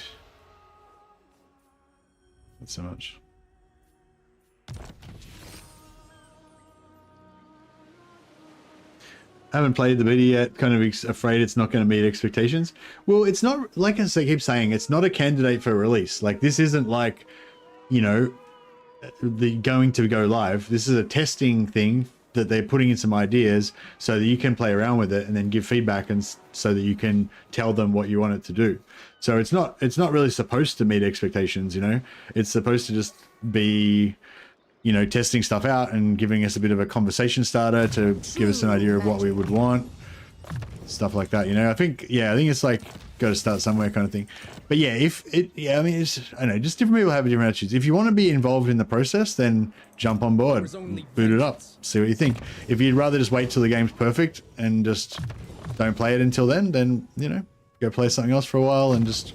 not so much. I haven't played the beta yet, kind of afraid it's not going to meet expectations. Well, it's not, like I keep saying, it's not a candidate for release. Like, this isn't like, you know, going to go live. This is a testing thing that they're putting in some ideas so that you can play around with it and then give feedback, and so that you can tell them what you want it to do. So it's not really supposed to meet expectations, you know. It's supposed to just be, you know, testing stuff out and giving us a bit of a conversation starter to give us an idea of what we would want, stuff like that, you know. I think it's like got to start somewhere kind of thing. But yeah, I mean, it's, I don't know, just different people have different attitudes. If you want to be involved in the process, then jump on board, boot it up, see what you think. If you'd rather just wait till the game's perfect and just don't play it until then, you know, go play something else for a while and just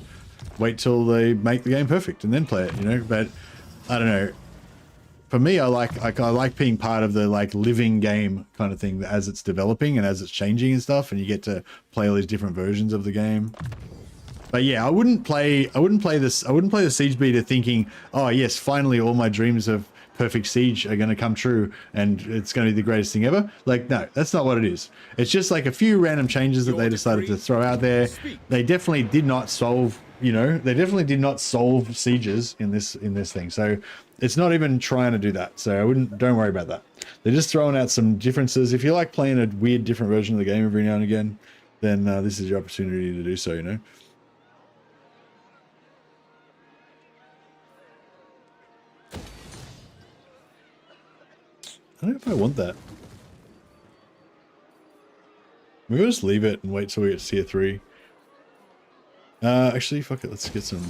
wait till they make the game perfect and then play it, you know. But I don't know. For me, I like being part of the like living game kind of thing as it's developing and as it's changing and stuff, and you get to play all these different versions of the game. But yeah, I wouldn't play the Siege Beta thinking, oh yes, finally all my dreams of perfect Siege are going to come true and it's going to be the greatest thing ever. Like, no, that's not what it is. It's just like a few random changes that they decided to throw out there. They definitely did not solve you know, they definitely did not solve sieges in this thing. So it's not even trying to do that. So don't worry about that. They're just throwing out some differences. If you like playing a weird different version of the game every now and again, then this is your opportunity to do so, you know. I don't know if I want that. Maybe we'll just leave it and wait till we get to tier 3. Actually, fuck it. Let's get some.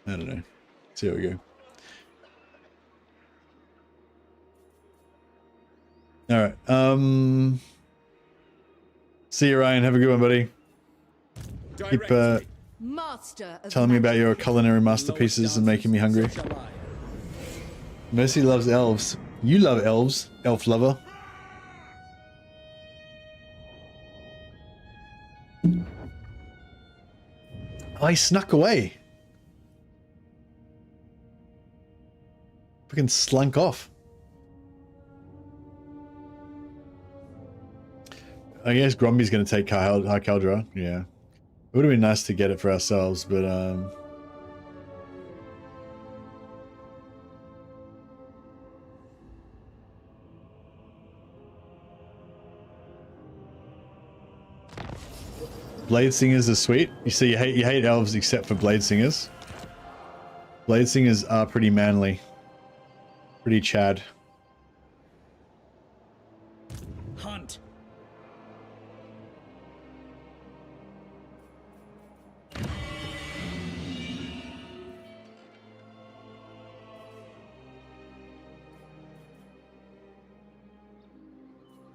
I don't know. See how we go. All right. See you, Ryan. Have a good one, buddy. Keep telling me about your culinary masterpieces and making me hungry. Mercy loves elves. You love elves, elf lover. Oh, he snuck away. Fucking slunk off. I guess Gromby's going to take High Caldra. Yeah. It would have been nice to get it for ourselves, but Blade Singers are sweet. You see, you hate elves except for Blade Singers. Blade Singers are pretty manly. Pretty Chad. Hunt.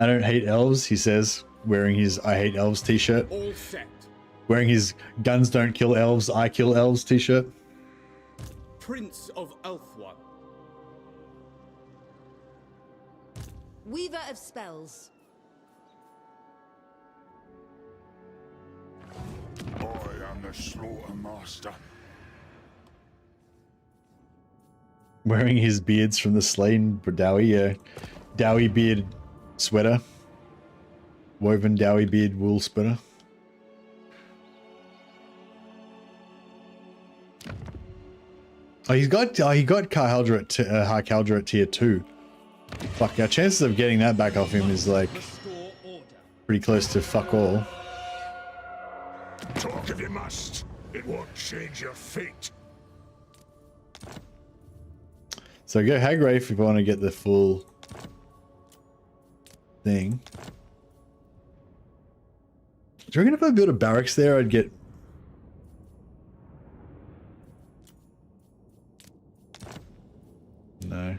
I don't hate elves, he says, wearing his I hate elves t-shirt. All set. Wearing his guns don't kill elves, I kill elves t-shirt. Prince of Elfwan. Weaver of spells. I am the slaughter master. Wearing his beards from the slain Dowie, yeah. Dowie beard sweater. Woven Dowie beard wool sweater. Oh, he got High Caldra at tier 2. Fuck, our chances of getting that back off him is like pretty close to fuck all. Talk if you must. It won't change your fate. So go Hagrafe if you want to get the full thing. Do you reckon if I built a barracks there, I'd get... No.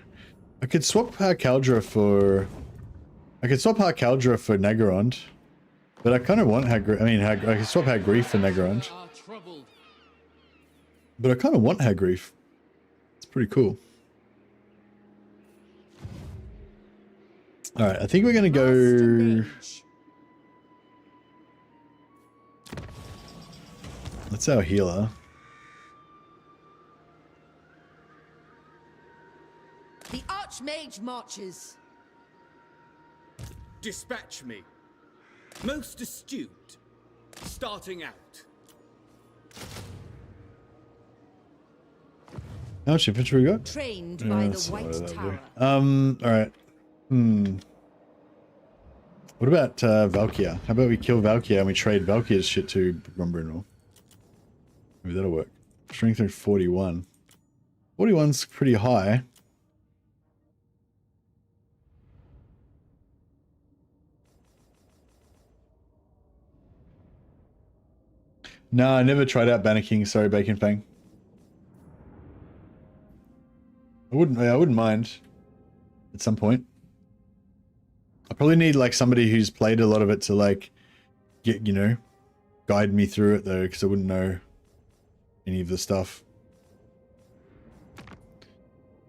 I could swap High Caldra for... I could swap High Caldra for Nagarond. But I kind of want I could swap Hagrif for Nagarond. But I kind of want Hagrif. It's pretty cool. Alright, I think we're going to go... That's our healer. The Archmage marches. Dispatch me. Most astute. Starting out. How much infantry we got? Trained by the White Tower. Alright. What about Valkyr? How about we kill Valkyr and we trade Valkyr's shit to Grombrindal? Maybe that'll work. Strength rate 41. 41's pretty high. No, I never tried out Banner King. Sorry, Bacon Fang. I wouldn't mind at some point. I probably need like somebody who's played a lot of it to like get, you know, guide me through it though, because I wouldn't know any of the stuff.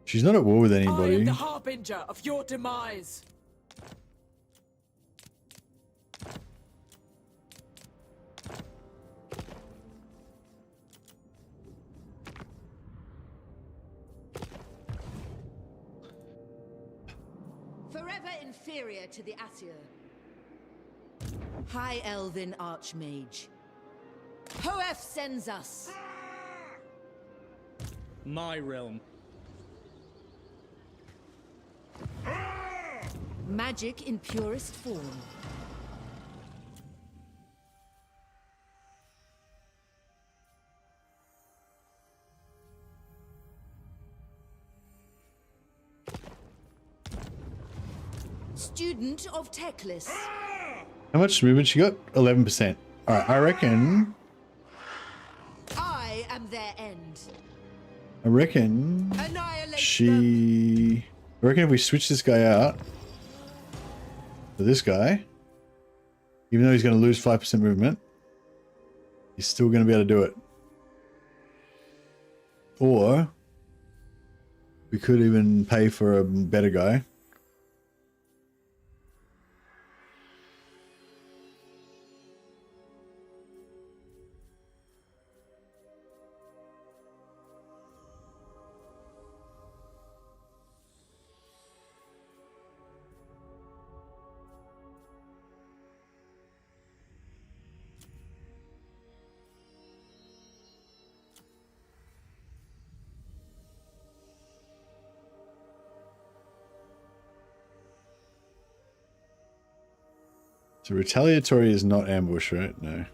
She's not at war with anybody. I am the harbinger of your demise. Forever inferior to the Asir. High Elven Archmage. Hoef sends us. My realm. Magic in purest form. Student of Teclis. How much movement she got? 11%. All right, I reckon I am their end. Annihilate she. I reckon if we switch this guy out for this guy, even though he's going to lose 5% movement, he's still going to be able to do it. Or we could even pay for a better guy. So retaliatory is not ambush, right? No.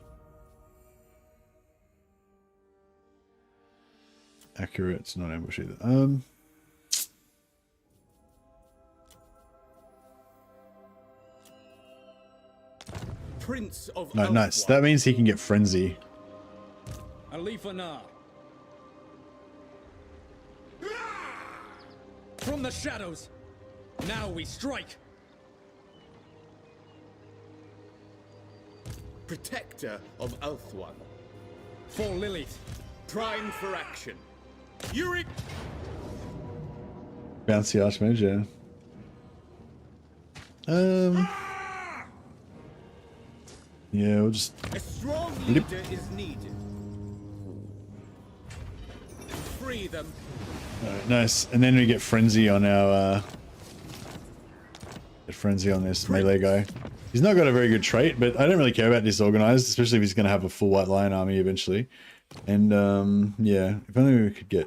Accurate, it's not ambush either. Prince of No, nice. That means he can get frenzy. Alith Anar. From the shadows. Now we strike. Protector of Ulthuan. For Lilith. Prime for action. Uric. Bouncy Archmage, yeah. Yeah, we'll just. A strong leader is needed. Free them. Alright, nice. And then we get frenzy on our. Get frenzy on this melee guy. He's not got a very good trait, but I don't really care about disorganized, especially if he's going to have a full white lion army eventually. And yeah, if only we could get.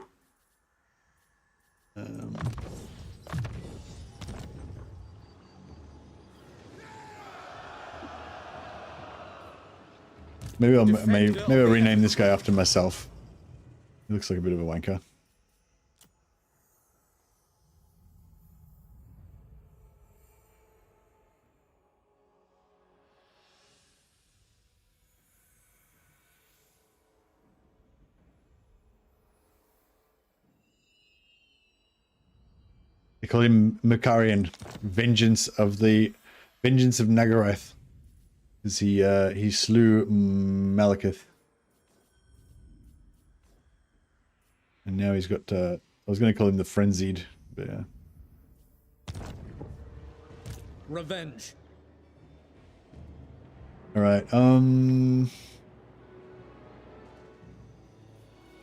Maybe I'll rename this guy after myself. He looks like a bit of a wanker. They call him Makarian, Vengeance of Nagaroth. Because he slew Malekith. And now he's got I was gonna call him the Frenzied, but yeah. Revenge. Alright,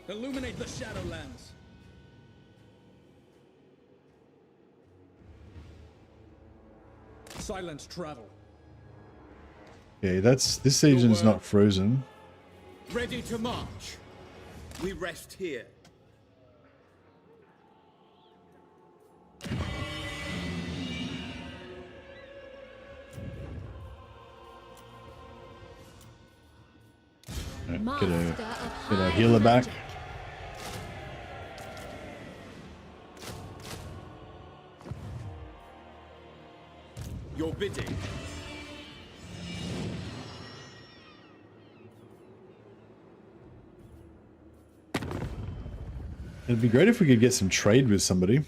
Illuminate the Shadowlands. Silent travel. okay, this region's not frozen. Ready to march. We rest here. Right, get a healer back. Your bidding. It'd be great if we could get some trade with somebody.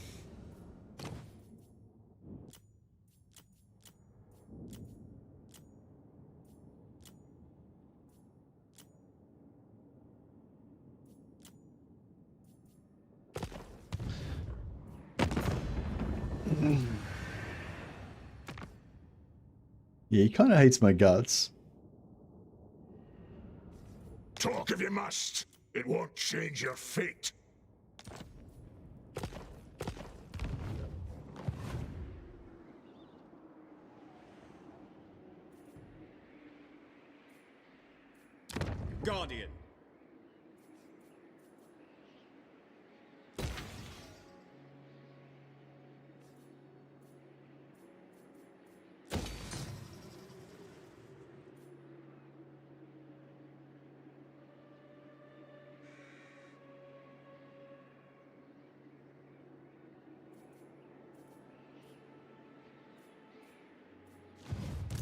Yeah, he kind of hates my guts. Talk if you must. It won't change your fate. Guardian.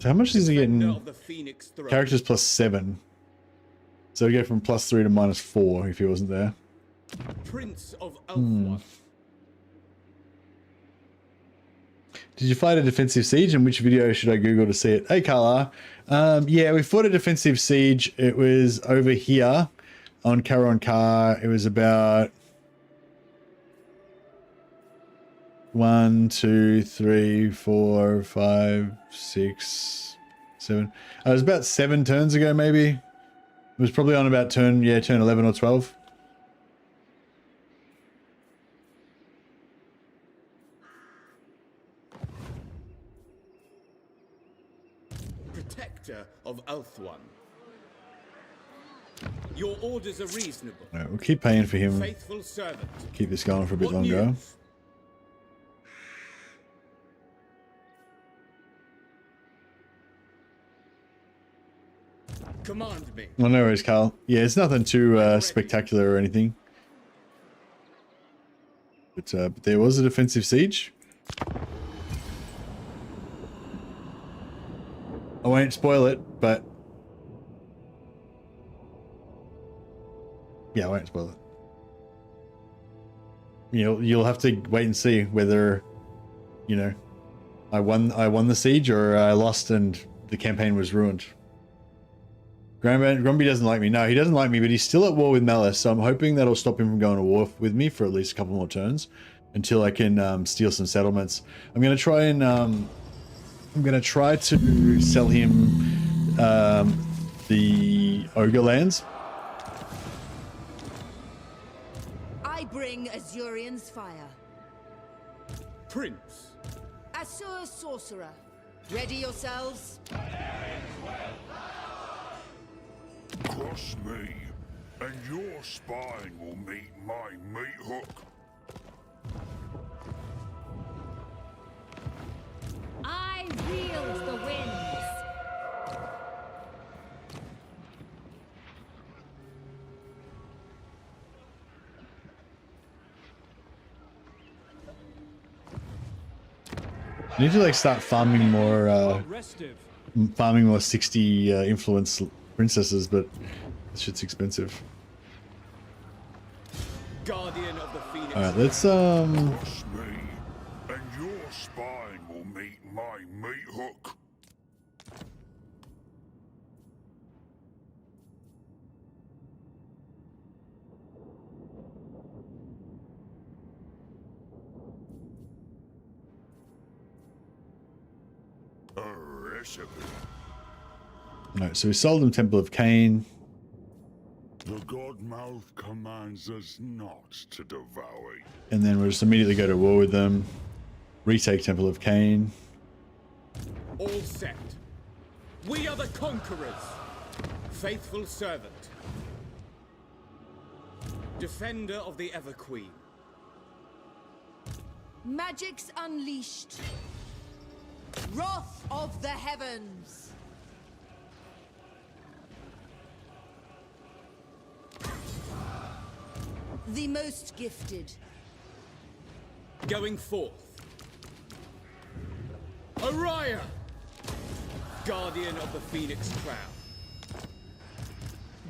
So how much is he Defender getting? of the Phoenix Throne. Characters +7. So we go from +3 to -4 if he wasn't there. Prince of Elf. Did you fight a defensive siege, and which video should I Google to see it? Hey, Carla. Yeah, we fought a defensive siege. It was over here on Caron Car. It was about 1, 2, 3, 4, 5, 6, 7. It was about 7 turns ago, maybe. It was probably on about turn 11 or 12. Protector of Elfwan. Your orders are reasonable. All right, we'll keep paying for him. Faithful servant. Keep this going for a bit What longer. news? Command me. Well, no worries, Carl. Yeah, it's nothing too spectacular or anything. But there was a defensive siege. I won't spoil it, but yeah, I won't spoil it. You'll have to wait and see whether, you know, I won the siege or I lost and the campaign was ruined. Grumpy doesn't like me. No, he doesn't like me, but he's still at war with Malice, so I'm hoping that'll stop him from going to war with me for at least a couple more turns until I can steal some settlements. I'm gonna try and to sell him the ogre lands. I bring Azurian's fire. Prince. Asur sorcerer. Ready yourselves. Cross me, and your spine will meet my meat hook. I wield the winds. I need to like start farming more Restive. 60 influence princesses, but this shit's expensive. Guardian of the Phoenix. All right, let's Cross me, and your spine will meet my meat hook. A recipe. no. So we sold them Temple of Cain. The Godmouth commands us not to devour. And then we'll just immediately go to war with them. Retake Temple of Cain. All set. We are the conquerors. Faithful servant. Defender of the Everqueen. Magic's unleashed. Wrath of the heavens. The most gifted. Going forth. Araya! Guardian of the Phoenix Crown.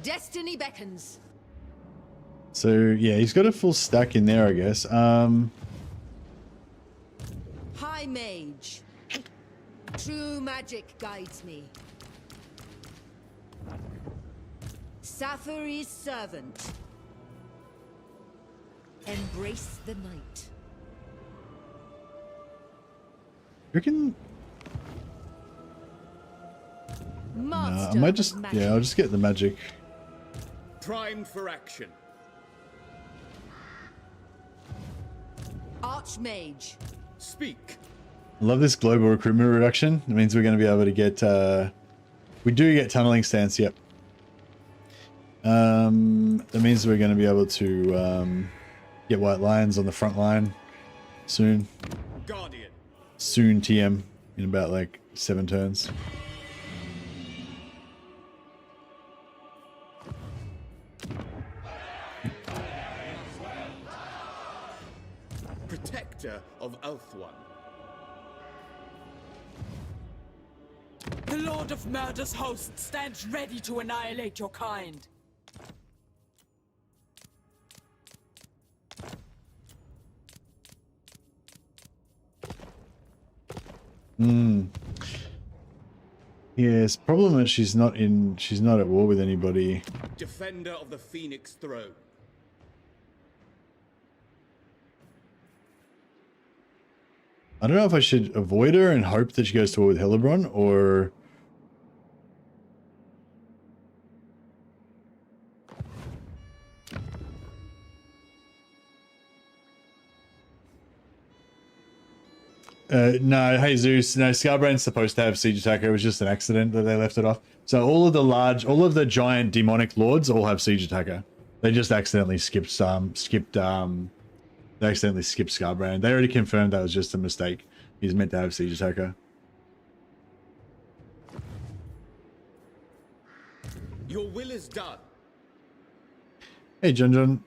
Destiny beckons. So yeah, he's got a full stack in there, I guess. High Mage. True magic guides me. Safary's servant. Embrace the night. You can. Master I might just. of magic. Yeah, I'll just get the magic. Primed for action. Archmage. Speak. I love this global recruitment reduction. It means we're going to be able to get. We do get tunneling stance. Yep. That means we're going to be able to get white lions on the front line soon. Guardian. Soon TM in about like 7 turns. Protector of Elf One. The Lord of Murder's host stands ready to annihilate your kind. Yes, problem is she's not at war with anybody. Defender of the Phoenix Throne. I don't know if I should avoid her and hope that she goes to war with Hellebron, or no, hey Zeus, no, Scarbrain's supposed to have Siege Attacker. It was just an accident that they left it off. So all of the giant demonic lords all have Siege Attacker. They just accidentally skipped Scarbrain. They already confirmed that was just a mistake. He's meant to have Siege Attacker. Your will is done. Hey John.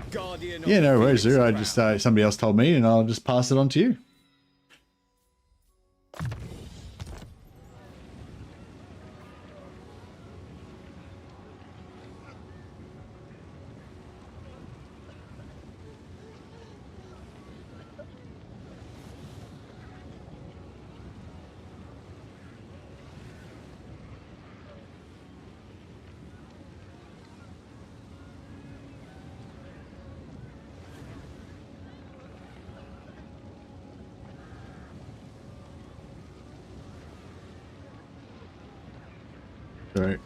Guardian Yeah, no worries, Phoenix Zeus. I Crown. just somebody else told me, and I'll just pass it on to you. Right.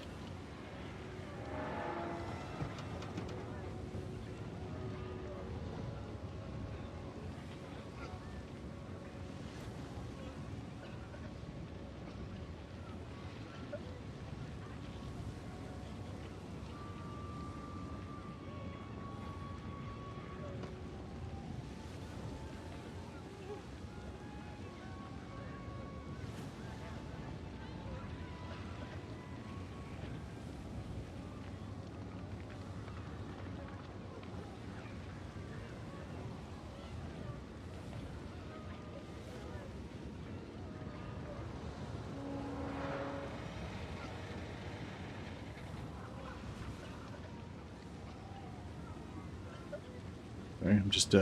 Sorry, I'm just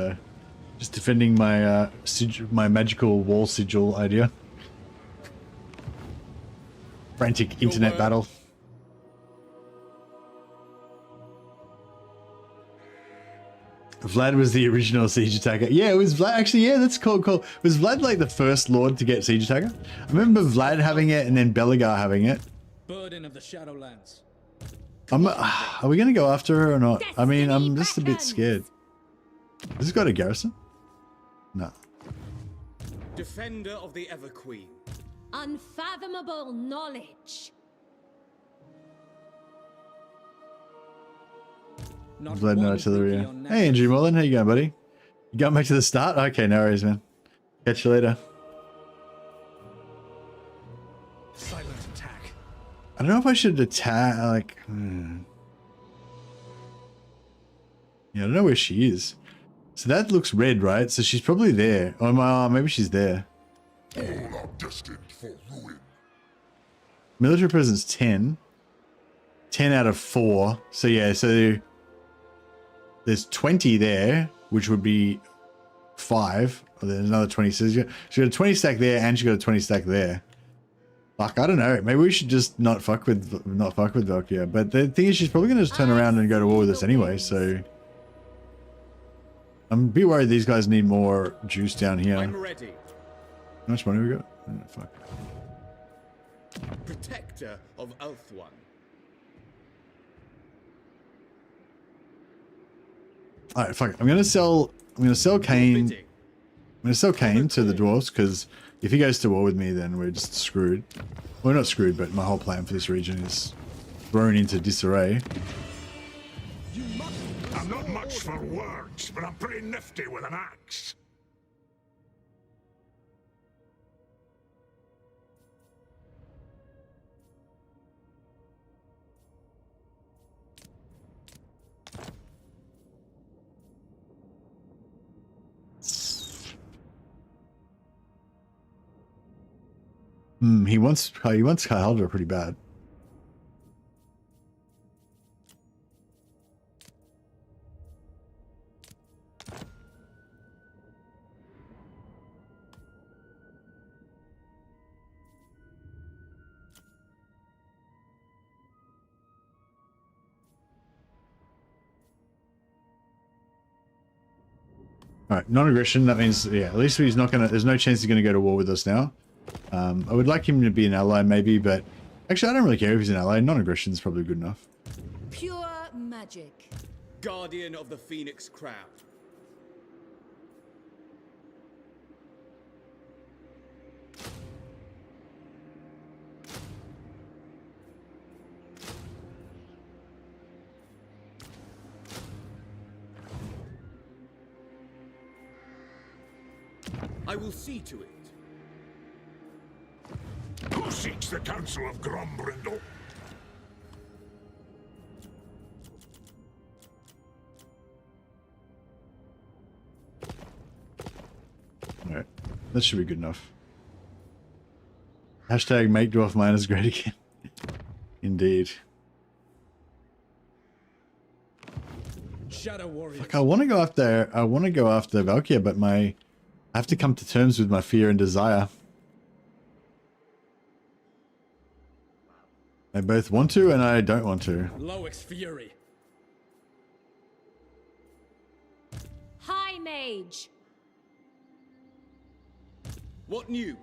defending my my magical wall sigil idea. Frantic internet battle. Vlad was the original Siege Attacker. Yeah, it was Vlad. Actually, yeah, that's cool. Was Vlad like the first Lord to get Siege Attacker? I remember Vlad having it and then Belagar having it. Burden of the Shadowlands. Are we going to go after her or not? I mean, I'm just a bit scared. Has this got a garrison? No. Defender of the Ever Queen. Unfathomable knowledge. Vlad, no artillery. Hey, Andrew Mullen, how you going, buddy? You going back to the start? Okay, no worries, man. Catch you later. Silent attack. I don't know if I should attack, like... Yeah, I don't know where she is. So that looks red, right? So she's probably there. Oh, maybe she's there. All are destined for ruin. Military presence 10. 10 out of 4. So yeah, so there's 20 there, which would be 5. Oh, there's another 20. So she got a 20 stack there, and she got a 20 stack there. Fuck, I don't know. Maybe we should just not fuck with Valkyria. But the thing is, she's probably gonna just turn around and go to war with us anyway. So I'm a bit worried these guys need more juice down here. I'm ready. How much money we got? Oh, fuck. Protector of Elf One. All right, fuck it. I'm gonna sell Kane. I'm gonna sell Kane to the dwarves because if he goes to war with me, then we're just screwed. We're not screwed, but my whole plan for this region is thrown into disarray. I'm not much for words, but I'm pretty nifty with an axe. He wants Kyaldra pretty bad. Alright, non-aggression, that means, yeah, at least he's not gonna, there's no chance he's gonna go to war with us now. I would like him to be an ally maybe, but actually I don't really care if he's an ally. Non-aggression is probably good enough. Pure magic. Guardian of the Phoenix Crown. I will see to it. Who seeks the counsel of Grombrindle? Alright, that should be good enough. Hashtag make dwarf miners great again. Indeed. Shadow warriors. Like, I want to go after Valkyria, but I have to come to terms with my fear and desire. I both want to and I don't want to. Loix Fury. High Mage. What news?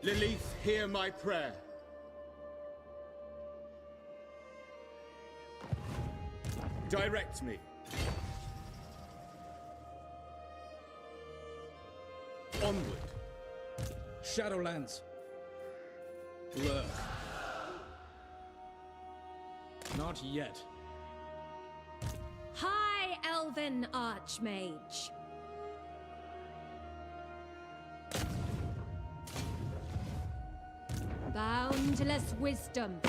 Lilith, hear my prayer. Direct me. Onward. Shadowlands. Blur. Not yet. High Elven Archmage. Boundless Wisdom.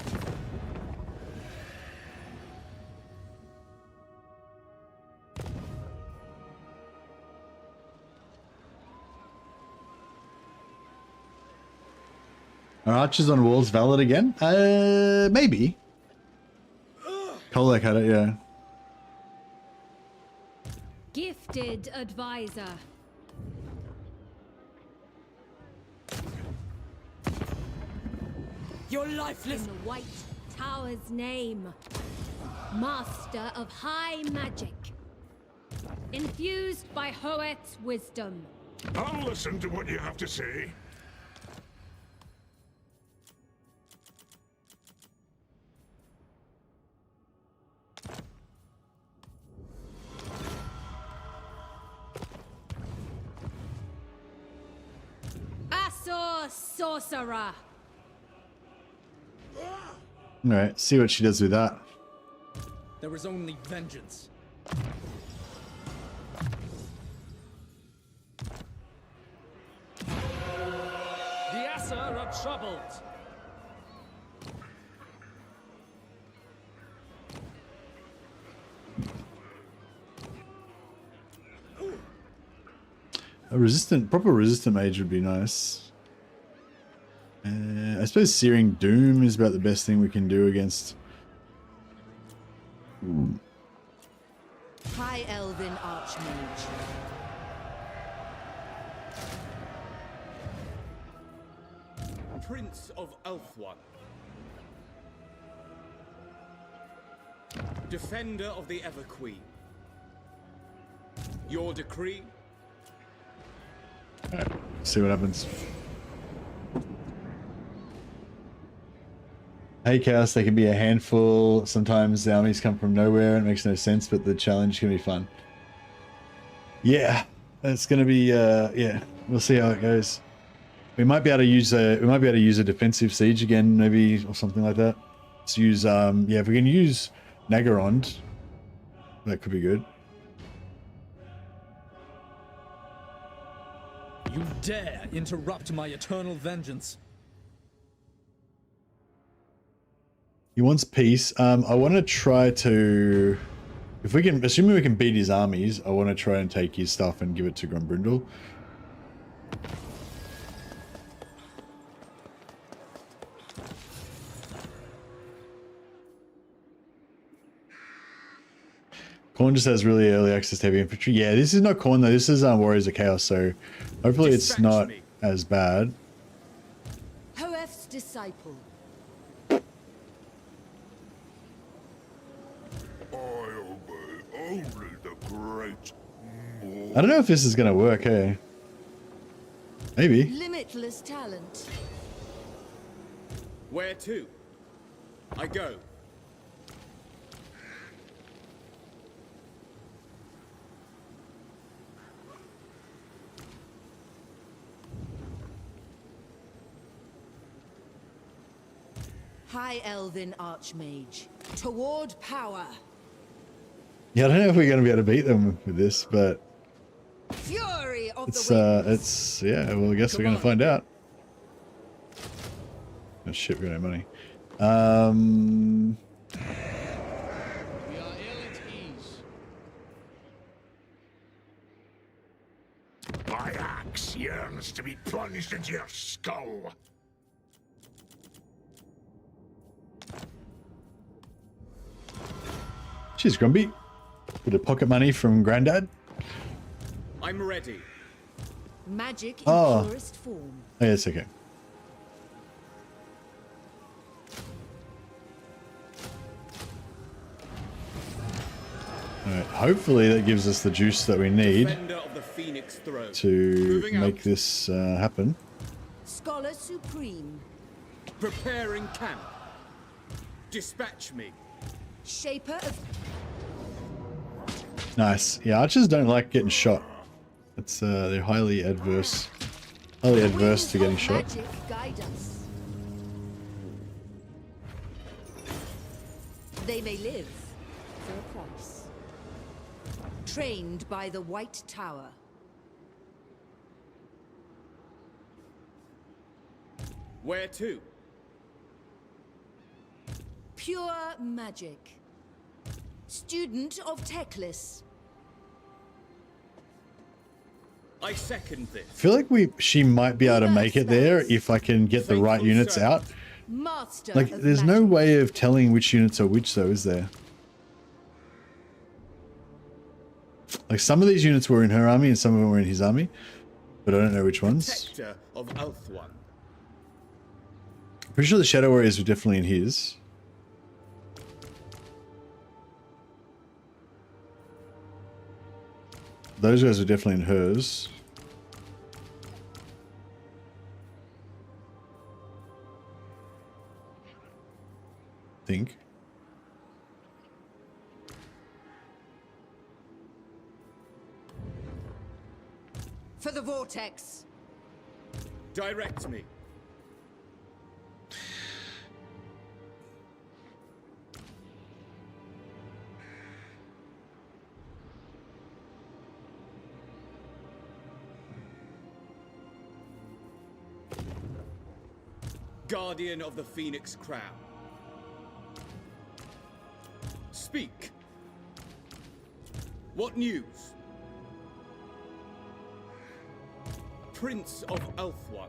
Are archers on walls valid again? Maybe. Kolek had it, yeah. Gifted Advisor. You're lifeless. In the White Tower's name. Master of High Magic. Infused by Hoet's wisdom. I'll listen to what you have to say. Asor Sorcerer. Alright, see what she does with that. There is only vengeance. The Asser are troubled. A proper resistant mage would be nice. I suppose Searing Doom is about the best thing we can do against. Ooh. High Elven Archmage. Prince of Elfwan. Defender of the Everqueen. Your decree. Alright, see what happens. Hey Chaos, they can be a handful. Sometimes the armies come from nowhere and it makes no sense, but the challenge can be fun. Yeah, it's gonna be, yeah, we'll see how it goes. We might be able to use a defensive siege again, maybe, or something like that. Let's use yeah, if we can use Nagarond, that could be good. You dare interrupt my eternal vengeance. He wants peace. I want to try to, if we can, assuming we can beat his armies, I want to try and take his stuff and give it to Grumbrindle. Khorne just has really early access to heavy infantry. Yeah, this is not Khorne though. This is Warriors of Chaos, so hopefully it's not as bad. Hoef's disciple. Only the great. I don't know if this is gonna work, hey? Maybe. Limitless talent. Where to? I go. High Elven Archmage. Toward power. Yeah, I don't know if we're gonna be able to beat them with this, but Fury of it's the winds. it's yeah. Well, I guess we're gonna find out. Oh shit, we got no money. We are ill at ease. My axe yearns to be plunged into your skull. Cheers, Grumpy. Bit of pocket money from Grandad. I'm ready. Magic in Oh. purest form. Oh, yeah, it's okay. Alright, hopefully that gives us the juice that we need Defender of the Phoenix Throne. to Moving make out. this happen. Scholar Supreme. Preparing camp. Dispatch me. Shaper of Nice. Yeah, archers don't like getting shot. It's they're highly adverse to winds getting of shot. magic guide us. They may live for a price. Trained by the White Tower. Where to? Pure magic. Student of Teclis. I second this. I feel like she might be able to make it there if I can get the right units out. Master Like, of there's no magic. way of telling which units are which, though, is there? Like, some of these units were in her army and some of them were in his army, but I don't know which ones. Protector of Alith. Pretty sure the Shadow Warriors were definitely in his. Those guys were definitely in hers. I think. For the Vortex. Direct me. Guardian of the Phoenix Crown. Speak. What news? Prince of Alith.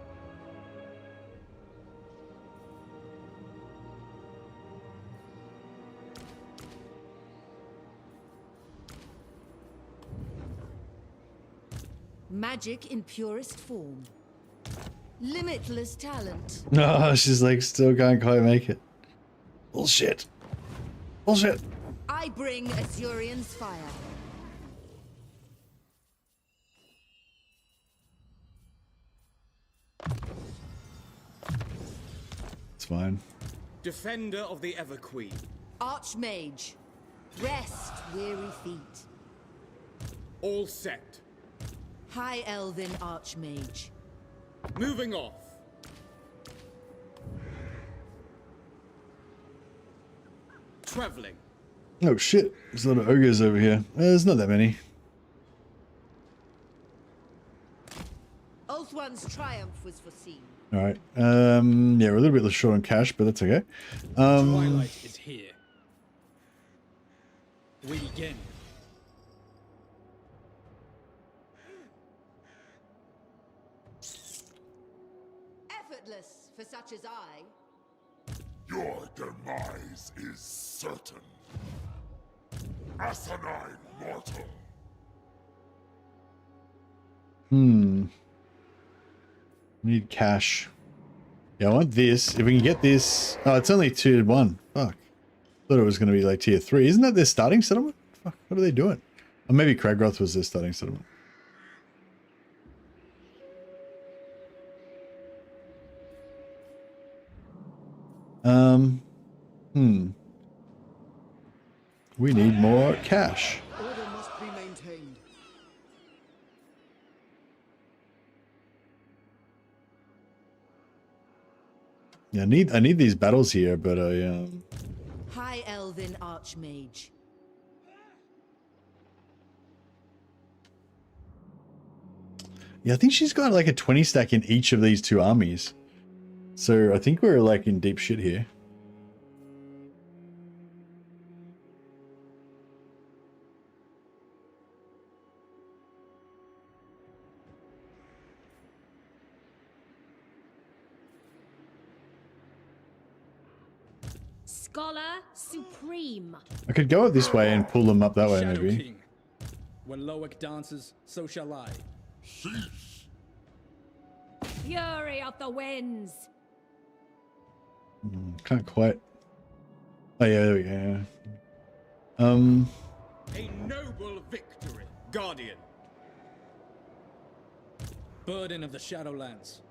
Magic in purest form. Limitless talent. No, she's like, still can't quite make it. Bullshit. Bullshit. I bring Azurian's fire. It's fine. Defender of the Everqueen. Archmage. Rest, weary feet. All set. High Elven Archmage. Moving off. Traveling. Oh shit, there's a lot of ogres over here. There's not that many. Oath One's triumph was foreseen. Alright, yeah, we're a little bit short on cash, but that's okay. Twilight is here. We begin. Effortless for such as I. Your demise is certain. Asinine mortal. Need cash. Yeah, I want this. If we can get this... Oh, it's only tier 1. Fuck. Thought it was going to be like tier 3. Isn't that their starting settlement? Fuck, what are they doing? Or maybe Kragroth was their starting settlement. We need more cash. Order must be maintained. Yeah, I need these battles here, but I High Elven Archmage. yeah, I think she's got like a 20 stack in each of these two armies. So I think we're like in deep shit here. Scholar Supreme. I could go up this way and pull them up that way, Shadow maybe. King. When Loic dances, so shall I. Cease. Fury of the winds. Can't quite. Oh yeah, there we go. A noble victory, Guardian. Burden of the Shadowlands.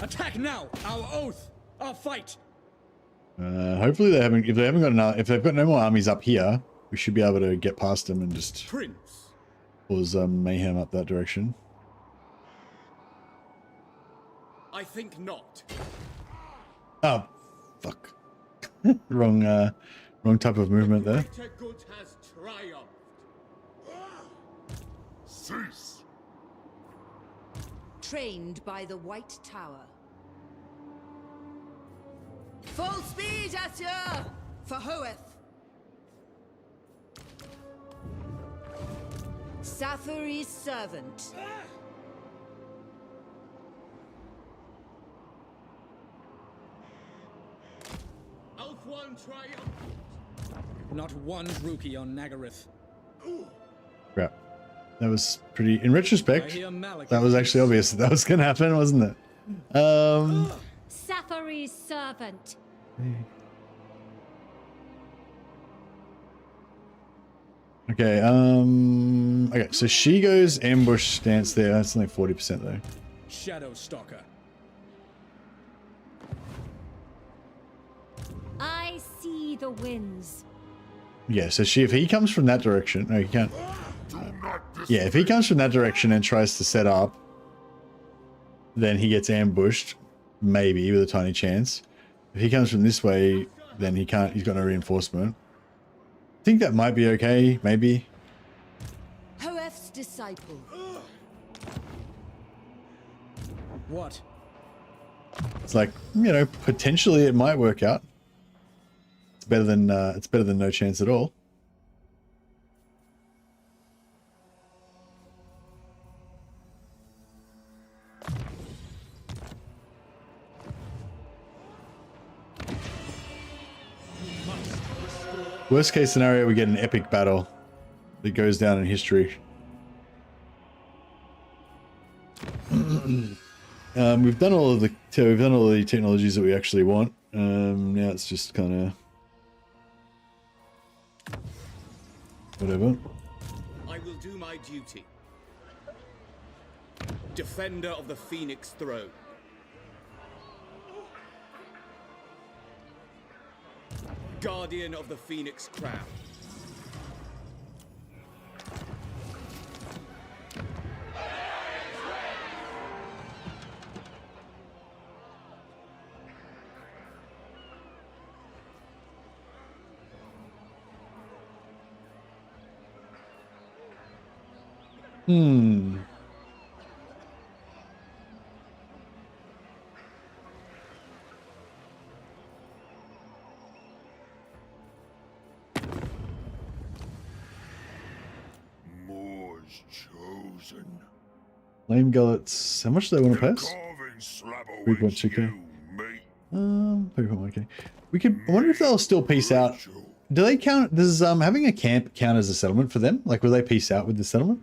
Attack now! Our oath! Our fight! Hopefully they haven't. If they haven't got enough, if they've got no more armies up here, we should be able to get past them and just Prince. cause mayhem up that direction. I think not. Oh, fuck! wrong type of movement there. Greater good has triumphed. Cease. Trained by the White Tower. Full speed, Asya! For Hoeth! Safari's servant. Elf One triumph. Not one Druki on Nagareth. Crap. That was pretty. In retrospect, I hear Malak that was actually obvious that was gonna happen, wasn't it? Safari's servant. Okay. Okay. So she goes ambush stance there. That's only 40% though. Shadow Stalker. I see the winds. Yeah. So if he comes from that direction, no, he can't. Do not Yeah, if he comes from that direction and tries to set up, then he gets ambushed, maybe with a tiny chance. If he comes from this way, then he can't. He's got no reinforcement. I think that might be okay, maybe. Hoeth's disciple. What? It's like, you know, potentially it might work out. It's better than no chance at all. Worst case scenario, we get an epic battle that goes down in history. We've done all of the technologies that we actually want. Now it's just kind of whatever. I will do my duty. Defender of the Phoenix Throne. Guardian of the Phoenix Crown. Hmm. More's chosen. Lame gullets. How much do they want to pay us? Carving slab 3.2k. you, mate. 3.1k. We could. I wonder if they'll still peace out. Do they count? Does having a camp count as a settlement for them? Like, will they peace out with the settlement,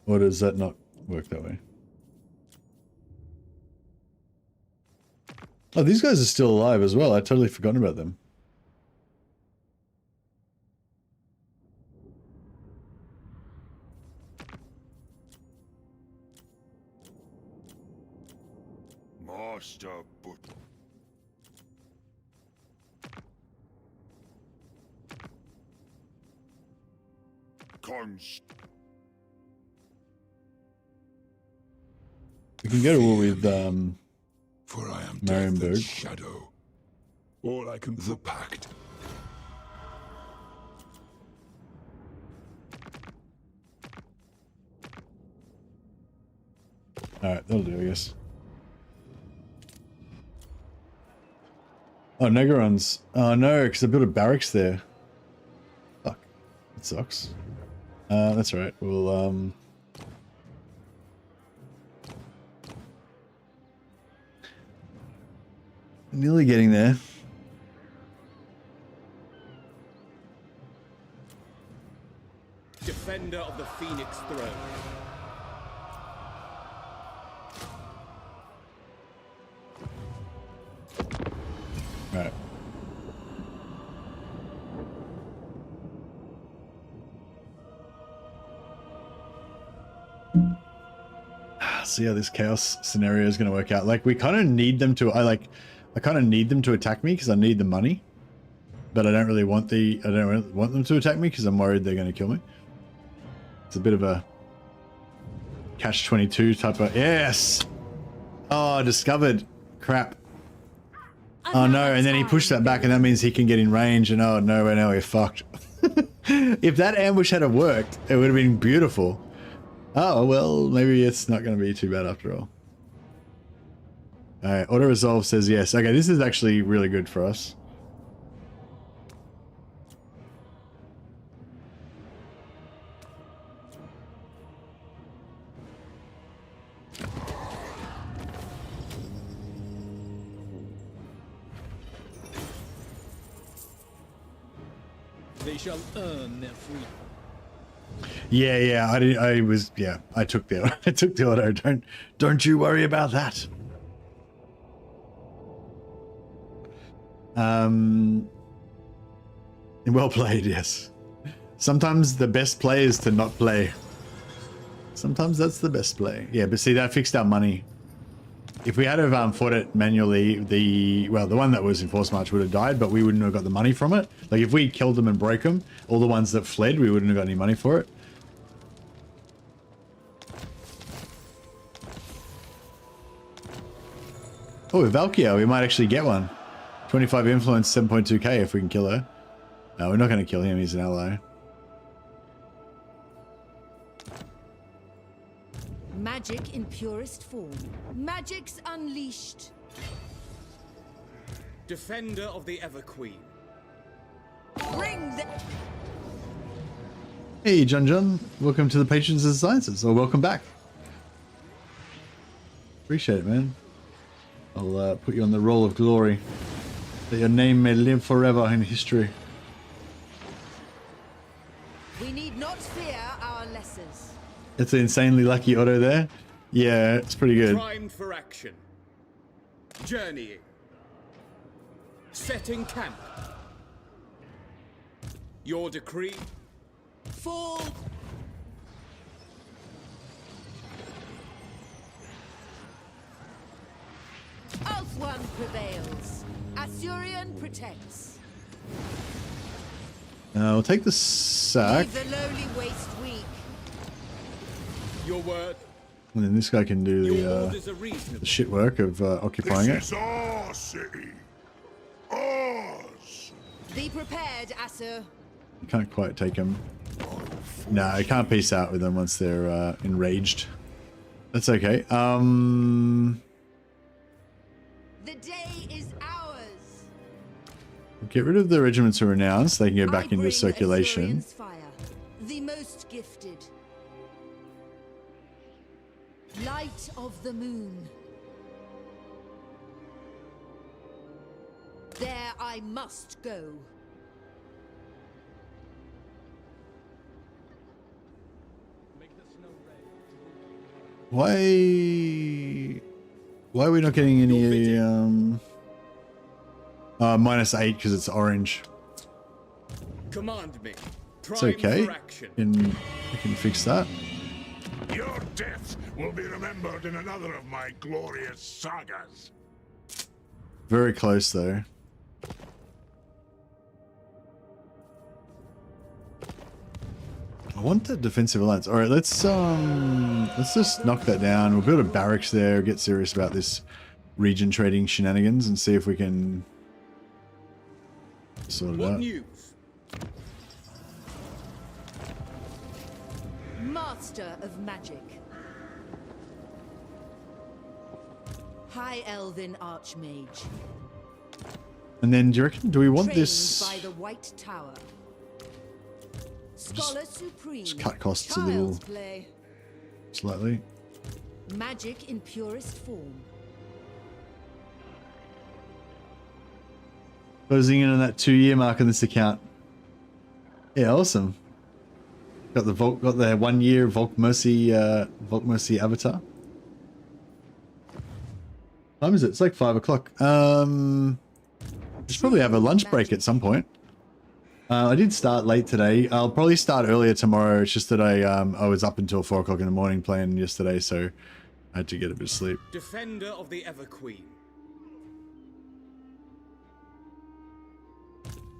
or does that not work that way? Oh, these guys are still alive as well. I totally forgotten about them. Master but We can go to war with for I am Marienburg. death and shadow. All I can the pact. Alright, that'll do, I guess. Oh, Negerons. Oh no, because I built a barracks there. Fuck. That sucks. That's right. We'll, nearly getting there. Defender of the Phoenix Throne. Right. See how this chaos scenario is going to work out. Like, we kind of need them to. I kind of need them to attack me because I need the money, but I don't really want I don't really want them to attack me because I'm worried they're going to kill me. It's a bit of a catch-22 type of. Yes. Oh, discovered. Crap. Oh no, and then he pushed that back and that means he can get in range and oh no, now we're fucked. If that ambush had worked, it would have been beautiful. Oh, well, maybe it's not going to be too bad after all. Alright, auto-resolve says yes. Okay, this is actually really good for us. They shall earn their freedom. Yeah, I took the auto. Don't you worry about that. Well played, yes. Sometimes the best play is to not play. Sometimes that's the best play. Yeah, but see, that fixed our money. If we had have fought it manually, the one that was in Force March would have died, but we wouldn't have got the money from it. Like, if we killed them and broke them, all the ones that fled, we wouldn't have got any money for it. Oh, Valkia, we might actually get one. 25 influence, 7.2k if we can kill her. No, we're not going to kill him, he's an ally. Magic in purest form. Magic's unleashed. Defender of the Everqueen. Bring the... Hey, John. Welcome to the Patrons of the Sciences, or welcome back. Appreciate it, man. I'll put you on the roll of glory, that your name may live forever in history. We need not fear our lessers. It's an insanely lucky auto there. Yeah, it's pretty good. Primed for action. Journeying. Setting camp. Your decree. Fall. Elf one prevails. Assyrian protects. We'll take the sack. Leave the lowly waste weak. Your word. And then this guy can do Your orders are the reasonable. shit work of occupying it. This is our city. Ours. Be prepared, Asur. You can't quite take him. No, I can't peace out with them once they're enraged. That's okay. The day is ours. Get rid of the regiments who are renounced. They can go back into circulation. Azurian's fire, the most gifted. Light of the moon. There I must go. Why are we not getting any -8 because it's orange? Command me. It's okay. We can fix that. Your death will be remembered in another of my glorious sagas. Very close though. I want that defensive alliance. All right, let's just knock that down. We'll build a barracks there. Get serious about this region trading shenanigans and see if we can sort it out. News? Master of magic. High Elven Archmage. And then, do you reckon? Do we want Trained this? by the White Tower. Scholar Supreme. Just cut costs a Child's little, play. slightly. Magic in purest form. Closing in on that 2-year mark on this account. Yeah, awesome. Got the 1 year Volk Mercy avatar. What time is it? It's like 5 o'clock. Just probably have a lunch break at some point. I did start late today. I'll probably start earlier tomorrow. It's just that I was up until 4 o'clock in the morning playing yesterday, so I had to get a bit of sleep. Defender of the Ever Queen.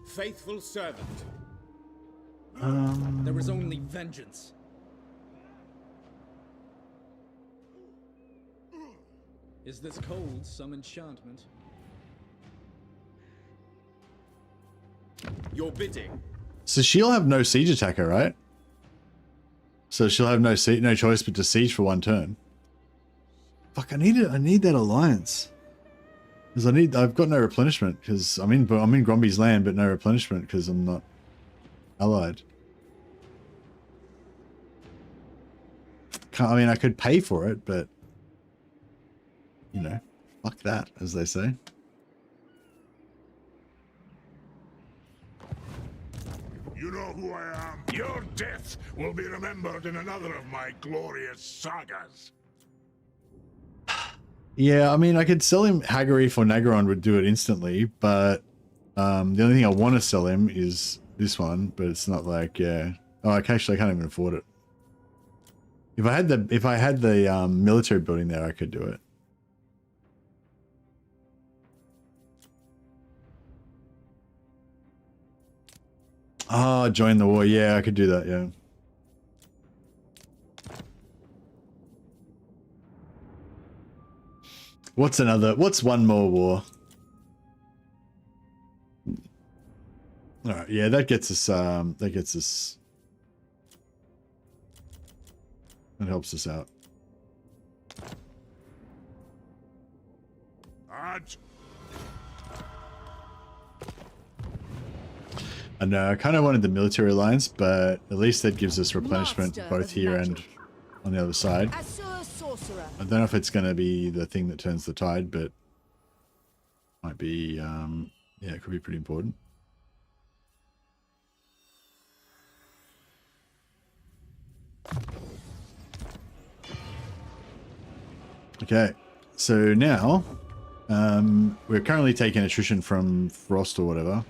Faithful servant. There is only vengeance. Is this cold some enchantment? Your bidding. So she'll have no siege attacker, right? So she'll have no choice but to siege for 1 turn. Fuck, I need that alliance. Because I've got no replenishment because I'm in Gromby's land, but no replenishment because I'm not allied. I mean, I could pay for it, but you know, fuck that, as they say. You know who I am. Your death will be remembered in another of my glorious sagas. Yeah, I mean, I could sell him Hagarif or Nagaron would do it instantly, but the only thing I want to sell him is this one, but it's not like, yeah. Oh, actually, I can't even afford it. If I had the military building there, I could do it. Oh, join the war. Yeah, I could do that, yeah. What's one more war? Alright, yeah, that gets us, that helps us out. I know, I kind of wanted the military alliance, but at least that gives us replenishment both here and on the other side. I don't know if it's going to be the thing that turns the tide, but might be, yeah, it could be pretty important. Okay, so now we're currently taking attrition from Frost or whatever.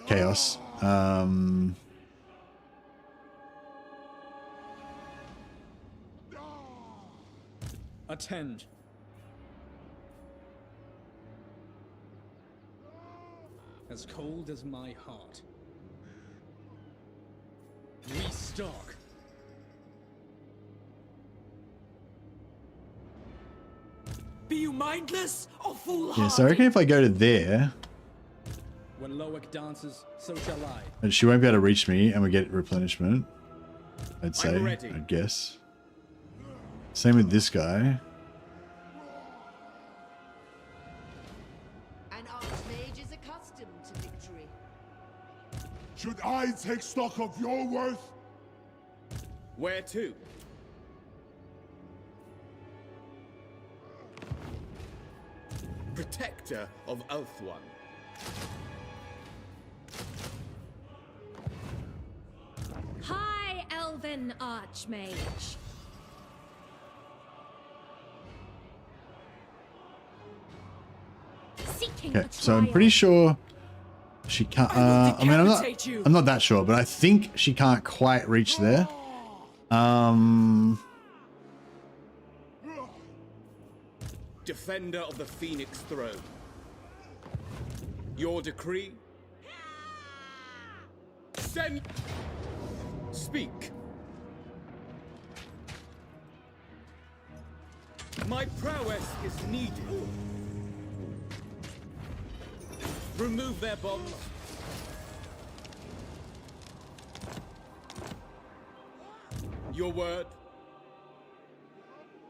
Chaos. Attend. As cold as my heart. Restock. Be you mindless or foolhardy? Yeah, so I reckon if I go to there, When Loic dances, so shall I. And she won't be able to reach me, and we get replenishment. I'd say, I'm ready. I guess. Same with this guy. An archmage is accustomed to victory. Should I take stock of your worth? Where to? Protector of Ulthuan. High Elven Archmage. Seeking Okay, a so I'm trial. pretty sure she can't. I mean, I'm not that sure, but I think she can't quite reach there. Defender of the Phoenix Throne. Your decree? Send. Speak. My prowess is needed. Remove their bombs. Your word.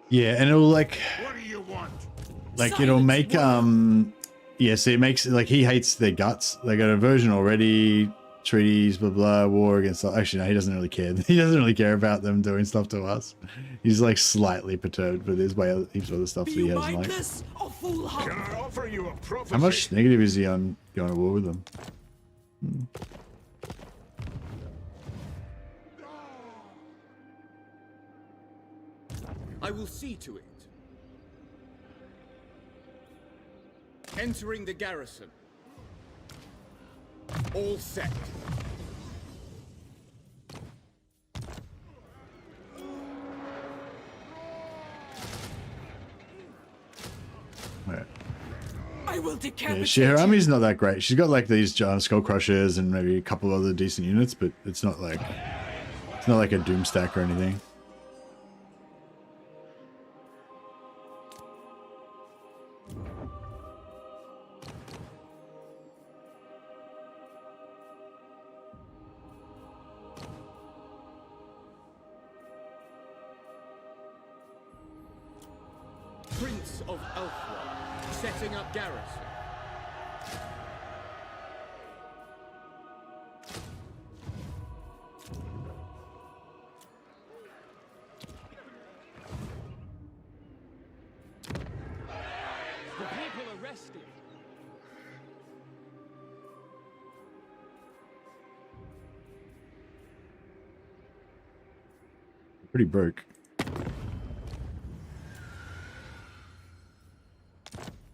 Yeah, and it'll like, What do you want? like it'll make yeah, so it makes like he hates their guts. They got a version already. Treaties, blah blah, war against. Actually, no, he doesn't really care. He doesn't really care about them doing stuff to us. He's like slightly perturbed, but there's way heaps of other stuff that he doesn't like. Can I offer you a prophecy? How much negative is he on going to war with them? I will see to it. Entering the garrison. All set. Right. I will decapitate Yeah, her army's not that great. She's got like these giant skull crushers and maybe a couple other decent units, but it's not like a doom stack or anything. Prince of Ulthuan, setting up garrison. The people are resting. Pretty broke.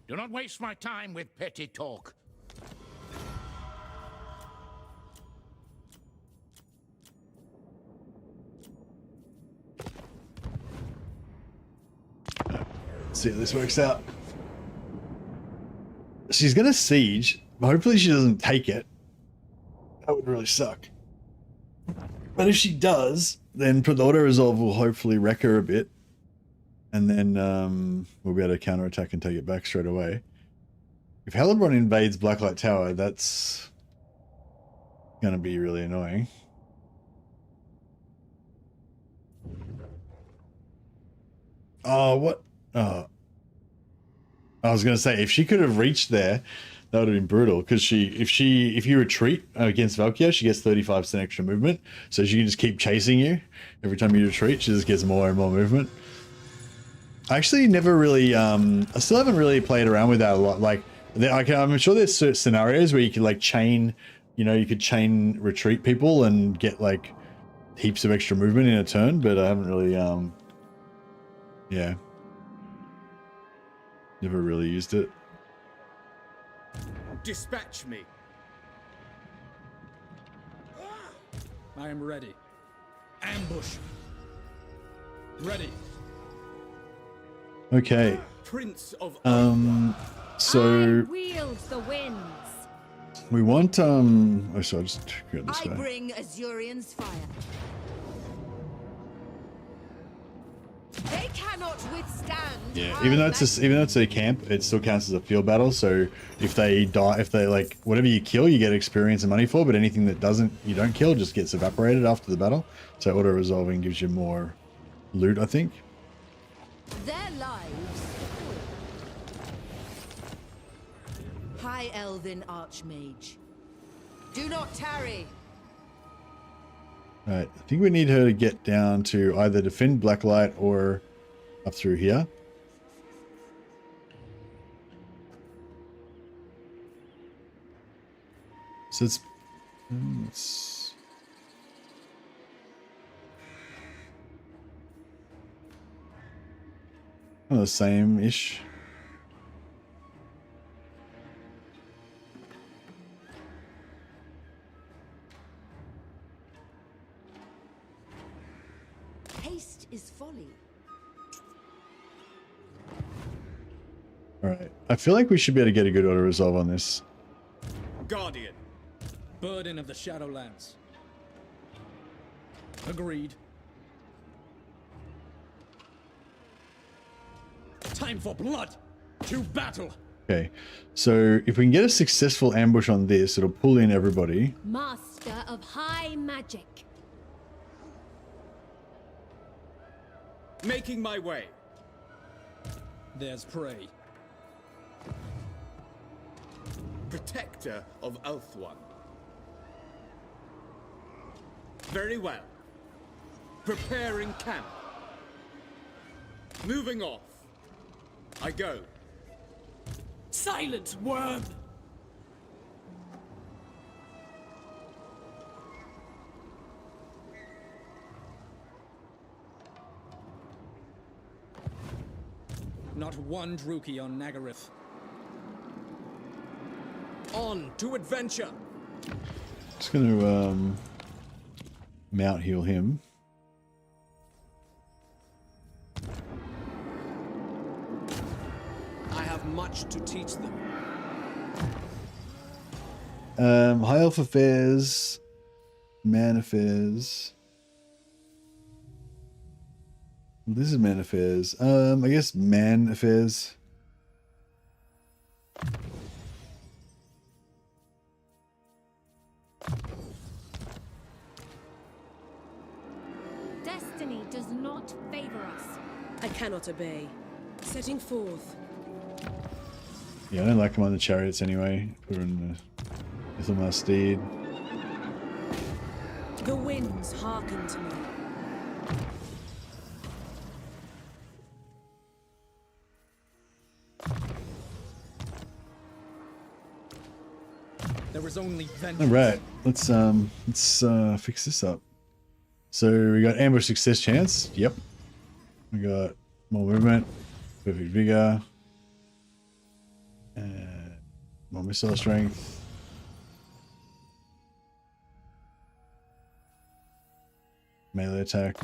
Do not waste my time with petty talk. Let's see how this works out. She's gonna siege, but hopefully she doesn't take it. That would really suck. But if she does, then the auto resolve will hopefully wreck her a bit. And then we'll be able to counterattack and take it back straight away. If Hellebrand invades Blacklight Tower, that's going to be really annoying. Oh, what? Oh. I was going to say, if she could have reached there, that would have been brutal. Because if you retreat against Valkyria, she gets 35% extra movement. So she can just keep chasing you. Every time you retreat, she just gets more and more movement. I actually never really, I still haven't really played around with that a lot. Like, I'm sure there's certain scenarios where you can like chain, you know, you could chain retreat people and get like heaps of extra movement in a turn, but I haven't really, yeah, never really used it. Dispatch me. I am ready. Ambush. Ready. Okay. Prince of so I wield the winds. we want oh, so I'll just go this I way. bring Azurian's fire. Take cannot withstand. Yeah, even though it's a camp, it still counts as a field battle. So if they die, if they like whatever you kill, you get experience and money for. But anything that you don't kill, just gets evaporated after the battle. So auto resolving gives you more loot, I think. Their lives. High Elven Archmage. Do not tarry. All right, I think we need her to get down to either defend Blacklight or up through here. So it's kind of the same-ish. Haste is folly. All right, I feel like we should be able to get a good auto resolve on this. Guardian. Burden of the Shadowlands. Agreed. Time for blood! To battle! Okay, so if we can get a successful ambush on this, it'll pull in everybody. Master of high magic. Making my way. There's prey. Protector of Elf One. Very well. Preparing camp. Moving off. I go. Silence, worm! Not one Druki on Nagaryth. On to adventure. Just gonna mount heal him. I have much to teach them. High Elf Affairs, Man Affairs. This is Man Affairs. I guess Man Affairs. Destiny does not favor us. I cannot obey. Setting forth. Yeah, I don't like him on the chariots anyway. Put her in the Ithamar steed. The winds hearken to me. There is only vengeance. All right, let's fix this up. So we got ambush success chance. Yep. We got more movement, perfect vigor, and more missile strength. Melee attack.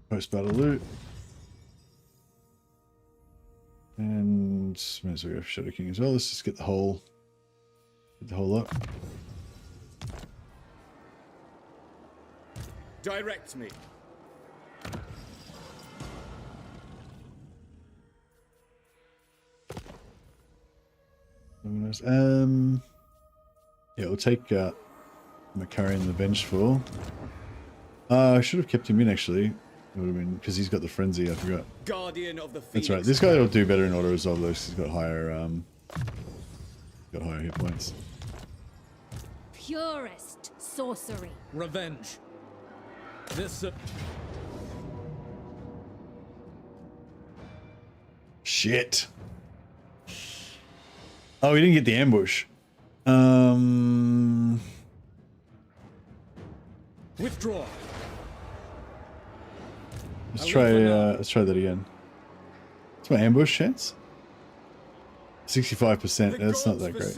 Post battle loot. And may as well go for Shadow King as well. Let's just get the whole lot. Direct me. Yeah, we'll take Macarian the Vengeful. I should have kept him in actually. It would have been because he's got the frenzy. I forgot. Guardian of the Phoenix. That's right. This guy will do better in auto resolve though. 'Cause he's got higher hit points. Purest sorcery. Revenge. This. Shit. Oh, we didn't get the ambush. Withdraw. Let's try that again. What's my ambush chance? 65%. That's not that great.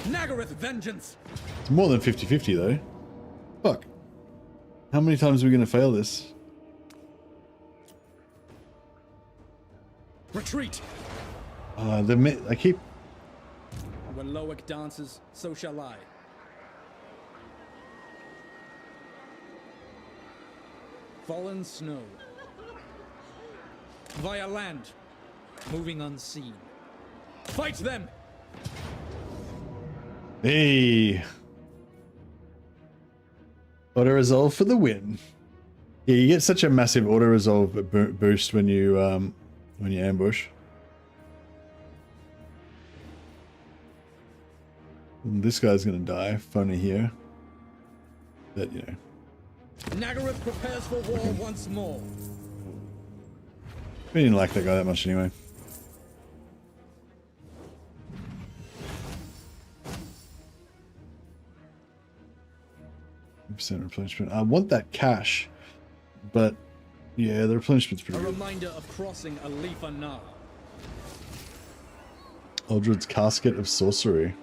Nagaryth vengeance. It's more than 50-50 though. Fuck. How many times are we gonna fail this? Retreat. I keep. Where Loic dances, so shall I. Fallen snow. Via land, moving unseen. Fight them! Hey. Auto resolve for the win. Yeah, you get such a massive auto resolve boost when you ambush. And this guy's gonna die. Phony here. But you know. Nagaroth prepares for war once more. We didn't like that guy that much anyway. % replenishment. I want that cash, but yeah, the replenishment's pretty good. A reminder of crossing Alith Anar. Aldred's Casket of Sorcery.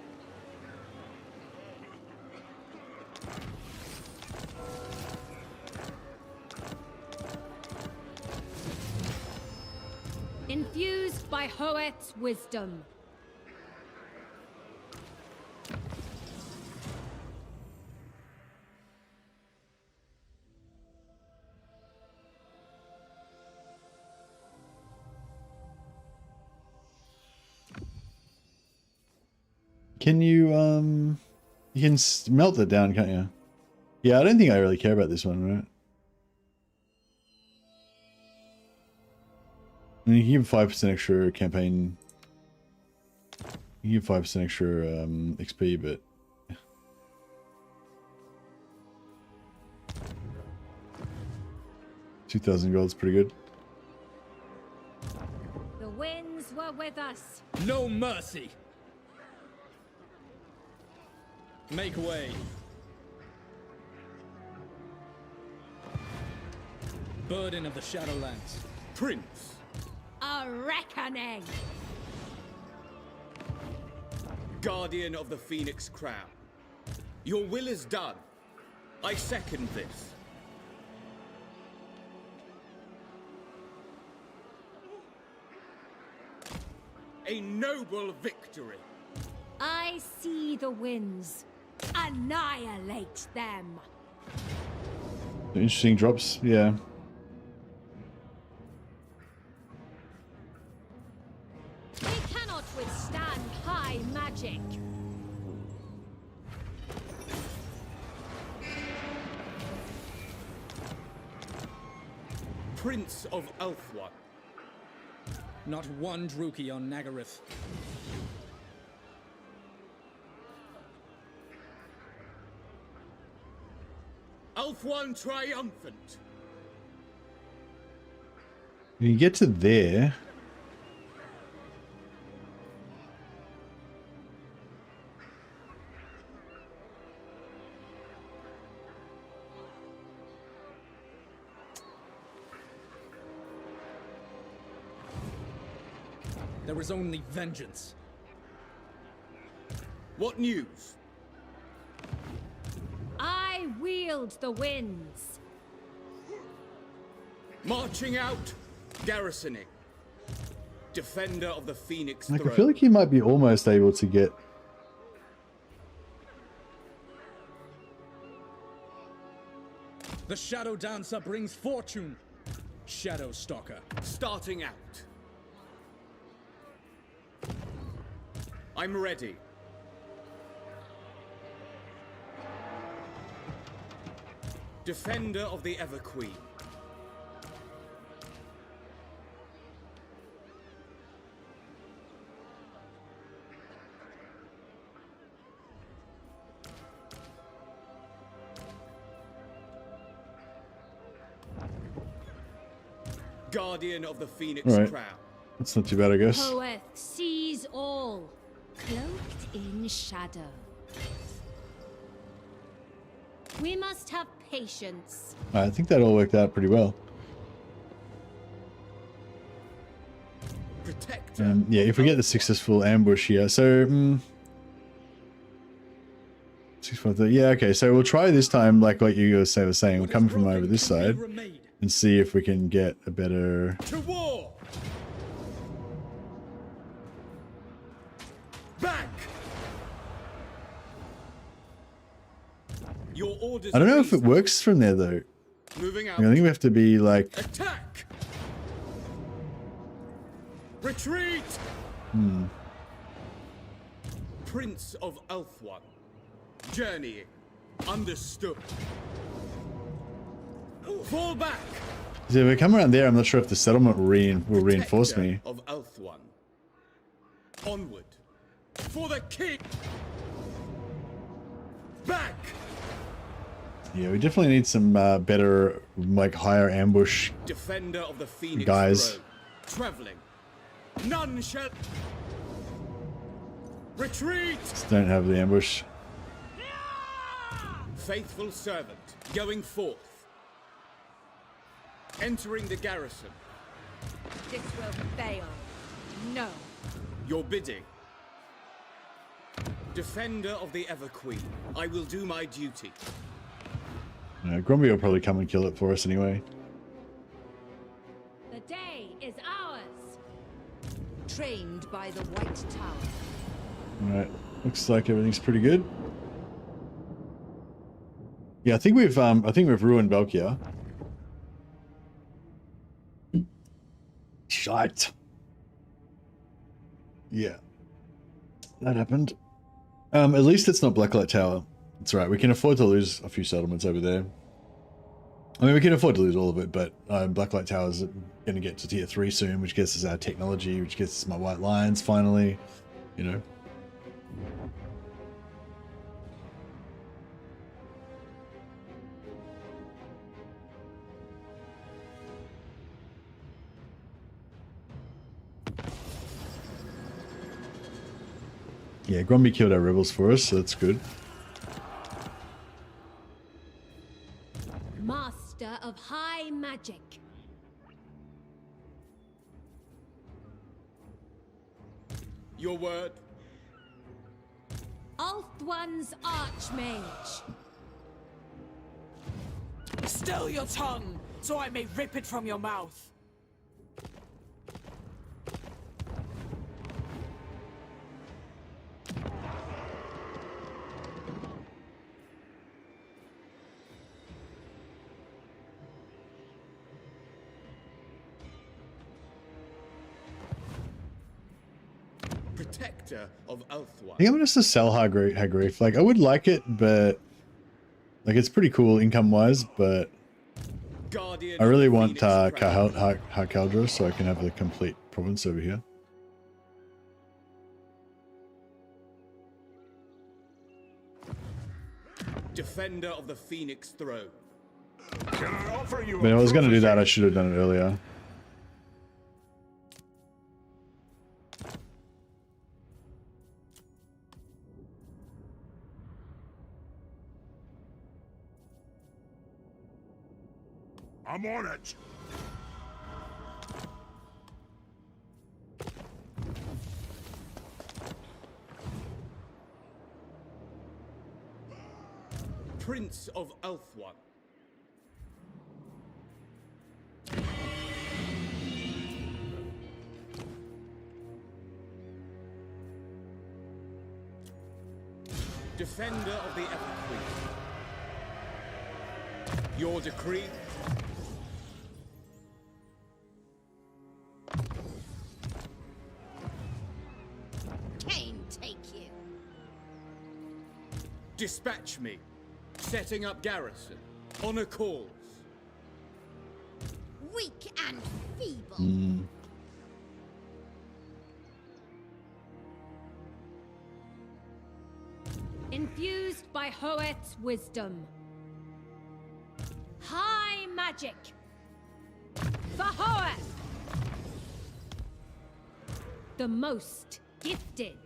Infused by Hoeth's wisdom. Can you can melt it down, can't you? Yeah, I don't think I really care about this one, right? I mean, you can give 5% extra campaign. You give 5% extra XP, but 2,000 gold's pretty good. The winds were with us. No mercy. Make way. Burden of the Shadowlands. Prince. A reckoning. Guardian of the Phoenix Crown. Your will is done. I second this. A noble victory. I see the winds. Annihilate them. Interesting drops, yeah. They cannot withstand high magic. Prince of Elfwan. Not one Druki on Nagaroth. Elfwan triumphant. When you get to there, There is only vengeance. What news? I wield the winds. Marching out, garrisoning. Defender of the Phoenix like, I throne. feel like he might be almost able to get. The Shadow Dancer brings fortune. Shadow Stalker. Starting out. I'm ready. Defender of the Everqueen. Guardian of the Phoenix All right. Crown. That's not too bad, I guess. Hoeth sees all, cloaked in shadow. We must have patience. I think that all worked out pretty well. Protector. Yeah, if we get the successful ambush here, so 6.30. Yeah, okay. So we'll try this time, like what you guys were saying. We'll come from over this side and see if we can get a better. To war. Back. Your orders I don't know are if it reasonable. works from there though. Moving out. I think we have to be like. Attack! Retreat! Prince of Elfwan. Journeying. Understood. Fall back! So if we come around there, I'm not sure if the settlement will reinforce me. Protector of Elfwan. Onward. For the king! Back! Yeah, we definitely need some better, like higher ambush Defender of the Phoenix guys. throne. Traveling. None shall... Retreat! Just don't have the ambush. Faithful servant. Going forth. Entering the garrison. This will fail. No. Your bidding. Defender of the Everqueen. I will do my duty. Gromby will probably come and kill it for us anyway. The day is ours. Trained by the White Tower. Alright, looks like everything's pretty good. Yeah, I think we've ruined Valkia. Shite. Yeah. That happened. At least it's not Blacklight Tower. It's right. We can afford to lose a few settlements over there. I mean, we can afford to lose all of it, but Blacklight Tower is going to get to tier 3 soon, which gets us our technology, which gets us my white lions finally. You know. Yeah, Gromby killed our rebels for us, so that's good. Master of high magic. Your word. Ulthuan's Archmage. Still your tongue, so I may rip it from your mouth. Protector of Elfwan. I think I'm just to sell Hagreef. Like, I would like it, but like it's pretty cool income-wise, but Guardian I really of the want Phoenix crown. Harkaldra so I can have the complete province over here. Defender of the Phoenix throne. Can I offer you But if I was going to do that, I should have done it earlier. I'm on it. Prince of Elfwan. Defender of the Everqueen. Your decree. Cain take you. Dispatch me. Setting up garrison. Honor calls. Weak and feeble. Infused by Hoet's wisdom. High magic. For Hoeth. The most gifted.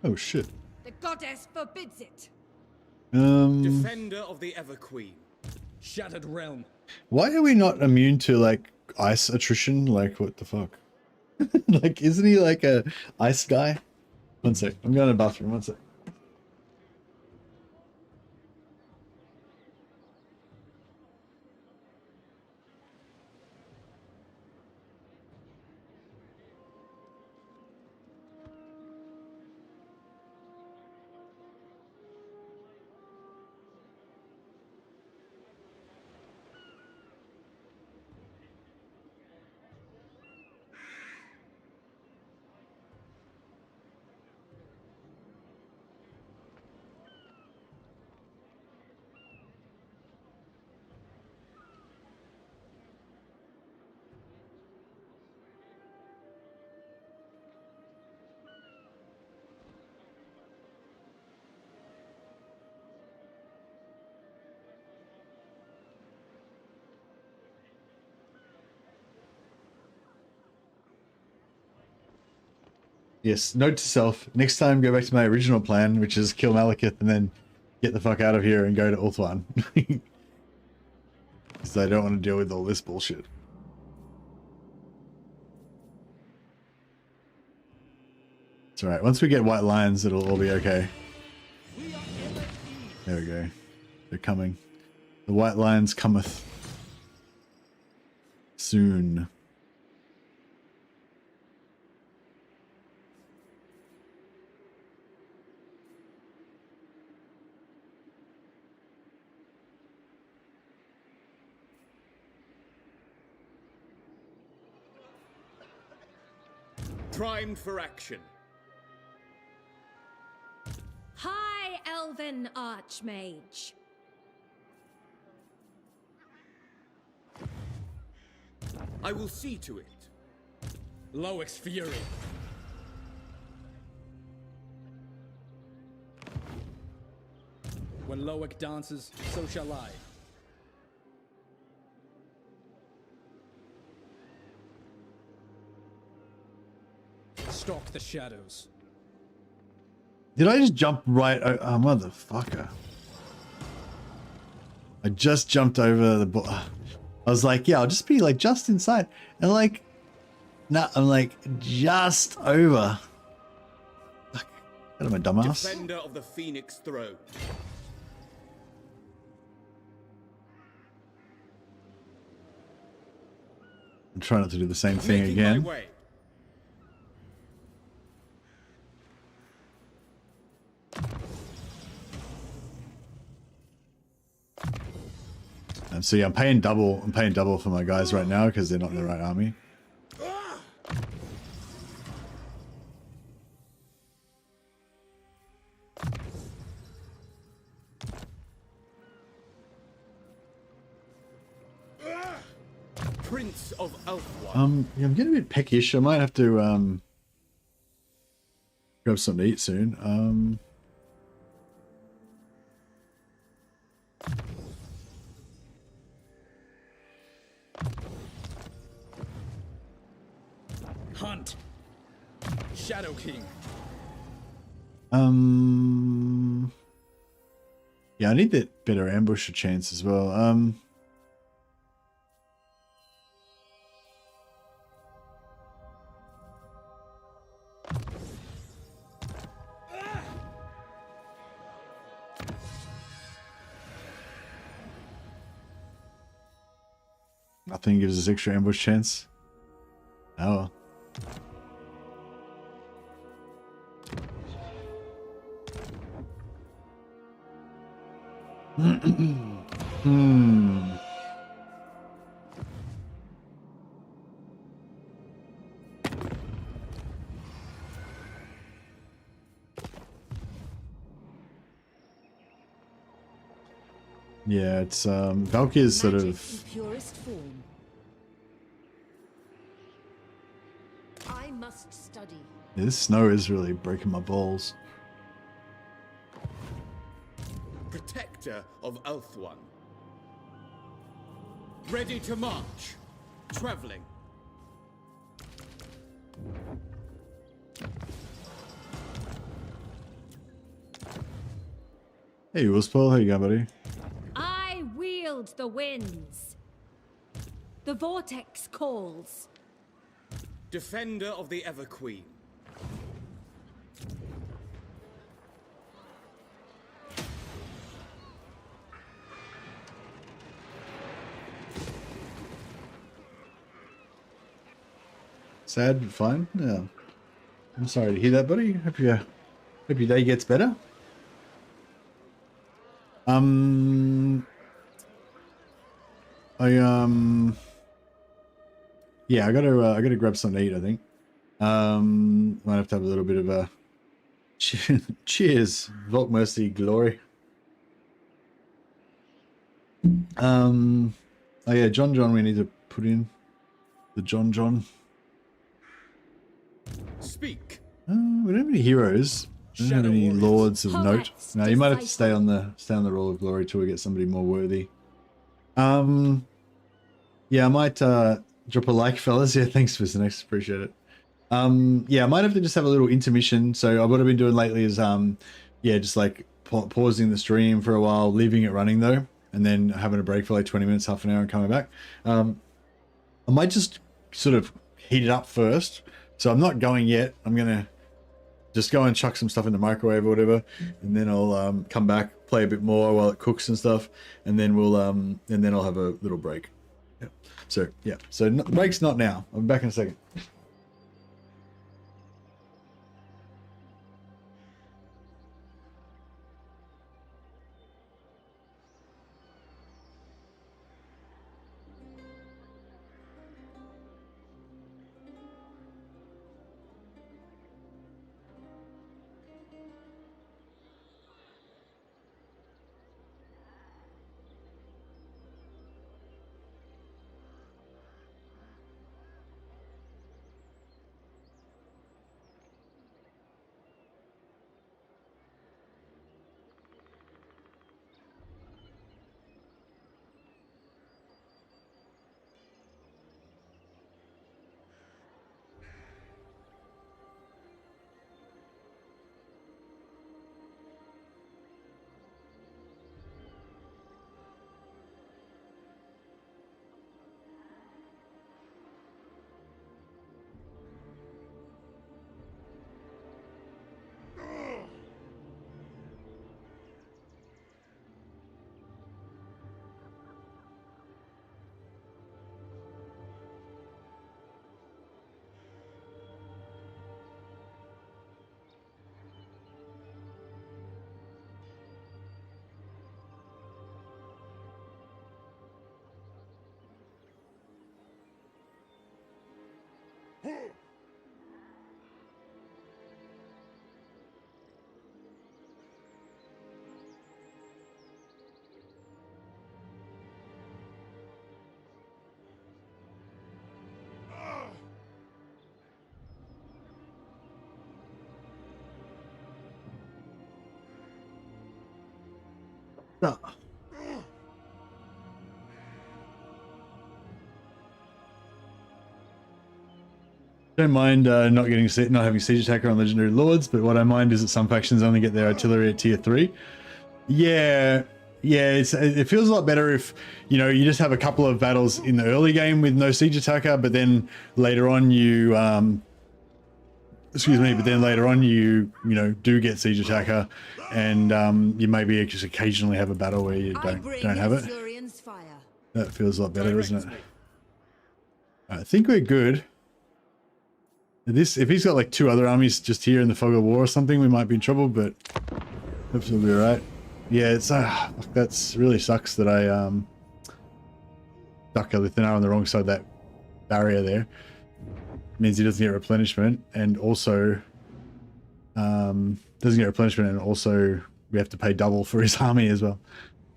Oh shit. The goddess forbids it. Defender of the Everqueen. Shattered realm. Why are we not immune to like ice attrition? Like what the fuck? Like isn't he like a ice guy? One sec. I'm going to the bathroom. One sec. Yes, note to self. Next time, go back to my original plan, which is kill Malekith and then get the fuck out of here and go to Ulthuan. Because I don't want to deal with all this bullshit. It's alright. Once we get white lions, it'll all be okay. There we go. They're coming. The white lions cometh. Soon. Primed for action. High Elven Archmage. I will see to it. Loic's fury. When Loic dances, so shall I. Stalk the shadows. Did I just jump right? Oh, motherfucker. I just jumped over the I was like, yeah, I'll just be like just inside. And like, nah, I'm like just over. Fuck. What am I, dumbass? Defender of the Phoenix Throne. I'm trying not to do the same thing Making again. my way. And so yeah, I'm paying double. I'm paying double for my guys right now because they're not in the right army. Prince of Elfwan. Yeah, I'm getting a bit peckish. I might have to grab something to eat soon. Hunt. Shadow King. Yeah, I need that better ambusher chance as well. Nothing gives us extra ambush chance. Oh. Yeah, it's Valkyr's sort of Purest form. I must study. yeah, this snow is really breaking my balls. Protector of Elfwan. Ready to march. Traveling. Hey, Willspel, how you going, buddy? I wield the winds. The vortex calls. Defender of the Ever Queen. Sad, but fine. Yeah. I'm sorry to hear that, buddy. Hope your day gets better. Yeah, I gotta grab something to eat, I think. Might have to have a little bit of a cheers, Volk Mercy glory. Oh yeah, John we need to put in the John. Speak. We don't have any heroes. We don't have any lords of note. No, you might have to stay on the roll of glory till we get somebody more worthy. Yeah, I might drop a like, fellas. Yeah, thanks for the next. Appreciate it. Yeah, I might have to just have a little intermission. So what I've been doing lately is, yeah, just like pausing the stream for a while, leaving it running though, and then having a break for like 20 minutes, half an hour, and coming back. I might just sort of heat it up first. So I'm not going yet. I'm gonna just go and chuck some stuff in the microwave or whatever, and then I'll come back, play a bit more while it cooks and stuff, and then we'll and then I'll have a little break. Yeah. So yeah. So break's not now. I'll be back in a second. No. Don't mind not having siege attacker on legendary lords, but what I mind is that some factions only get their artillery at tier 3. Yeah, it feels a lot better if you just have a couple of battles in the early game with no siege attacker, but then later on you do get siege attacker, and you maybe just occasionally have a battle where you don't have it. That feels a lot better, doesn't it? I think we're good. If he's got like 2 other armies just here in the fog of war or something, we might be in trouble, but hopefully we'll be alright. Yeah, it's that's really sucks that I stuck Alith Anar on the wrong side of that barrier there. It means he doesn't get replenishment, and also we have to pay double for his army as well.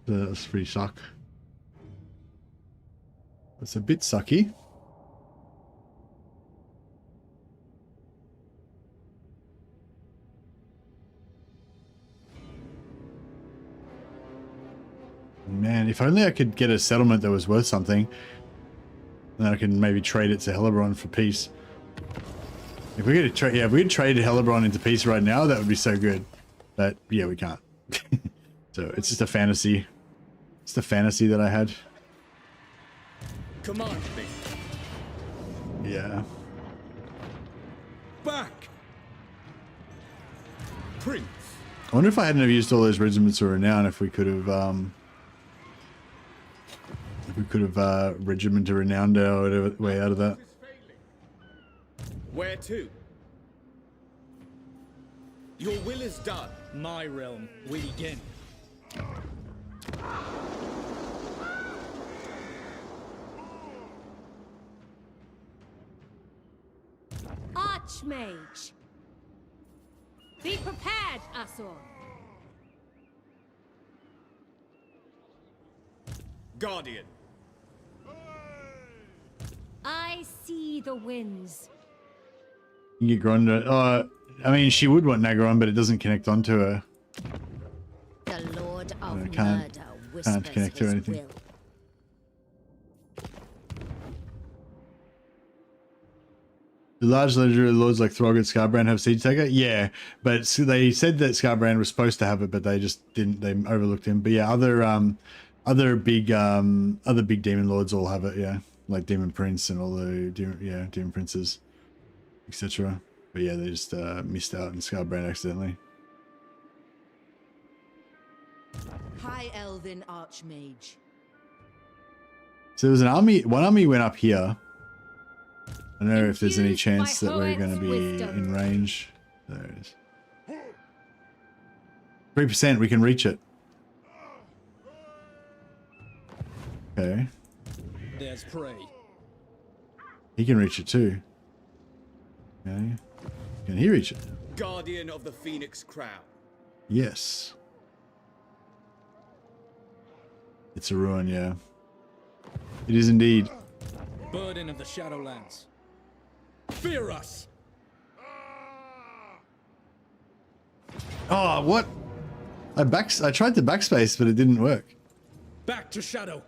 So that's pretty suck. It's a bit sucky. Man, if only I could get a settlement that was worth something, then I can maybe trade it to Hellebrand for peace. If we could trade, if we could trade Hellebrand into peace right now, that would be so good. But yeah, we can't. So it's just a fantasy. It's the fantasy that I had. Command me. Yeah. Back. Prince. I wonder if I hadn't have used all those regiments of renown, if we could have regiment of renown or whatever way out of that. Where to? Your will is done. My realm, we begin. Archmage. Be prepared, Asor. Guardian. I see the winds. You get Gronda. I mean, she would want Nagaron, but it doesn't connect onto her. The Lord of I Murder can't connect to anything. will. The large legendary lords like Throg and Scarbrand have Siege Taker? Yeah, but they said that Scarbrand was supposed to have it, but they just didn't. They overlooked him. But yeah, other big demon lords all have it. Yeah, like Demon Prince and all the demon princes, etc. But yeah, they just missed out on Scarbrand accidentally. High Elven Archmage. So there was an army. One army went up here. I don't know if there's any chance that we're going to be in range. There it is. 3%, we can reach it. Okay. There's prey. He can reach it too. Okay. Can he reach it? Guardian of the Phoenix Crown. Yes. It's a ruin, yeah. It is indeed. Burden of the Shadowlands. Fear us! Oh, what? I tried to backspace, but it didn't work. Back to Shadow.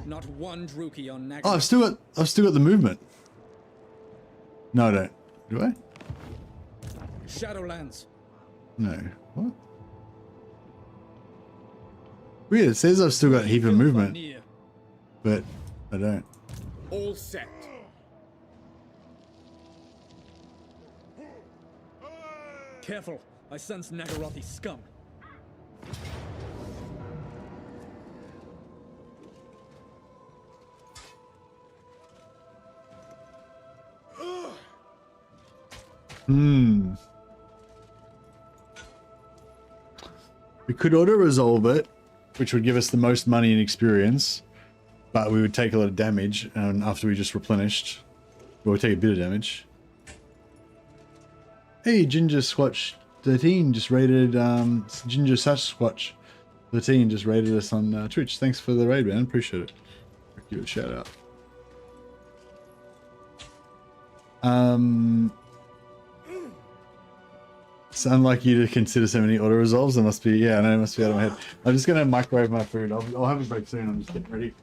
Not one Druki on Nag. Oh, I've still got the movement. No, I don't. Do I? Shadowlands. No. What? Weird. It says I've still got a heap of movement, but I don't. All set. Careful. I sense Nagarothi scum. We could auto-resolve it, which would give us the most money and experience, but we would take a lot of damage, and after we just replenished, we'll take a bit of damage. Hey, Ginger Squatch 13 just rated, Ginger Sasquatch 13 just rated us on Twitch. Thanks for the raid, man. Appreciate it. Give it a shout out. It's unlike you to consider so many auto resolves. It must be, yeah, I know it must be out of my head. I'm just gonna microwave my food. I'll have a break soon. I'm just getting ready.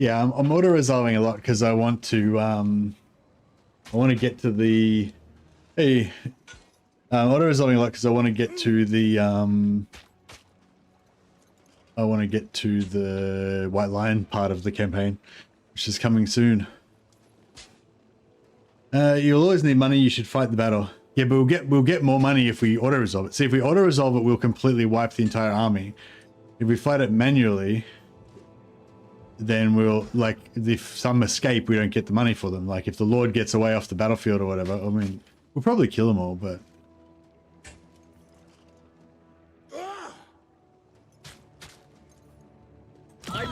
I'm auto resolving a lot because I want to get to the auto resolving a lot because I want to get to the White Lion part of the campaign, which is coming soon. You'll always need money. You should fight the battle. Yeah, but we'll get more money if we auto resolve it. See, if we auto resolve it, we'll completely wipe the entire army. If we fight it manually, then we'll, like, if some escape, we don't get the money for them. Like, if the Lord gets away off the battlefield or whatever, I mean, we'll probably kill them all, but...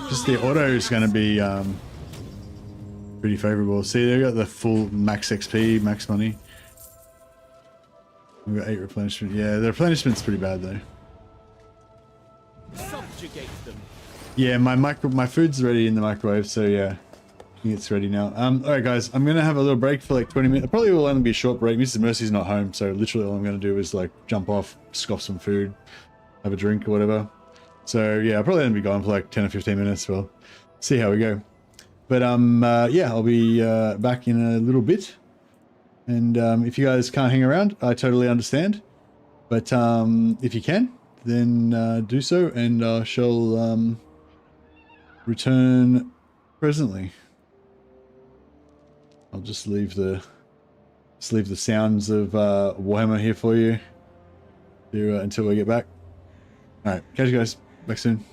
Just the auto is going to be pretty favorable. See, they've got the full max XP, max money. We've got 8 replenishment. Yeah, the replenishment's pretty bad, though. Subjugate them. Yeah, my food's ready in the microwave, so yeah, it's ready now. Alright guys, I'm gonna have a little break for like 20 minutes. It probably will only be a short break. Mrs. Mercy's not home, so literally all I'm gonna do is like jump off, scoff some food, have a drink or whatever. So yeah, I'll probably only be gone for like 10 or 15 minutes. We'll see how we go. But yeah, I'll be back in a little bit. And if you guys can't hang around, I totally understand. But if you can, then do so, and I shall return presently. I'll just leave the sounds of Warhammer here for you until we get back. All right, catch you guys back soon.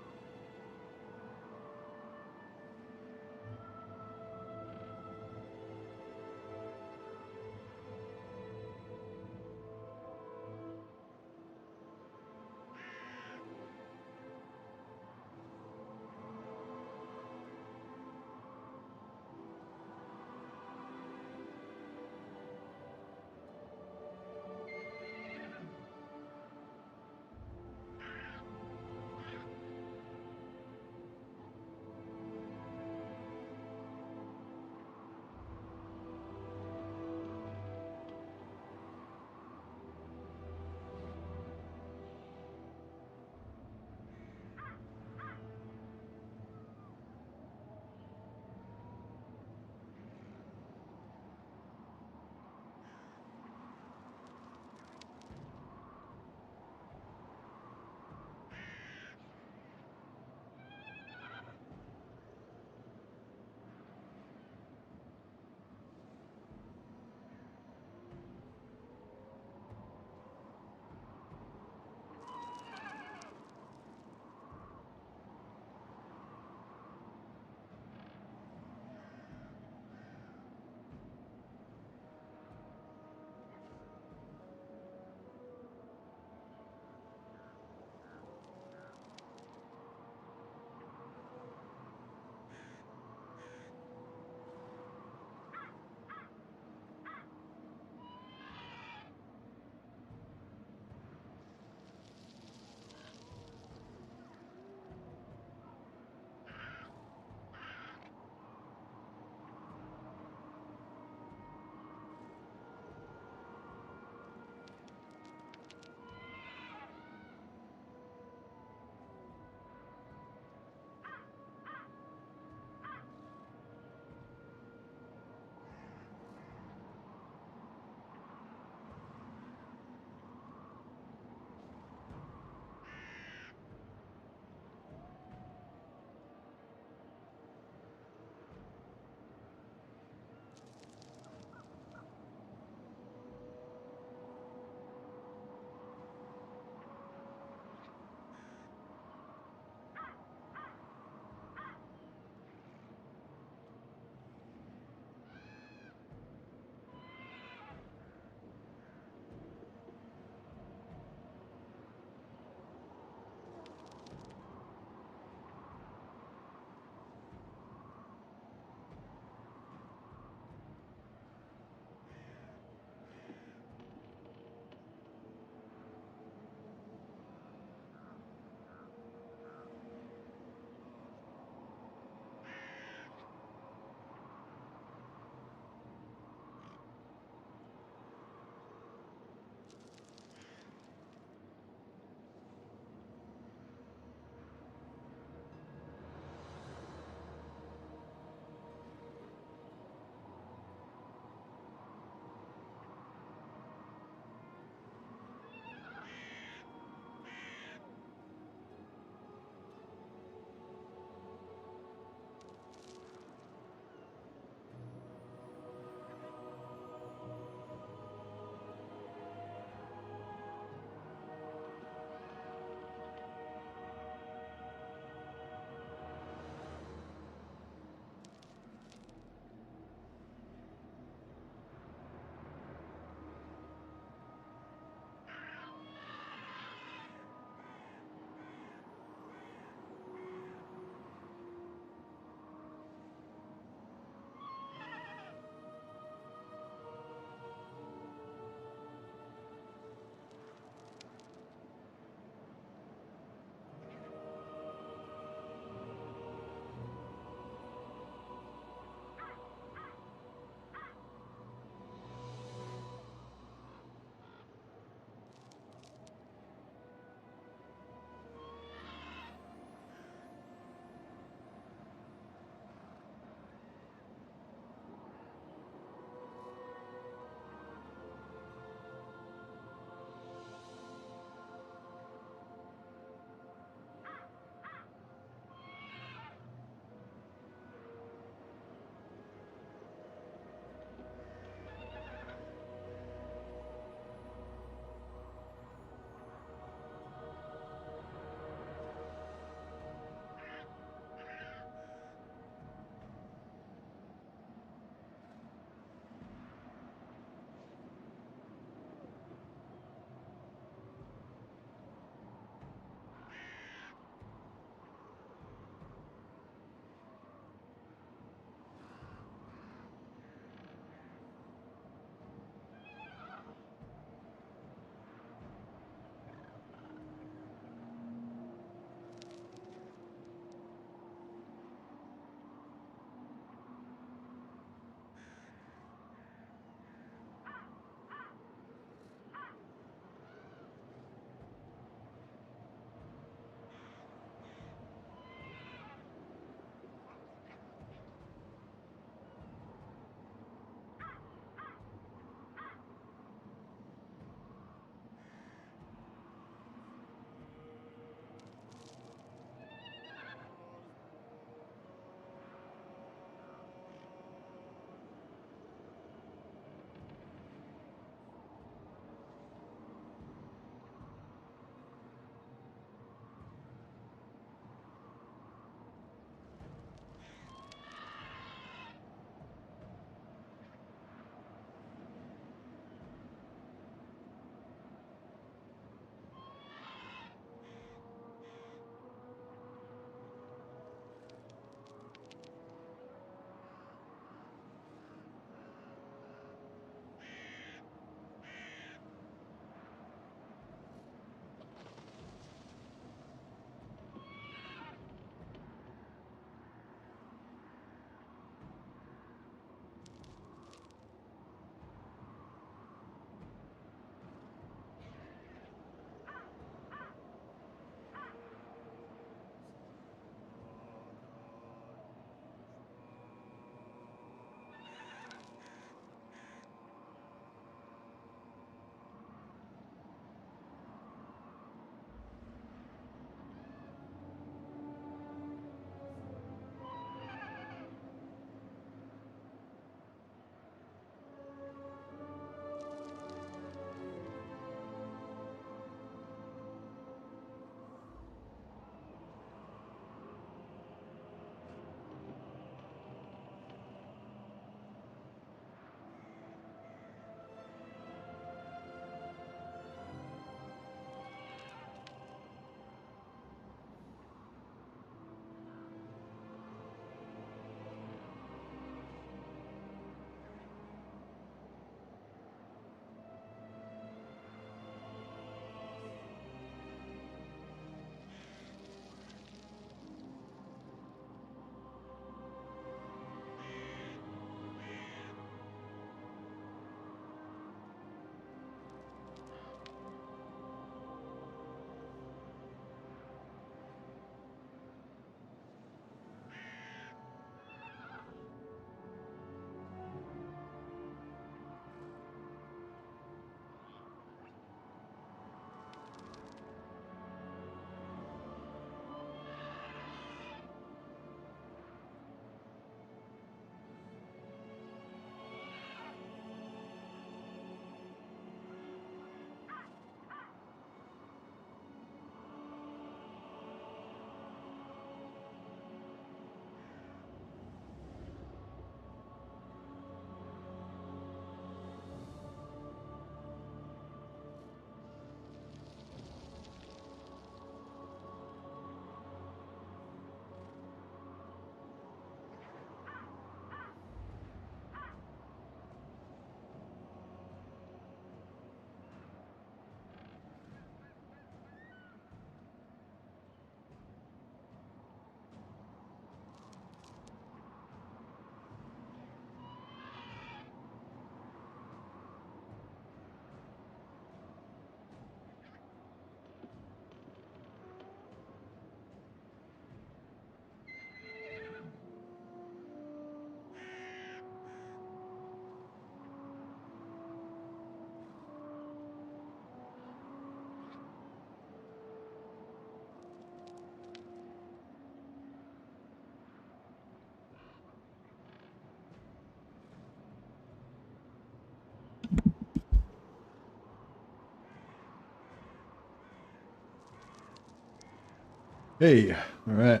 Hey, all right.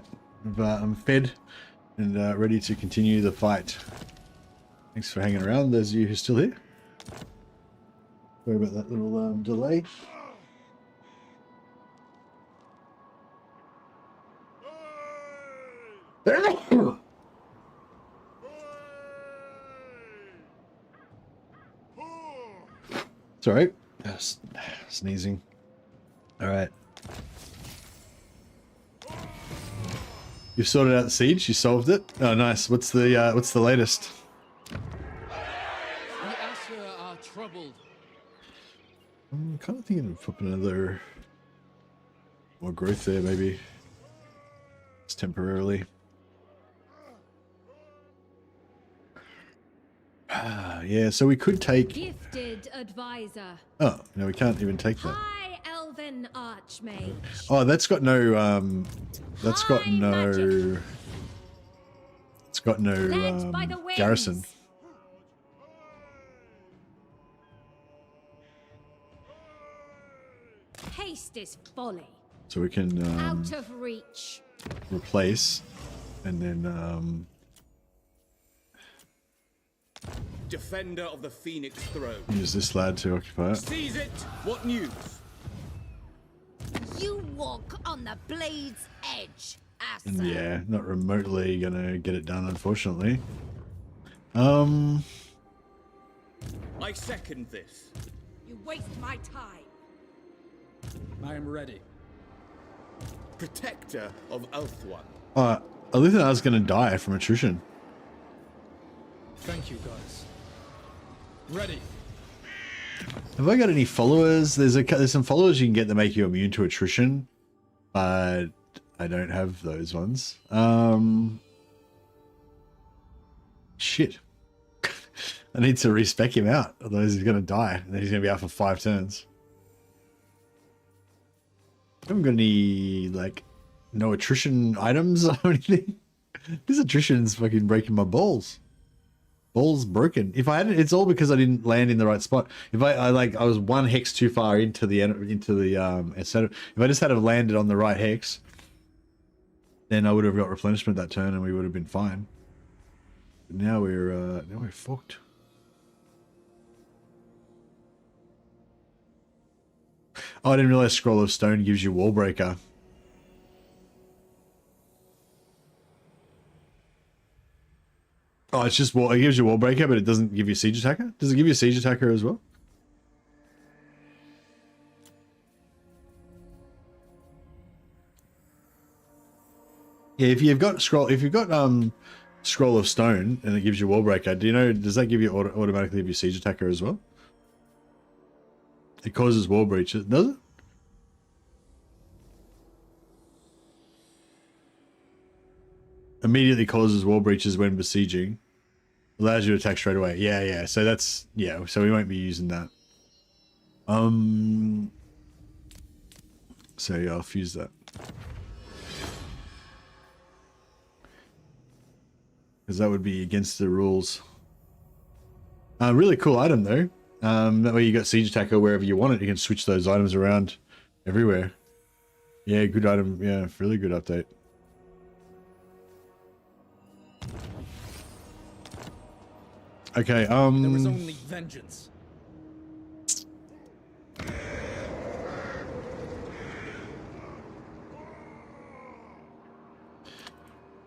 I'm fed and ready to continue the fight. Thanks for hanging around, those of you who are still here. Sorry about that little delay. Sorry, sneezing. All right. You've sorted out the siege. You solved it. Oh, nice. What's the latest? The Asher are troubled. I'm kind of thinking of putting another more growth there, maybe. Just temporarily. Yeah, so we could take. Gifted advisor. Oh no, we can't even take that. High elven archmage. Oh, that's got no. That's got no. Magic. It's got no Led by the winds. garrison. Haste is folly. So we can Out of reach. replace, and then Defender of the Phoenix Throne. use this lad to occupy it. Seize it! What news? You walk on the blade's edge, And Asher. yeah, not remotely gonna get it done, unfortunately. I second this. You waste my time. I am ready. Protector of Elfwan. Alith and I was gonna die from attrition. Thank you, guys. Ready. Have I got any followers? There's some followers you can get that make you immune to attrition, but I don't have those ones. Shit. I need to respec him out, otherwise he's gonna die, and then he's gonna be out for 5 turns. I haven't got any, like, no attrition items or anything. This attrition's fucking breaking my balls. Balls broken. If I hadn't, it's all because I didn't land in the right spot. If I was one hex too far into the instead of, if I just had have landed on the right hex, then I would have got replenishment that turn and we would have been fine. But now we're fucked. Oh, I didn't realize Scroll of Stone gives you Wall Breaker. Oh, it's just it gives you Wall Breaker, but it doesn't give you Siege Attacker? Does it give you Siege Attacker as well? Yeah, if you've got Scroll of Stone and it gives you Wall Breaker, do you know, does that give you automatically give you Siege Attacker as well? It causes wall breaches, does it? Immediately causes wall breaches when besieging. Allows you to attack straight away. Yeah. So that's, yeah, so we won't be using that. So yeah, I'll fuse that. Because that would be against the rules. Really cool item though. That way you got Siege Attacker wherever you want it. You can switch those items around everywhere. Yeah, good item. Yeah, really good update. Okay, There was only vengeance.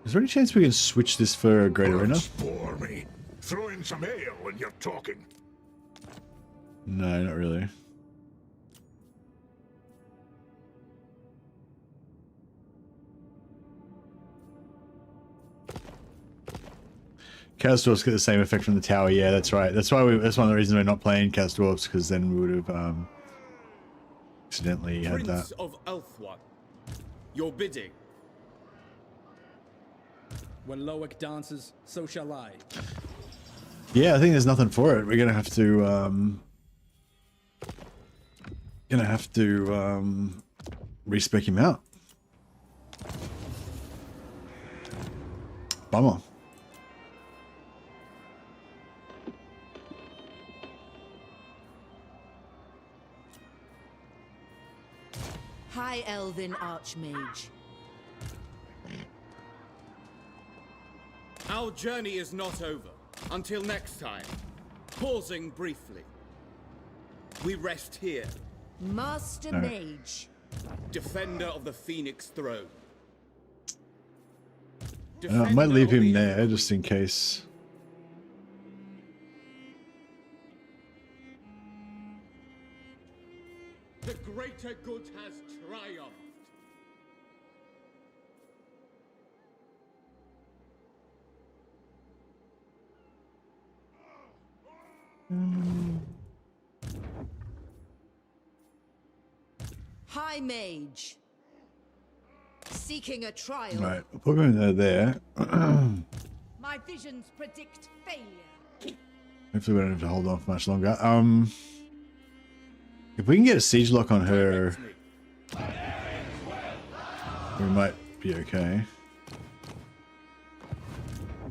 Is there any chance we can switch this for a Great Arena? Bore me. Throw in some ale when you're talking. No, not really. Chaos Dwarfs get the same effect from the tower. Yeah, that's right. That's why that's one of the reasons we're not playing Chaos Dwarfs, because then we would have accidentally had that. Prince of Elfwan. Your bidding. When Loic dances, so shall I. Yeah, I think there's nothing for it. We're gonna have to respec him out. Bummer. High Elven Archmage. Our journey is not over. Until next time. Pausing briefly. We rest here. Master Mage. Defender of the Phoenix Throne. I might leave him there just in case. The greater good has triumphed. High Mage. Seeking a trial. Right, we'll put him there. My visions predict failure. Hopefully we don't have to hold on for much longer. If we can get a siege lock on her, we might be okay.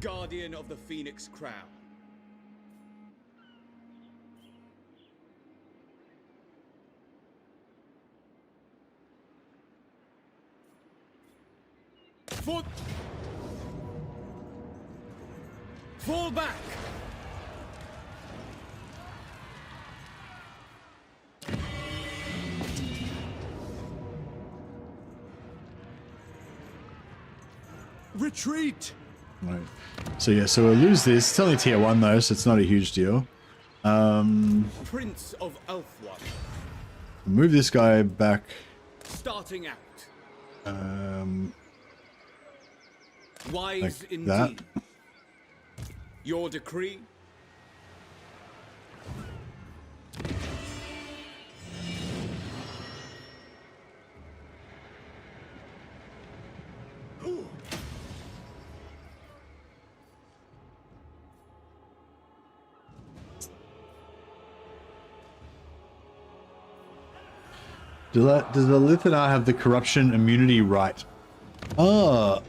Guardian of the Phoenix Crown. Fall back! Retreat! Right. So yeah, so we'll lose this. It's only tier 1 though, so it's not a huge deal. Prince of Elfwine. Move this guy back. Starting out. Wise Like indeed. that. Your decree. Does the Alith and I have the corruption immunity right? Oh,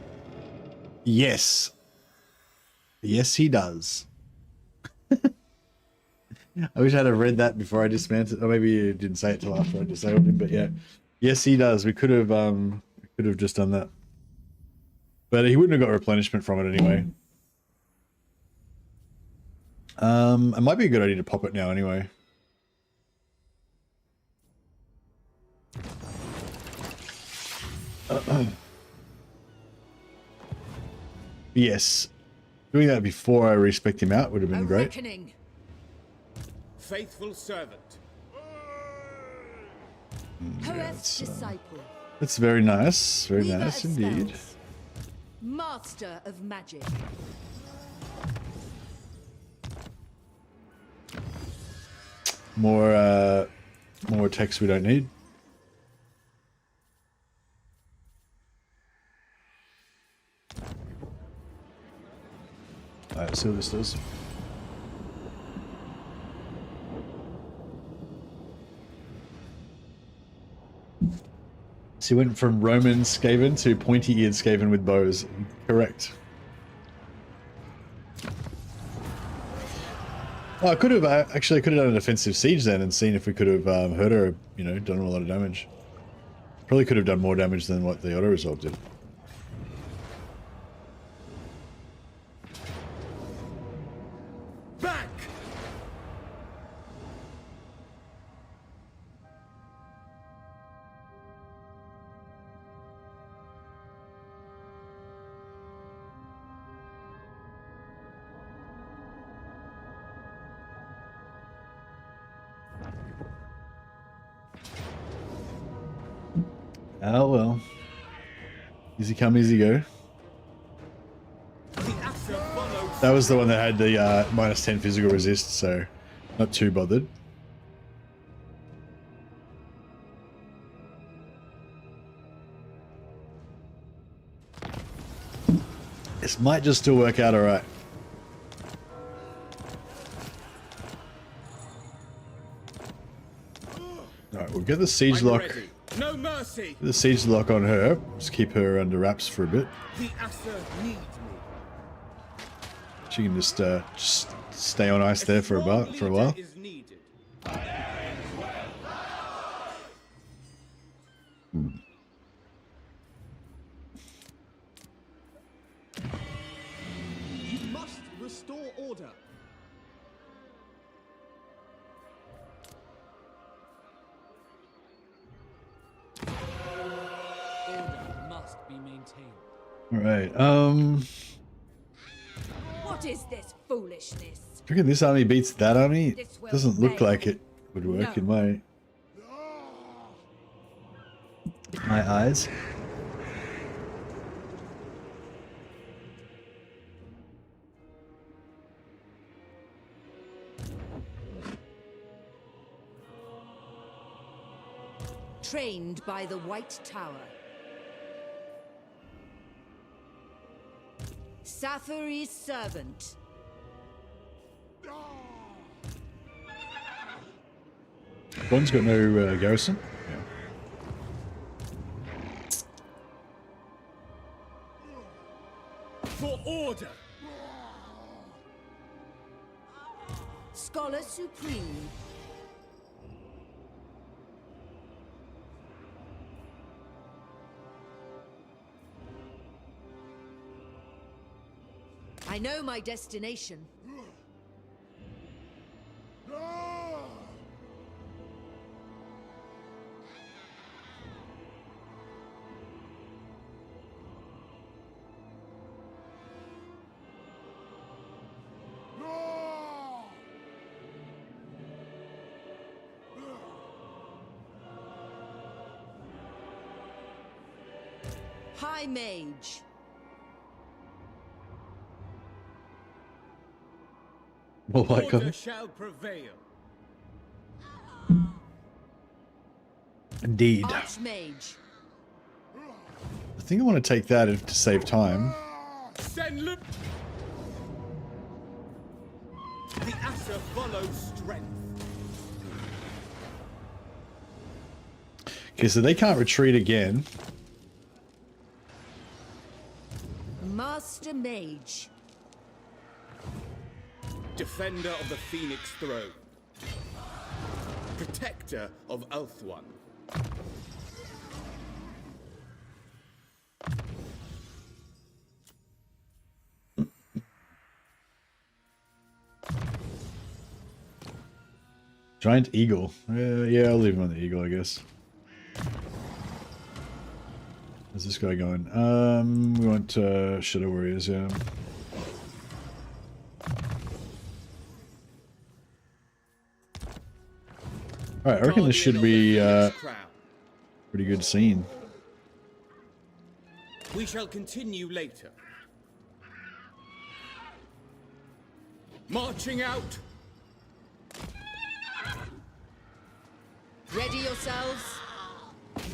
yes. Yes, he does. I wish I'd have read that before I dismantled, or maybe you didn't say it till after I disabled him. But yeah, yes, he does. We could have just done that, but he wouldn't have got replenishment from it anyway. It might be a good idea to pop it now anyway. Yes, doing that before I respec him out would have been great. Reckoning. Faithful servant. Poet's disciple. That's very nice. Very Weaver nice of indeed. spells. Master of magic. More text we don't need. Alright, let's see what this does. So he went from Roman Skaven to pointy-eared Skaven with bows. Correct. Oh, I could have actually done a defensive siege then and seen if we could have hurt her, you know, done a lot of damage. Probably could have done more damage than what the auto resolve did. Back! Oh well. Easy come, easy go. That was the one that had the -10 physical resist, so not too bothered. This might just still work out alright. Alright, we'll get the siege lock. Ready. No mercy. The siege lock on her. Just keep her under wraps for a bit. The Asser needs me. She can just stay on ice there for a while. Is needed. Restore order. Order must be maintained. All right. What is this foolishness? Do you reckon this army beats that army? This will Doesn't look fail. like it would work No. in my eyes. Trained by the White Tower. Safari's servant. One's got no garrison. Yeah. For order! Scholar Supreme. I know my destination. High Mage. More like Order it. shall prevail. Indeed. Archmage. I think I want to take that to save time. Send look. The Asher follows strength. Okay, so they can't retreat again. Master Mage. Defender of the Phoenix Throne. Protector of Ulthuan. Giant Eagle. Yeah, I'll leave him on the Eagle, I guess. How's this guy going? We want Shadow Warriors, yeah. Alright, I reckon this should be pretty good scene. We shall continue later. Marching out. Ready yourselves.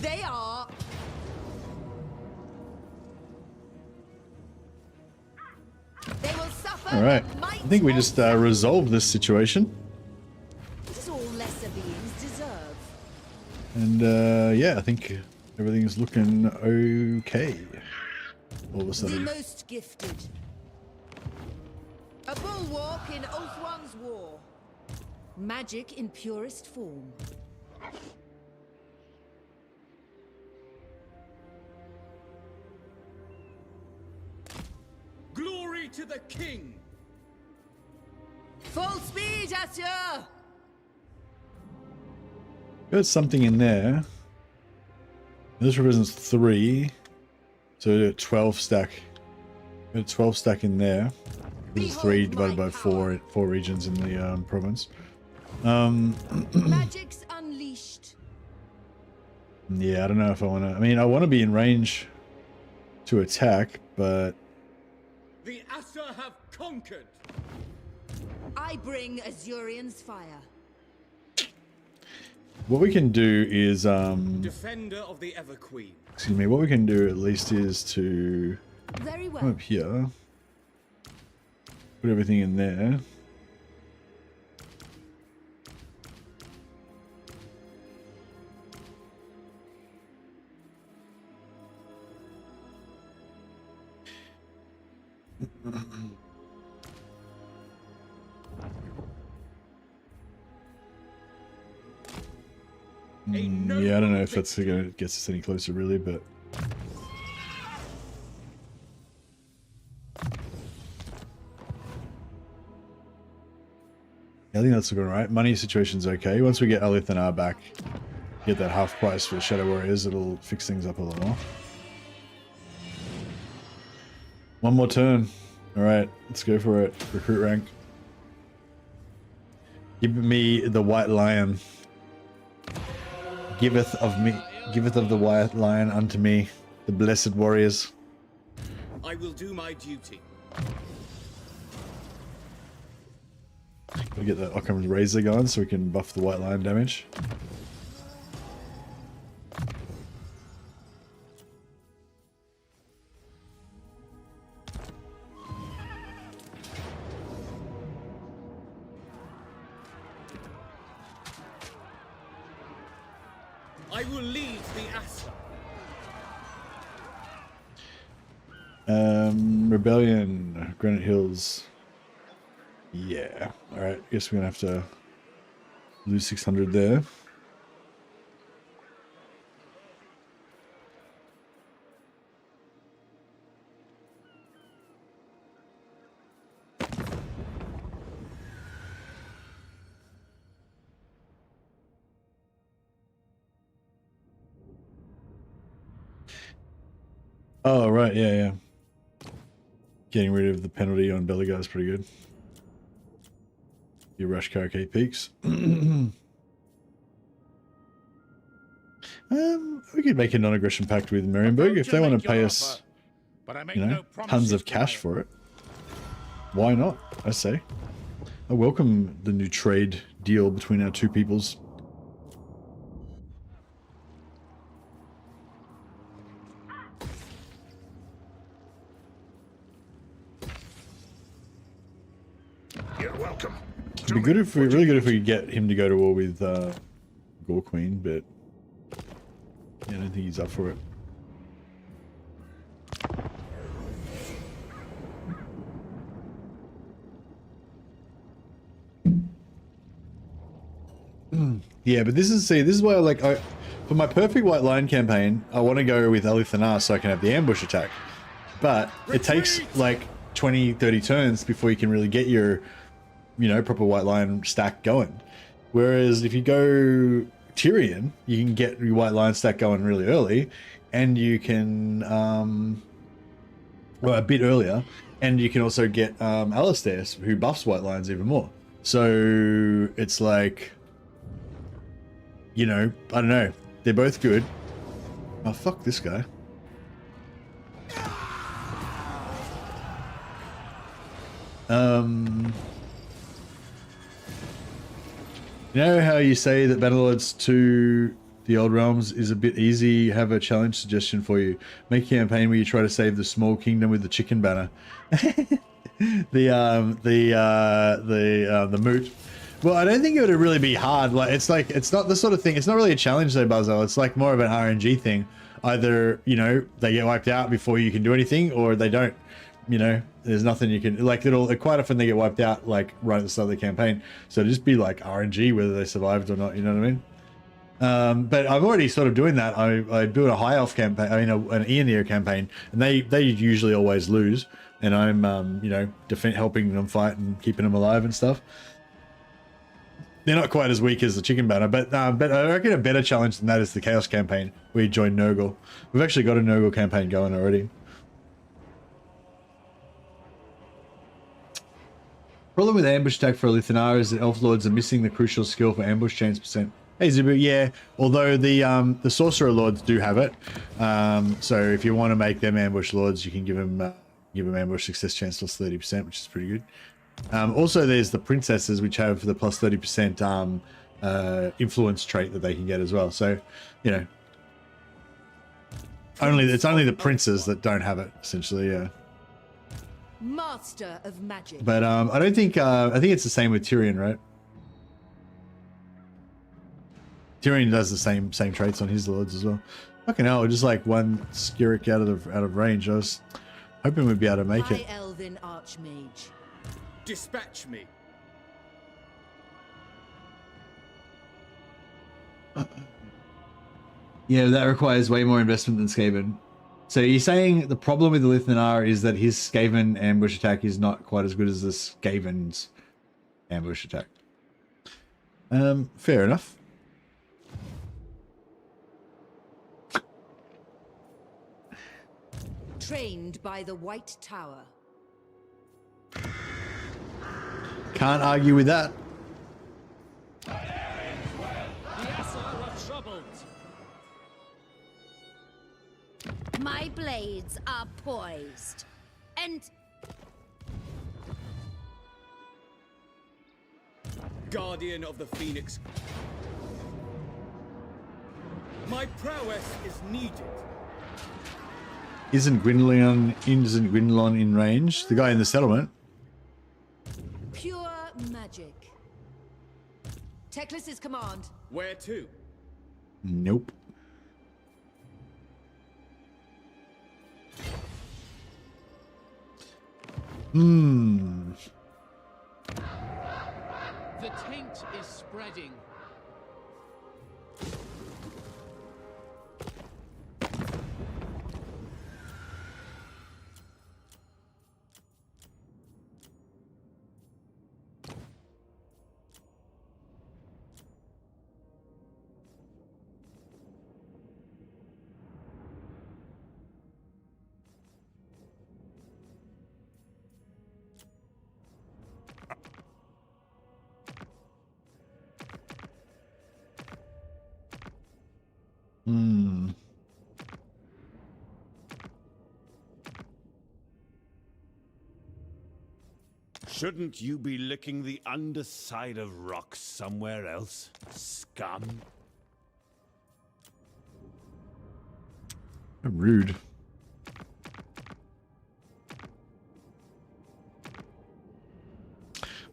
They are. They will suffer. Alright, the I might think we of just resolved this situation. This is all lesser beings deserve. And yeah, I think everything's looking okay. All of a The sudden. most gifted. A bulwark in Ulthuan's war. Magic in purest form. Glory to the King. Full speed, Asher! Got something in there. This represents 3. So 12 stack. Got a 12 stack in there. This is 3 divided by 4 regions in the province. Magic's unleashed. Yeah, I don't know if I want to. I mean, I want to be in range to attack, but The Asher have conquered. I bring Azurian's fire. what we can do is Defender of the Ever Queen. excuse me, what we can do at least is to Very come well. up here, put everything in there. Yeah, I don't know if that's gonna get us any closer, really, but I think that's looking right. Money situation's okay. Once we get Alith and Anar back, get that half price for Shadow Warriors, it'll fix things up a little more. One more turn. Alright, let's go for it. Recruit rank. Give me the white lion. Giveth of the white lion unto me, the blessed warriors. I will do my duty. Gotta get that Occam's razor going so we can buff the white lion damage. I will lead the Asa. Rebellion, Granite Hills. Yeah. Alright, guess we're gonna have to lose 600 there. Oh, right, yeah. Getting rid of the penalty on Belly Guy is pretty good. Your rush Karakate peaks. We could make a non-aggression pact with Marienburg if they want to pay us, you know, tons of cash for it. Why not? I say. I welcome the new trade deal between our two peoples. You're welcome. It'd be good if we, really good if we could get him to go to war with Gore Queen, but yeah, I don't think he's up for it. Yeah, but this is why for my perfect white line campaign, I want to go with Alith and Anar so I can have the ambush attack. But it takes like 20-30 turns before you can really get your, you know, proper white line stack going. Whereas if you go Tyrion, you can get your white line stack going really early, and you can well, a bit earlier, and you can also get Alistair, who buffs white lines even more. So it's like, you know, I don't know, they're both good. Oh, fuck this guy. You know how you say that Battlelords 2 The Old Realms is a bit easy? Have a challenge suggestion for you. Make a campaign where you try to save the small kingdom with the chicken banner. The moot. Well, I don't think it would really be hard. It's not the sort of thing. It's not really a challenge though, Buzzo. It's like more of an RNG thing. Either, you know, they get wiped out before you can do anything, or they don't. You know, there's nothing you can, like, quite often they get wiped out like right at the start of the campaign. So it'd just be like RNG whether they survived or not. You know what I mean? But I'm already sort of doing that. I built a high elf campaign, I mean an Aeonir campaign, and they usually always lose, and I'm you know, helping them fight and keeping them alive and stuff. They're not quite as weak as the chicken banner, but I reckon a better challenge than that is the Chaos campaign, where you join Nurgle. We've actually got a Nurgle campaign going already. Problem with ambush attack for Alith and Anar is that elf lords are missing the crucial skill for ambush chance percent. Hey Zubu, yeah. Although the sorcerer lords do have it, so if you want to make them ambush lords, you can give them ambush success chance plus 30%, which is pretty good. Also, there's the princesses, which have the plus 30% influence trait that they can get as well. So, you know, it's only the princes that don't have it, essentially. Yeah. Master of magic. But I don't think I think it's the same with Tyrion, right? Tyrion does the same traits on his lords as well. Fucking hell, just like one Skirrick out of range. I was hoping we'd be able to make it. High Elven Archmage. Dispatch me. Yeah, that requires way more investment than Skaven. So you're saying the problem with Alith and Anar is that his Skaven ambush attack is not quite as good as the Skaven's ambush attack. Fair enough. Trained by the White Tower. Can't argue with that. The Asar are troubled. My blades are poised. And Guardian of the Phoenix. My prowess is needed. Isn't Gwendolyn in range? The guy in the settlement. Pure magic. Teclis's command. Where to? Nope. The taint is spreading. Shouldn't you be licking the underside of rocks somewhere else, scum? Rude.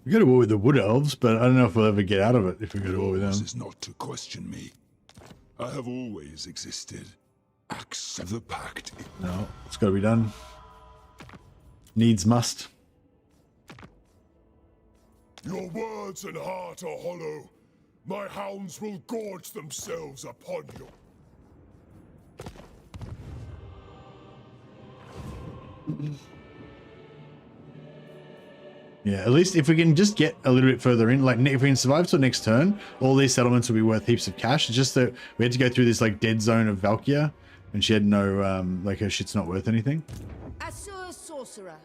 We go to war with the Wood Elves, but I don't know if we'll ever get out of it if we go to war with them. This is not to question me. I have always existed. Axe of the Pact. No, it's got to be done. Needs must. Your words and heart are hollow. My hounds will gorge themselves upon you. Yeah, at least if we can just get a little bit further in, like if we can survive till next turn, all these settlements will be worth heaps of cash. It's just that we had to go through this like dead zone of Valkyria, and she had no, like her shit's not worth anything. Asur sorcerer.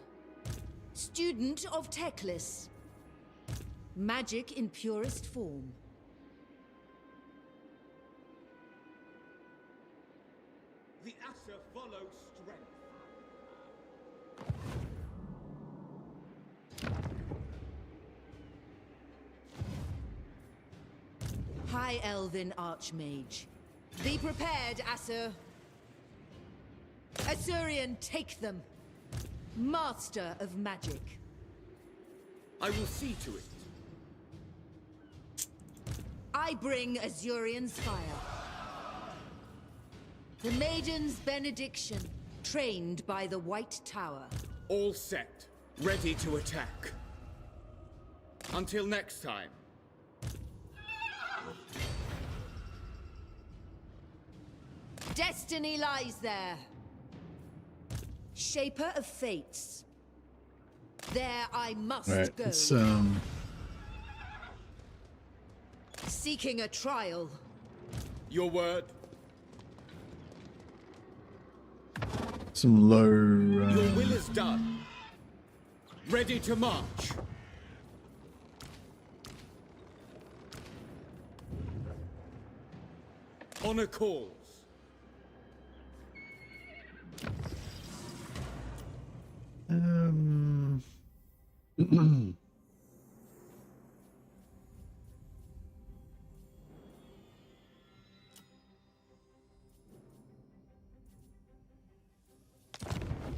Student of Teclis. Magic in purest form. The Asur follow strength. High Elven Archmage. Be prepared, Asur. Asurian, take them. Master of magic. I will see to it. I bring Azurian's fire. The Maiden's benediction, trained by the White Tower. All set, ready to attack. Until next time. Destiny lies there. Shaper of fates. There I must Right, go. let's Seeking a trial. Your word. some low. Your will is done. Ready to march. Honor calls.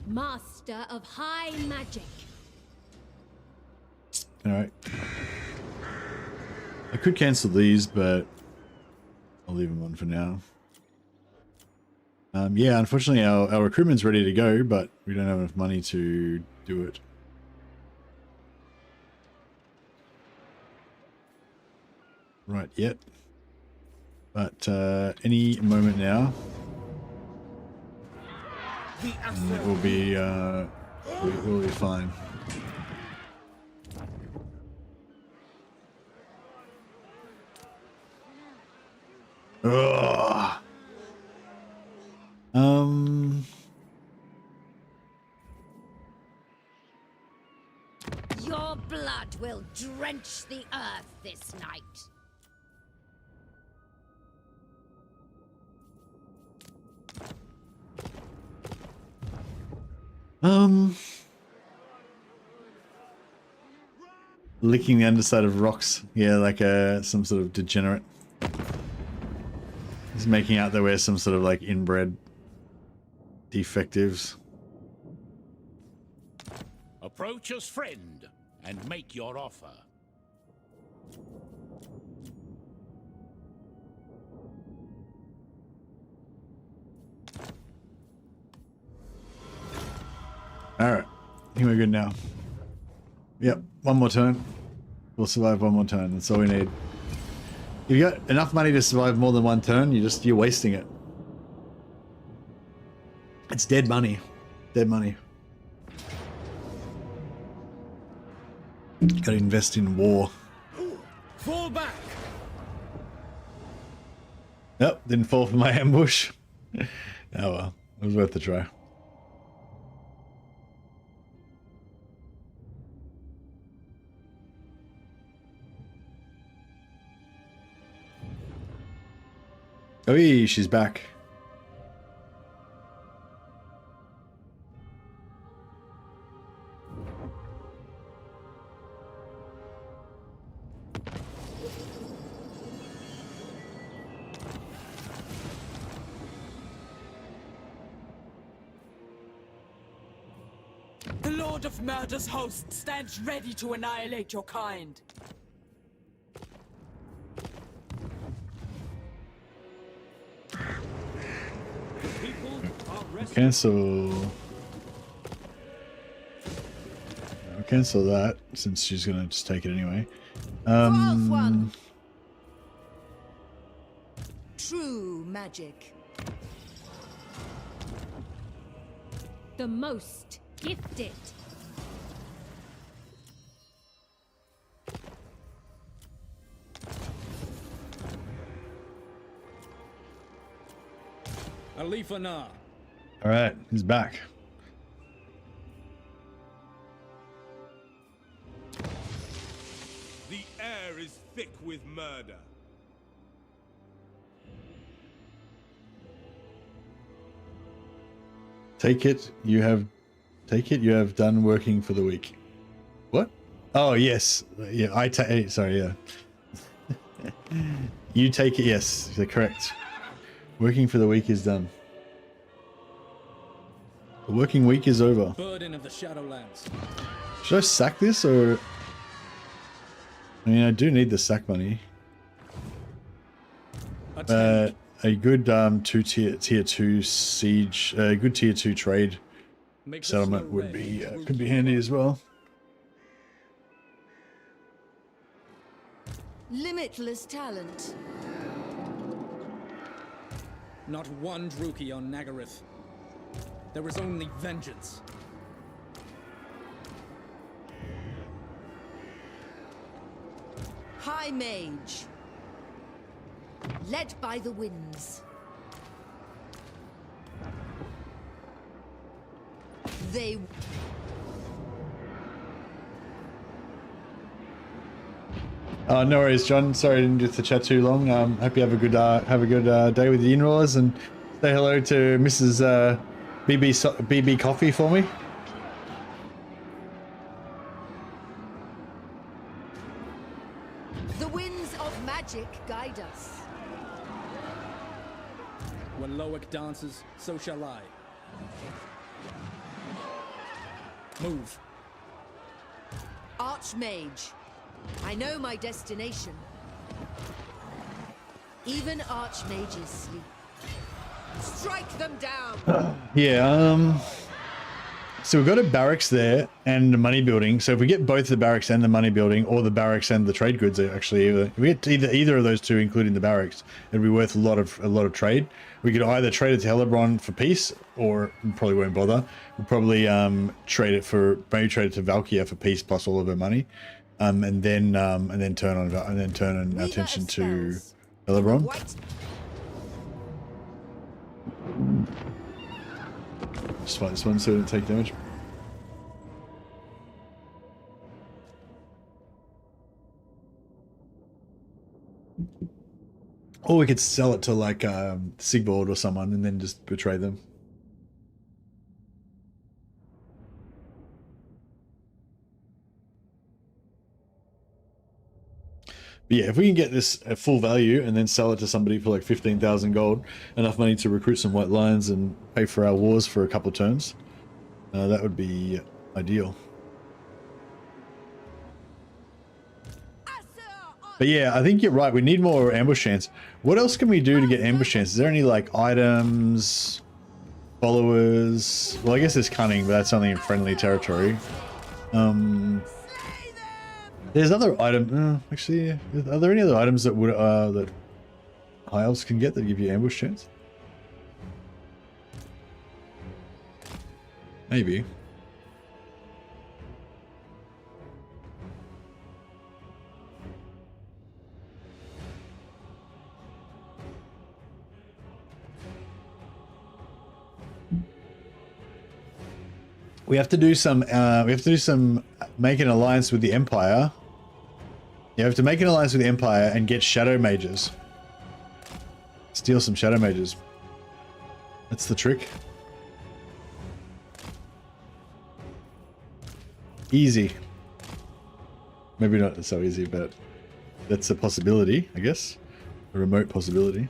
Master of high magic. All right. I could cancel these, but I'll leave them on for now. Yeah, unfortunately, our recruitment's ready to go, but we don't have enough money to do it. Right yet. But any moment now, and it will be fine. Ugh. Your blood will drench the earth this night. Licking the underside of rocks. Yeah, like some sort of degenerate. He's making out that we're some sort of like inbred defectives. Approach as friend and make your offer. Alright. I think we're good now. Yep, one more turn. We'll survive one more turn. That's all we need. If you got enough money to survive more than one turn, you're wasting it. It's dead money. Dead money. Gotta invest in war. Fall back. Nope, didn't fall for my ambush. Oh well, it was worth the try. Oh, she's back. The Lord of Murder's host stands ready to annihilate your kind. Cancel. I'll cancel that since she's gonna just take it anyway. One. True magic. The most gifted. Alith Anar. All right, he's back. The air is thick with murder. Take it. You have done working for the week. What? Oh yes, yeah. Sorry, yeah. You take it. Yes, you're correct. Working for the week is done. The working week is over. Burden of the Shadowlands. Should I sack this or? I mean, I do need the sack money. A good tier 2 siege, good tier 2 trade settlement would be could be handy as well. Limitless talent. Not one Druki on Nagaryth. There is only vengeance. High Mage. Led by the winds. They... No worries, John. Sorry I didn't do the chat too long. Hope you have a good day with the in-laws, and say hello to Mrs. BB Coffee for me. The winds of magic guide us. When Loic dances, so shall I. Move. Archmage. I know my destination. Even archmages sleep. Strike them down! Yeah, so we've got a barracks there and a money building. So if we get both the barracks and the money building, or the barracks and the trade goods, actually, if we get either of those two, including the barracks, it'd be worth a lot of trade. We could either trade it to Hellebrand for peace, or we probably won't bother. We'll probably trade it to Valkia for peace plus all of her money, and then turn our attention to Hellebrand. Just fight this one so it doesn't take damage. Or we could sell it to like Sigvald or someone and then just betray them. But yeah, if we can get this at full value and then sell it to somebody for like 15,000 gold, enough money to recruit some white lions and pay for our wars for a couple of turns, that would be ideal. But yeah, I think you're right. We need more ambush chance. What else can we do to get ambush chance? Is there any like items, followers? Well, I guess there's cunning, but that's only in friendly territory. There's other item. Actually, are there any other items that would that high elves can get that give you ambush chance? Maybe. We have to do some. Make an alliance with the Empire. You have to make an alliance with the Empire and get shadow mages. Steal some shadow mages. That's the trick. Easy. Maybe not so easy, but that's a possibility, I guess. A remote possibility.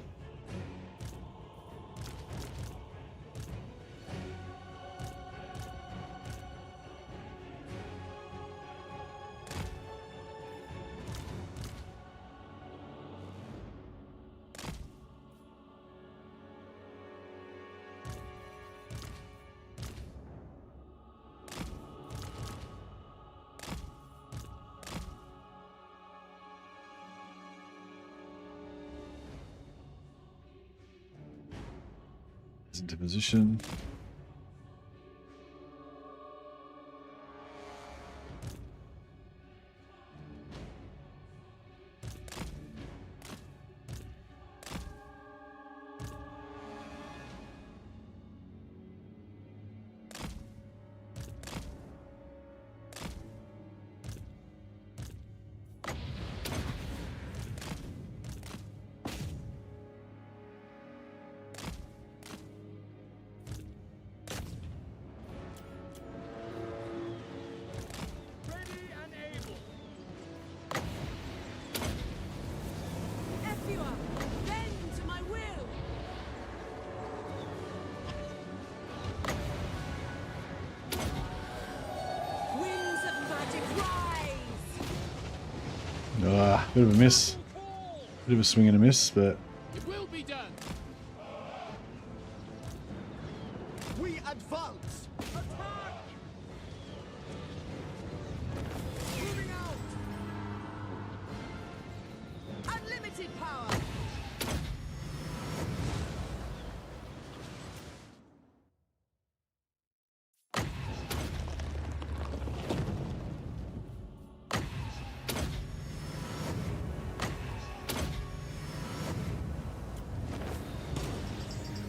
Into position. Bit of a miss. Bit of a swing and a miss, but It will be done. We advance. Attack! Moving out. Unlimited power.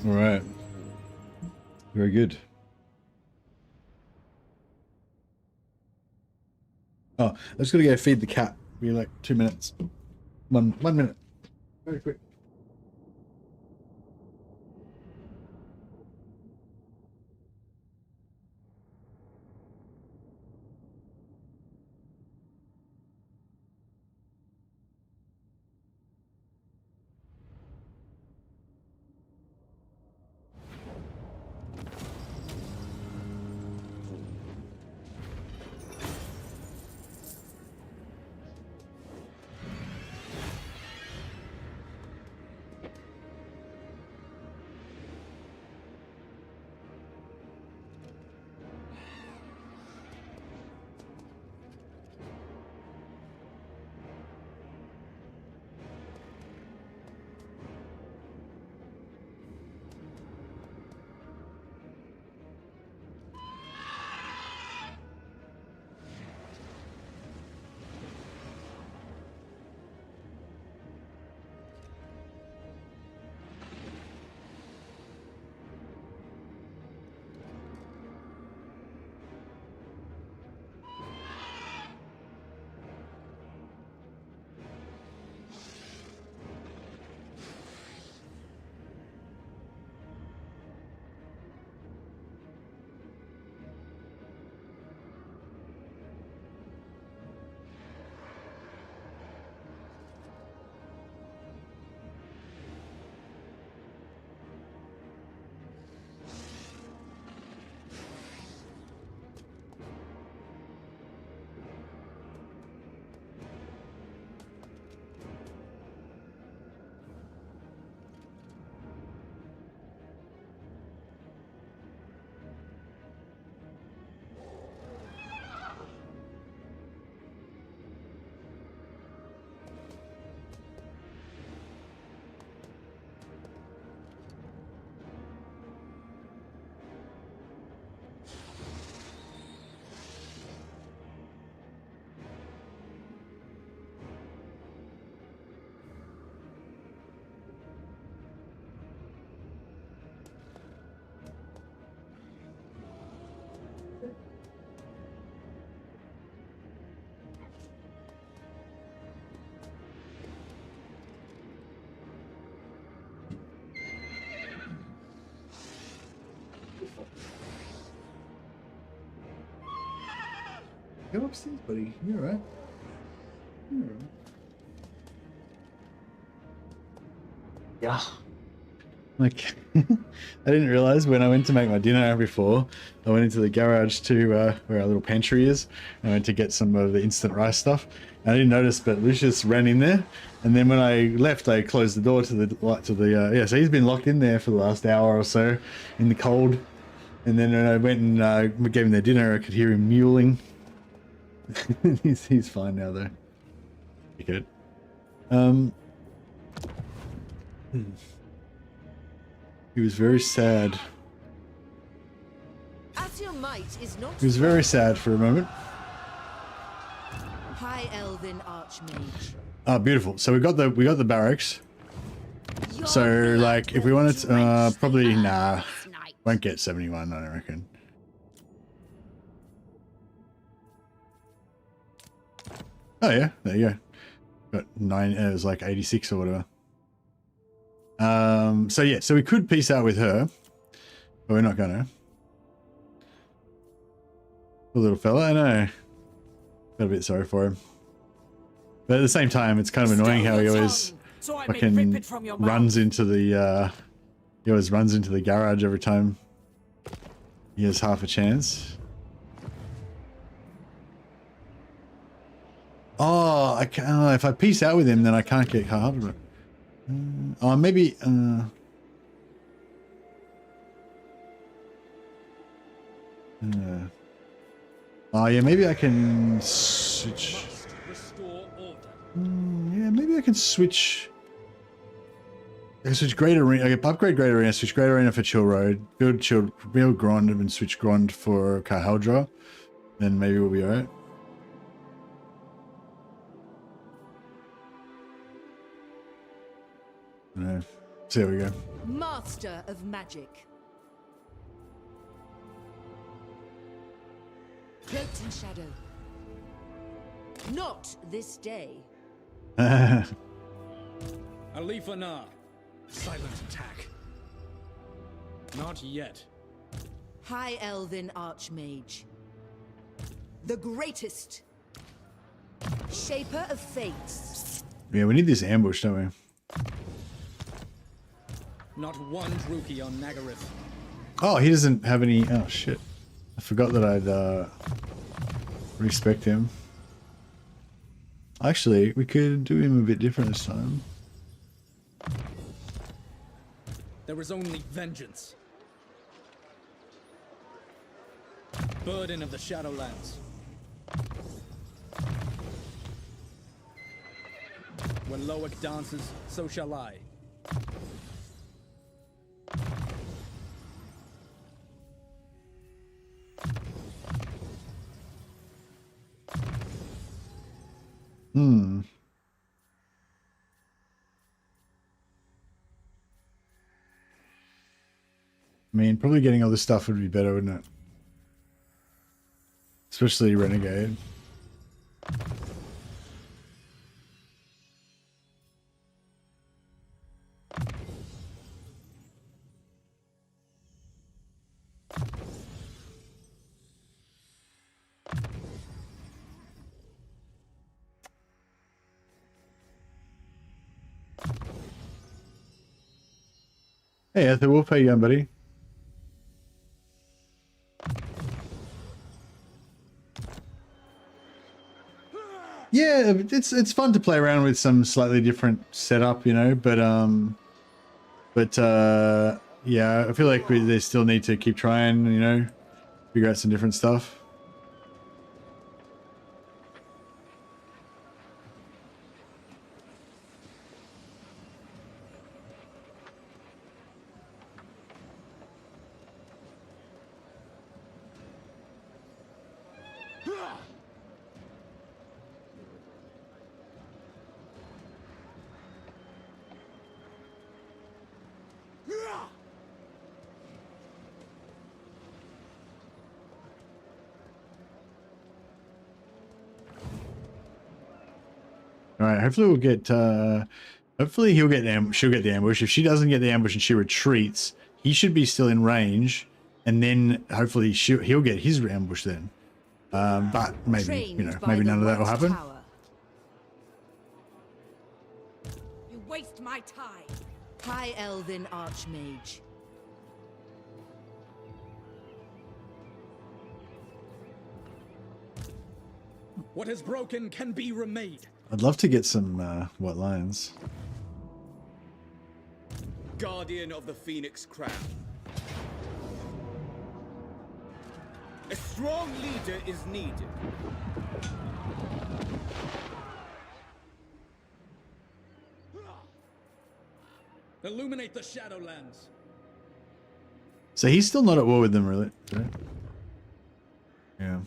all right. Very good. Oh, I just gotta go feed the cat. Be like 2 minutes. One minute. Very quick. Go upstairs, buddy. You're all right. You're all right. Yeah. Like, I didn't realize when I went to make my dinner before, I went into the garage to where our little pantry is. I went to get some of the instant rice stuff. And I didn't notice, but Lucius ran in there. And then when I left, I closed the door to the yeah. So he's been locked in there for the last hour or so in the cold. And then when I went and gave him their dinner, I could hear him mewling. he's fine now though. Good. He was very sad. As your might is not He was very sad for a moment. High Elven Archmage. Oh, beautiful. So we got the barracks. So like, if we wanted to, probably won't get 71. I don't reckon. Oh yeah, there you go. Got 9. It was like 86 or whatever. So yeah, so we could peace out with her, but we're not gonna. Poor little fella, I know. Got a bit sorry for him. But at the same time, it's kind of annoying how he always fucking runs into the, he always runs into the garage every time he has half a chance. Oh, I can't, if I peace out with him, then I can't get hard of it. Oh, maybe, oh yeah, maybe I can switch. Yeah, maybe I can switch. I can switch Great Arena. I can upgrade Great Arena, switch Great Arena for Chill Road, build Grond, and switch Grond for Carhaldra. Then maybe we'll be alright. No. So there we go. Master of Magic. Cloaked in shadow. Not this day. Alith Anar. Silent attack. Not yet. High Elven Archmage. The greatest. Shaper of Fates. Yeah, we need this ambush, don't we? Not one Druki on Nagaryth. Oh, he doesn't have any. Oh shit! I forgot that I'd respect him. Actually, we could do him a bit different this time. There is only vengeance. Burden of the Shadowlands. When Loic dances, so shall I. I mean, probably getting all this stuff would be better, wouldn't it? Especially Renegade. Hey, Arthur, we'll pay you, buddy. Yeah, it's fun to play around with some slightly different setup, you know, but yeah, I feel like they still need to keep trying, you know, figure out some different stuff. All right, hopefully we'll get, hopefully she'll get the ambush. If she doesn't get the ambush and she retreats, he should be still in range, and then hopefully he'll get his ambush then. But maybe, Trained you know, by maybe the none of that will White happen. Tower. You waste my time. High Elven Archmage. What is broken can be remade. I'd love to get some white lions. Guardian of the Phoenix Crown. A strong leader is needed. Illuminate the Shadowlands. So he's still not at war with them, really. Right? Yeah.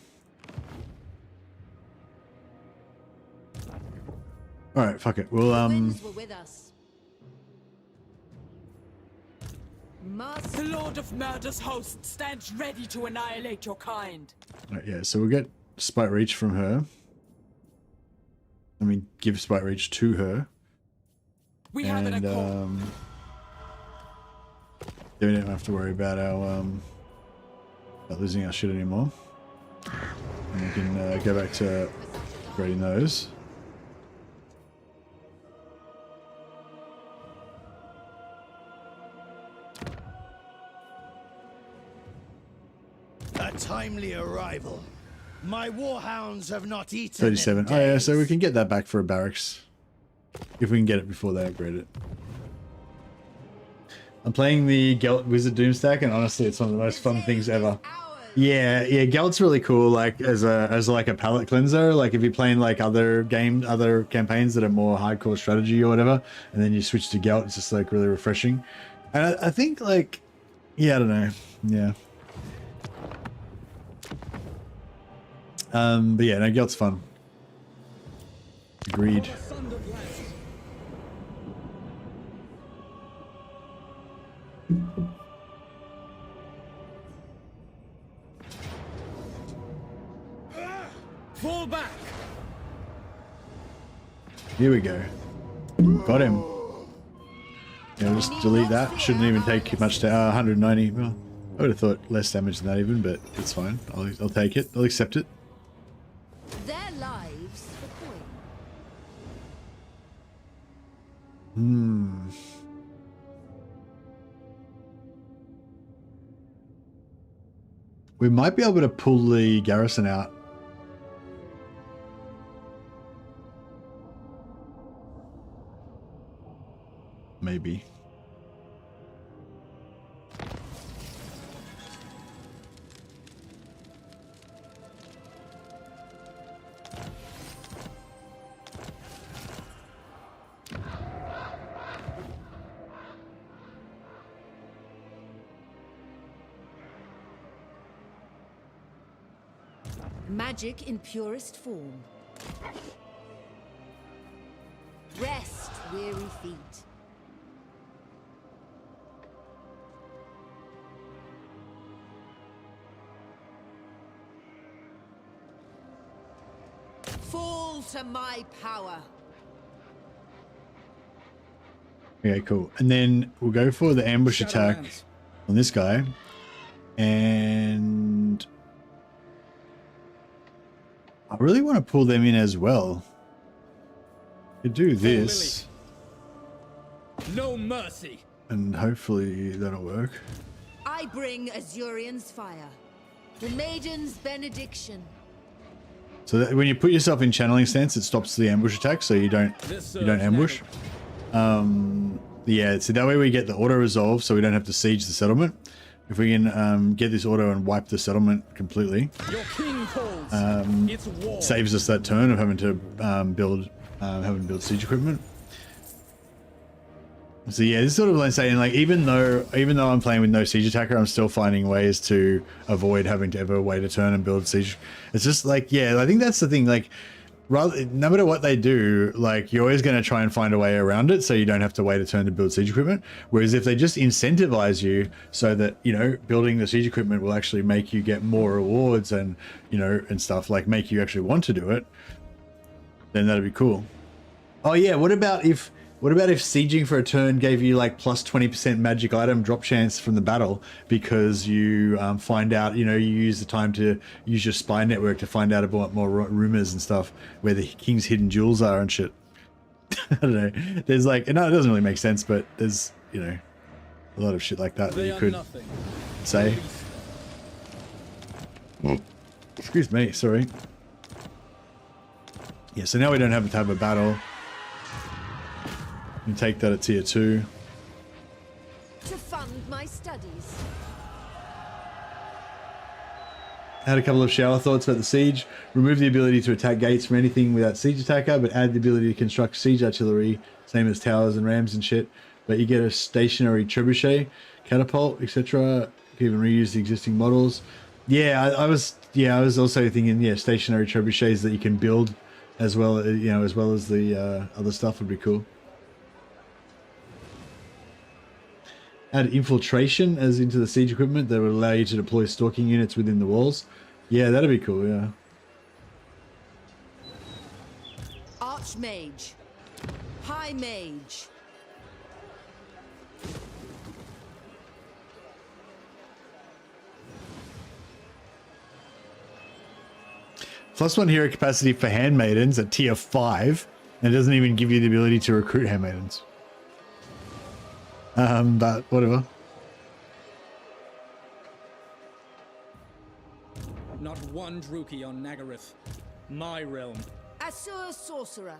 All right, fuck it. We'll Winds were with us. Master The Lord of Murder's host stands ready to annihilate your kind. right, yeah, so we'll get Spite Reach from her. I mean, give Spite Reach to her. We have an accord. Then we don't have to worry about our about losing our shit anymore. And we can go back to upgrading those. A timely arrival. My warhounds have not eaten. 37. Oh yeah, so we can get that back for a barracks. If we can get it before they upgrade it. I'm playing the Gelt Wizard Doomstack, and honestly, it's one of the most fun things ever. Yeah, Gelt's really cool. Like as like a palate cleanser. Like if you're playing like other campaigns that are more hardcore strategy or whatever, and then you switch to Gelt, it's just like really refreshing. And I think like, yeah, I don't know, yeah. But yeah, no, Gelt's fun. Agreed. Fall back. Here we go. Got him. Yeah, we'll just delete that. Shouldn't even take much to 190. Well, I would have thought less damage than that even, but it's fine. I'll take it. I'll accept it. their lives for coin. We might be able to pull the garrison out. Maybe. Magic in purest form. Rest, weary feet. Fall to my power. Okay, cool. And then we'll go for the ambush attack on this guy. And I really want to pull them in as well. To do this. No mercy. And hopefully that'll work. I bring Azurian's fire. The maiden's benediction. So that when you put yourself in channeling stance, it stops the ambush attack, so you don't ambush. Yeah, so that way we get the auto resolve, so we don't have to siege the settlement. If we can get this auto and wipe the settlement completely, Your king calls. It's war. saves us that turn of having to build siege equipment. So yeah, this is sort of like saying, like, even though I'm playing with no siege attacker, I'm still finding ways to avoid having to ever wait a turn and build siege. It's just like, yeah, I think that's the thing. Like, no matter what they do, like, you're always going to try and find a way around it, so you don't have to wait a turn to build siege equipment. Whereas if they just incentivize you so that, you know, building the siege equipment will actually make you get more rewards and, you know, and stuff, like make you actually want to do it, then that'd be cool. Oh yeah, what about if What about if sieging for a turn gave you like plus 20% magic item drop chance from the battle because you find out, you use the time to use your spy network to find out about more rumors and stuff where the king's hidden jewels are and shit. I don't know. There's like, no, it doesn't really make sense, but there's, a lot of shit like that that you could say. Excuse me, sorry. Yeah, so now we don't have to have a battle. You take that at tier 2. To fund my studies. I had a couple of shower thoughts about the siege. Remove the ability to attack gates from anything without siege attacker, but add the ability to construct siege artillery, same as towers and rams and shit. But you get a stationary trebuchet, catapult, etc. You can even reuse the existing models. Yeah, I was also thinking, stationary trebuchets that you can build as well, as well as the other stuff would be cool. Add infiltration as into the siege equipment that would allow you to deploy stalking units within the walls. Yeah, that'd be cool, yeah. Archmage. High mage. +1 hero capacity for handmaidens at tier 5. And it doesn't even give you the ability to recruit handmaidens. But whatever. Not one Druki on Nagaryth. My realm. Asur sorcerer.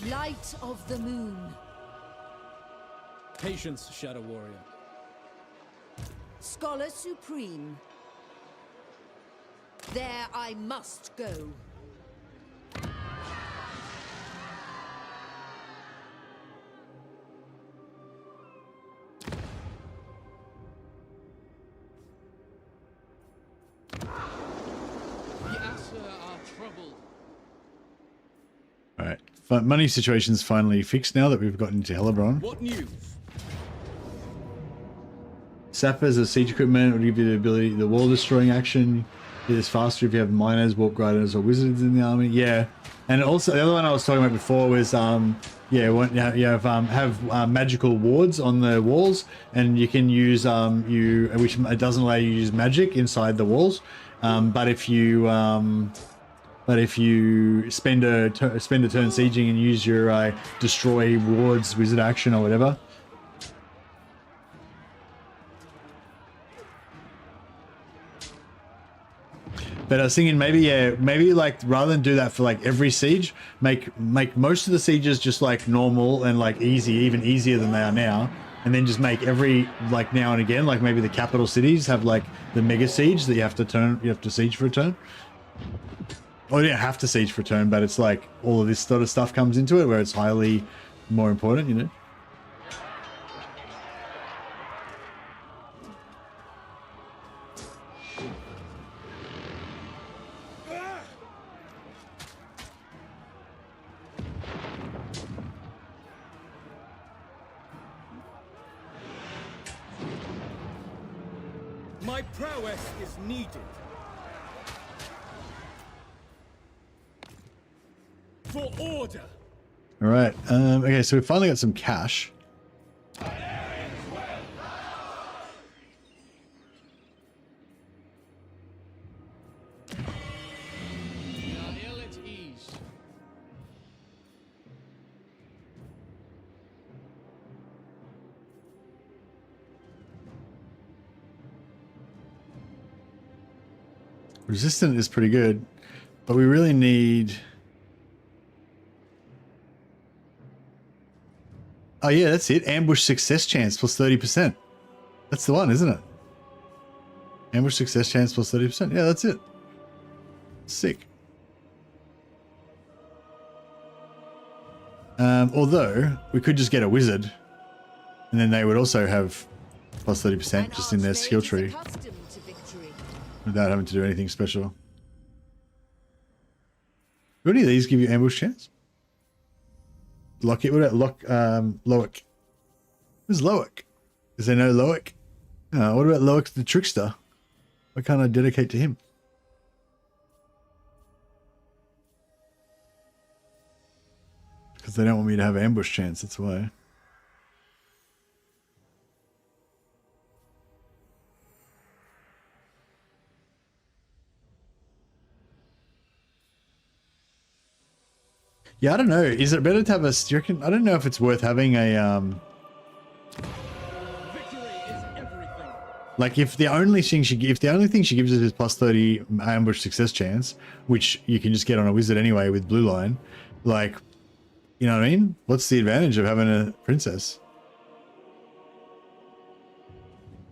Light of the moon. Patience, Shadow Warrior. Scholar supreme. There I must go. Alright. Money situation's finally fixed now that we've gotten to Hellebrand. What news? Sappers as siege equipment will give you the ability, the wall destroying action. It is faster if you have miners, warp grinders, or wizards in the army. Yeah, and also the other one I was talking about before was have magical wards on the walls, and you can use which it doesn't allow you to use magic inside the walls. But if you spend a turn sieging and use your destroy wards wizard action or whatever. But I was thinking maybe like rather than do that for like every siege, make most of the sieges just like normal and like easy, even easier than they are now, and then just make every like now and again, like maybe the capital cities have like the mega siege that you have to siege for a turn. Or you don't have to siege for a turn, but it's like all of this sort of stuff comes into it where it's highly more important, you know. My prowess is needed. For order. All right. Okay, so we finally got some cash. Resistant is pretty good, but we really need... Oh yeah, that's it. Ambush success chance plus 30%. That's the one, isn't it? Ambush success chance plus 30%. Yeah, that's it. Sick. Although, we could just get a wizard, and then they would also have plus 30% just in their skill tree. Without having to do anything special. Do any of these give you ambush chance? Lockett, what about Loic? Who's Loic? Is there no Loic? What about Loic the Trickster? Why can't I dedicate to him? Because they don't want me to have ambush chance, that's why. Yeah, I don't know. Is it better to have a... Do you reckon, I don't know if it's worth having a... Like if the only thing she gives us is plus 30 ambush success chance, which you can just get on a wizard anyway with blue line, like, you know what I mean? What's the advantage of having a princess?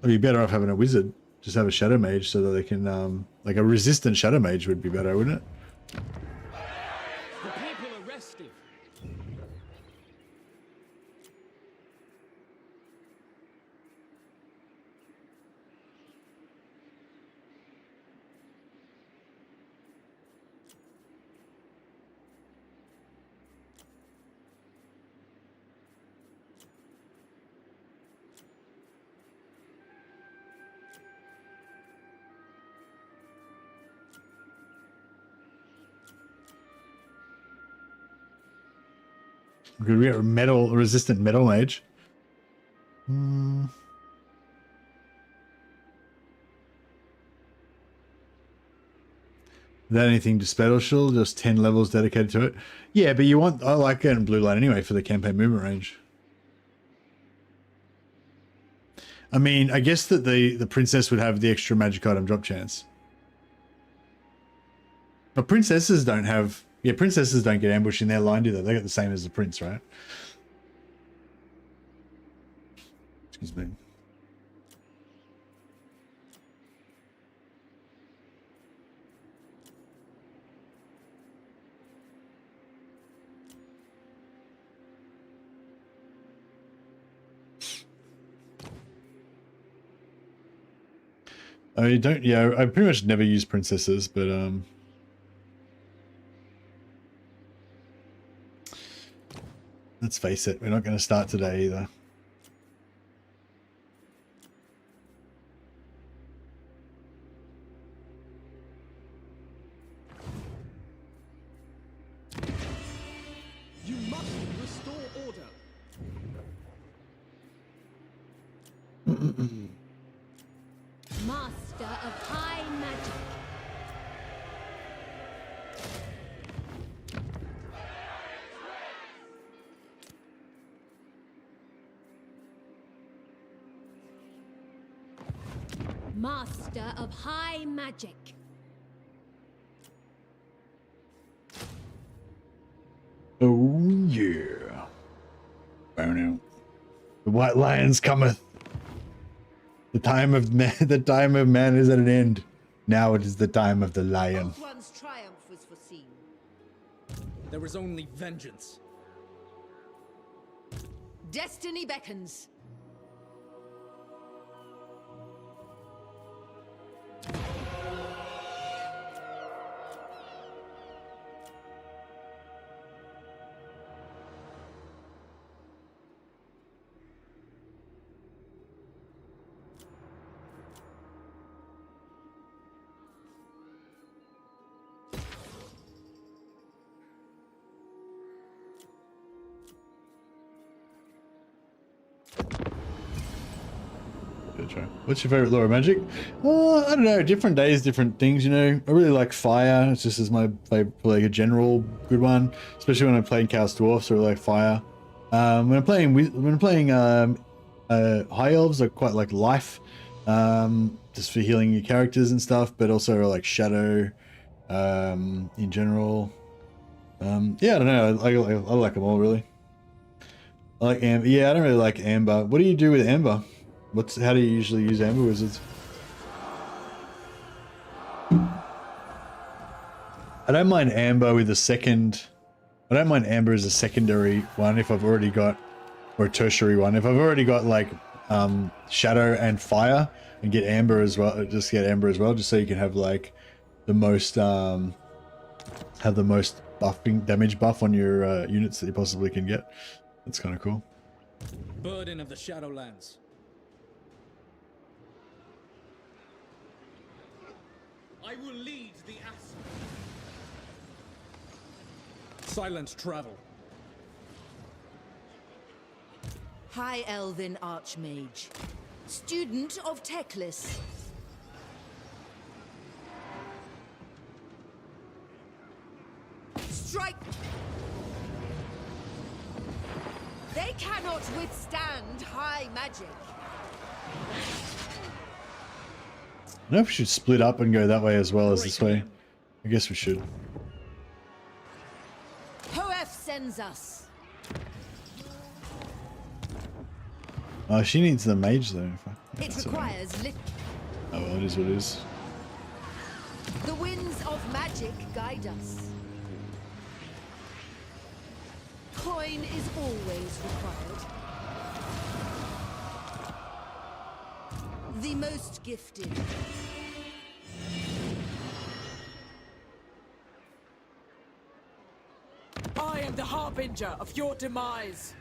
I'd be better off having a wizard. Just have a shadow mage so that they can, like a resistant shadow mage would be better, wouldn't it? The people are restive. We could get a resistant metal mage. Is that anything to special? Just 10 levels dedicated to it? Yeah, but you want... I like getting blue line anyway for the campaign movement range. I mean, I guess that the princess would have the extra magic item drop chance. But princesses don't have... Yeah, princesses don't get ambushed in their line, do they? They got the same as the prince, right? Excuse me. I don't... Yeah, I pretty much never use princesses, but... Let's face it, we're not going to start today either. You must restore order. Master of high magic. Master of high magic. Oh yeah. Oh no. The white lions cometh. The time of man is at an end. Now it is the time of the lion. One's triumph was foreseen. There is only vengeance. Destiny beckons. What's your favorite lore of magic? I don't know, different days, different things, you know. I really like fire. It's just as my favorite, like a general good one, especially when I'm playing Chaos Dwarfs. I really like fire. When I'm playing high elves, I quite like life, just for healing your characters and stuff. But also I like shadow, in general. Yeah, I don't know. I like them all really. I like amber. Yeah, I don't really like amber. What do you do with amber? How do you usually use amber wizards? I don't mind amber with a second. I don't mind amber as a secondary one if I've already got, or a tertiary one. If I've already got like shadow and fire, and get amber as well. Just get amber as well, just so you can have like the most buffing damage buff on your units that you possibly can get. That's kind of cool. Burden of the Shadowlands. I will lead the assault. Silent travel. High Elven Archmage. Student of Teclis. Strike! They cannot withstand high magic. I don't know if we should split up and go that way as well as this way. I guess we should. Hoef sends us. Oh, she needs the mage though. It requires lit. Oh well, it is what it is. The winds of magic guide us. Coin is always required. The most gifted. I am the harbinger of your demise.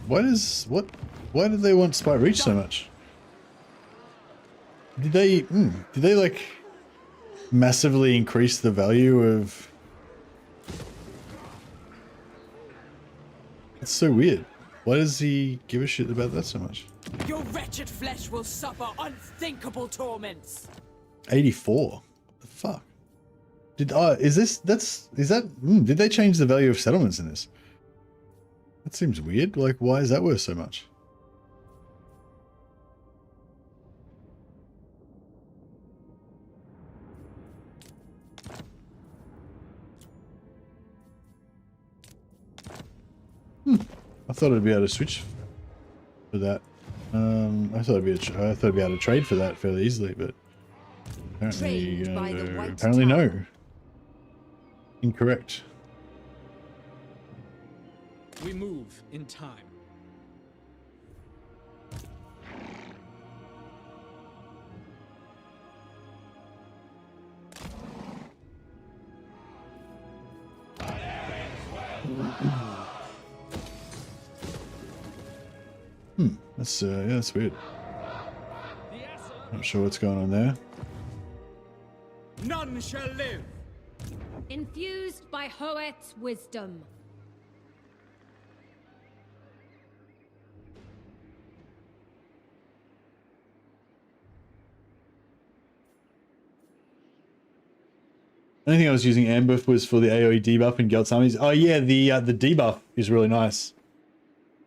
Why did they want Spite Reach so much? Did they like massively increase the value of... It's so weird. Why does he give a shit about that so much? Your wretched flesh will suffer unthinkable torments. 84. What the fuck? Did did they change the value of settlements in this? That seems weird. Like, why is that worth so much? I thought I'd be able to switch for that. I thought I'd be able to trade for that fairly easily, but apparently no. Incorrect. We move in time. That's yeah, that's weird. Not sure what's going on there. None shall live. Infused by Hoet's wisdom. I think I was using Ambuff was for the AoE debuff in Gelt's armies. Oh yeah, the debuff is really nice.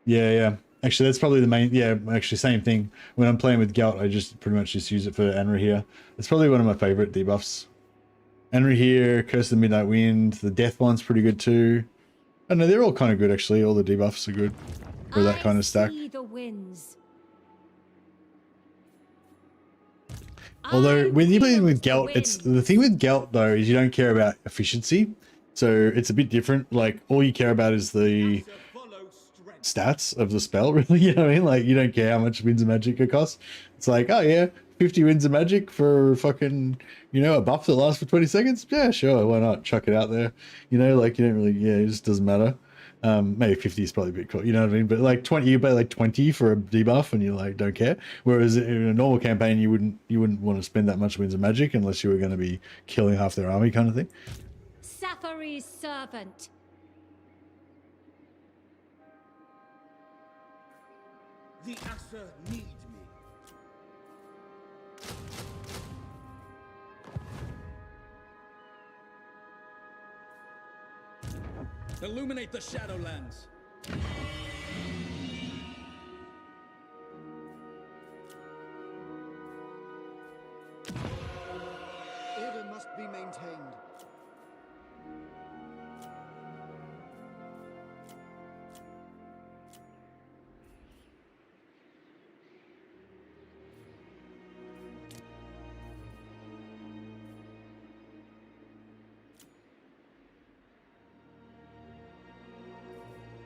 Yeah. Actually, that's probably the main... Yeah, actually, same thing. When I'm playing with Gelt, I just pretty much just use it for Anar here. It's probably one of my favorite debuffs. Anar here, Curse of the Midnight Wind. The Death one's pretty good too. I don't know, they're all kind of good actually. All the debuffs are good for that kind of stack. The winds. Although when you're playing with Gelt, it's the thing with Gelt though is you don't care about efficiency, so it's a bit different. Like all you care about is the stats of the spell, really. You know what I mean? Like you don't care how much winds of magic it costs. It's like, oh yeah, 50 winds of magic for fucking, you know, a buff that lasts for 20 seconds. Yeah, sure, why not? Chuck it out there. You know, like you don't really. Yeah, it just doesn't matter. Maybe 50 is probably a bit cool, you know what I mean? But like 20, you pay like 20 for a debuff and you like don't care. Whereas in a normal campaign, you wouldn't want to spend that much winds of magic unless you were going to be killing half their army, kind of thing. Safari's servant. The Asser need me. Illuminate the Shadowlands. Order must be maintained.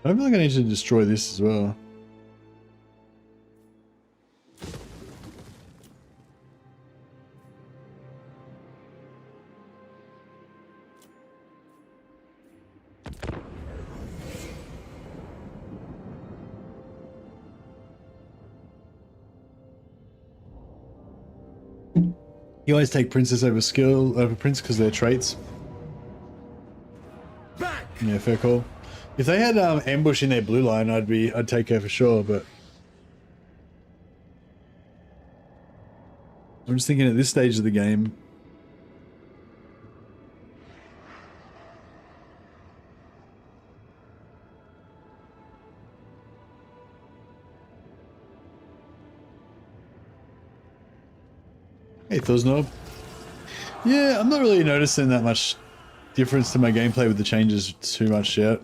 I feel like I need to destroy this as well. You always take princess over skill over prince because they're traits. Yeah, fair call. If they had ambush in their blue line, I'd take her for sure, but I'm just thinking at this stage of the game. Hey, Thosnob. Yeah, I'm not really noticing that much difference to my gameplay with the changes too much yet.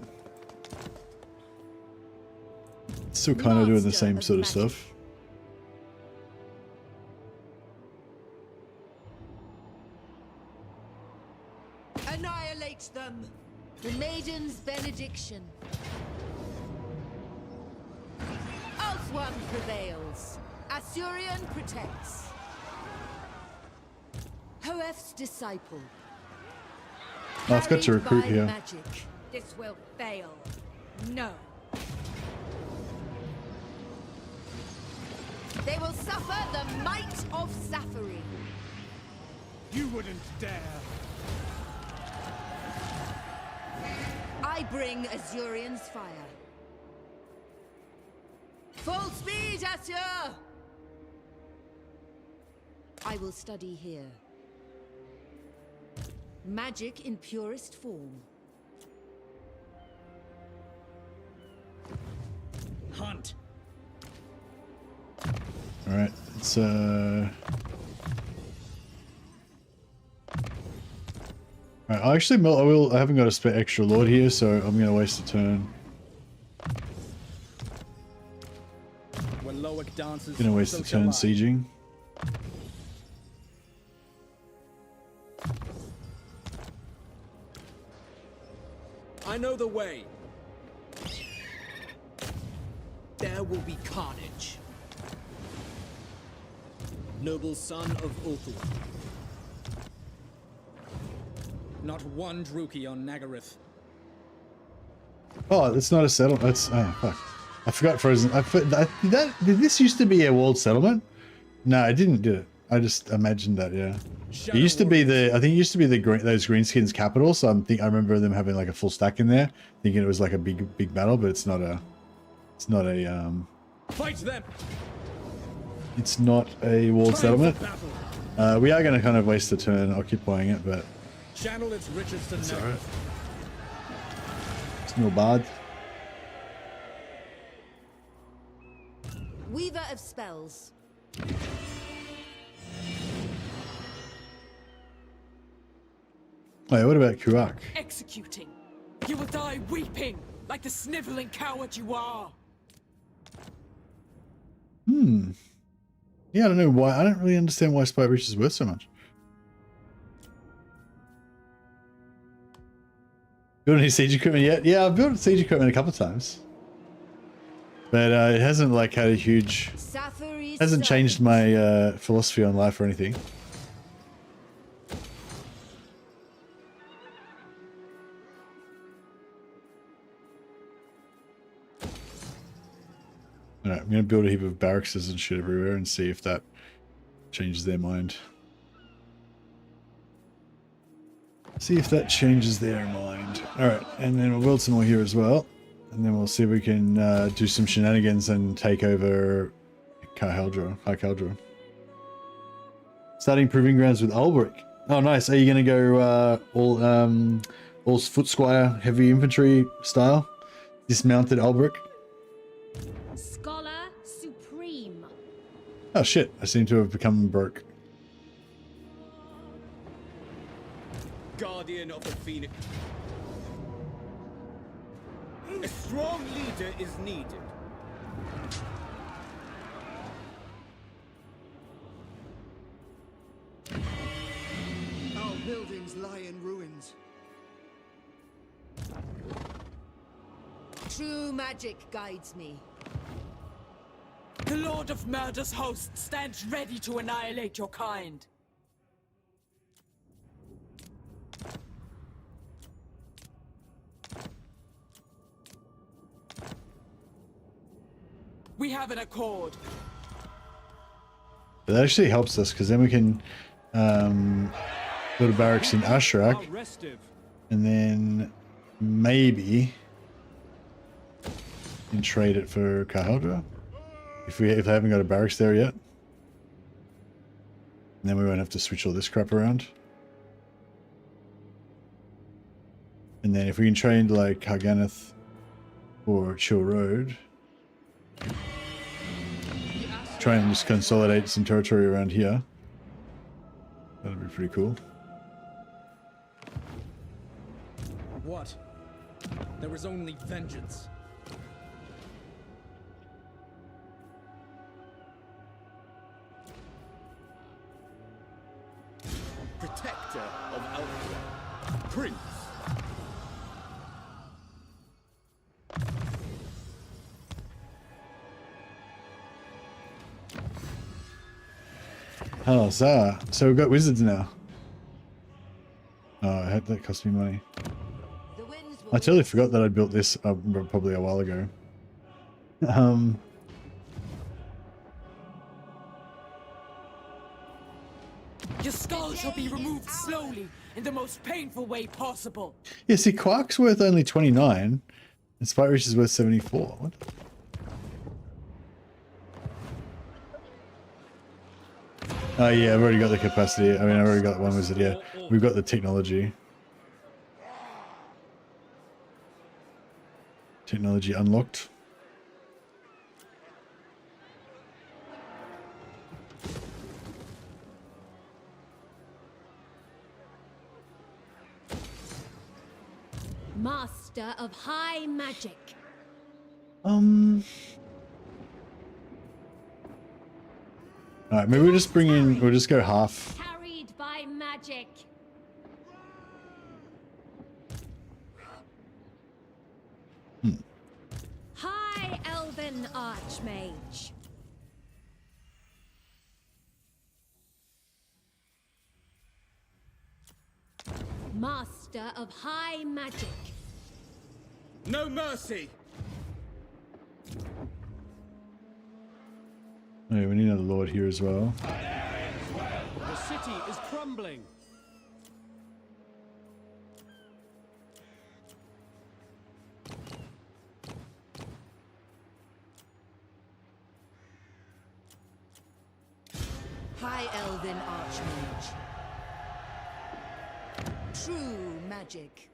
Still kind of doing the same sort of stuff. Annihilate them! The Maiden's Benediction. Ulthuan prevails. Assyrian protects. Hoef's disciple. Oh, I've got to recruit here. Magic. This will fail. No. They will suffer the might of Safari. You wouldn't dare. I bring Azurian's fire. Full speed, Assur! I will study here. Magic in purest form. Hunt. All right, it's Alright, I haven't got a spare extra lord here, so I'm gonna waste a turn. When Loic dances, Gonna waste a turn sieging. I know the way. There will be carnage. Noble son of Ulthuan. Not one Druki on Nagareth. Oh, it's not a settlement. That's fuck. I forgot Frozen. Did this used to be a walled settlement? No, I didn't do it. I just imagined that. Yeah, it used to be I think it used to be those Greenskins capital. So I remember them having like a full stack in there, thinking it was like a big battle, but it's not a. Fight them. It's not a walled settlement. We are going to kind of waste the turn occupying it, but channel its riches to it's alright. It's no bad. Weaver of spells. Wait, what about Kuak? Executing. You will die weeping, like the sniveling coward you are. Yeah, I don't know why. I don't really understand why Spite Reach is worth so much. Built any siege equipment yet? Yeah, I've built siege equipment a couple of times. But it hasn't like had a huge... hasn't changed my philosophy on life or anything. Alright, I'm gonna build a heap of barracks and shit everywhere and see if that changes their mind. See if that changes their mind. Alright, and then we'll build some more here as well. And then we'll see if we can do some shenanigans and take over High Caldra. Starting proving grounds with Ulbrich. Oh nice, are you gonna go all foot squire heavy infantry style? Dismounted Ulbrich? Scholar Supreme. Oh shit, I seem to have become broke. Guardian of the Phoenix. A strong leader is needed. Our buildings lie in ruins. True magic guides me. The Lord of Murder's host stands ready to annihilate your kind. We have an accord. That actually helps us because then we can build a barracks in Ashrak and then maybe and trade it for Kahaldra if they haven't got a barracks there yet. And then we won't have to switch all this crap around. And then if we can trade like Harganeth or Chill Road, try and just consolidate some territory around here. That'd be pretty cool. What? There is only vengeance. Protector of Alith, Prince. Oh, so we've got wizards now. Oh, I hope that cost me money. I totally forgot that I built this probably a while ago. Your skull shall be removed slowly, in the most painful way possible. Yeah, see, Quark's worth only 29, and Spite Reach is worth 74. What? Oh yeah, I've already got the capacity. I mean, I've already got one wizard, yeah. We've got the technology. Technology unlocked. Master of high magic. Alright, maybe we'll just bring in, we'll just go half. Carried by magic. High Elven Archmage. Master of high magic. No mercy. Oh, we need another lord here as well. The city is crumbling. High Elven Archmage. True magic.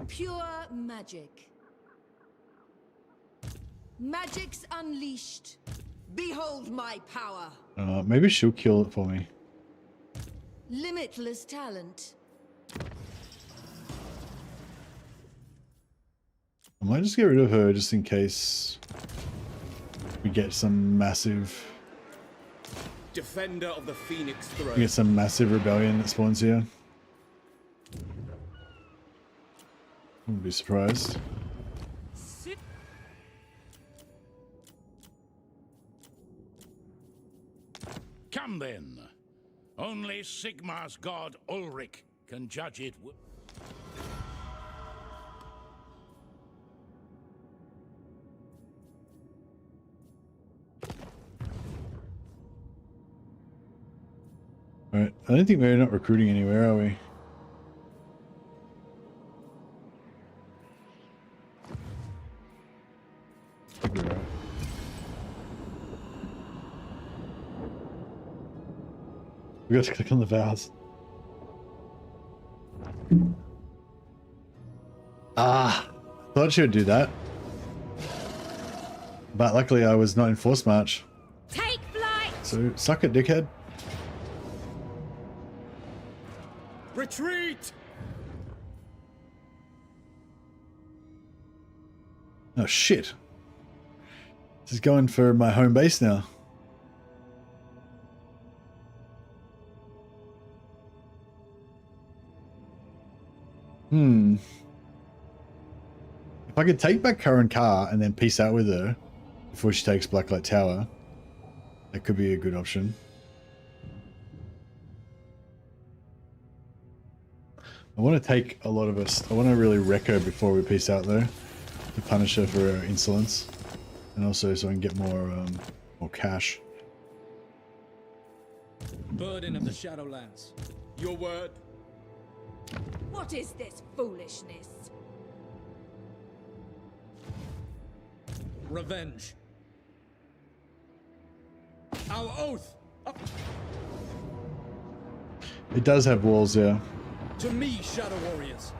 Pure magic. Magic's unleashed. Behold my power. Maybe she'll kill it for me. Limitless talent. I might just get rid of her just in case we get some massive... Defender of the Phoenix Throne. We get some massive rebellion that spawns here. Wouldn't be surprised. Come then. Only Sigmar's god Ulrich can judge it. Alright, I don't think we're not recruiting anywhere, are we? I think we're right. We got to click on the vows. Ah, thought she would do that. But luckily I was not in force march. Take flight! So, suck it, dickhead. Retreat! Oh shit. This is going for my home base now. If I could take back Current Car and then peace out with her before she takes Blacklight Tower, that could be a good option. I want to take a lot of us. I want to really wreck her before we peace out though, to punish her for her insolence, and also so I can get more cash. Burden of the Shadowlands. Your word. What is this foolishness? Revenge. Our oath. It does have walls, yeah. To me, Shadow Warriors.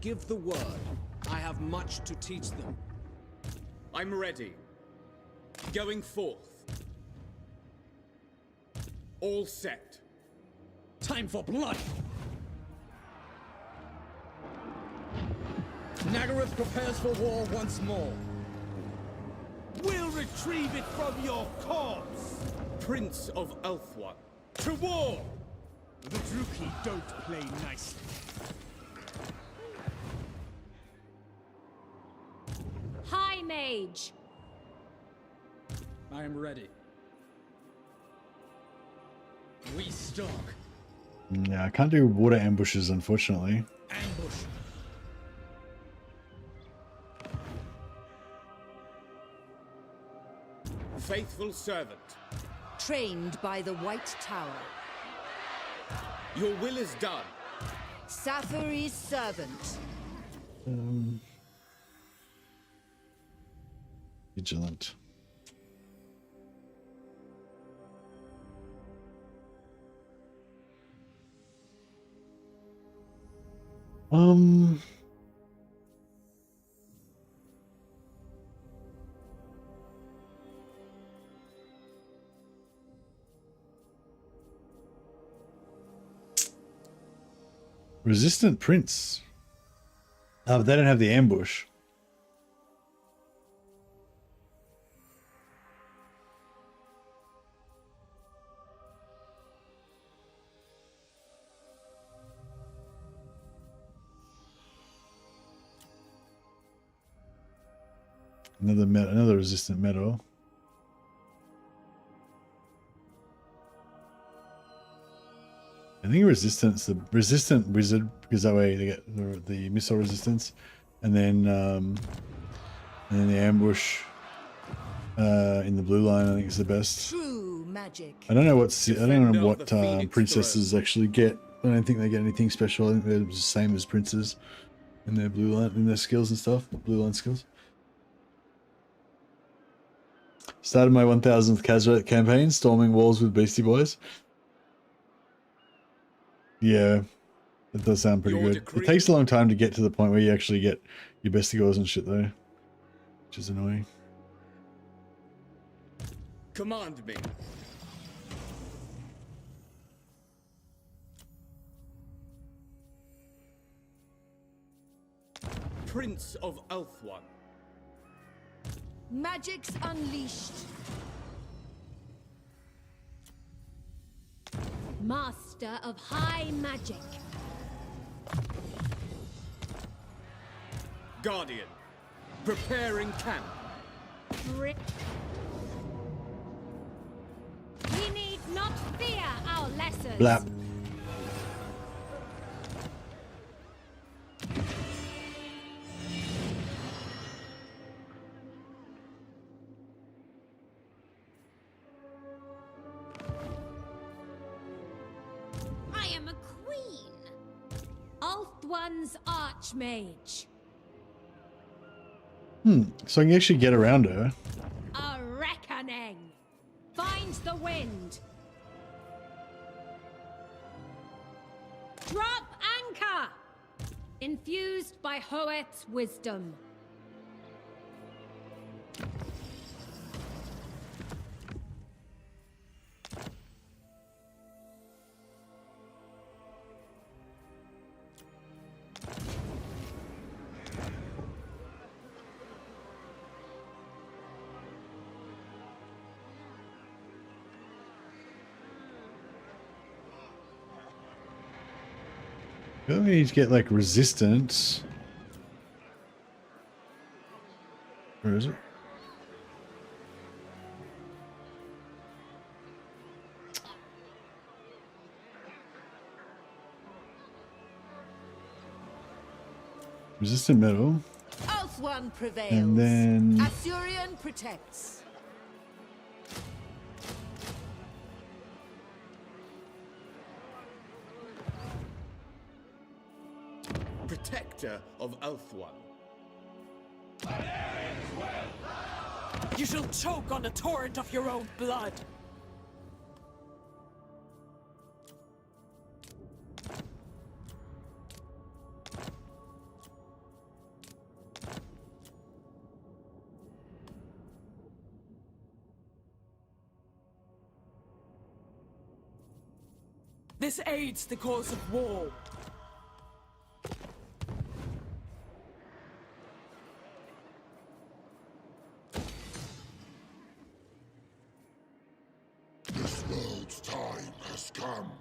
Give the word. I have much to teach them. I'm ready. Going forth. All set. Time for blood. Nagaroth prepares for war once more. We'll retrieve it from your corpse! Prince of Elfwan. To war! The Druki don't play nicely. High Mage. I am ready. We stalk. Yeah, I can't do water ambushes, unfortunately. Ambush. Faithful servant. Trained by the White Tower. Your will is done. Safari's servant. Vigilant. Resistant Prince. Oh, but they don't have the ambush. Another resistant metal. I think resistance, the resistant wizard, because that way they get the missile resistance, and then the ambush in the blue line. I think is the best. True magic. I don't know what princesses actually get. I don't think they get anything special. I think they're the same as princes in their blue line, in their skills and stuff. Blue line skills. Started my 1000th Kazrat campaign, storming walls with Beastie Boys. Yeah, that does sound pretty good. It takes a long time to get to the point where you actually get your bestie scores and shit though, which is annoying. Command me. Prince of Elfwan. Magic's unleashed. Master of high magic. Guardian. Preparing camp. We need not fear our lessons. Blap. I am a queen. Ulthuan's Archmage. So I can actually get around her. A reckoning. Find the wind. Drop anchor. Infused by Hoeth's wisdom. We need to get like resistance. Where is it? Resistant metal. Elfwan prevails. And then Assyrian protects. Protector of Elfwan. You shall choke on a torrent of your own blood. This aids the cause of war. This world's time has come.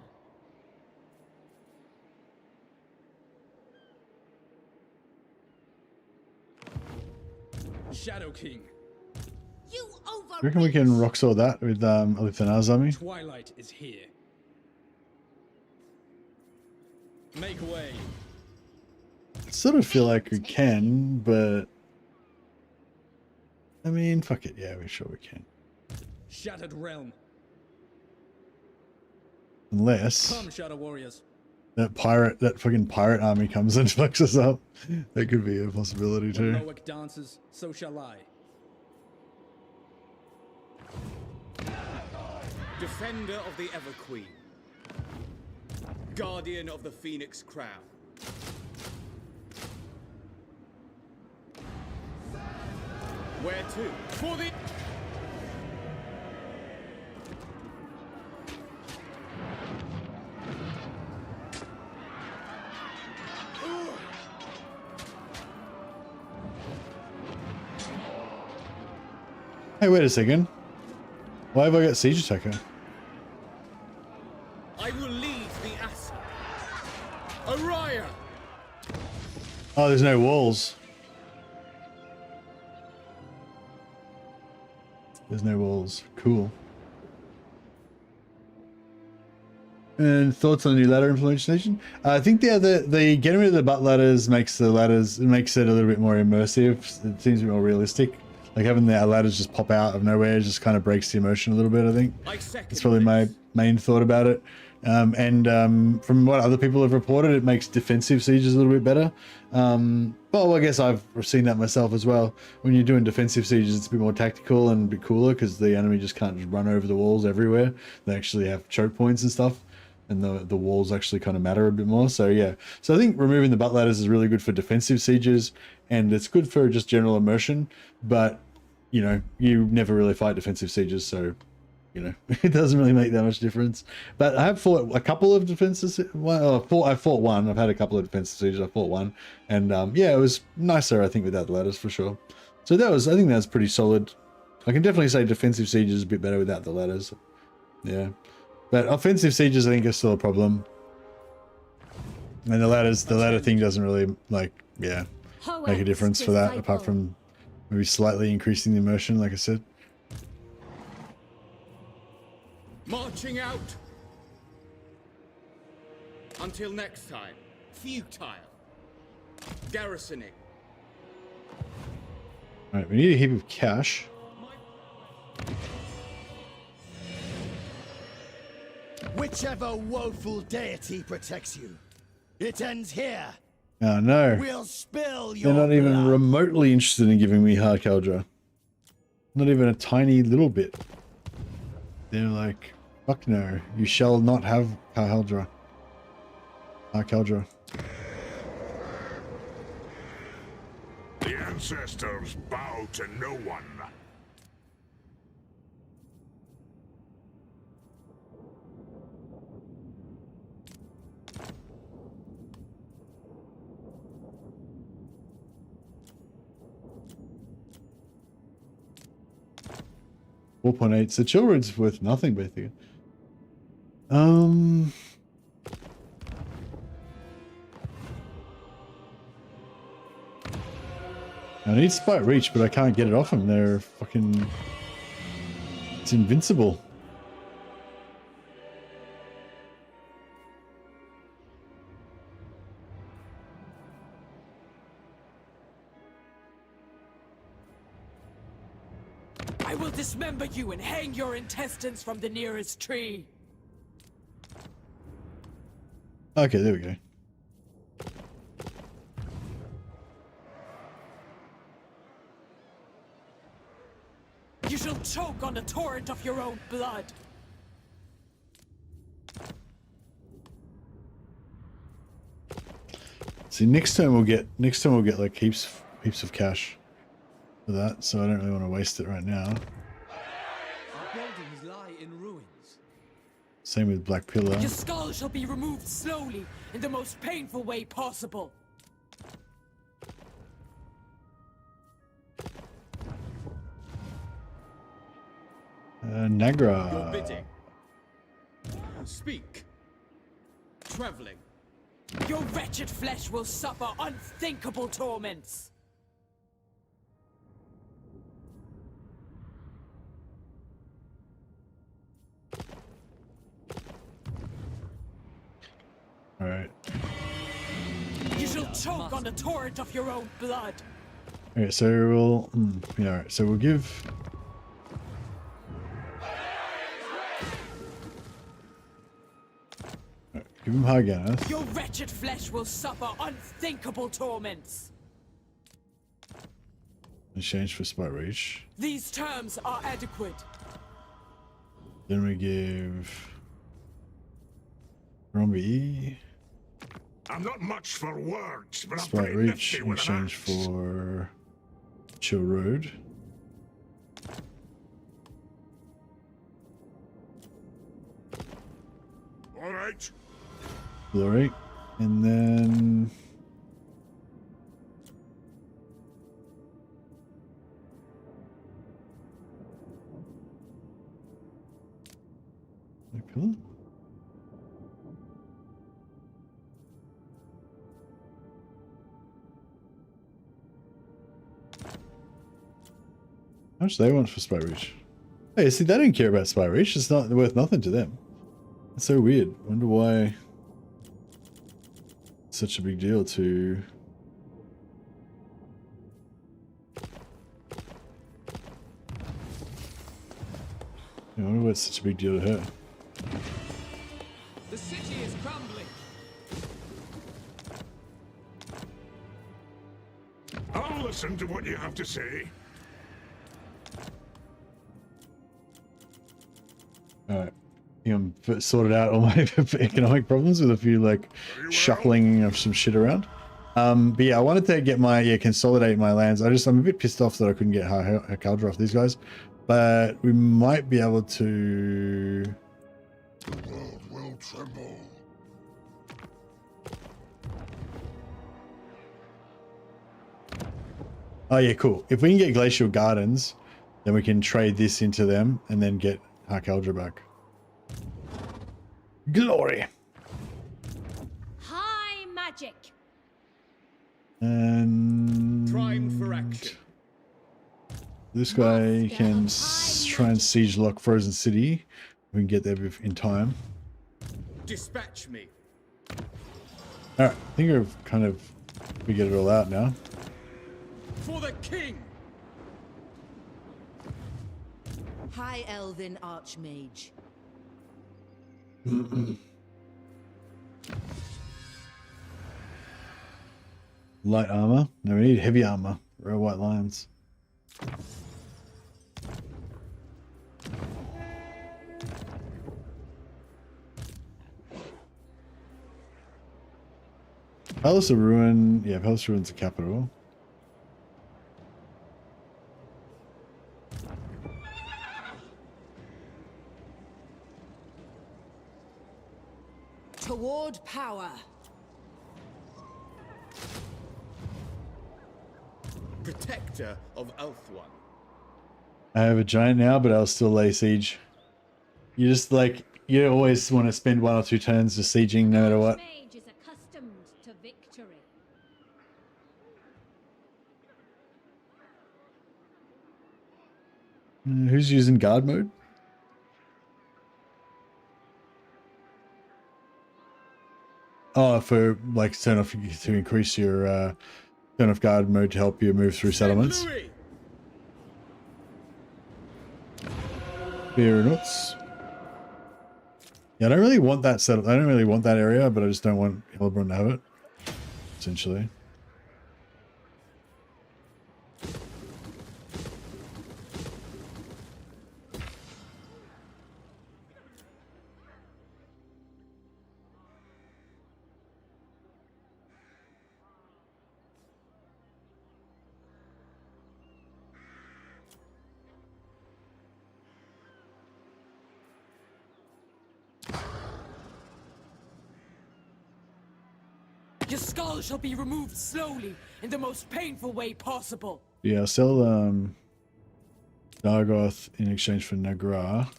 Shadow King. You I reckon we can rock saw that with Alith and Anar's army. Twilight is here. Make way. I sort of feel like we can, but I mean, fuck it. Yeah, we're sure we can. Shattered Realm. Unless Come, Shadow Warriors. that fucking pirate army comes and fucks us up. That could be a possibility too. When Loic dances, so shall I. Defender of the Everqueen. Guardian of the Phoenix Crown. Where to? For the... Hey, wait a second. Why have I got siege attacker? I will lead the Asa. Araya! Oh, there's no walls. There's no walls. Cool. And thoughts on new ladder implementation? I think the getting rid of the butt ladders makes it a little bit more immersive. It seems a bit more realistic. Like having the ladders just pop out of nowhere just kind of breaks the immersion a little bit, I think. That's probably my main thought about it. From what other people have reported, it makes defensive sieges a little bit better. Well, I guess I've seen that myself as well. When you're doing defensive sieges, it's a bit more tactical and a bit cooler because the enemy just can't just run over the walls everywhere. They actually have choke points and stuff, and the walls actually kind of matter a bit more. So yeah, so I think removing the butt ladders is really good for defensive sieges, and it's good for just general immersion. But you know, you never really fight defensive sieges, so you know, it doesn't really make that much difference. But I have fought a couple of defenses. Well, I fought one. I've had a couple of defensive sieges. I fought one, and yeah, it was nicer, I think, without the ladders for sure. So I think that's pretty solid. I can definitely say defensive sieges is a bit better without the ladders. Yeah, but offensive sieges I think are still a problem. And the ladder thing doesn't really make a difference for that, apart from maybe slightly increasing the immersion, like I said. Marching out. Until next time. Futile. Garrisoning. Alright, we need a heap of cash. Whichever woeful deity protects you, it ends here. Oh no. We'll spill your They're not even blood. remotely interested in giving me Hard Caldra. Not even a tiny little bit. They're like, fuck no, you shall not have Hard Caldra. The ancestors bow to no one. .8. So Chillroad's worth nothing, basically. I need Spite Reach, but I can't get it off him. They're fucking... It's invincible. I will dismember you and hang your intestines from the nearest tree. Okay, there we go. choke on the torrent of your own blood. See, next time we'll get like heaps of cash for that, so I don't really want to waste it right now. Our buildings lie in ruins. Same with Black Pillar. Your skull shall be removed slowly in the most painful way possible. Nagra. Your bidding. Speak. Traveling. Your wretched flesh will suffer unthinkable torments. All right. You shall choke on the torrent of your own blood. Okay, so we'll yeah. All right, so we'll give. Give him Harganeth. Your wretched flesh will suffer unthinkable torments. In exchange for Spite Reach. These terms are adequate. Then we give Rombi I'm not much for words, but I'm Spite pretty Reach nifty in with an exchange axe. for Chill Road. All right. Glory. And then Pillar? How much do they want for Spy Reach? Hey, see, they don't care about Spy Reach. It's not worth nothing to them. It's so weird. Wonder why it's such a big deal to... I wonder why it's such a big deal to her. The city is crumbling. I'll listen to what you have to say. Alright. I think I'm sorted out all my economic problems with a few like shuffling of some shit around. But yeah, I wanted to get my consolidate my lands. I'm a bit pissed off that I couldn't get Hakaldra off these guys, but we might be able to. The world will tremble. Oh yeah, cool. If we can get Glacial Gardens, then we can trade this into them and then get Hakaldra back. Glory. High magic. And Primed for action. This guy can try and siege lock Frozen City. We can get there in time. Dispatch me. All right, I think I've kind of figured it all out now. For the king. High Elven Archmage. Light armor. No, we need heavy armor. Real white lions. Palace of Ruin. Yeah, Palace of Ruin's the capital. Toward power. Protector of Elf One. I have a giant now, but I'll still lay siege. You just like, you always want to spend 1 or 2 turns just sieging no matter what. Mage is accustomed to victory. Who's using guard mode? Oh, for like turn off to increase your turn off guard mode to help you move through settlements. Fair nuts. Yeah, I don't really want that setup. I don't really want that area, but I just don't want Hellbrun to have it. Essentially. Your skull shall be removed slowly, in the most painful way possible. Yeah, I'll sell Dargoth in exchange for Nagra.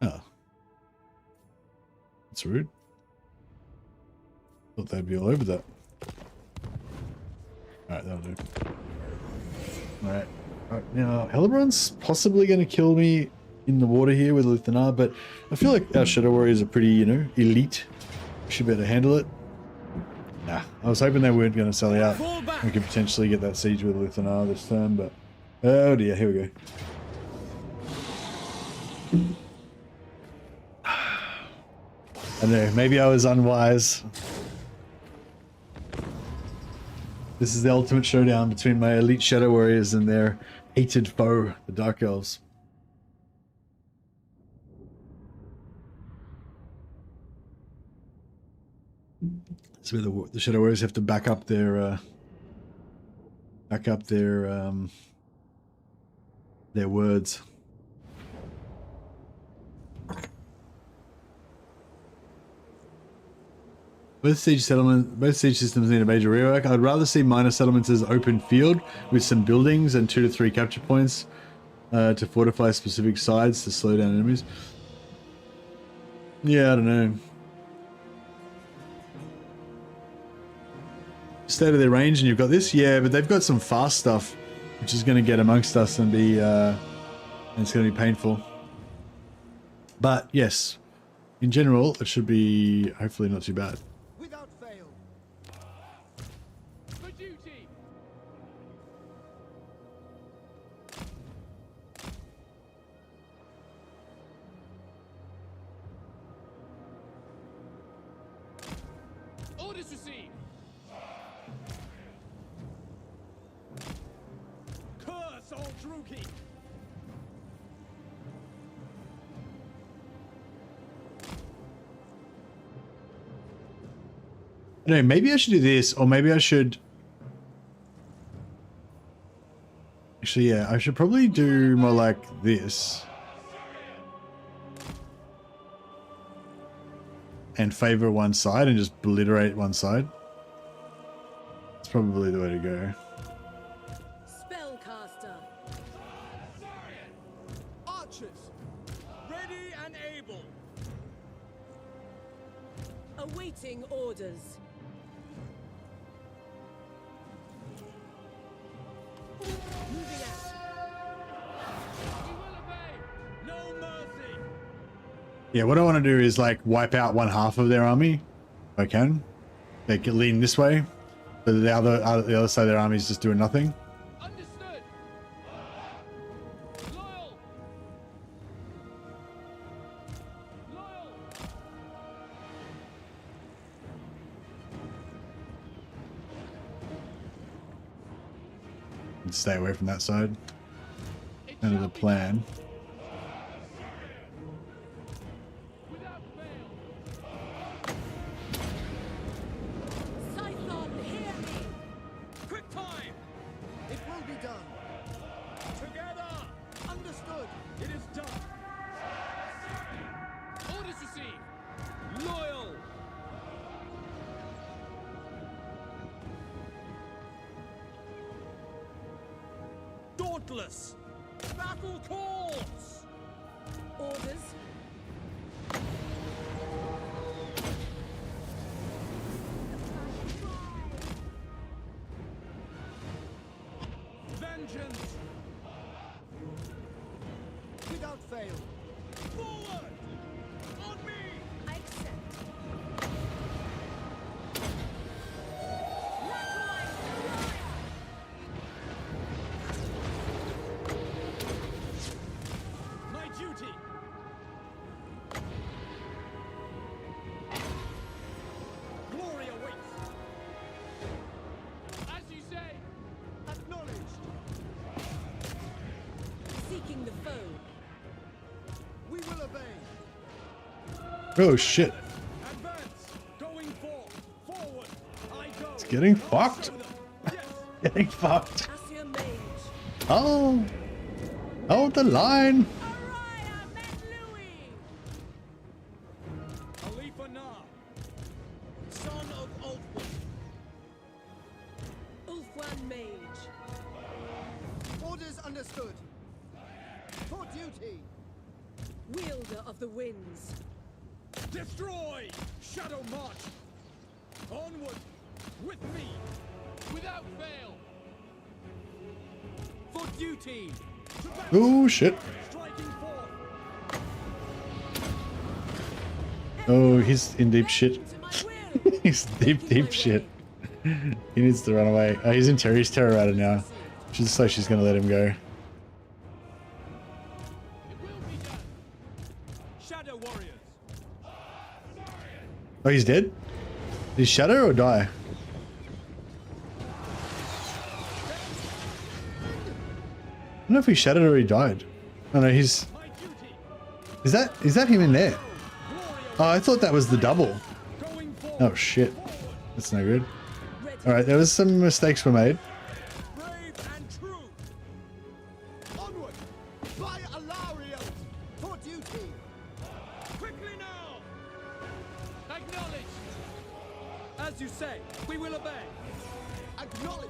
Oh. That's rude. Thought they'd be all over that. Alright, that'll do. Alright. Alright, now Hellebron's possibly going to kill me in the water here with Anar, but I feel like our Shadow Warriors are pretty, you know, elite. We should be able to handle it. Nah, I was hoping they weren't going to sell out. We could potentially get that siege with Anar this turn, but oh dear, here we go. I don't know, maybe I was unwise. This is the ultimate showdown between my elite Shadow Warriors and their hated foe, the Dark Elves. So the Shadow Warriors have to back up their words. Both siege systems need a major rework. I'd rather see minor settlements as open field with some buildings and 2 to 3 capture points to fortify specific sides to slow down enemies. Yeah, I don't know. Stay out of their range and you've got this? Yeah, but they've got some fast stuff, which is going to get amongst us and be, and it's going to be painful. But yes, in general, it should be hopefully not too bad. Without fail. For duty. Orders received. Curse all Druki. I don't know, maybe I should do this, or maybe I should... Actually, yeah, I should probably do more like this. And favor one side and just obliterate one side. It's probably the way to go. Spellcaster. Archers. Ready and able. Awaiting orders. Moving out. We will obey. No mercy. Yeah, what I want to do is like wipe out one half of their army, if I can. They can lean this way, but the other side of their army is just doing nothing. Understood. Loyal. Loyal. And stay away from that side. Kind of the plan. Without fail. Scython, hear me. Quick time. It will be done. Together. Understood. It is done. Orders received. Loyal. Dauntless. Battle calls. Orders. Vengeance. Without fail. Forward. On me. I accept. My duty. Glory awaits. As you say. Acknowledged. Seeking the foe. We will obey. Oh shit. Advance. Going forward. I go. It's getting fucked. Yes. Getting fucked. Assia Mage. Oh. Oh, the line. Araya Menlui. Alith Anar. Son of Wielder of the winds. Destroy! Shadow march! Onward! With me! Without fail! For duty! Oh shit. Striking forth! Oh, he's in deep shit. He's deep shit. He needs to run away. Oh, he's in terror. He's terror routed now. She's just like she's gonna let him go. Shadow warriors! Oh, he's dead? Did he shatter or die? I don't know if he shattered or he died. Oh no, he's... Is that him in there? Oh, I thought that was the double. Oh shit. That's no good. Alright, there was some mistakes were made. Brave and true! Onward! By Alario! For duty! Quickly now! Acknowledge! As you say, we will obey! Acknowledge!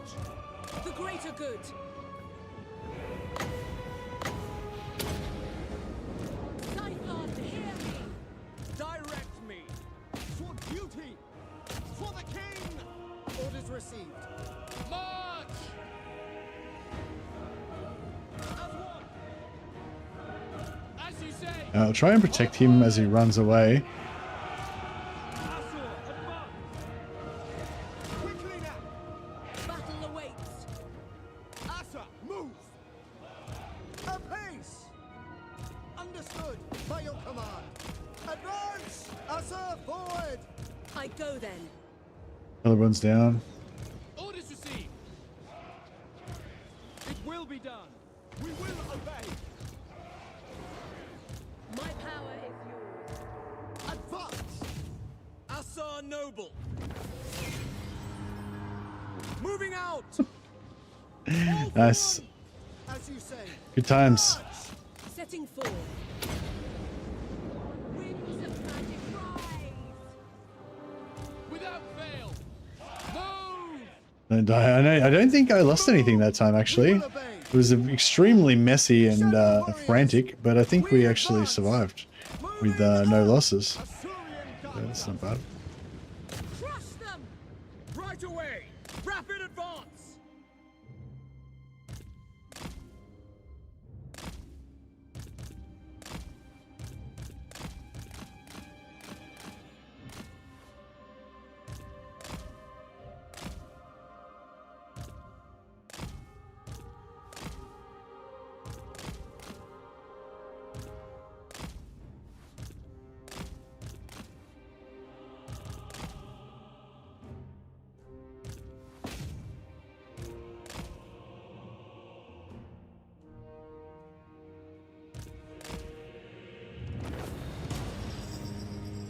The greater good. Scython, hear me! Direct me! For duty! For the king! Orders received. March! As one! As you say! I'll try and protect him as he runs away. Quickly now! Battle awaits. Asa, move! Apace! Understood by your command. Advance! Asa, forward! I go then. Another one's down. Orders received. It will be done. We will obey. My power is yours. Advance! Asa noble. Moving out! Nice. As you say. Good times. Setting forth. Winds of magic rise! Without fail. Move! Don't die. I don't think I lost anything that time actually. It was extremely messy and frantic, but I think we actually survived with no losses. So that's not bad. Crush them! Right away! Rapid advance!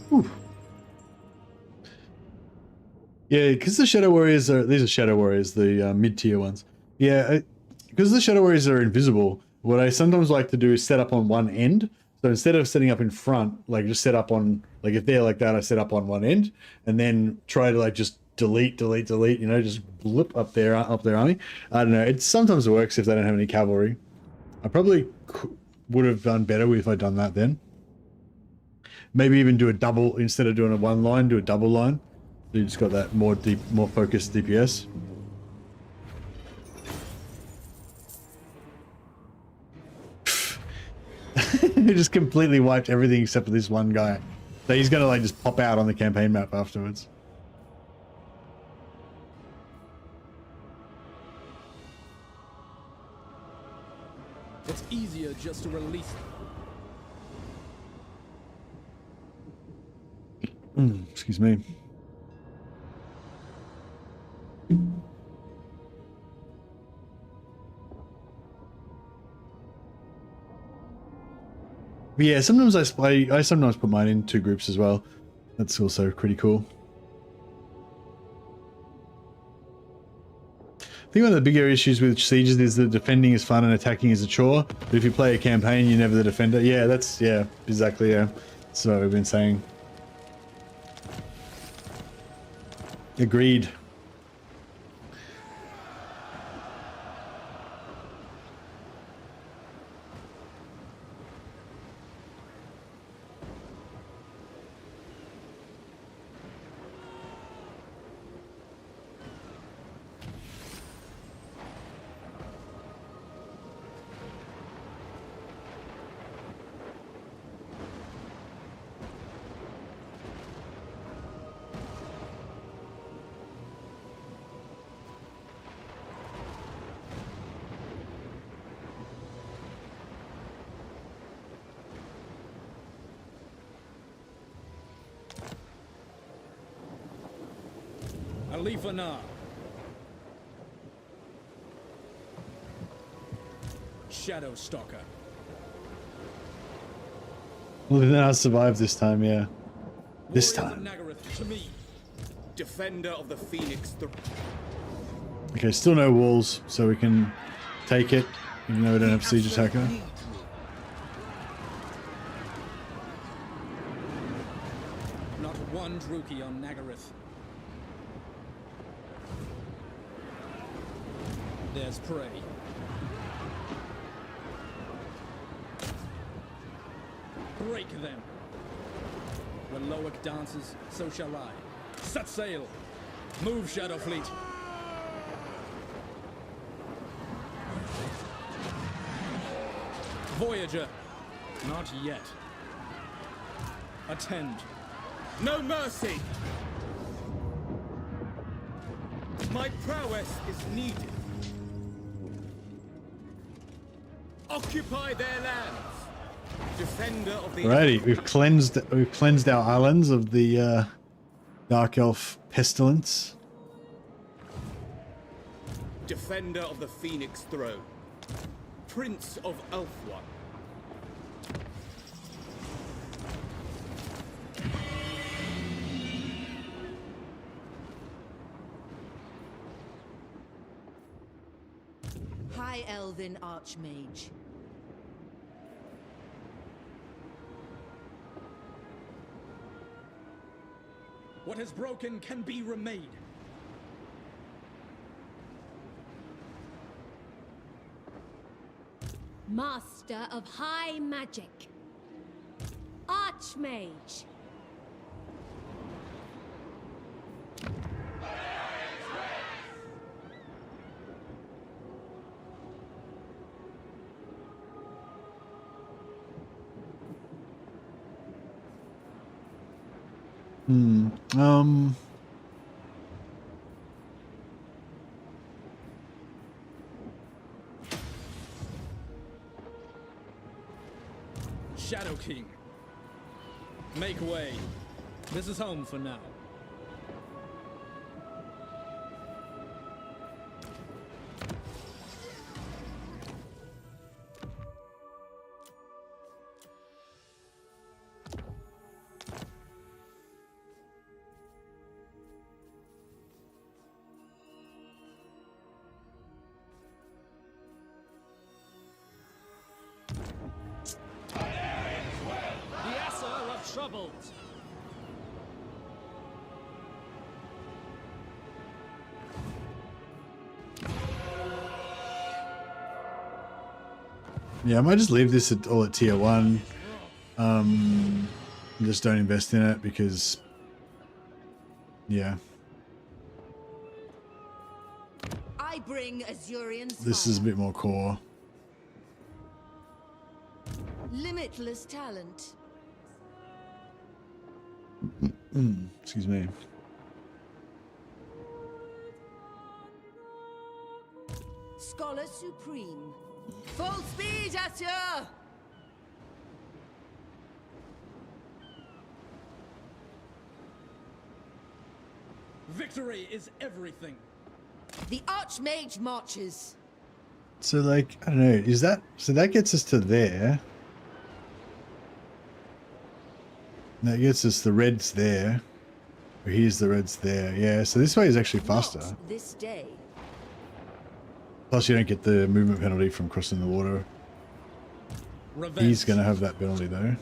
Whew. Yeah, because the Shadow Warriors are... These are Shadow Warriors, the mid-tier ones. Yeah, because the Shadow Warriors are invisible, what I sometimes like to do is set up on one end. So instead of setting up in front, like just set up on... Like if they're like that, I set up on one end. And then try to like just delete, you know, just blip up their army. I don't know, it sometimes works if they don't have any cavalry. I probably would have done better if I'd done that then. Maybe even do a double, instead of doing a one line, do a double line. So you just got that more focused DPS. He just completely wiped everything except for this one guy. So he's gonna like just pop out on the campaign map afterwards. It's easier just to release them. Excuse me. But yeah, sometimes I sometimes put mine in two groups as well. That's also pretty cool. I think one of the bigger issues with sieges is that defending is fun and attacking is a chore. But if you play a campaign, you're never the defender. Yeah, that's, yeah, exactly, yeah. That's what we've been saying. Agreed. Alith Anar. Shadow Stalker. Well, then I'll survive this time, yeah. This Warriors time. of Nagaroth, to me. Defender of the Phoenix. Okay, still no walls, so we can take it, even though we don't have siege attacker. Not one Druki on Nagaroth. There's prey. Break them. When Loic dances, so shall I. Set sail. Move, Shadow Fleet. Voyager. Not yet. Attend. No mercy! My prowess is needed. Occupy their lands. Defender of the... Alrighty, we've cleansed our islands of the Dark Elf pestilence. Defender of the Phoenix throne. Prince of Elfwan. High Elven Archmage. What is broken can be remade. Master of High Magic. Archmage. Shadow King. Make way. This is home for now. Troubles. Yeah, I might just leave this all at tier 1. Just don't invest in it because, yeah. I bring Azurian This is a bit more core. limitless talent. Excuse me. Scholar Supreme. Full speed, Azure! Victory is everything. The Archmage marches. So, like, I don't know, is that... So that gets us to there. That gets us, the red's there. Here's the red's there. Yeah, so this way is actually faster. Not this day. Plus you don't get the movement penalty from crossing the water. Revenge. He's going to have that penalty though.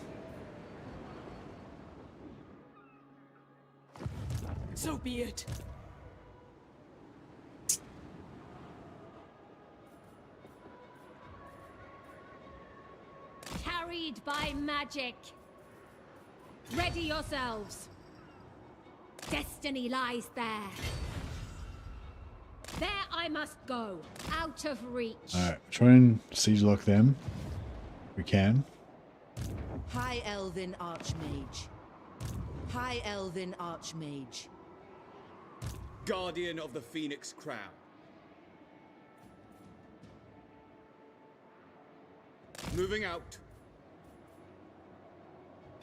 So be it. Carried by magic. Ready yourselves. Destiny lies there. There I must go, out of reach. Alright, try and siege lock them. We can. High Elven Archmage. High Elven Archmage. Guardian of the Phoenix Crown. Moving out.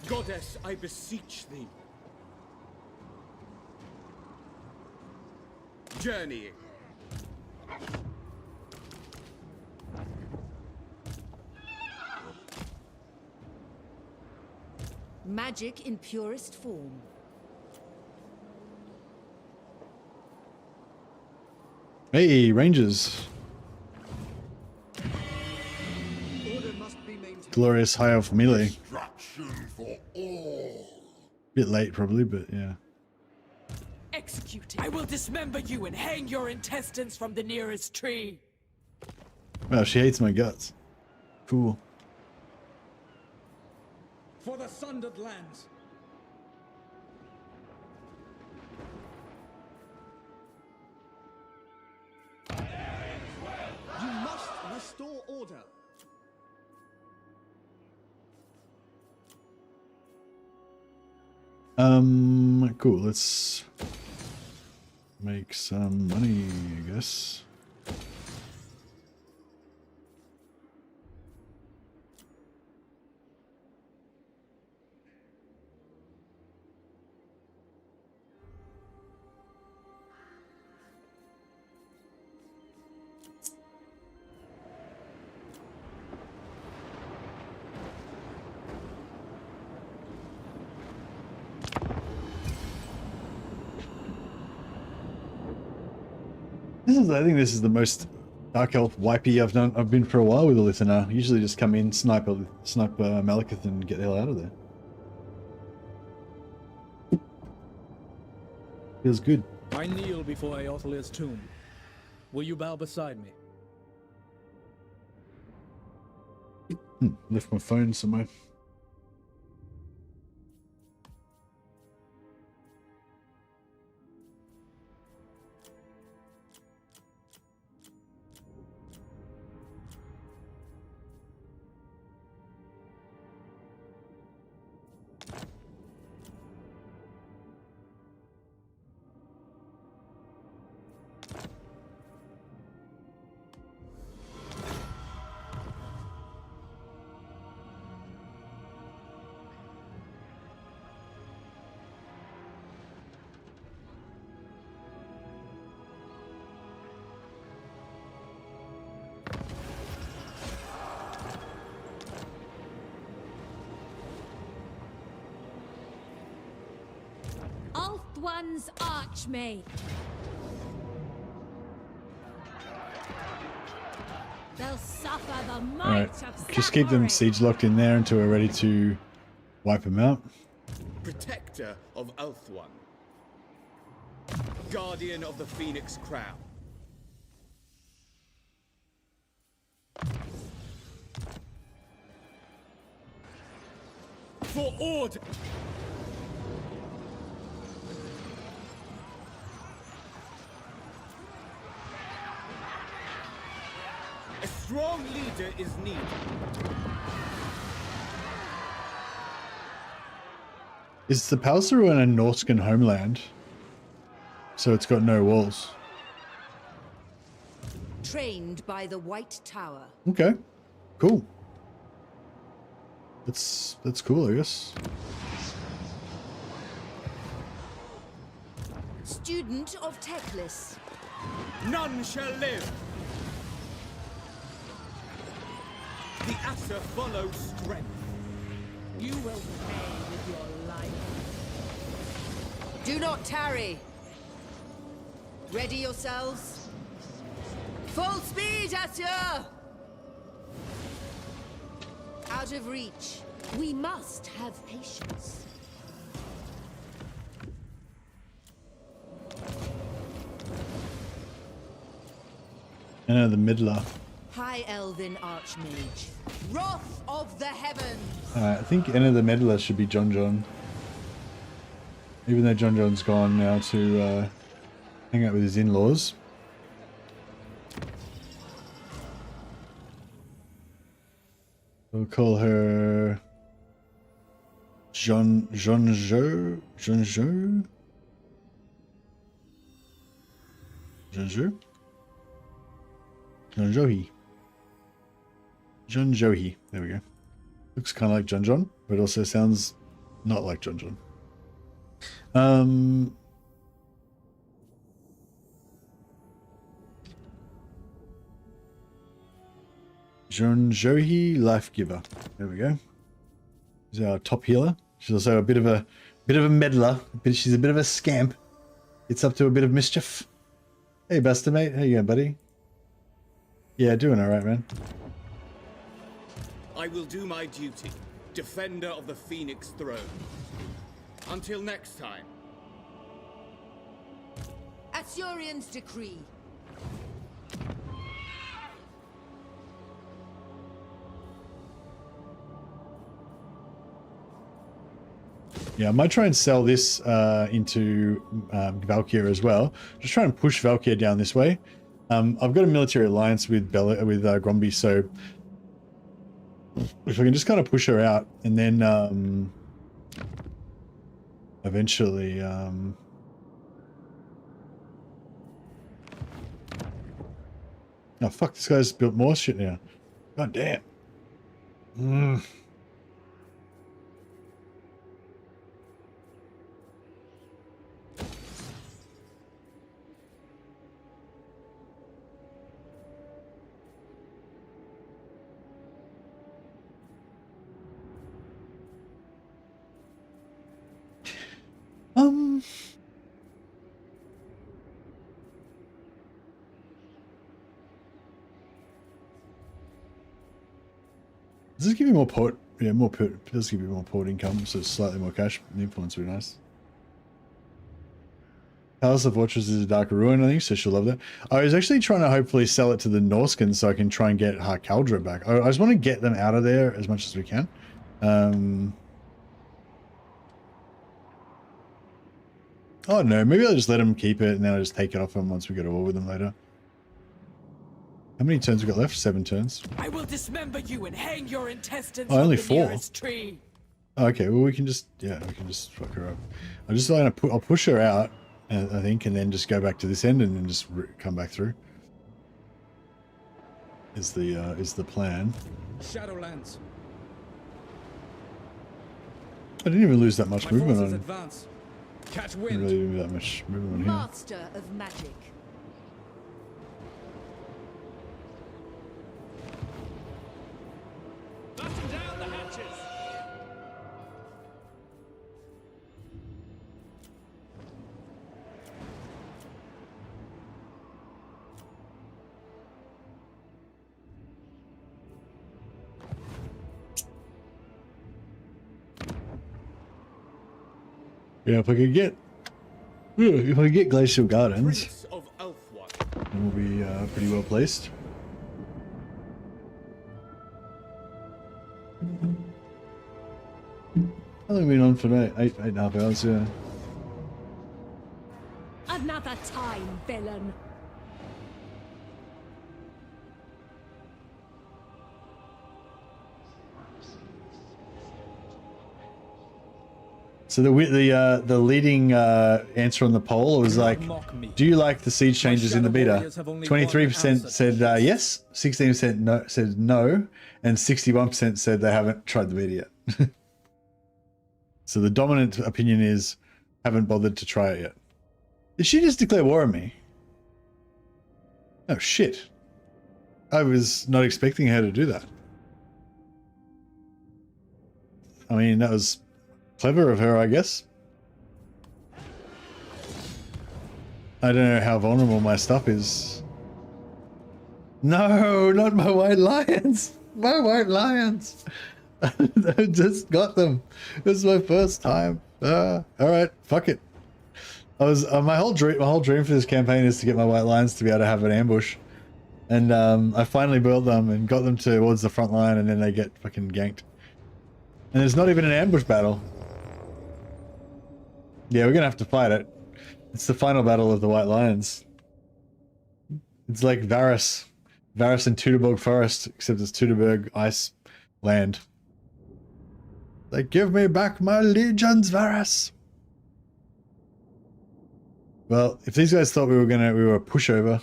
Goddess, I beseech thee. Journeying. Magic in purest form. Hey, Rangers. Order must be maintained. Glorious high elf melee. Destruction for all. Bit late probably, but yeah. Executing. I will dismember you and hang your intestines from the nearest tree. Wow, she hates my guts. Cool. For the sundered lands. You must restore order. Cool. Let's make some money, I guess. I think this is the most Dark Elf wipey I've been for a while with Alith and Anar. Usually just come in, snipe Malekith and get the hell out of there. Feels good. I kneel before Eothelir's tomb. Will you bow beside me? Left my phone somewhere. One's archmage. They'll suffer the might of just keep them siege locked in there until we're ready to wipe them out. Protector of Ulthuan. Guardian of the Phoenix Crown. For order! A strong leader is needed. Is the Palsaru in a Norscan homeland? So it's got no walls. Trained by the White Tower. Okay, cool. That's cool, I guess. Student of Teclis. None shall live. The Asher follows strength. You will pay with your life. Do not tarry. Ready yourselves. Full speed, Asher! Out of reach. We must have patience. And the Midler. High Elven Archmage. Wrath of the Heavens! I think Enter the Meddler should be John John. Even though John John's gone now to hang out with his in-laws. We'll call her Jean-Jo? John-Johi. There we go. Looks kind of like John John, but also sounds not like John John. Jonjohi Life Giver. There we go. She's our top healer. She's also a bit of a meddler. She's a bit of a scamp. It's up to a bit of mischief. Hey, Buster, mate. How you going, buddy? Yeah, doing all right, man. I will do my duty, defender of the Phoenix throne. Until next time. Asurion's decree. Yeah, I might try and sell this into Valkyr as well. Just try and push Valkyr down this way. I've got a military alliance with Gromby, so if I can just kind of push her out and then eventually oh fuck, this guy's built more shit now. God damn. Does this give you more port? Yeah, more port. Does give you more port income, so it's slightly more cash. The influence would be nice. Palace of Fortress is a darker ruin, I think, so she'll love that. I was actually trying to hopefully sell it to the Norscan so I can try and get Harkaldra back. I just want to get them out of there as much as we can. Oh no, maybe I'll just let them keep it and then I'll just take it off them once we get a war with them later. How many turns we got left? 7 turns. I will dismember you and hang your intestines only from the 4. nearest tree. Okay, well we can just we can just fuck her up. I'm just gonna I'll push her out, I think, and then just go back to this end and then just come back through. Is the plan? Shadowlands. I didn't even lose that much movement on. Advance. Catch wind. Didn't really do that much movement on here. Master of magic. Batten down the hatches. Yeah, if I could get Glacial Gardens, then we'll be pretty well placed. How long have we been on for now? 8.5 hours, yeah. Another time, villain. So the leading answer on the poll was like, do you like the siege changes in the beta? 23% said yes, 16% said no, and 61% said they haven't tried the beta yet. So the dominant opinion is, haven't bothered to try it yet. Did she just declare war on me? Oh shit. I was not expecting her to do that. I mean, that was clever of her, I guess. I don't know how vulnerable my stuff is. No, not my white lions. My white lions. I just got them. This is my first time. All right, fuck it. I was my whole dream for this campaign is to get my white lions to be able to have an ambush, and I finally built them and got them towards the front line, and then they get fucking ganked. And there's not even an ambush battle. Yeah, we're gonna have to fight it. It's the final battle of the White Lions. It's like Varus and Teutoburg Forest, except it's Teutoburg Ice Land. Like, give me back my legions, Varus. Well, if these guys thought we were a pushover.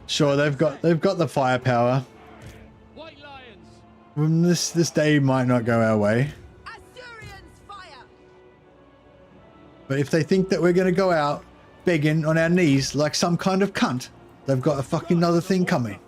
Sure, they've got the firepower. This day might not go our way. But if they think that we're going to go out begging on our knees like some kind of cunt, they've got a fucking another thing coming.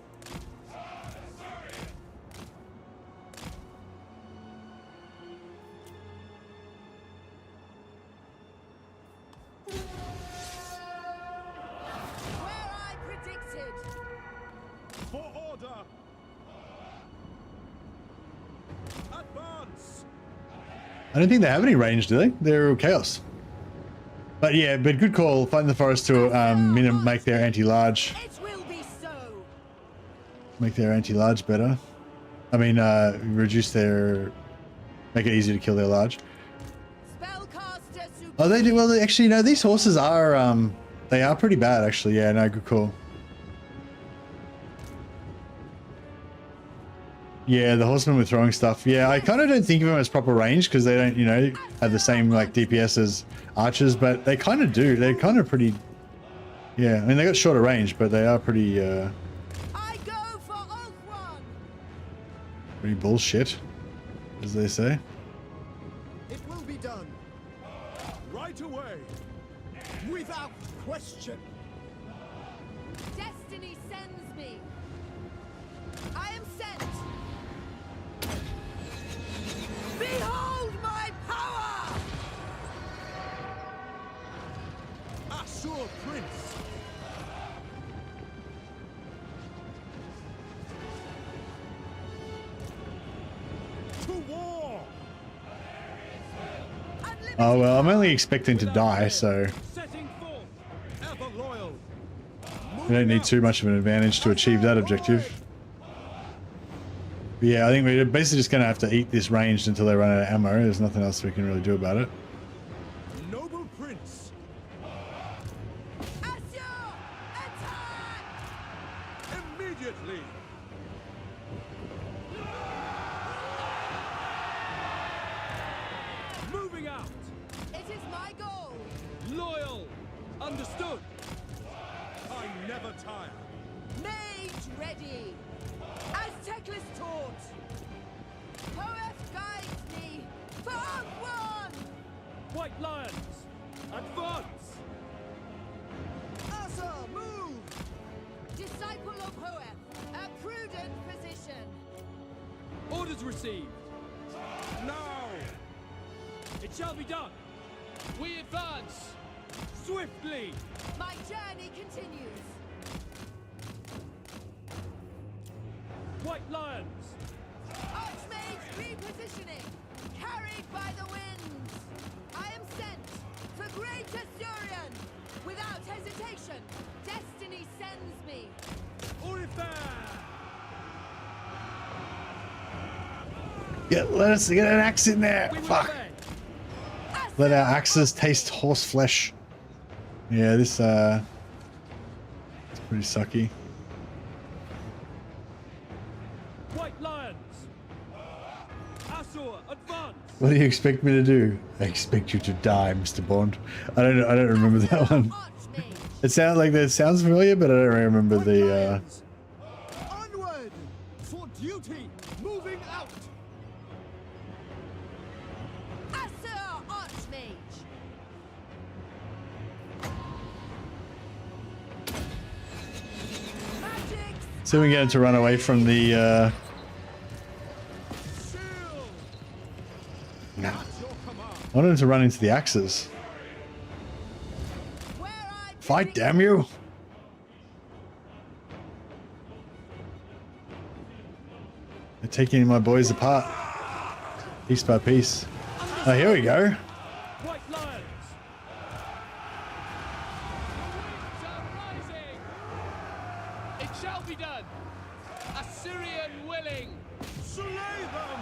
I don't think they have any range, do they? They're chaos. But yeah, but good call. Find the forest to make their anti-large. Make their anti-large better. I mean, reduce their... Make it easier to kill their large. Oh, they do. Well, they actually, no, these horses are, they are pretty bad, actually. Yeah, no, good call. Yeah, the horsemen were throwing stuff. Yeah, I kind of don't think of them as proper range because they don't, you know, have the same like DPS as archers, but they kind of do. They're kind of pretty. Yeah, I mean they got shorter range, but they are pretty. Pretty bullshit, as they say. It will be done right away, without question. Destiny sends me. I am sent. Behold my power! Asur Prince! To war! Oh well, I'm only expecting to die, so we don't need too much of an advantage to achieve that objective. But yeah, I think we're basically just going to have to eat this ranged until they run out of ammo. There's nothing else we can really do about it. Noble Prince! Asur, attack! Immediately! Moving out! It is my goal! Loyal! Understood! I never tire! Mage ready! Azteclis taught! Poeth guides me! For one! White Lions! Advance! Asa, move! Disciple of Hoeth, a prudent position. Orders received! Now! It shall be done! We advance! Swiftly! My journey continues. White Lions! Archmage repositioning, carried by the winds. I am sent for great Asturian. Without hesitation, destiny sends me. Let us get an axe in there. Fuck. Let our axes taste horse flesh. Yeah, this it's pretty sucky. White Lions! Asur, advance! What do you expect me to do? I expect you to die, Mr. Bond. I don't remember that one. It sounds like that sounds familiar, but I don't remember the Onward! For duty! Moving out! Asur, Archmage! So we get to run away from the no. I wanted to run into the axes. Fight, damn you! They're taking my boys apart. Piece by piece. Oh, here we go. White Lions! It shall be done. Assyrian willing. Slay them!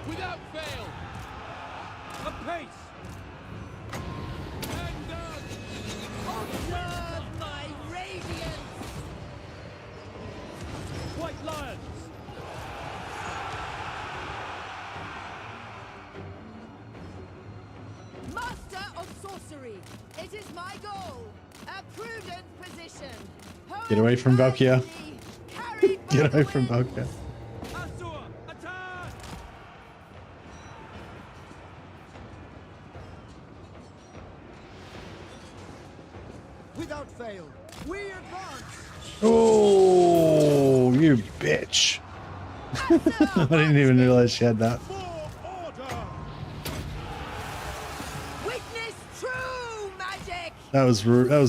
Without fail. Apace! And done. Observe my radiance! White Lions! Master of sorcery, it is my goal. A prudent position. Get away from Valkyria. Get away from Valkyria. Asur, attack! Without fail, we advance. Oh, you bitch. I didn't even realize she had that. Witness true magic. That was rude. That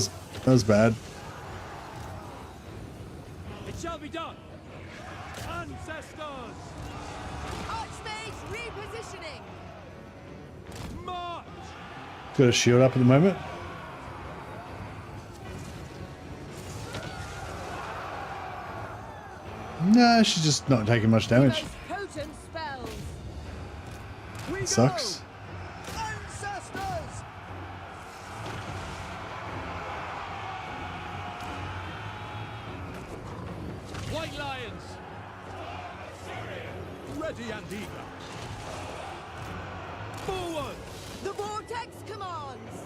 was bad. It shall be done. Ancestors. Archmage repositioning. March. Got a shield up at the moment. No, she's just not taking much damage. Potent spells. It sucks. Ancestors. White lions. Ready and eager. Forward. The vortex commands.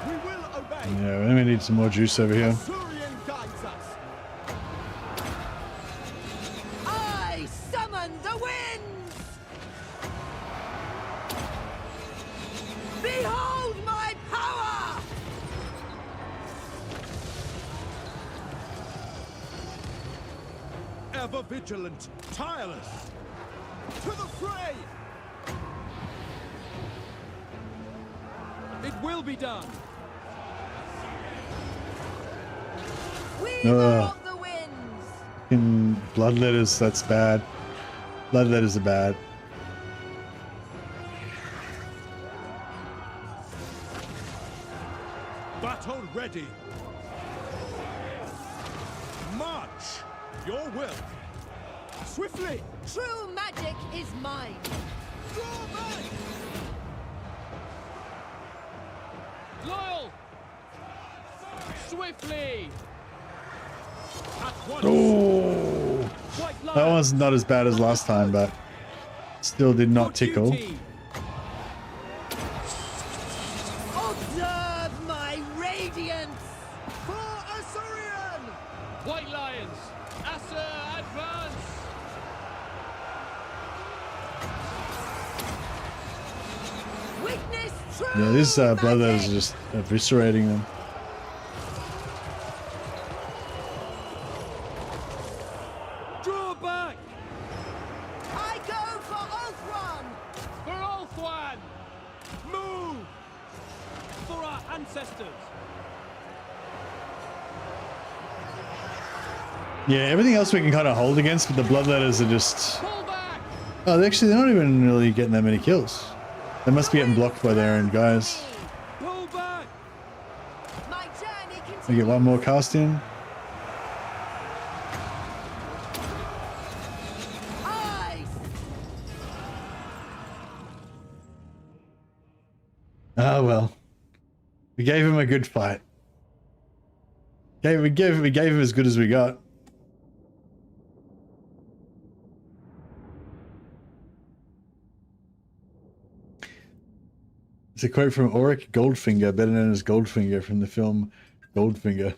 We will obey. Yeah, we need some more juice over here. Surian guides us. I summon the winds. Behold my power. Ever vigilant, tireless. To the fray. It will be done. Weaver of the winds. In bloodletters, that's bad. Bloodletters are bad. Battle ready. March. Your will. Swiftly. True magic is mine. Draw back. Loyal. Swiftly. At once. Oh, White that lion. one's not as bad as last time, but still did not tickle. Observe my radiance. For Assyrian. White lions. Asa advance. Witness true. Yeah, these bloodletters are just eviscerating them. Draw back. I go for Ulthron. For Ulthwan. Move. For our ancestors. Yeah, everything else we can kind of hold against, but the bloodletters are just... Pull back. Oh, actually, they're not even really getting that many kills. They must be getting blocked by their own guys. Pull back. My journey continues. We get one more cast in. Ice. Oh well. We gave him a good fight. We gave him as good as we got. It's a quote from Auric Goldfinger, better known as Goldfinger from the film Goldfinger.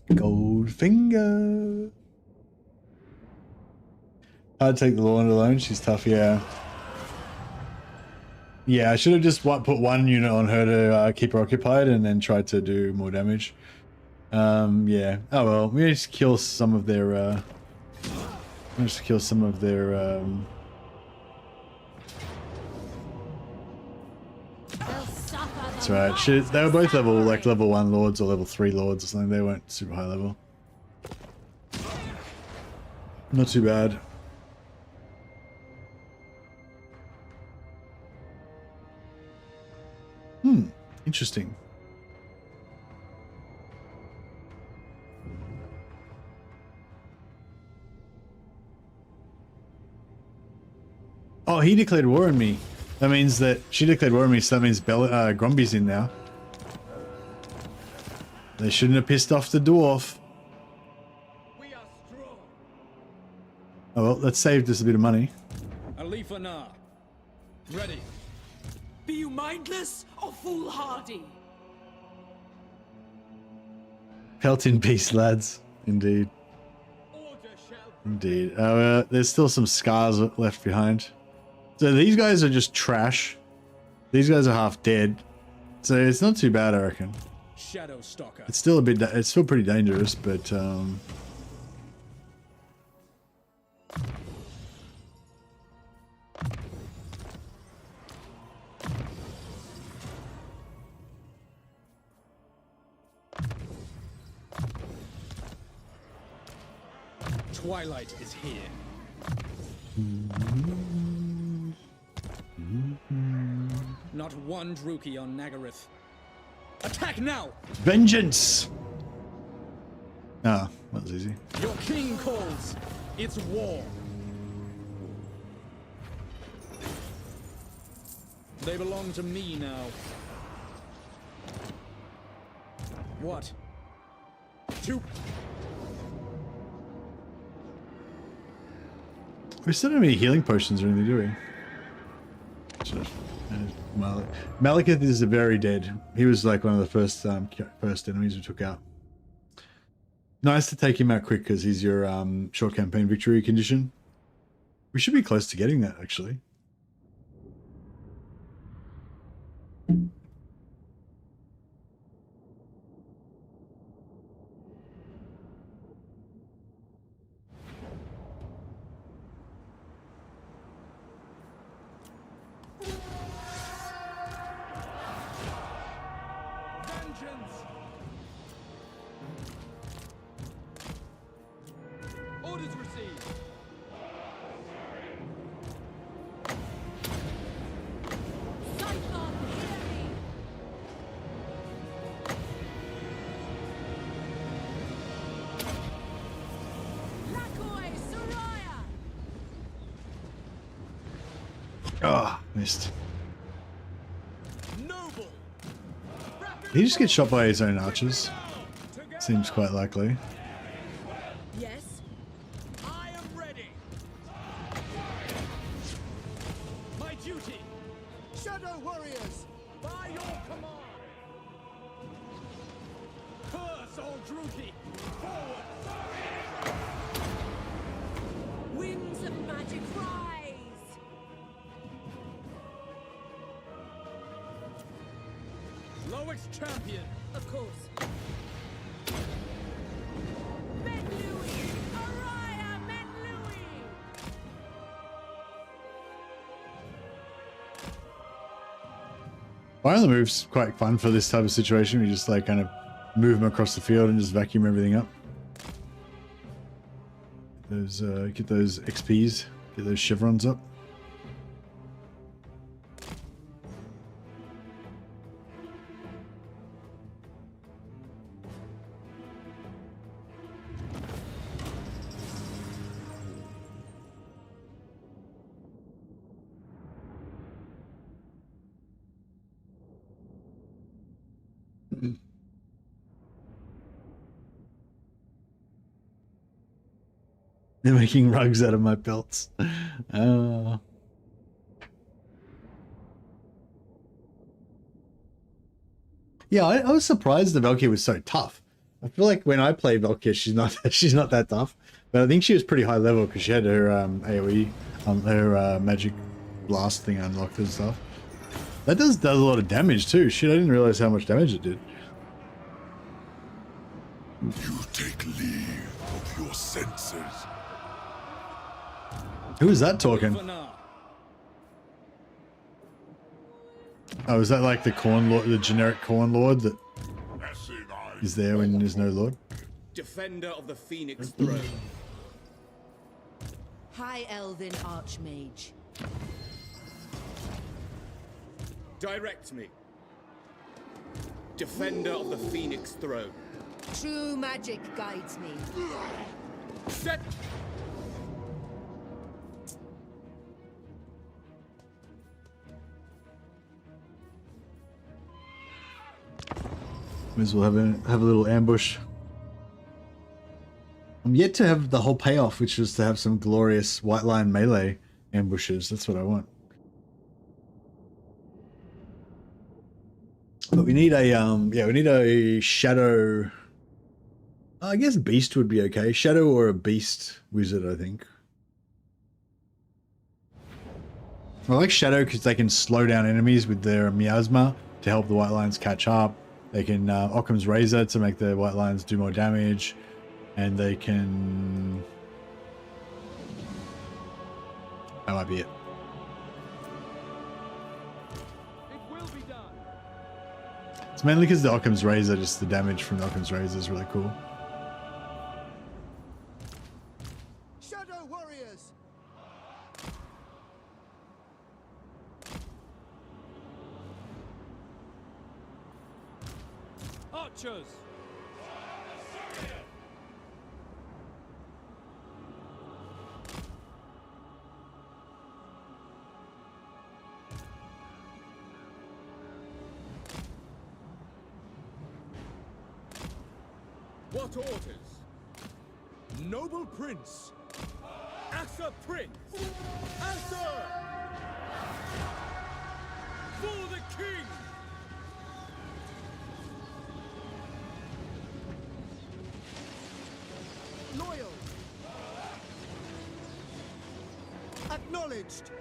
Goldfinger. I'd take the Lorna alone. She's tough, yeah. Yeah, I should have just put one unit on her to keep her occupied and then tried to do more damage. Yeah. Oh well, we need to kill some of their. That's right. They were both level 1 lords or level 3 lords or something. They weren't super high level. Not too bad. Interesting. Oh, he declared war on me. That means that she declared war on me, so that means Gromby's in now. They shouldn't have pissed off the dwarf. Oh well, that saved us a bit of money. Alith Anar. Ready. Be you mindless or foolhardy? Pelt in peace, lads. Indeed. Indeed. There's still some scars left behind. So these guys are just trash. These guys are half dead. So it's not too bad, I reckon. Shadow Stalker. It's still a bit, it's still pretty dangerous, but Twilight is here. Not one Druki on Nagaryth. Attack now! vengeance. Ah, that was easy. Your king calls. It's war. They belong to me now. What? We still don't have any healing potions or anything, do we? Malekith is very dead. He was like one of the first enemies we took out. Nice to take him out quick because he's your short campaign victory condition. We should be close to getting that actually. Orders received. Ah, missed. Did he just get shot by his own archers? Seems quite likely. Yes, I am ready. My duty. Shadow warriors, by your command. Curse all Druki. Forward. Winds of magic rise. Lowick's champion. Of course. Fire the move's quite fun for this type of situation. We just like kind of move them across the field and just vacuum everything up. Those get those XPs, get those chevrons up. They're making rugs out of my belts. Oh. Yeah, I was surprised the Valkyrie was so tough. I feel like when I play Valkyrie, she's not that tough. But I think she was pretty high level because she had her AoE, her magic blast thing unlocked and stuff. That does a lot of damage too. Shit, I didn't realize how much damage it did. You take leave of your senses. Who is that talking? Oh, is that like the corn lord, the generic corn lord that is there when there's no lord? Defender of the Phoenix throne. High Elven Archmage. Direct me. Defender of the Phoenix throne. True magic guides me. Set. Might as well have a little ambush. I'm yet to have the whole payoff, which was to have some glorious white line melee ambushes. That's what I want. But we need a we need a shadow. I guess beast would be okay. Shadow or a beast wizard, I think. I like Shadow because they can slow down enemies with their miasma to help the White Lions catch up. They can Occam's Razor to make the White Lions do more damage. And they can... That might be it. It's mainly because the Occam's Razor, just the damage from the Occam's Razor is really cool. Shadow Warriors! Archers! What orders? Noble Prince! Asa Prince! Asa! For the king! Loyal! Acknowledged!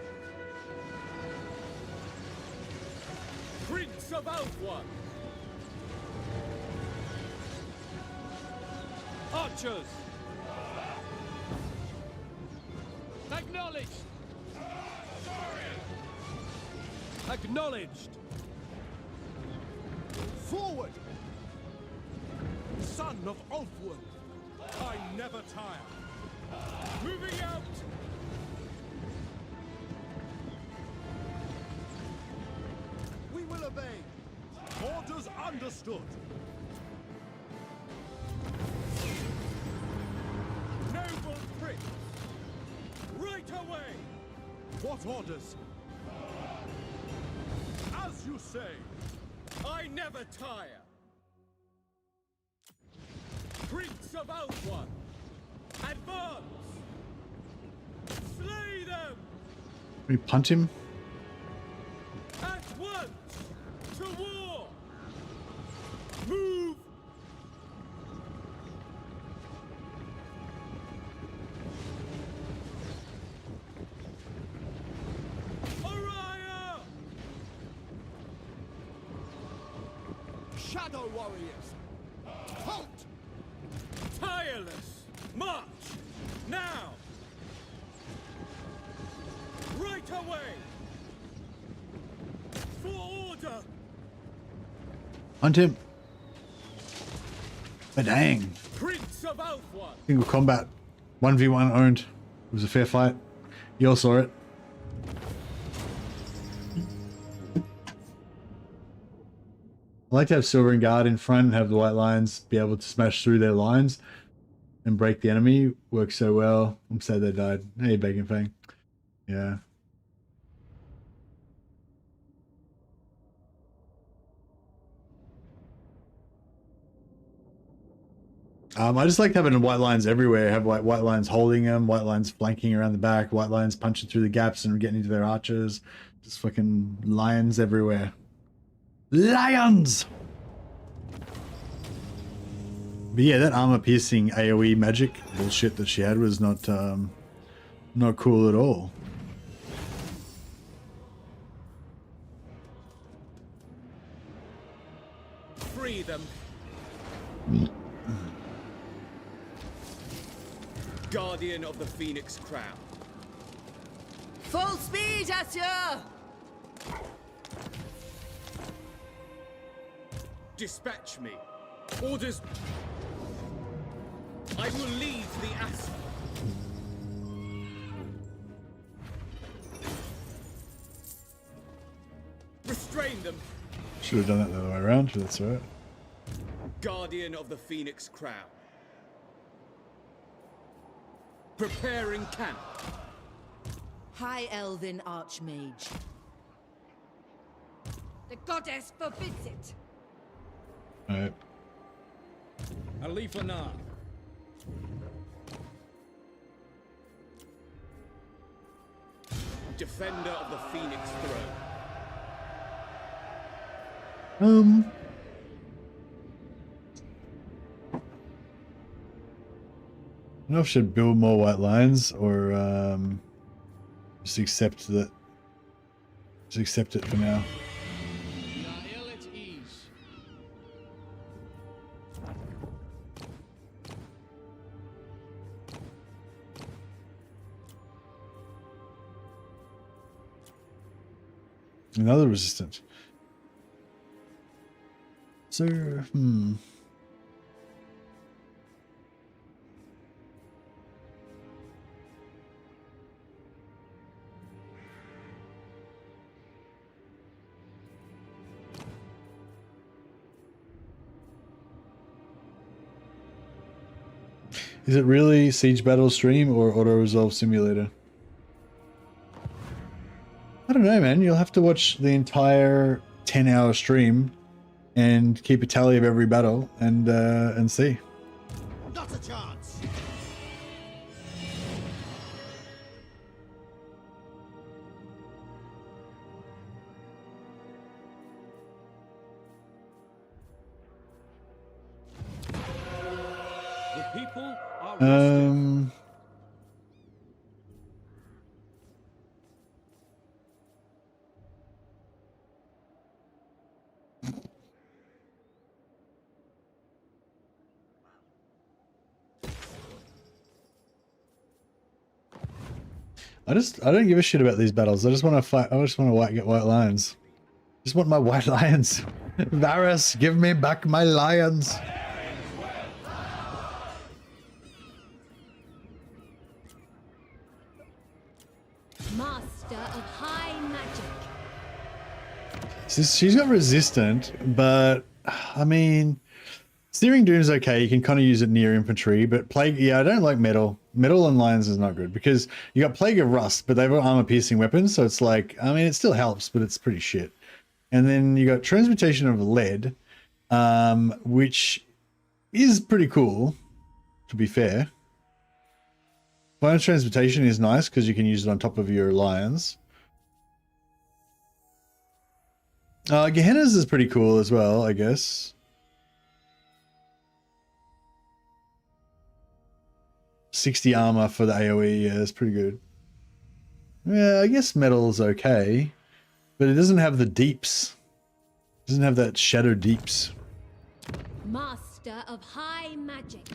Prince of Alfwan! Archers! Acknowledged! Acknowledged! Forward! Son of Ulfwood! I never tire! Moving out! We will obey! Orders understood! Noble Prince! Right away! What orders? As you say! I never tire! Prince of Alfwan! Advance! Slay them! Can we punch him? At once! To war! Move! Oriah! Shadow Warriors! Halt! Tireless! March! Now! Right away! For order! Hunt him. But dang. Prince of Alfwan! Single combat. 1v1 owned. It was a fair fight. You all saw it. I like to have Silver and Guard in front and have the White Lions be able to smash through their lines and break the enemy. Works so well. I'm sad they died. Hey, Bacon Fang. Yeah. I just like having white lines everywhere. Have white lines holding them, white lines flanking around the back, white lines punching through the gaps and getting into their archers. Just fucking lions everywhere. Lions! But yeah, that armor piercing AoE magic bullshit that she had was not cool at all. Free them. Guardian of the Phoenix Crown. Full speed, Asya! Dispatch me. Orders. I will lead the Asa. Restrain them. Should have done that the other way around, but that's alright. Guardian of the Phoenix Crown. Preparing camp. High Elven Archmage. The goddess forbids it. Alright. Alith Anar. Defender of the Phoenix Throne. I don't know if I should build more white lines or just accept that Just accept it for now. We are ill at ease. Another resistant. So, is it really Siege Battle Stream or Auto Resolve Simulator? I don't know, man. You'll have to watch the entire 10-hour stream and keep a tally of every battle and see. Not a chance. The people are resting. I don't give a shit about these battles. I just want to fight. I just want to get white lions. Just want my white lions. Varus, give me back my lions. Master of high magic. She's got resistant, but I mean, Searing Doom's okay. You can kind of use it near infantry, but Plague, yeah, I don't like metal. Metal and lions is not good because you got Plague of Rust, but they've got armor piercing weapons, so it's like, I mean, it still helps, but it's pretty shit. And then you got Transmutation of Lead, which is pretty cool, to be fair. Bonus Transmutation is nice because you can use it on top of your lions. Gehenna's is pretty cool as well, I guess. $60 armor for the AoE, yeah, that's pretty good. Yeah, I guess metal's okay, but it doesn't have the deeps. It doesn't have that shadow deeps. Master of high magic.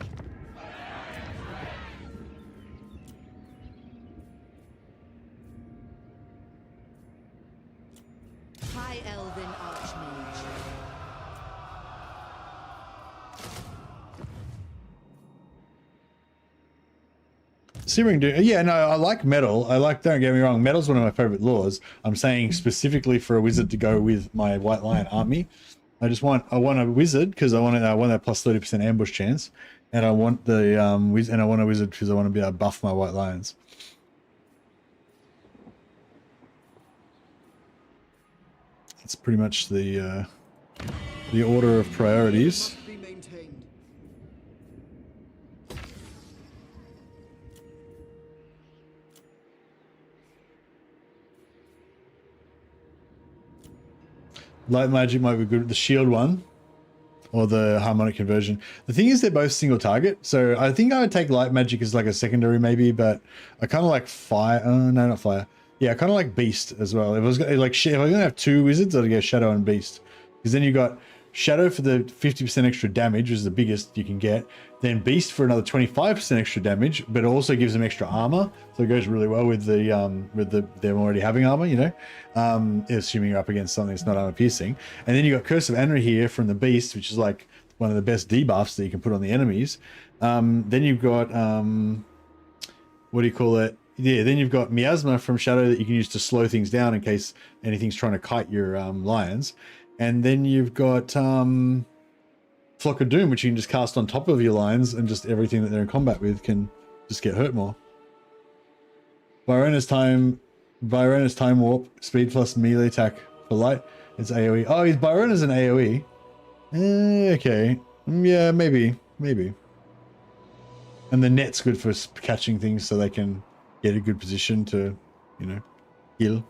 High Elven Archmage. Searing Doom, yeah, no, I like metal. Don't get me wrong, metal's one of my favorite lores. I'm saying specifically for a wizard to go with my White Lion army. I want a wizard because I want that plus 30% ambush chance, and I want the and I want a wizard because I want to be able to buff my White Lions. That's pretty much the order of priorities. Light magic might be good. The shield one or the harmonic conversion. The thing is they're both single target. So I think I would take light magic as like a secondary maybe, but I kind of like fire. Oh, no, not fire. Yeah, I kind of like beast as well. If I was like, if I was gonna have two wizards, I'd go shadow and beast. Because then you got shadow for the 50% extra damage, which is the biggest you can get. Then beast for another 25% extra damage, but it also gives them extra armor. So it goes really well with them already having armor, you know, assuming you're up against something that's not armor piercing. And then you got Curse of Anar here from the beast, which is like one of the best debuffs that you can put on the enemies. Then you've got what do you call it? Yeah, then you've got Miasma from Shadow that you can use to slow things down in case anything's trying to kite your lions. And then you've got Flock of Doom, which you can just cast on top of your lions, and just everything that they're in combat with can just get hurt more. Byrona's Time Warp, speed plus melee attack for light. It's AoE. Oh, Byrona's an AoE. Okay. Yeah, maybe. And the net's good for catching things so they can get a good position to, you know, heal.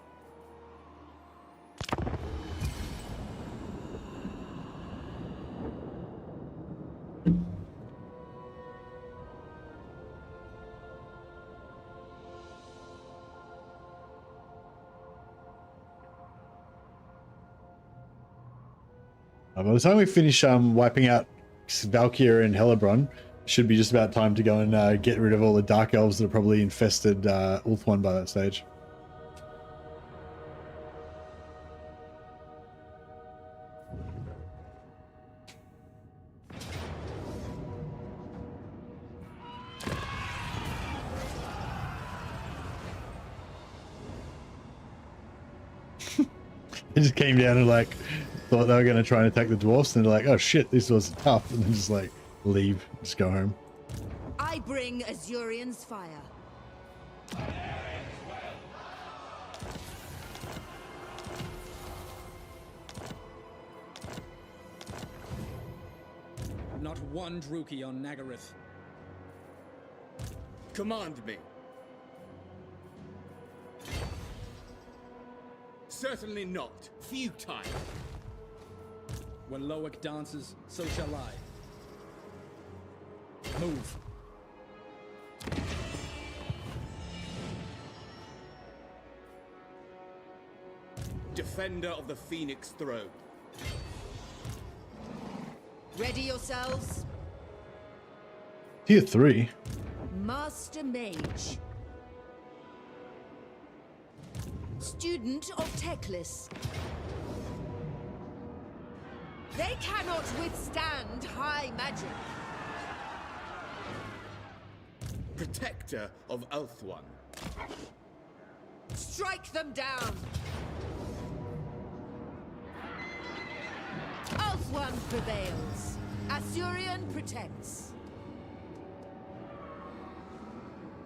By the time we finish wiping out Valkyr and Hellebron, should be just about time to go and get rid of all the dark elves that are probably infested Ulthuan by that stage. It just came down and like thought they were going to try and attack the dwarfs, and they're like, "Oh shit, this was tough," and then just like leave, just go home. I bring Azurian's fire. Not one Druki on Nagaryth. Command me. Certainly not. Futile. When Loic dances, so shall I. Move. Defender of the Phoenix Throne. Ready yourselves. Tier 3. Master Mage. Student of Teclis. They cannot withstand high magic. Protector of Ulthuan. Strike them down. Ulthuan prevails. Azurian protects.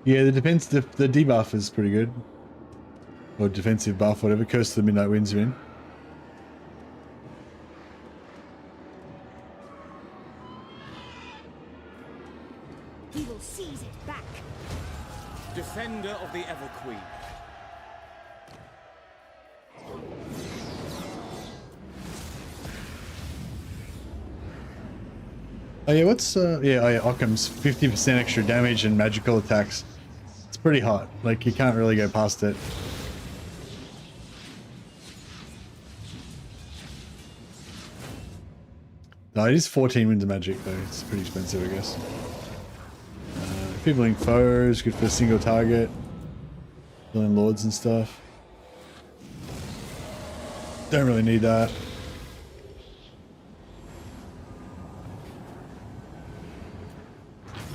Yeah, the debuff is pretty good. Or defensive buff, whatever. Curse of the Midnight Winds are in. He will seize it back. Defender of the Everqueen. Oh yeah, what's Occam's 50% extra damage and magical attacks. It's pretty hot. Like you can't really go past it. No, it is 14 winds of magic though. It's pretty expensive, I guess. Peopling foes, good for a single target. Killing lords and stuff. Don't really need that.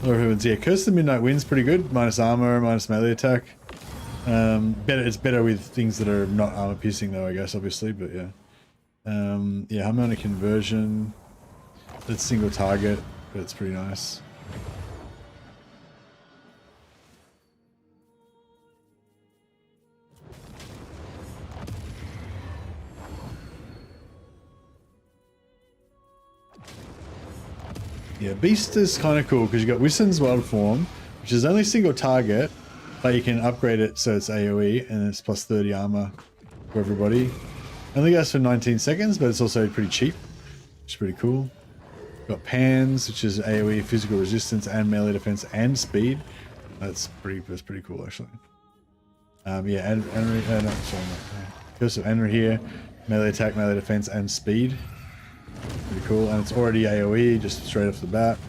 Lord of Heavens, yeah, Curse of the Midnight Wind's pretty good. Minus armor, minus melee attack. It's better with things that are not armor piercing though, I guess, obviously, but yeah. Yeah, harmonic conversion. That's single target, but it's pretty nice. Yeah, Beast is kind of cool because you got Wissen's Wild Form, which is only single target, but you can upgrade it so it's AoE and it's plus 30 armor for everybody. Only goes for 19 seconds, but it's also pretty cheap, which is pretty cool. Got Pans, which is AoE, physical resistance, and melee defense and speed. That's pretty cool actually. Yeah, Curse of Anar here, melee attack, melee defense, and speed. Pretty cool, and it's already AoE just straight off the bat.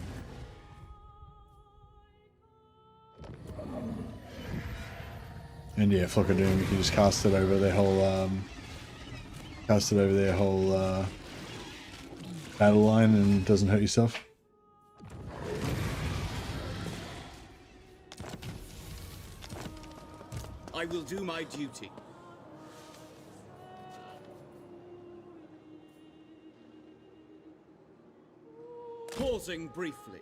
And yeah, Flock of Doom, you can just cast it over their whole battle line and it doesn't hurt yourself. I will do my duty. Pausing briefly.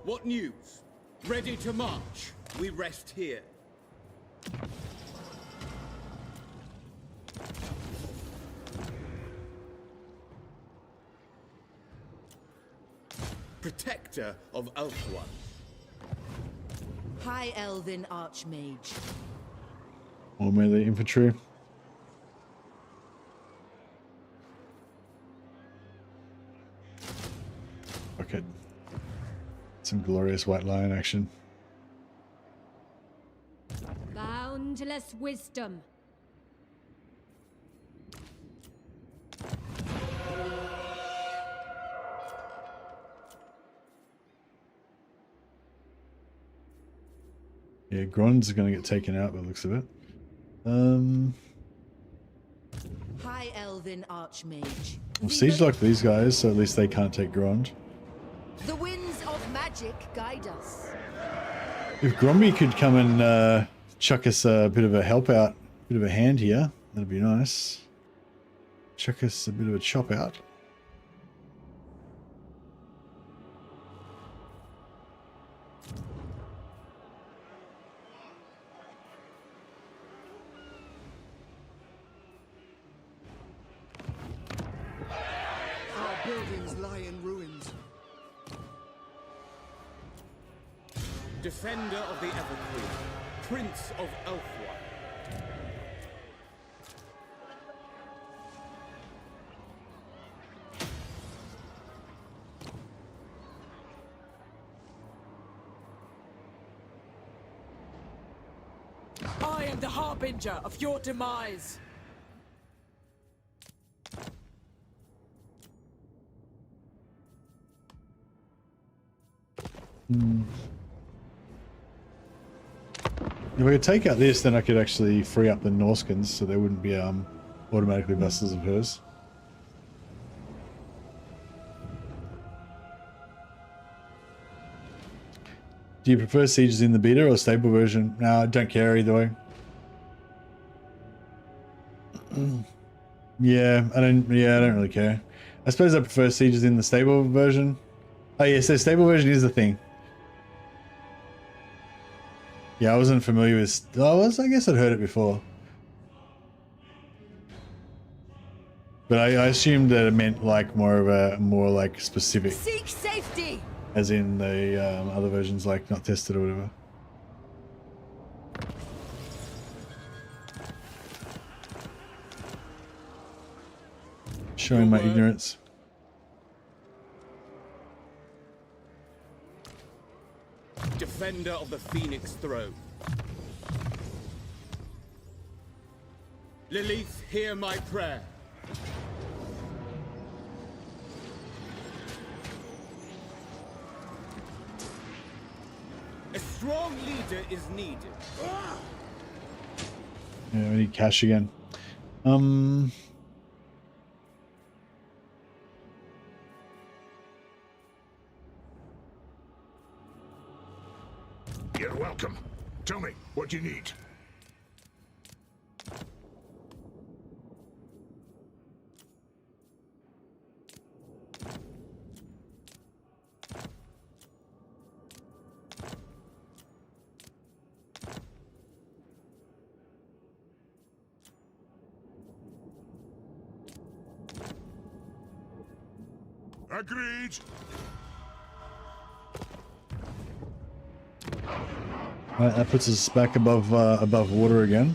What news? Ready to march. We rest here. Protector of Ulthuan. High Elven Archmage. Or melee infantry. Okay. Some glorious white lion action. Boundless wisdom. Yeah, Grond's going to get taken out by the looks of it. High Elven Archmage. Well, Siege locked these guys, so at least they can't take Grond. The winds of magic guide us. If Gromby could come and chuck us a bit of a help out, bit of a hand here, that'd be nice. Chuck us a bit of a chop out. Our buildings lie in ruins. Defender of the Everqueen, Prince of Elfwa. I am the harbinger of your demise. If I could take out this, then I could actually free up the Norskins, so they wouldn't be automatically vassals of hers. Do you prefer sieges in the beta or stable version? No, I don't care either way. Yeah, I don't really care. I suppose I prefer sieges in the stable version. Oh yeah, so stable version is the thing. Yeah, I wasn't familiar with. I guess I'd heard it before, but I assumed that it meant like more like specific. Seek safety. As in the other versions, like not tested or whatever. Showing my ignorance. Defender of the Phoenix Throne. Lilith, hear my prayer. A strong leader is needed. Yeah, we need cash again. You're welcome. Tell me, what do you need? Agreed. Right, that puts us back above water again.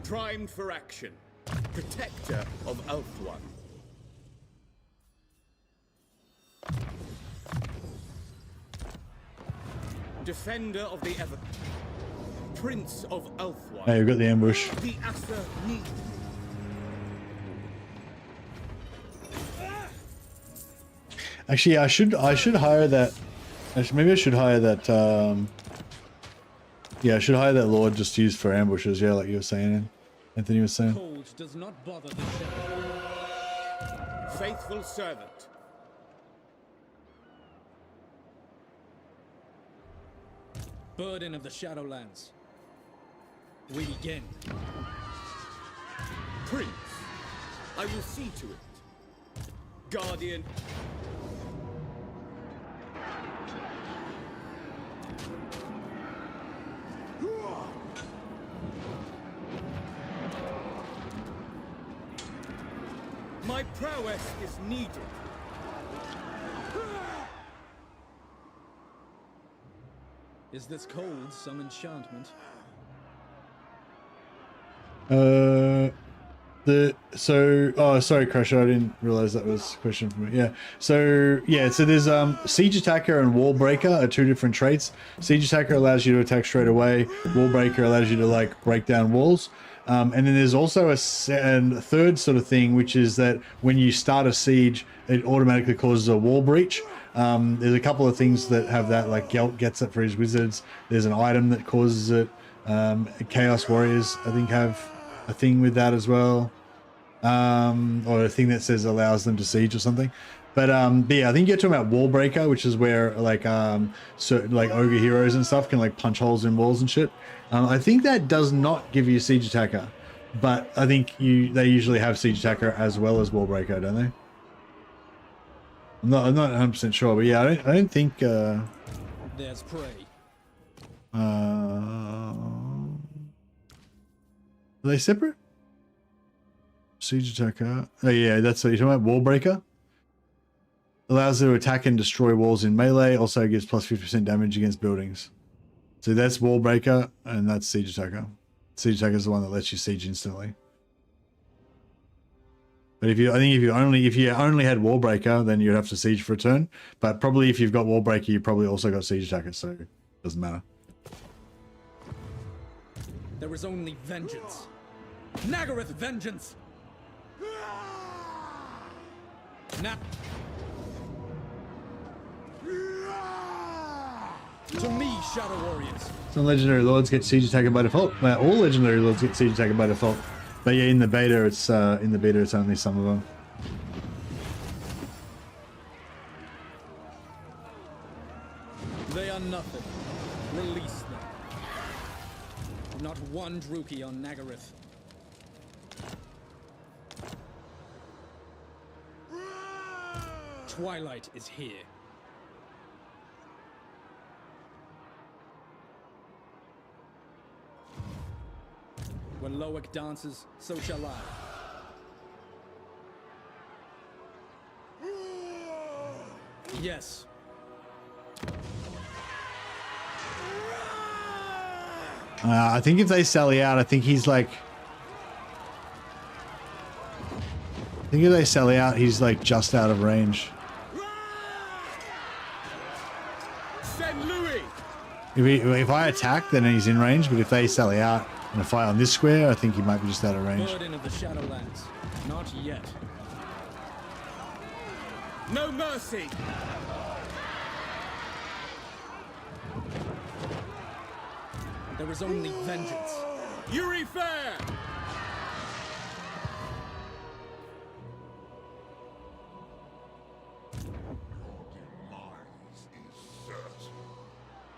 Primed for action. Protector of Elfwa. Defender of the Ever. Prince of Elfwa. Hey, we've got the ambush. The Asa need. Actually, I should hire that. Actually, maybe I should hire that. Yeah, I should hire that lord just used for ambushes. Yeah, like you were saying, Anthony was saying. Cold does not bother the shepherd. Faithful servant. Burden of the Shadowlands. We begin. Prince, I will see to it. Guardian. My prowess is needed. Is this cold some enchantment? Oh, sorry, Crusher, I didn't realize that was a question for me. Yeah. So there's Siege Attacker and Wall Breaker are two different traits. Siege Attacker allows you to attack straight away. Wall Breaker allows you to like break down walls. And then there's also a third sort of thing, which is that when you start a siege, it automatically causes a wall breach. There's a couple of things that have that, like Gelt gets it for his wizards. There's an item that causes it. Chaos Warriors, I think, have a thing with that as well. Or a thing that says allows them to siege or something. But yeah, I think you're talking about Wall Breaker, which is where like certain like ogre heroes and stuff can like punch holes in walls and shit. I think that does not give you Siege Attacker, but I think they usually have Siege Attacker as well as Wall Breaker, don't they? I'm not 100% sure, but yeah, I don't think. There's prey. Are they separate? Siege Attacker. Oh yeah, that's what you're talking about. Wall Breaker. Allows it to attack and destroy walls in melee. Also gives plus 50% damage against buildings. So that's Wall Breaker, and that's Siege Attacker. Siege Attacker is the one that lets you siege instantly. But if you only had Wall Breaker, then you'd have to siege for a turn. But probably if you've got Wall Breaker, you probably also got Siege Attacker, so it doesn't matter. There is only vengeance. Nagaroth vengeance. Now. To me, Shadow Warriors. Some Legendary Lords get Siege Attacker by default. Well, all Legendary Lords get Siege Attacker by default. But yeah, in the beta, it's only some of them. They are nothing. Release them. Not one Druki on Nagaroth. Twilight is here. When Loic dances, so shall I. Yes. I think if they sally out, I think he's like... I think if they sally out, he's like just out of range. If I attack, then he's in range, but if they sally out and I fight on this square, I think he might be just out of range. Burden of the Shadowlands. Not yet. No mercy. There is only vengeance. Yuri Fair!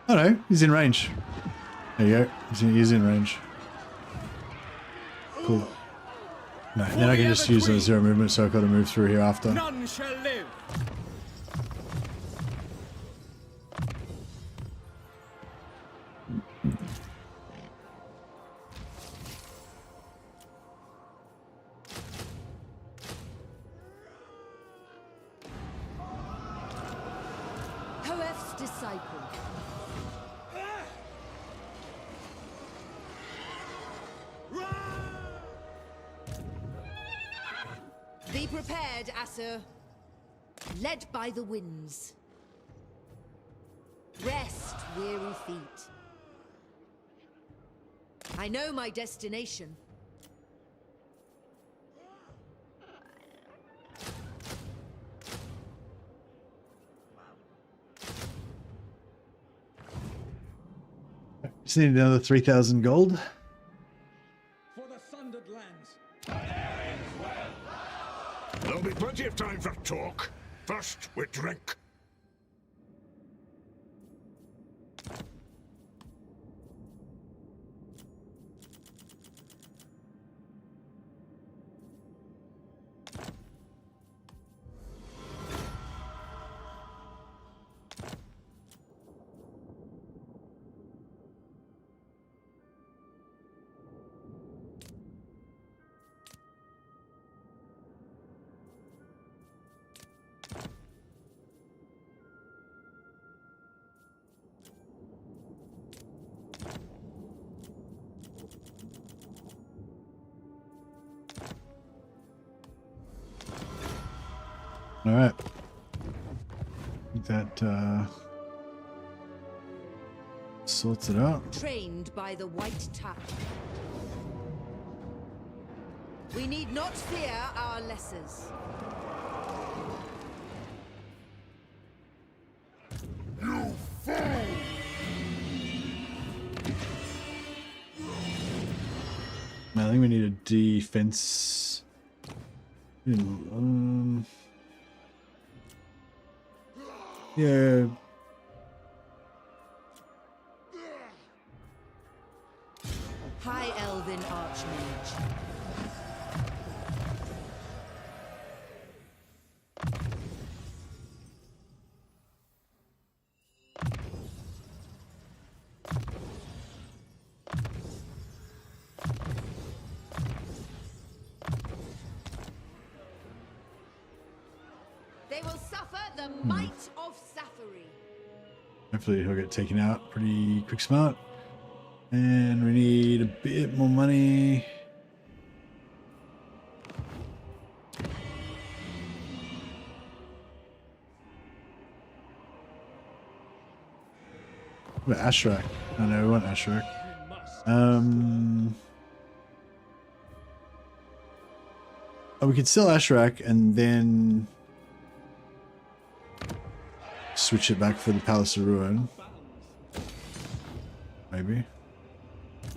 Oh no, he's in range. There you go. He's in range. Cool. No, then I can just use the 0 movement, so I've got to move through here after. None shall live. Hoef's disciple. Be prepared, Asur. Led by the winds. Rest, weary feet. I know my destination. Just need another 3,000 gold. For the Sundered Lands. There'll be plenty of time for talk. First, we drink. All right. I think that sorts it out. Trained by the White Tap. We need not fear our lessers. I think we need a defense. Yeah. High Elven Archmage. They will suffer the might of Safari. Hopefully he'll get taken out pretty quick smart. And we need a bit more money. What about Ashrak? Oh no, we want Ashrak. Oh, we could sell Ashrak and then switch it back for the Palace of Ruin. Maybe.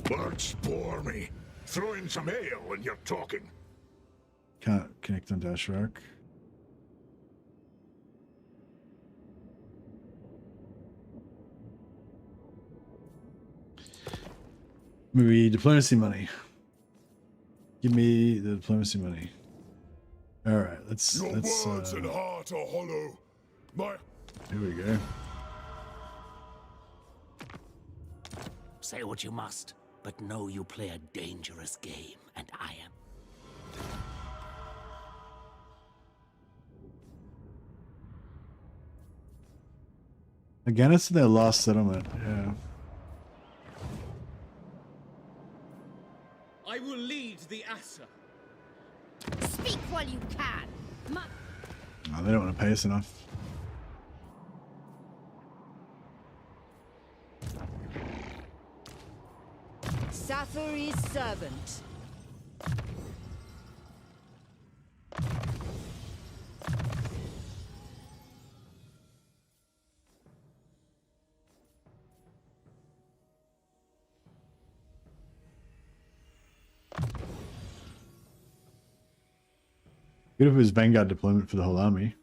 Birds bore me. Throw in some ale when you're talking. Can't connect onto Ashrak. Maybe diplomacy money. Give me the diplomacy money. All right, let's. Your words and heart are hollow. Here we go. Say what you must, but know you play a dangerous game, and I am. Again, it's their last settlement. Yeah. I will lead the Assa. Speak while you can. Oh, they don't want to pay us enough. Safari's servant. Good if it was Vanguard deployment for the whole army.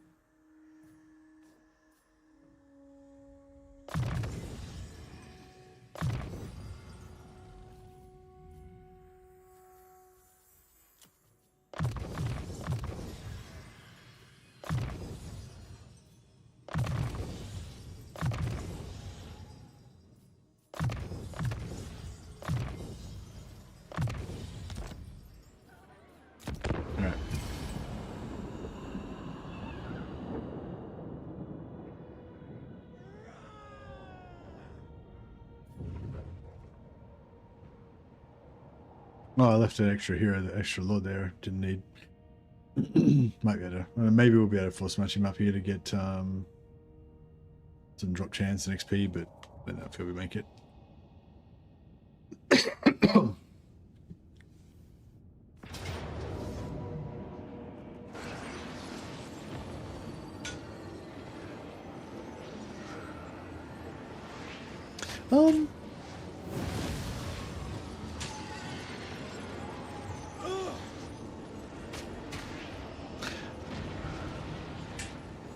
Oh, I left an extra hero, the extra lord there. Didn't need. Might be able to. Maybe we'll be able to force match him up here to get some drop chance and XP, but I don't know if we make it.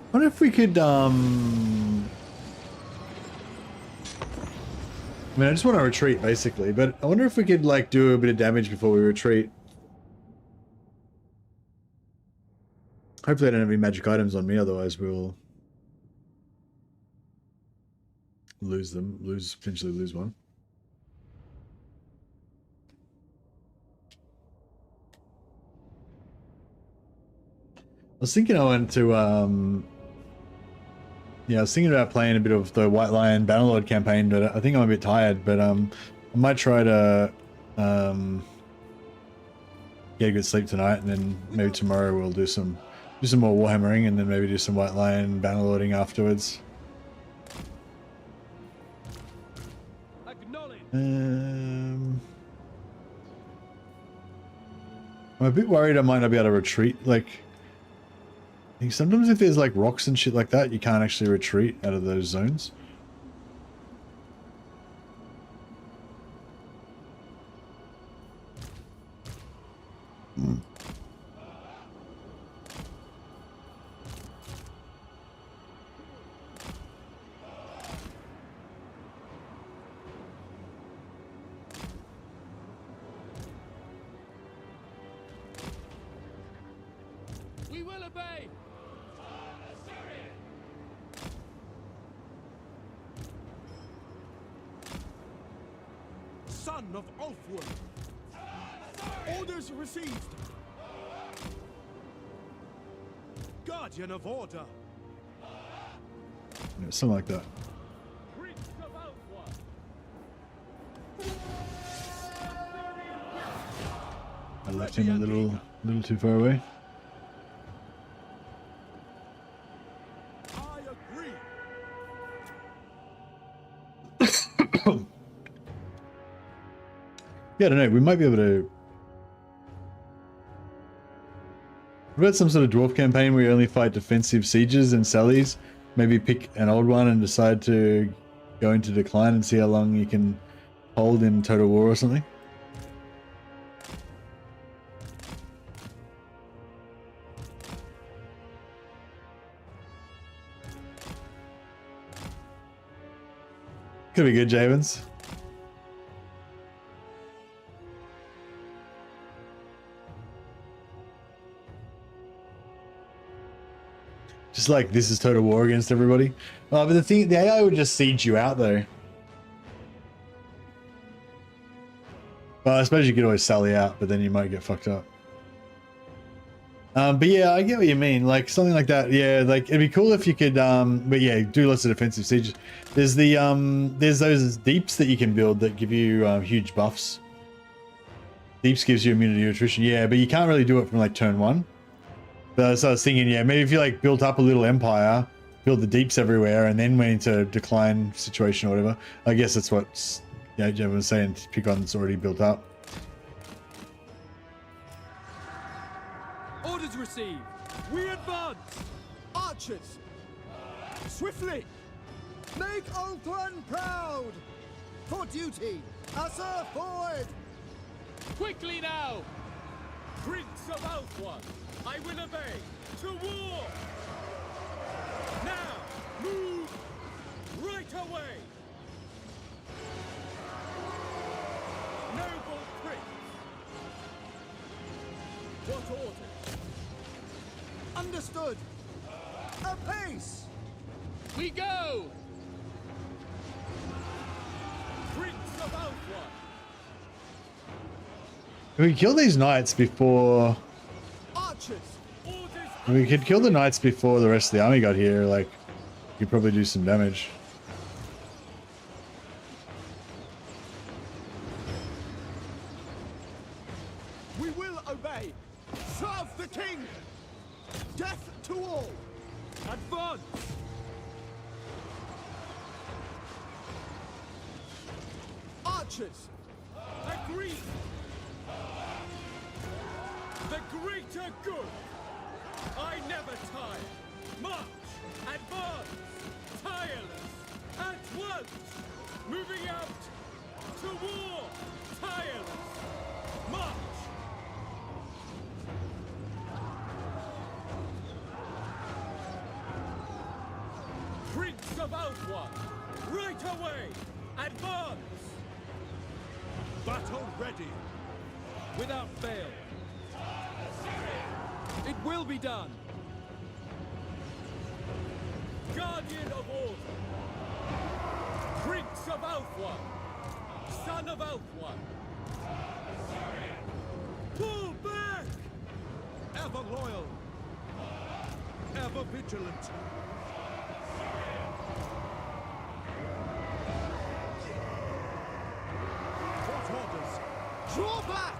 I wonder if we could, I mean, I just want to retreat, basically, but I wonder if we could, like, do a bit of damage before we retreat. Hopefully I don't have any magic items on me, otherwise we'll lose them, potentially lose one. I was thinking I went to, yeah, I was thinking about playing a bit of the White Lion Bannerlord campaign, but I think I'm a bit tired. But I might try to get a good sleep tonight, and then maybe tomorrow we'll do some more Warhammering, and then maybe do some White Lion Bannerlording afterwards. I'm a bit worried I might not be able to retreat. Like, sometimes if there's like rocks and shit like that, you can't actually retreat out of those zones. We will obey. Son of Ulfwood. Orders received. Guardian of Order. Yeah, something like that. Prince of Ulfwood. I left him a little too far away. I agree. Yeah, I don't know. We might be able to. What about some sort of dwarf campaign where you only fight defensive sieges and sallies? Maybe pick an old one and decide to go into decline and see how long you can hold in total war or something. Could be good, Javens. Just like this is total war against everybody. But the AI would just siege you out though. Well, I suppose you could always sally out, but then you might get fucked up. But yeah, I get what you mean. Like something like that. Yeah, like it'd be cool if you could. But yeah, do lots of defensive sieges. There's the there's those deeps that you can build that give you huge buffs. Deeps gives you immunity to attrition. Yeah, but you can't really do it from like turn 1. So I was thinking, yeah, maybe if you like built up a little empire, build the deeps everywhere, and then went into a decline situation or whatever. I guess that's what Jeff was saying. To pick on that's already built up. Orders received. We advance. Archers. Swiftly. Make Ulthuan proud. For duty. Assur forward. Quickly now. Prince of Ulthuan, I will obey. To war. Now, move right away. Noble Prince. What orders? Understood. Apace. We go. Prince of Ulthuan. We kill these knights before. Archers. We could kill the knights before the rest of the army got here. Like, you could probably do some damage. We will obey. Serve the king. Death to all. Advance. Archers. Agree. The greater good. I never tire. March. Advance. Tireless. At once. Moving out. To war. Tireless. March. Prince of Ulthuan. Right away. Advance. Battle ready. Without fail. It will be done. Guardian of Order. Prince of Ulthuan. Son of Ulthuan. Pull back! Ever loyal. Ever vigilant. What orders? Draw back!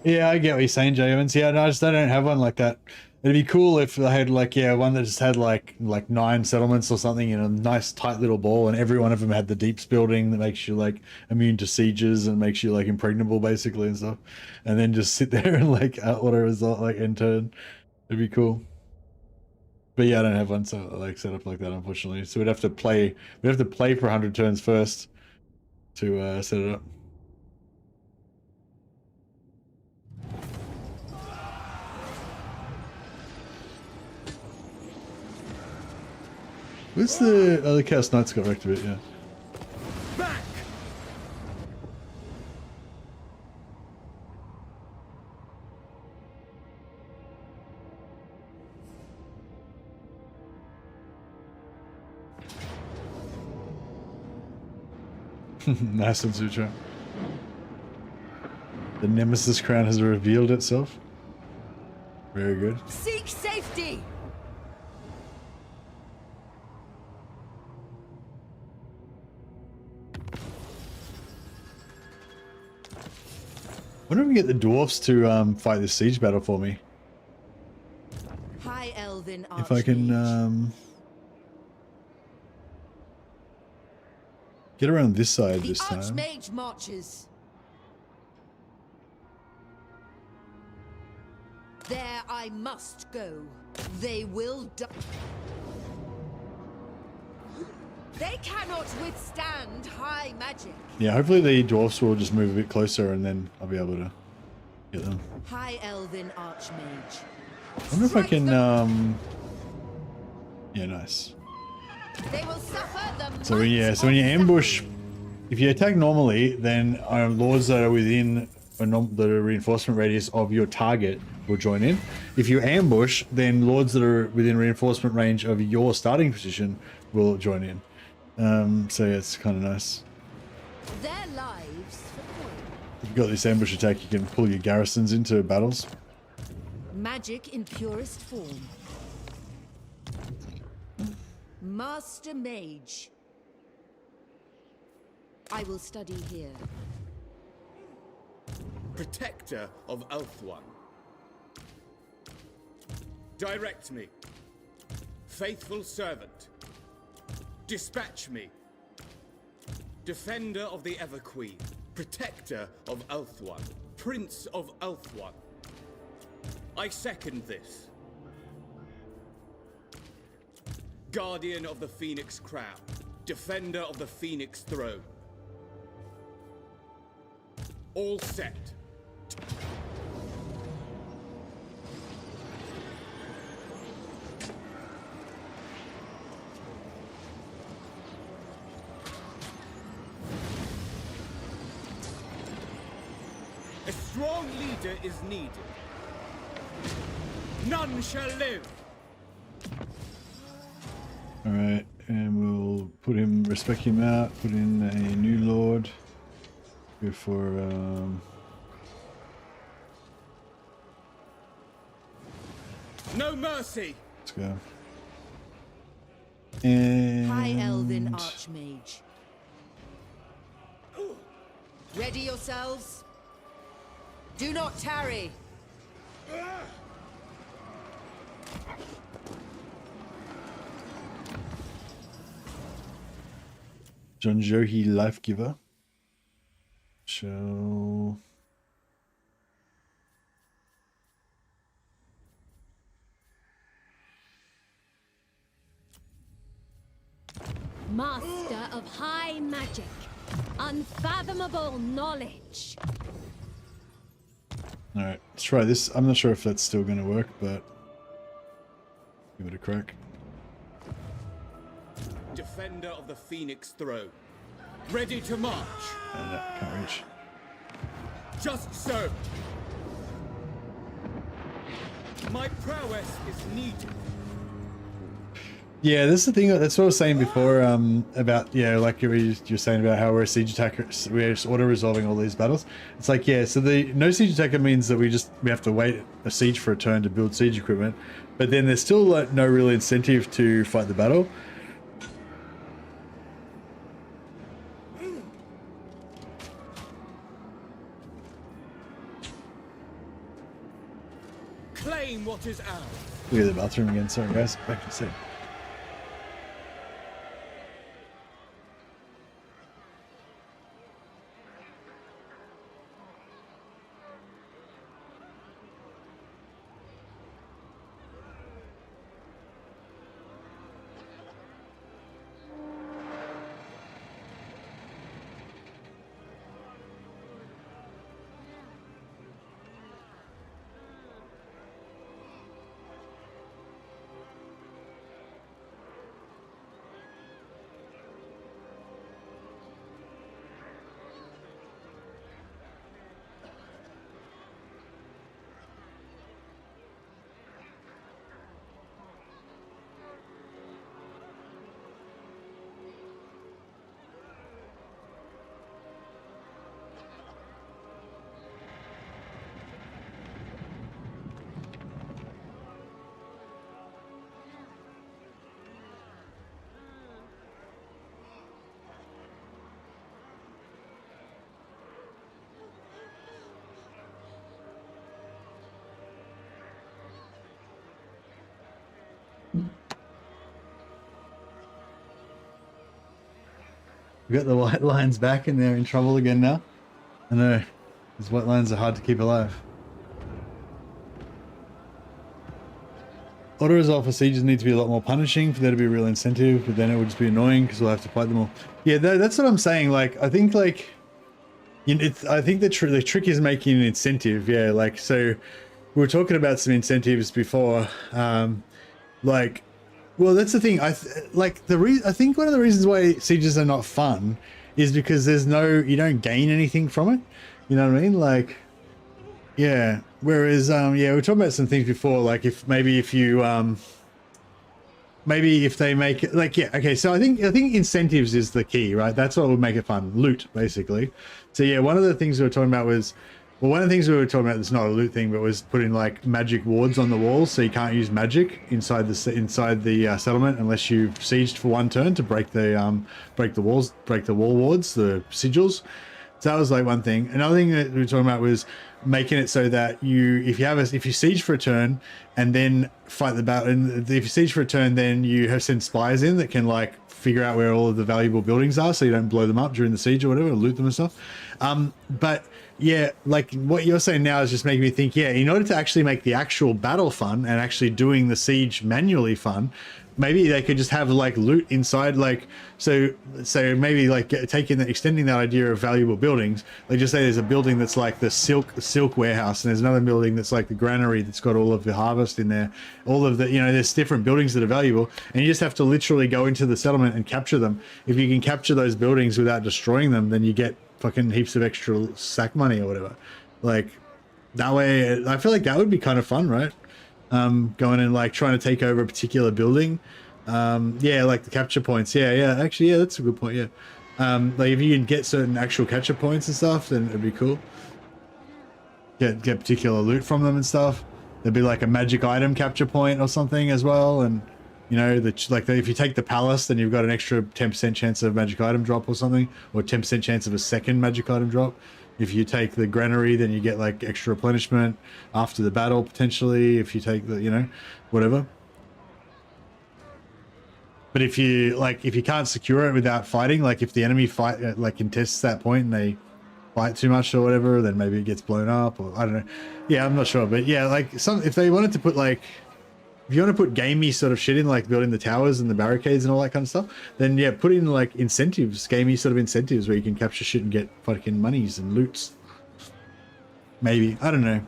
Yeah, I get what you're saying, Jay Evans. Yeah, no, I don't have one like that. It'd be cool if I had like, yeah, one that just had like 9 settlements or something in a nice tight little ball, and every one of them had the deeps building that makes you like immune to sieges and makes you like impregnable basically and stuff. And then just sit there and like auto result like end turn. It'd be cool. But yeah, I don't have one so like set up like that, unfortunately. So we'd have to play for 100 turns first to set it up. Where's the other Chaos Knights got wrecked a bit, yeah. Back! Nice one, Sutra. The Nemesis crown has revealed itself. Very good. Seek safety! Wonder if we can get the dwarfs to fight this siege battle for me. High Elven If I can get around this side the this time. Archmage marches. There I must go. They will die. They cannot withstand high magic. Yeah, hopefully the dwarfs will just move a bit closer and then I'll be able to get them. High Elven Archmage. I wonder if I can yeah, nice. They will suffer the So yeah, so when you ambush, if you attack normally, then lords that are within the reinforcement radius of your target will join in. If you ambush, then lords that are within reinforcement range of your starting position will join in. So yeah, it's kind of nice. Their lives for coin. If you've got this ambush attack, you can pull your garrisons into battles. Magic in purest form. Master Mage. I will study here. Protector of Ulthuan. Direct me. Faithful servant. Dispatch me. Defender of the Everqueen. Protector of Ulthuan. Prince of Ulthuan. I second this. Guardian of the Phoenix Crown. Defender of the Phoenix Throne. All set. A strong leader is needed. None shall live. Alright, and we'll put him, respec him out, put in a new lord. Go for, No mercy. let's go. And High Elven Archmage. Ready yourselves. Do not tarry. John Johi Life Giver. Shall Master of high magic, unfathomable knowledge. Alright, let's try this. I'm not sure if that's still going to work, but give it a crack. Defender of the Phoenix Throne. Ready to march. No, can't reach. Just so. My prowess is needed. Yeah, this is the thing. That's what I was saying before about, yeah, like you're saying about how we're a siege attacker. We're just auto-resolving all these battles. It's like, yeah, so the no siege attacker means that we have to wait a siege for a turn to build siege equipment. But then there's still like no real incentive to fight the battle. Claim what is ours. Look at the bathroom again. Sorry, guys. Back to the scene. We got the white lines back and they're in trouble again now. I know. These white lines are hard to keep alive. Auto resolve for sieges need to be a lot more punishing for there to be a real incentive, but then it would just be annoying because we'll have to fight them all. Yeah, that's what I'm saying. Like, I think like, I think the trick is making an incentive. Yeah, like, so we were talking about some incentives before. Like, well, that's the thing. I think one of the reasons why sieges are not fun is because you don't gain anything from it. You know what I mean? Like, yeah. Whereas, yeah, we were talking about some things before, like maybe if they make it, like, yeah, okay. So I think incentives is the key, right? That's what would make it fun. Loot, basically. So yeah, one of the things we were talking about was, well, one of the things we were talking about that's not a loot thing, but was putting like magic wards on the walls, so you can't use magic inside the settlement unless you've sieged for one turn to break the wall wards, the sigils. So that was like one thing. Another thing that we were talking about was making it so that if you siege for a turn and then fight the battle, and if you siege for a turn, then you have sent spies in that can like figure out where all of the valuable buildings are, so you don't blow them up during the siege or whatever, or loot them and stuff. But yeah, like what you're saying now is just making me think, yeah, in order to actually make the actual battle fun and actually doing the siege manually fun, maybe they could just have like loot inside, like, so maybe like extending that idea of valuable buildings. Like, just say there's a building that's like the silk warehouse, and there's another building that's like the granary that's got all of the harvest in there, all of the, there's different buildings that are valuable, and you just have to literally go into the settlement and capture them. If you can capture those buildings without destroying them, then you get fucking heaps of extra sack money or whatever. Like, that way, I feel like that would be kind of fun, right? Going and like trying to take over a particular building. Yeah, like the capture points. Yeah, actually, yeah, that's a good point. Yeah, like if you can get certain actual capture points and stuff, then it'd be cool. Get particular loot from them and stuff. There'd be like a magic item capture point or something as well, and if you take the palace, then you've got an extra 10% chance of magic item drop or something, or 10% chance of a second magic item drop. If you take the granary, then you get like extra replenishment after the battle potentially. If you take the, whatever. But if you can't secure it without fighting, like if the enemy contests that point and they fight too much or whatever, then maybe it gets blown up, or I don't know. Yeah, I'm not sure, but yeah, like if they wanted to put like, if you want to put gamey sort of shit in, like building the towers and the barricades and all that kind of stuff, then yeah, put in like incentives, gamey sort of incentives where you can capture shit and get fucking monies and loots. Maybe, I don't know.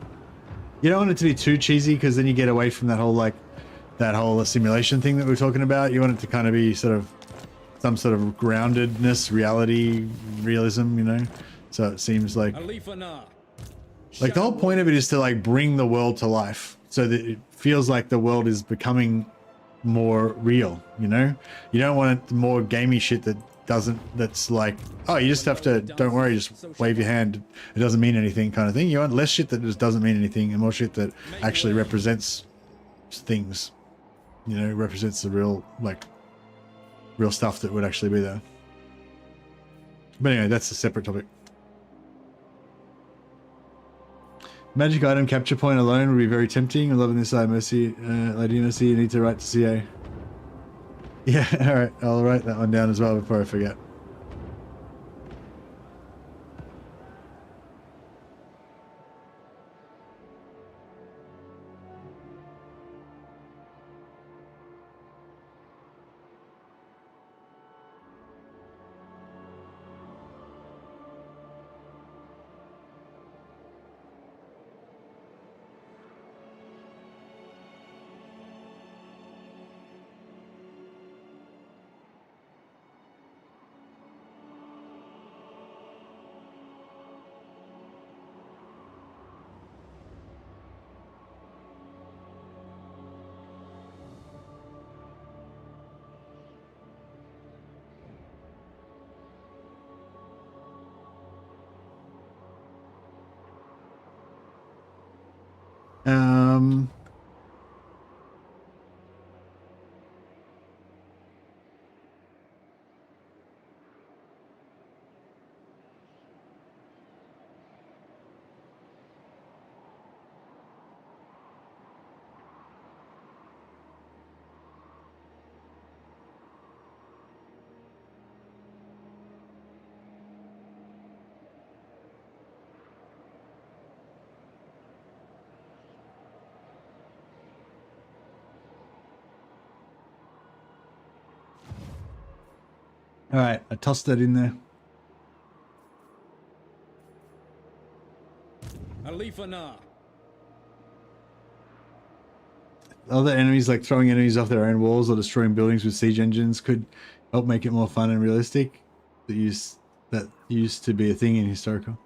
You don't want it to be too cheesy because then you get away from that whole simulation thing that we were talking about. You want it to kind of be sort of some sort of groundedness, realism, So it seems like Anar. Like the whole point of it is to like bring the world to life, so that it feels like the world is becoming more real. You don't want more gamey shit that's like, oh, you just have to, don't worry, just wave your hand, it doesn't mean anything kind of thing. You want less shit that just doesn't mean anything and more shit that actually represents things, represents the real stuff that would actually be there. But anyway, that's a separate topic. Magic item capture point alone would be very tempting. I'm loving this Mercy, Lady Mercy, you need to write to CA. Yeah, alright, I'll write that one down as well before I forget. All right, I tossed that in there. Alith Anar. Other enemies, like throwing enemies off their own walls or destroying buildings with siege engines, could help make it more fun and realistic. That used to be a thing in historical.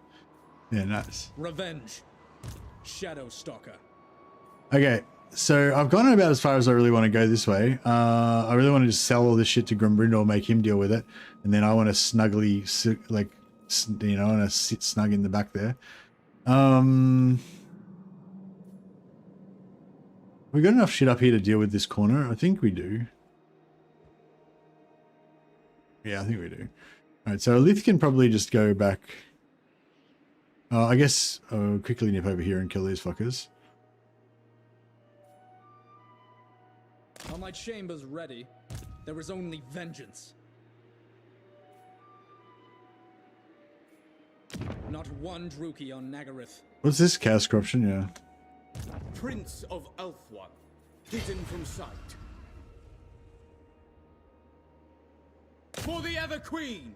Yeah, nice. Revenge. Shadow Stalker. Okay, so I've gone about as far as I really want to go this way. I really want to just sell all this shit to Grimbrindle, make him deal with it, and then I want to snugly, like, you know, I want to sit snug in the back there. We got enough shit up here to deal with this corner? I think we do. Yeah, I think we do. Alright, so Alith can probably just go back. I guess I'll quickly nip over here and kill these fuckers. Are my chambers ready? There is only vengeance. Not one Druki on Nagaryth. What's this? Chaos Corruption? Yeah. Prince of Ulthuan, hidden from sight. For the Ever Queen!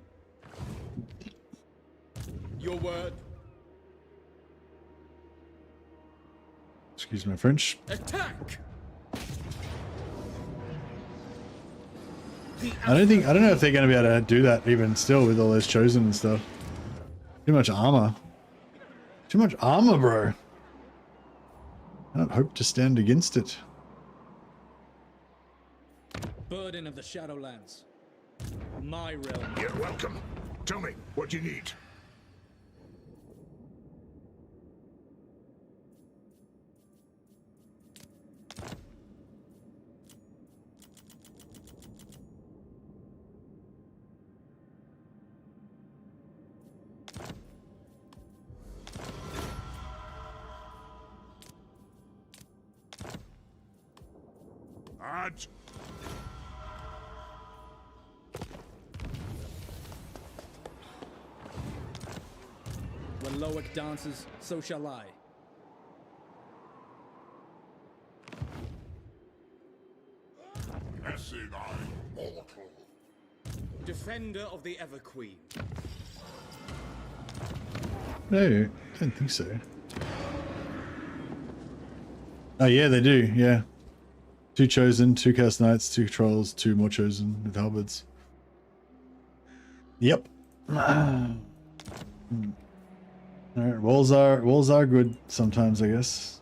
Your word? Excuse my French. Attack! I don't know if they're going to be able to do that even still with all those chosen and stuff. Too much armor. Too much armor, bro. I don't hope to stand against it. Burden of the Shadowlands. My realm. You're welcome. Tell me, what do you need? Add. When Loic dances, so shall I. Blessing I mortal. Defender of the Ever Queen. No, I don't think so. Oh yeah, they do, yeah. 2 chosen, 2 cast knights, 2 trolls, 2 more chosen with halberds. Yep. Alright, walls are good sometimes, I guess.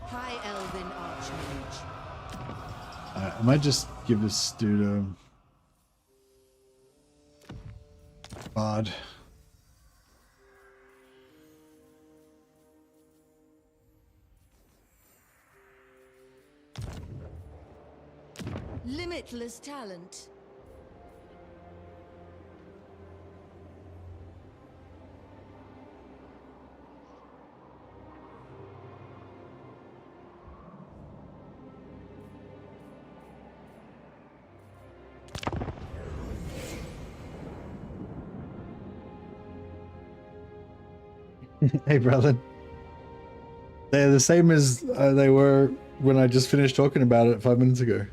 High Elven Archmage. I might just give this dude a bard. Limitless talent. Hey, brother. They're the same as they were when I just finished talking about it 5 minutes ago.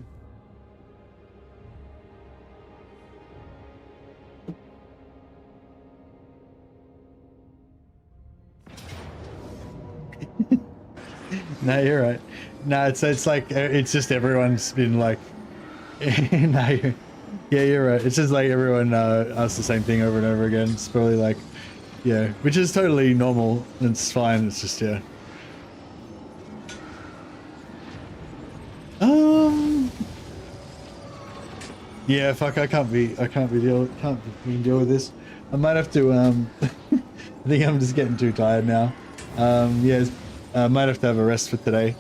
No, you're right. No, it's like it's just everyone's been like, no, yeah, you're right. It's just like everyone asks the same thing over and over again. It's probably like, yeah, which is totally normal. It's fine. It's just yeah. Yeah, fuck. I can't be deal with this. I might have to. I think I'm just getting too tired now. Yeah, I might have to have a rest for today.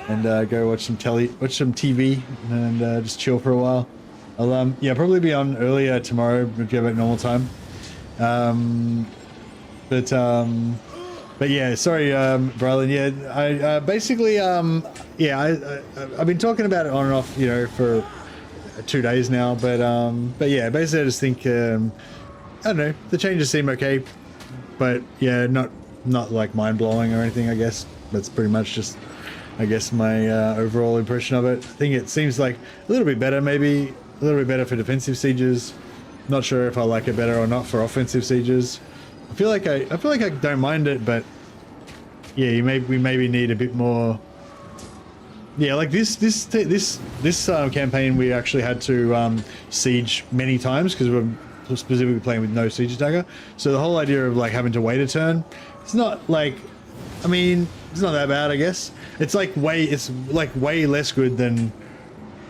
and go watch some TV, and just chill for a while. I'll yeah, probably be on earlier tomorrow, go back normal time. But yeah, sorry, Brylan. Yeah, I basically yeah, I've been talking about it on and off, you know, for 2 days now. But yeah, basically I just think I don't know, the changes seem okay, but yeah, not like mind blowing or anything. I guess that's pretty much just, I guess, my overall impression of it. I think it seems like a little bit better, maybe a little bit better for defensive sieges. Not sure if I like it better or not for offensive sieges. I feel like I don't mind it, but yeah, we maybe need a bit more. Yeah, like this campaign we actually had to siege many times because we're specifically playing with no siege attacker. So the whole idea of like having to wait a turn, it's not like, I mean, it's not that bad, I guess. It's like way less good than,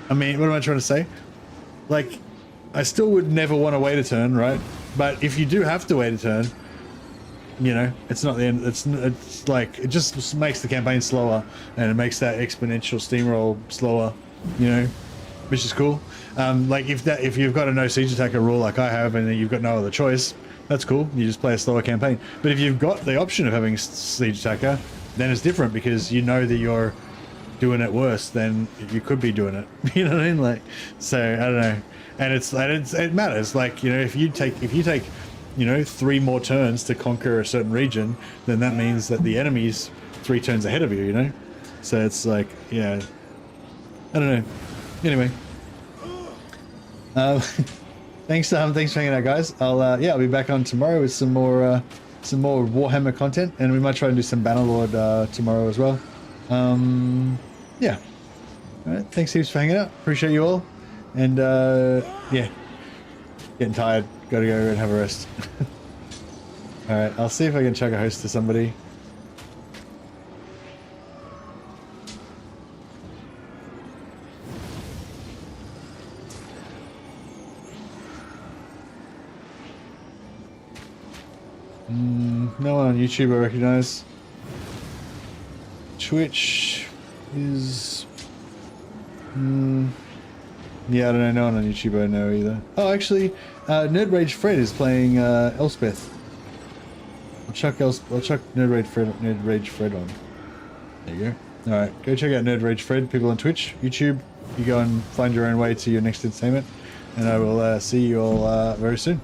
I mean, what am I trying to say? Like, I still would never want to wait a turn, right? But if you do have to wait a turn, you know, it's not the end. It's like, it just makes the campaign slower, and it makes that exponential steamroll slower, you know, which is cool. Like if you've got a no siege attacker rule like I have, and then you've got no other choice, that's cool. You just play a slower campaign. But if you've got the option of having siege attacker, then it's different because you know that you're doing it worse than you could be doing it. You know what I mean? Like, so I don't know. And it matters. Like, you know, if you take, you know, 3 more turns to conquer a certain region, then that means that the enemy's 3 turns ahead of you, you know? So it's like, yeah, I don't know. Anyway, thanks for hanging out, guys. I'll be back on tomorrow with some more Warhammer content, and we might try and do some Bannerlord tomorrow as well. Yeah. All right. Thanks heaps for hanging out. Appreciate you all. And yeah, getting tired. Gotta go and have a rest. All right. I'll see if I can chuck a host to somebody. No one on YouTube I recognize. Twitch is... yeah, I don't know. No one on YouTube I know either. Oh, actually, Nerd Rage Fred is playing Elspeth. I'll chuck Nerd Rage Fred on. There you go. All right, go check out Nerd Rage Fred. People on Twitch, YouTube. You go and find your own way to your next entertainment, and I will see you all very soon.